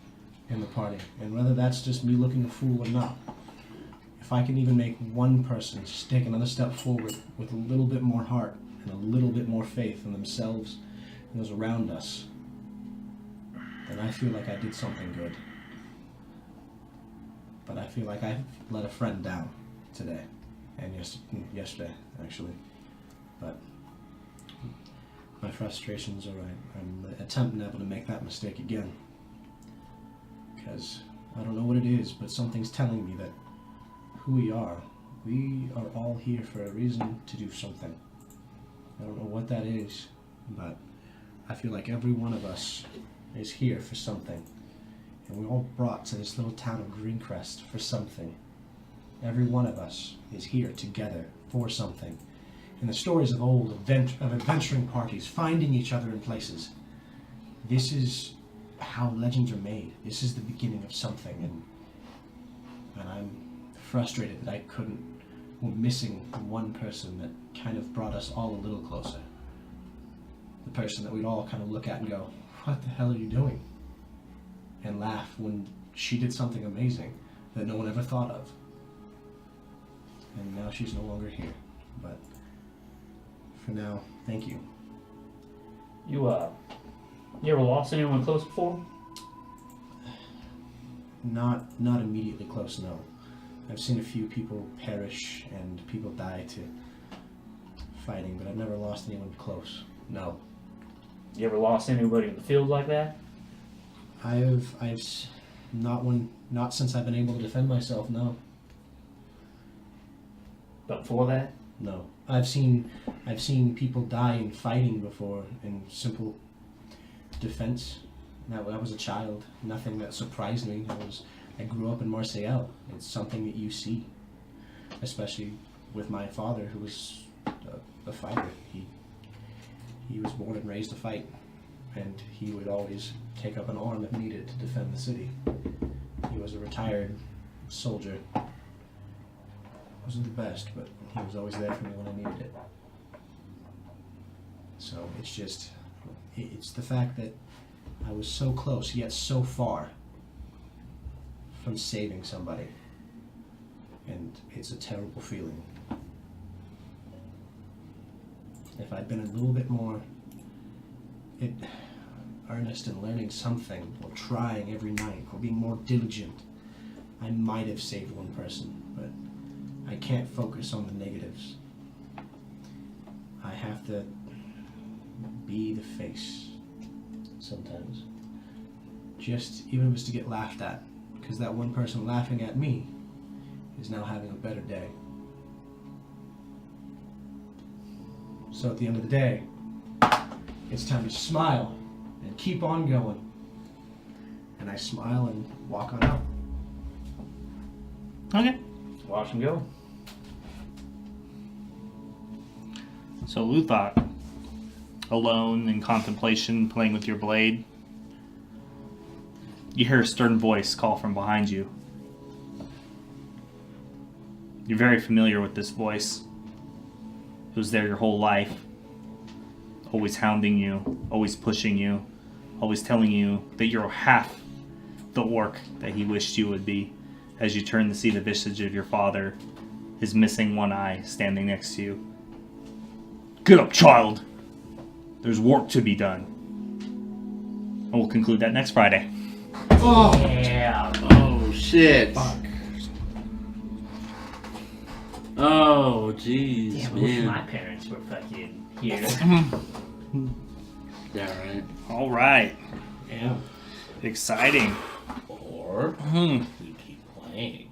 [SPEAKER 2] in the party, and whether that's just me looking a fool or not, if I can even make one person just take another step forward with a little bit more heart and a little bit more faith in themselves and those around us, then I feel like I did something good. But I feel like I let a friend down today, and yesterday, actually. But my frustrations are right. I'm attempting never to make that mistake again. Because I don't know what it is, but something's telling me that who we are all here for a reason to do something. I don't know what that is, but I feel like every one of us is here for something. And we're all brought to this little town of Greencrest for something. Every one of us is here together for something. And the stories of old of adventuring parties, finding each other in places. This is how legends are made. This is the beginning of something, and I'm frustrated that we're missing one person that kind of brought us all a little closer. The person that we'd all kind of look at and go, what the hell are you doing? And laugh when she did something amazing that no one ever thought of. And now she's no longer here. But for now, thank you.
[SPEAKER 4] You ever lost anyone close before?
[SPEAKER 2] Not immediately close, no. I've seen a few people perish and people die to fighting, but I've never lost anyone close, no.
[SPEAKER 4] You ever lost anybody in the field like that?
[SPEAKER 2] I've not since I've been able to defend myself, no.
[SPEAKER 4] But before that?
[SPEAKER 2] No. I've seen people die in fighting before in simple defense. I was a child. Nothing that surprised me. I grew up in Marseille. It's something that you see, especially with my father, who was a fighter. He was born and raised to fight, and he would always take up an arm if needed to defend the city. He was a retired soldier. Wasn't the best, but he was always there for me when I needed it. So it's the fact that I was so close yet so far from saving somebody, and it's a terrible feeling. If I'd been a little bit more earnest in learning something, or trying every night, or being more diligent, I might have saved one person, but I can't focus on the negatives. I have to be the face sometimes. Just even if it's to get laughed at, because that one person laughing at me is now having a better day. So at the end of the day, it's time to smile and keep on going. And I smile and walk on out.
[SPEAKER 1] Okay.
[SPEAKER 4] Watch him go.
[SPEAKER 1] So Luthot, alone in contemplation, playing with your blade, you hear a stern voice call from behind you. You're very familiar with this voice. It was there your whole life. Always hounding you, always pushing you, always telling you that you're half the orc that he wished you would be, as you turn to see the visage of your father, his missing one eye standing next to you. Get up, child! There's work to be done. And we'll conclude that next Friday.
[SPEAKER 2] Oh!
[SPEAKER 4] Yeah.
[SPEAKER 3] Oh, shit.
[SPEAKER 2] Fuck.
[SPEAKER 3] Oh, jeez,
[SPEAKER 4] Damn, I wish
[SPEAKER 3] man.
[SPEAKER 4] my parents were fucking here.
[SPEAKER 3] Yeah, right.
[SPEAKER 1] All right.
[SPEAKER 2] Yeah.
[SPEAKER 1] Exciting.
[SPEAKER 6] Or
[SPEAKER 1] Hmm.
[SPEAKER 6] we keep playing.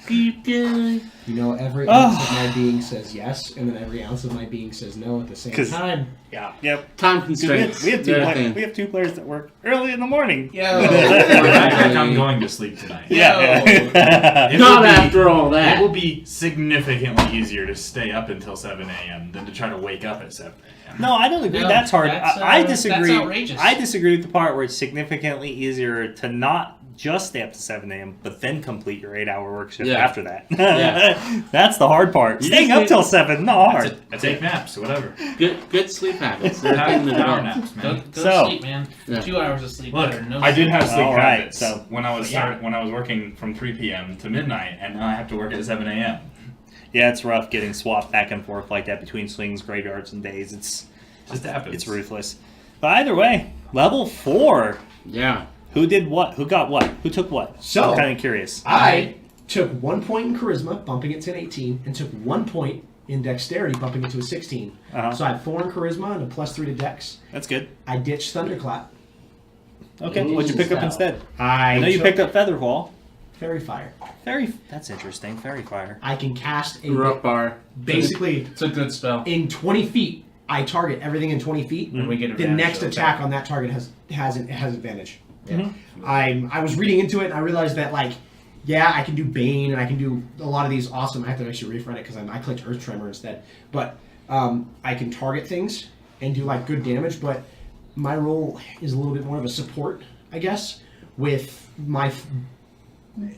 [SPEAKER 3] Keep going.
[SPEAKER 2] You know, every ounce of my being says yes, and then every ounce of my being says no at the same
[SPEAKER 1] 'Cause-
[SPEAKER 2] time.
[SPEAKER 1] Yeah. Yep.
[SPEAKER 3] Time
[SPEAKER 1] 'Cause
[SPEAKER 3] constraints.
[SPEAKER 1] We have
[SPEAKER 3] They're a thing.
[SPEAKER 1] two players that work early in the morning.
[SPEAKER 6] Yo!
[SPEAKER 5] I think I'm going to sleep tonight.
[SPEAKER 1] Yeah.
[SPEAKER 5] It
[SPEAKER 3] Not
[SPEAKER 5] will be-
[SPEAKER 3] after all
[SPEAKER 5] It
[SPEAKER 3] that.
[SPEAKER 5] will be significantly easier to stay up until 7 a.m. than to try to wake up at 7 a.m.
[SPEAKER 1] No, I don't agree.
[SPEAKER 6] No,
[SPEAKER 1] that's hard.
[SPEAKER 6] that's,
[SPEAKER 1] I
[SPEAKER 6] that's
[SPEAKER 1] disagree.
[SPEAKER 6] outrageous.
[SPEAKER 1] I disagree with the part where it's significantly easier to not just stay up to 7 a.m., but then complete your 8-hour work shift
[SPEAKER 3] Yeah.
[SPEAKER 1] after that.
[SPEAKER 3] Yeah.
[SPEAKER 1] That's the hard part.
[SPEAKER 3] You
[SPEAKER 1] Staying
[SPEAKER 3] just
[SPEAKER 1] up
[SPEAKER 3] need-
[SPEAKER 1] till 7, not hard.
[SPEAKER 5] I take naps, whatever.
[SPEAKER 3] Good sleep habits. They're a thing to
[SPEAKER 5] Power
[SPEAKER 3] develop.
[SPEAKER 5] naps, man.
[SPEAKER 6] Go
[SPEAKER 1] So-
[SPEAKER 6] sleep, man.
[SPEAKER 3] Yeah.
[SPEAKER 6] 2 hours of sleep.
[SPEAKER 5] Look,
[SPEAKER 6] better than no
[SPEAKER 5] I did
[SPEAKER 6] sleep.
[SPEAKER 5] have sleep
[SPEAKER 1] All right,
[SPEAKER 5] habits
[SPEAKER 1] so-
[SPEAKER 5] when I was
[SPEAKER 4] Yeah.
[SPEAKER 5] when I was working from 3 p.m. to midnight, and now I have to work at 7 a.m.
[SPEAKER 1] Yeah, it's rough getting swapped back and forth like that between swings, graveyards, and days.
[SPEAKER 5] Just happens.
[SPEAKER 1] It's ruthless. But either way, level 4.
[SPEAKER 3] Yeah.
[SPEAKER 1] Who did what? Who got what? Who took what?
[SPEAKER 2] So-
[SPEAKER 1] I'm kind of curious.
[SPEAKER 2] I took 1 point in charisma, bumping it to an 18, and took 1 point in dexterity, bumping it to a 16.
[SPEAKER 1] Uh-huh.
[SPEAKER 2] So I had 4 in charisma and a +3 to dex.
[SPEAKER 1] That's good.
[SPEAKER 2] I ditched thunderclap.
[SPEAKER 1] Okay,
[SPEAKER 3] Ooh,
[SPEAKER 1] what'd you pick up
[SPEAKER 4] so-
[SPEAKER 1] instead?
[SPEAKER 2] I
[SPEAKER 1] I know you
[SPEAKER 2] took
[SPEAKER 1] picked up Featherfall.
[SPEAKER 2] fairy fire.
[SPEAKER 1] That's interesting. Fairy fire.
[SPEAKER 2] I can cast a
[SPEAKER 3] Rough bar.
[SPEAKER 2] basically
[SPEAKER 6] It's a good spell.
[SPEAKER 2] in 20 feet. I target everything in 20 feet.
[SPEAKER 6] And we get
[SPEAKER 2] The
[SPEAKER 6] advantage
[SPEAKER 2] next
[SPEAKER 6] of
[SPEAKER 2] attack on that target has advantage.
[SPEAKER 6] Yeah.
[SPEAKER 2] I was reading into it and I realized that I can do Bane and I can do a lot of these awesome. I have to actually refresh it because I clicked Earth Tremor instead. But I can target things and do good damage. But my role is a little bit more of a support, I guess.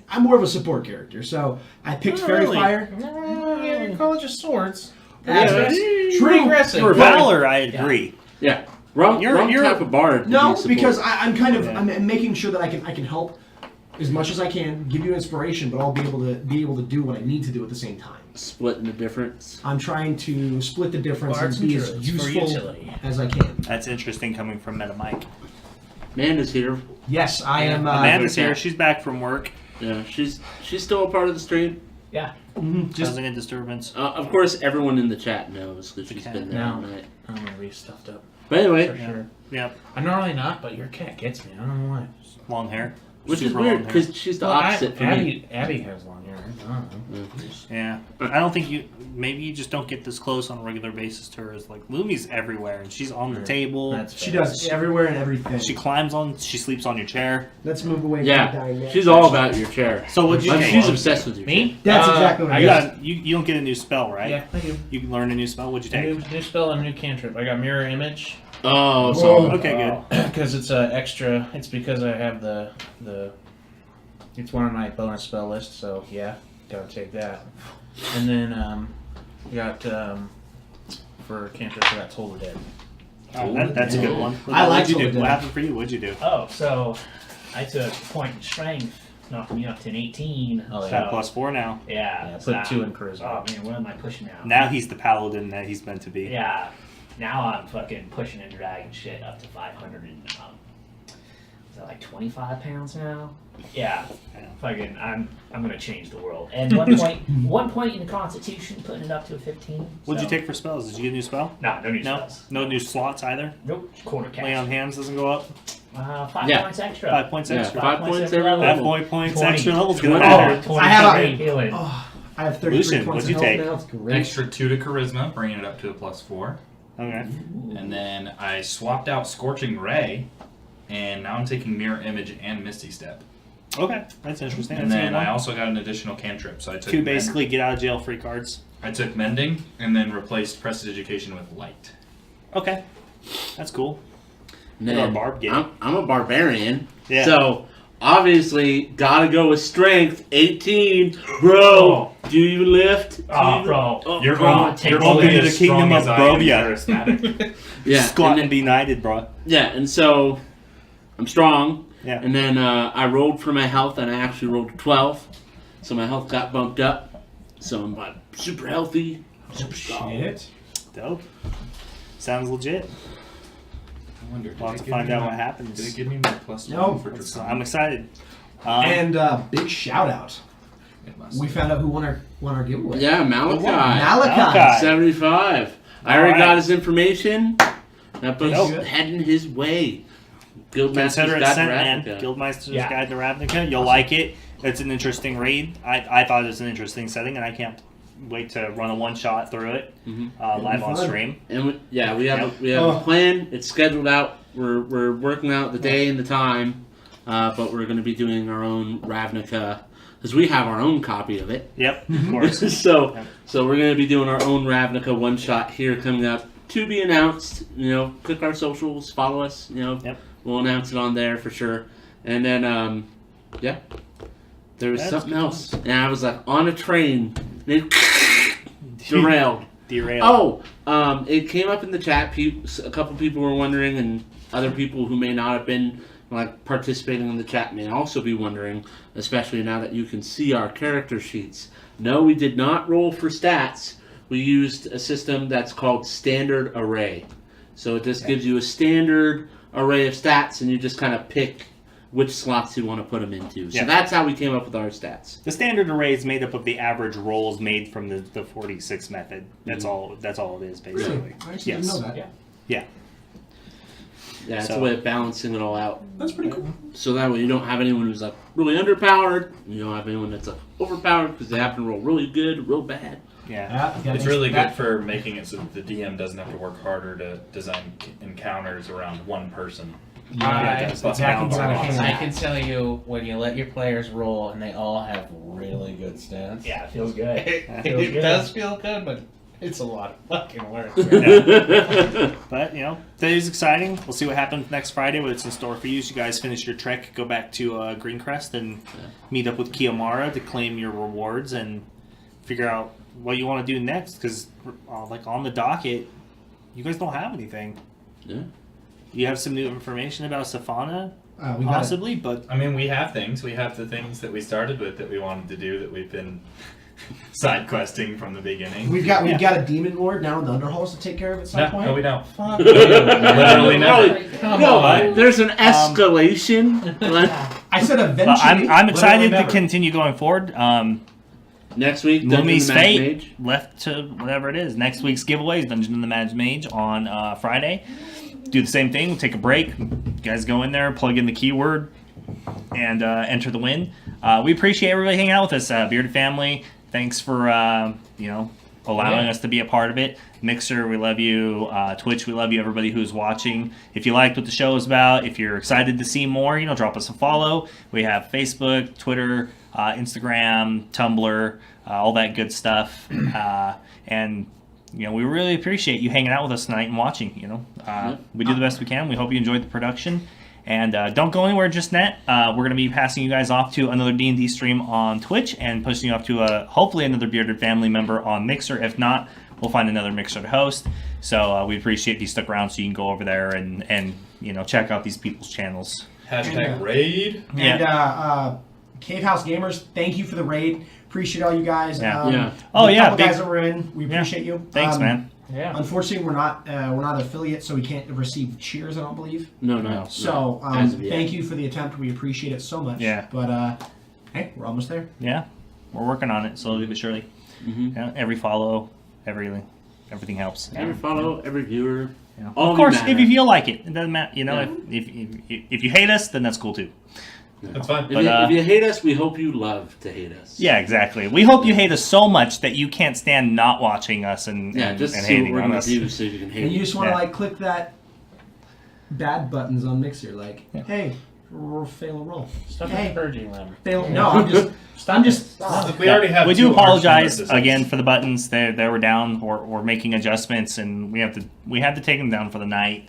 [SPEAKER 2] I'm more of a support character, so I picked
[SPEAKER 1] Oh,
[SPEAKER 2] Fairy
[SPEAKER 1] really?
[SPEAKER 2] Fire.
[SPEAKER 6] You call it just swords.
[SPEAKER 2] That's
[SPEAKER 6] Pretty
[SPEAKER 2] true.
[SPEAKER 6] aggressive.
[SPEAKER 1] For Valor, I agree.
[SPEAKER 3] Yeah. Wrong
[SPEAKER 1] You're-
[SPEAKER 3] type of bard. to
[SPEAKER 2] No,
[SPEAKER 3] be support.
[SPEAKER 2] because I'm kind of
[SPEAKER 1] Yeah.
[SPEAKER 2] I'm making sure that I can help as much as I can, give you inspiration, but I'll be able to do what I need to do at the same time.
[SPEAKER 3] Splitting the difference.
[SPEAKER 2] I'm trying to split the difference
[SPEAKER 6] Bards
[SPEAKER 2] and be
[SPEAKER 6] and
[SPEAKER 2] as
[SPEAKER 6] druids for
[SPEAKER 2] useful
[SPEAKER 6] utility.
[SPEAKER 2] as I can.
[SPEAKER 1] That's interesting coming from Meta Mike.
[SPEAKER 3] Amanda's here.
[SPEAKER 2] Yes, I am.
[SPEAKER 1] Amanda's
[SPEAKER 3] okay.
[SPEAKER 1] here. She's back from work.
[SPEAKER 3] Yeah, she's still a part of the stream.
[SPEAKER 4] Yeah.
[SPEAKER 2] just
[SPEAKER 1] Causing a disturbance.
[SPEAKER 3] Of course, everyone in the chat knows because she's
[SPEAKER 1] cat.
[SPEAKER 3] been there
[SPEAKER 6] No.
[SPEAKER 3] all night.
[SPEAKER 6] I'm gonna be stuffed up.
[SPEAKER 3] But anyway,
[SPEAKER 6] For sure.
[SPEAKER 1] Yeah.
[SPEAKER 6] I'm normally not, but your cat gets me. I don't know why.
[SPEAKER 1] Long hair.
[SPEAKER 3] which is
[SPEAKER 1] Super
[SPEAKER 3] weird
[SPEAKER 1] long hair.
[SPEAKER 3] because she's the opposite for me.
[SPEAKER 6] Abby has long hair. I don't know.
[SPEAKER 1] Yeah. I don't think maybe you just don't get this close on a regular basis to her. It's like Lumi's everywhere and she's on the table.
[SPEAKER 6] That's
[SPEAKER 2] she
[SPEAKER 6] fair.
[SPEAKER 2] does everywhere and everything.
[SPEAKER 1] She sleeps on your chair.
[SPEAKER 2] Let's move away from
[SPEAKER 3] Yeah,
[SPEAKER 2] dying man.
[SPEAKER 3] she's all about your chair.
[SPEAKER 1] So what'd you
[SPEAKER 3] Like,
[SPEAKER 1] take?
[SPEAKER 3] she's obsessed with your
[SPEAKER 6] Me?
[SPEAKER 3] chair.
[SPEAKER 2] That's exactly what
[SPEAKER 6] I
[SPEAKER 2] I
[SPEAKER 1] You,
[SPEAKER 2] got.
[SPEAKER 1] you don't get a new spell, right?
[SPEAKER 6] Yeah, I do.
[SPEAKER 1] You can learn a new spell. What'd you
[SPEAKER 6] A
[SPEAKER 1] take?
[SPEAKER 6] new spell and a new cantrip. I got mirror image
[SPEAKER 3] Oh,
[SPEAKER 2] Whoa.
[SPEAKER 3] so
[SPEAKER 1] Okay, good.
[SPEAKER 6] because it's a extra. It's because I have the. It's one of my bonus spell lists, so yeah, gotta take that. And then I got for cantrip I got Toll the Dead.
[SPEAKER 1] That's a good one.
[SPEAKER 2] I like
[SPEAKER 1] What'd you
[SPEAKER 2] Toll
[SPEAKER 1] do?
[SPEAKER 2] the
[SPEAKER 1] What
[SPEAKER 2] Dead.
[SPEAKER 1] happened for you? What'd you do?
[SPEAKER 4] Oh, so I took point in strength, knocked me up to an 18.
[SPEAKER 6] Oh,
[SPEAKER 4] so,
[SPEAKER 6] yeah.
[SPEAKER 1] Got +4 now.
[SPEAKER 4] Yeah.
[SPEAKER 6] Yeah,
[SPEAKER 4] so
[SPEAKER 6] put 2 in charisma.
[SPEAKER 4] Oh man, what am I pushing now?
[SPEAKER 1] Now he's the paladin that he's meant to be.
[SPEAKER 4] Yeah. Now I'm fucking pushing and dragging shit up to 500 and is that like 25 pounds now? Yeah.
[SPEAKER 1] Yeah.
[SPEAKER 4] Fucking I'm gonna change the world. And 1 point in Constitution, putting it up to a 15.
[SPEAKER 1] What'd you
[SPEAKER 4] so-
[SPEAKER 1] take for spells? Did you get a new spell?
[SPEAKER 4] No, no new
[SPEAKER 1] No.
[SPEAKER 4] spells.
[SPEAKER 1] No new slots either.
[SPEAKER 4] Nope. Quarter
[SPEAKER 1] Lay on
[SPEAKER 4] cash.
[SPEAKER 1] hands doesn't go up.
[SPEAKER 4] 5
[SPEAKER 3] Yeah.
[SPEAKER 4] points extra.
[SPEAKER 1] 5 points
[SPEAKER 3] Yeah,
[SPEAKER 1] extra.
[SPEAKER 3] 5 points every
[SPEAKER 1] That
[SPEAKER 3] level.
[SPEAKER 1] 4 points
[SPEAKER 4] 20.
[SPEAKER 1] extra level's gonna
[SPEAKER 3] 20.
[SPEAKER 1] matter.
[SPEAKER 4] 20
[SPEAKER 2] I have a-
[SPEAKER 4] healing.
[SPEAKER 2] Oh, I have 33
[SPEAKER 1] Lucian,
[SPEAKER 2] points
[SPEAKER 1] what'd you
[SPEAKER 2] of health
[SPEAKER 1] take?
[SPEAKER 2] now. It's great.
[SPEAKER 5] Extra 2 to charisma, bringing it up to a +4.
[SPEAKER 1] Okay.
[SPEAKER 5] And then I swapped out Scorching Ray, and now I'm taking Mirror Image and Misty Step.
[SPEAKER 1] Okay, that's interesting.
[SPEAKER 5] And
[SPEAKER 1] That's a
[SPEAKER 5] then
[SPEAKER 1] good
[SPEAKER 5] I
[SPEAKER 1] one.
[SPEAKER 5] also got an additional cantrip, so I took
[SPEAKER 1] Two basically get out of jail free cards.
[SPEAKER 5] I took Mending, and then replaced Prestidigitation with Light.
[SPEAKER 1] Okay, that's cool.
[SPEAKER 3] And
[SPEAKER 1] What our
[SPEAKER 3] then
[SPEAKER 1] barb get?
[SPEAKER 3] I'm a barbarian,
[SPEAKER 1] Yeah.
[SPEAKER 3] so obviously gotta go with strength. 18, bro. Do you lift? Do
[SPEAKER 4] Oh,
[SPEAKER 3] you-
[SPEAKER 4] bro.
[SPEAKER 3] Oh,
[SPEAKER 5] You're,
[SPEAKER 3] bro.
[SPEAKER 5] only,
[SPEAKER 4] take
[SPEAKER 5] you're
[SPEAKER 4] Welcome
[SPEAKER 5] only
[SPEAKER 1] to the
[SPEAKER 5] as
[SPEAKER 1] kingdom
[SPEAKER 5] strong
[SPEAKER 1] of
[SPEAKER 5] as I am
[SPEAKER 1] Brovia.
[SPEAKER 5] charismatic.
[SPEAKER 3] Yeah,
[SPEAKER 1] Squat
[SPEAKER 3] and
[SPEAKER 1] and be knighted, bro.
[SPEAKER 3] yeah, and so I'm strong.
[SPEAKER 1] Yeah.
[SPEAKER 3] And then I rolled for my health, and I actually rolled a 12, so my health got bumped up. So I'm like super healthy, super strong.
[SPEAKER 2] Shit.
[SPEAKER 1] Dope. Sounds legit.
[SPEAKER 5] I wonder,
[SPEAKER 1] We'll have to find out what happens.
[SPEAKER 5] Did it give me my +1
[SPEAKER 2] No.
[SPEAKER 5] for
[SPEAKER 1] So
[SPEAKER 5] Draconic?
[SPEAKER 1] I'm excited.
[SPEAKER 2] And big shout out.
[SPEAKER 5] It must.
[SPEAKER 2] We found out who won our giveaway.
[SPEAKER 3] Yeah, Malachi.
[SPEAKER 2] Malachi.
[SPEAKER 1] Malachi.
[SPEAKER 3] 75. I already
[SPEAKER 1] Alright.
[SPEAKER 3] got his information. That book's
[SPEAKER 2] Nope.
[SPEAKER 3] heading his way. Guildmaster's
[SPEAKER 1] Consider it
[SPEAKER 3] Guide to
[SPEAKER 1] sent, man.
[SPEAKER 3] Ravnica.
[SPEAKER 1] Guildmaster's
[SPEAKER 4] Yeah.
[SPEAKER 1] Guide to Ravnica. You'll like it. It's an interesting read. I thought it was an interesting setting, and I can't wait to run a one-shot through it
[SPEAKER 3] Mhm.
[SPEAKER 1] live on
[SPEAKER 2] fun.
[SPEAKER 1] stream.
[SPEAKER 3] And we have
[SPEAKER 1] Yep.
[SPEAKER 3] we have
[SPEAKER 2] Oh.
[SPEAKER 3] a plan. It's scheduled out. We're working out the day and the time, but we're going to be doing our own Ravnica because we have our own copy of it.
[SPEAKER 1] Yep, of course.
[SPEAKER 3] so
[SPEAKER 1] Yep.
[SPEAKER 3] so we're going to be doing our own Ravnica one shot here coming up to be announced. You know, click our socials, follow us. You know,
[SPEAKER 1] Yep.
[SPEAKER 3] we'll announce it on there for sure. And then Yeah. There was
[SPEAKER 1] That's
[SPEAKER 3] something
[SPEAKER 1] good.
[SPEAKER 3] else, and I was like on a train, and it derailed.
[SPEAKER 1] Derailed.
[SPEAKER 3] Oh, it came up in the chat. A couple people were wondering, and other people who may not have been like participating in the chat may also be wondering, especially now that you can see our character sheets. No, we did not roll for stats. We used a system that's called standard array. So it just gives you a standard array of stats, and you just kind of pick which slots you want to put them into. So
[SPEAKER 1] Yeah.
[SPEAKER 3] that's how we came up with our stats.
[SPEAKER 1] The standard array is made up of the average rolls made from the 46 method. That's all. That's all it is, basically.
[SPEAKER 2] Really? I actually
[SPEAKER 1] Yes.
[SPEAKER 2] didn't know that.
[SPEAKER 4] Yeah.
[SPEAKER 1] Yeah.
[SPEAKER 3] Yeah, it's
[SPEAKER 1] So-
[SPEAKER 3] a way of balancing it all out.
[SPEAKER 2] That's pretty cool.
[SPEAKER 3] So that way you don't have anyone who's like really underpowered. And you don't have anyone that's like overpowered because they happen to roll really good, or real bad.
[SPEAKER 1] Yeah.
[SPEAKER 7] It's really good for making it so that the DM doesn't have to work harder to design encounters around one person.
[SPEAKER 2] Yeah,
[SPEAKER 1] that's
[SPEAKER 2] exactly.
[SPEAKER 1] balance.
[SPEAKER 6] I can tell you when you let your players roll and they all have really good stats.
[SPEAKER 4] Yeah, it feels good.
[SPEAKER 6] It does feel good, but it's a lot of fucking work.
[SPEAKER 1] But today's exciting. We'll see what happens next Friday. What's in store for you? As you guys finish your trek, go back to Greencrest and meet up with Kiyomara to claim your rewards and figure out what you want to do next. Because like on the docket, you guys don't have anything.
[SPEAKER 3] Yeah.
[SPEAKER 1] You have some new information about Safana,
[SPEAKER 2] We got
[SPEAKER 1] possibly, but
[SPEAKER 7] I mean, we have things. We have the things that we started with that we wanted to do that we've been side questing from the beginning.
[SPEAKER 2] we've got a demon lord now in the Underhalls to take care of at some point.
[SPEAKER 7] No, we don't.
[SPEAKER 2] Fuck.
[SPEAKER 7] Literally never.
[SPEAKER 6] Come
[SPEAKER 3] No,
[SPEAKER 6] on.
[SPEAKER 3] there's an escalation.
[SPEAKER 2] I said eventually.
[SPEAKER 1] I'm excited to
[SPEAKER 7] never.
[SPEAKER 1] continue going forward.
[SPEAKER 3] Next week, Dungeon
[SPEAKER 1] Lumi's
[SPEAKER 3] the Mad
[SPEAKER 1] Fate
[SPEAKER 3] Mage.
[SPEAKER 1] left to whatever it is. Next week's giveaway is Dungeon and the Mad Mage on Friday. Do the same thing. Take a break. You guys go in there, plug in the keyword, and enter the win. We appreciate everybody hanging out with us. Bearded Family, thanks for allowing us to be a part of it. Mixer, we love you. Twitch, we love you. Everybody who's watching. If you liked what the show is about, if you're excited to see more, drop us a follow. We have Facebook, Twitter, Instagram, Tumblr, all that good stuff. And we really appreciate you hanging out with us tonight and watching. We do the best we can. We hope you enjoyed the production. And don't go anywhere just yet. We're going to be passing you guys off to another D&D stream on Twitch and pushing you off to hopefully another Bearded Family member on Mixer. If not, we'll find another Mixer to host. So we appreciate you stuck around so you can go over there and check out these people's channels.
[SPEAKER 7] Hashtag raid.
[SPEAKER 2] And Cave House Gamers, thank you for the raid. Appreciate all you guys.
[SPEAKER 1] Yeah.
[SPEAKER 3] Yeah.
[SPEAKER 1] Oh,
[SPEAKER 2] the
[SPEAKER 1] yeah,
[SPEAKER 2] couple
[SPEAKER 1] big-
[SPEAKER 2] guys that were in, we appreciate you.
[SPEAKER 1] Thanks, man.
[SPEAKER 4] Yeah.
[SPEAKER 2] Unfortunately, we're not affiliates, so we can't receive cheers. I don't believe.
[SPEAKER 3] No.
[SPEAKER 2] So
[SPEAKER 3] As of yet.
[SPEAKER 2] thank you for the attempt. We appreciate it so much.
[SPEAKER 1] Yeah.
[SPEAKER 2] But hey, we're almost there.
[SPEAKER 1] Yeah, we're working on it slowly but surely.
[SPEAKER 3] Mhm.
[SPEAKER 1] Yeah, every follow, everything helps.
[SPEAKER 3] Every follow, every viewer.
[SPEAKER 1] Yeah.
[SPEAKER 3] All
[SPEAKER 1] Of course,
[SPEAKER 3] matter.
[SPEAKER 1] if you feel like it, it doesn't matter.
[SPEAKER 3] Yeah.
[SPEAKER 1] If you hate us, then that's cool too.
[SPEAKER 7] That's fine.
[SPEAKER 3] If,
[SPEAKER 1] But,
[SPEAKER 3] if you hate us, we hope you love to hate us.
[SPEAKER 1] Yeah, exactly. We hope you hate us so much that you can't stand not watching us and
[SPEAKER 3] Just
[SPEAKER 1] and
[SPEAKER 3] see what
[SPEAKER 1] hating
[SPEAKER 3] we're
[SPEAKER 1] on
[SPEAKER 3] gonna
[SPEAKER 1] us.
[SPEAKER 3] do so you can hate
[SPEAKER 2] And you
[SPEAKER 3] us.
[SPEAKER 2] just want to
[SPEAKER 1] Yeah.
[SPEAKER 2] click that bad buttons on Mixer, hey, fail a roll.
[SPEAKER 4] Stop
[SPEAKER 2] Hey.
[SPEAKER 4] encouraging them.
[SPEAKER 2] Fail. No, I'm just.
[SPEAKER 7] Look, we already have
[SPEAKER 1] We
[SPEAKER 7] two
[SPEAKER 1] do apologize
[SPEAKER 7] arch
[SPEAKER 1] again for the buttons. They were down. We're making adjustments, and we had to take them down for the night.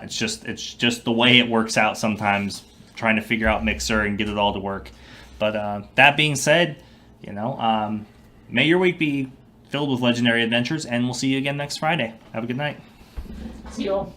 [SPEAKER 1] It's just the way it works out sometimes. Trying to figure out Mixer and get it all to work. But that being said, may your week be filled with legendary adventures, and we'll see you again next Friday. Have a good night.
[SPEAKER 4] See you all.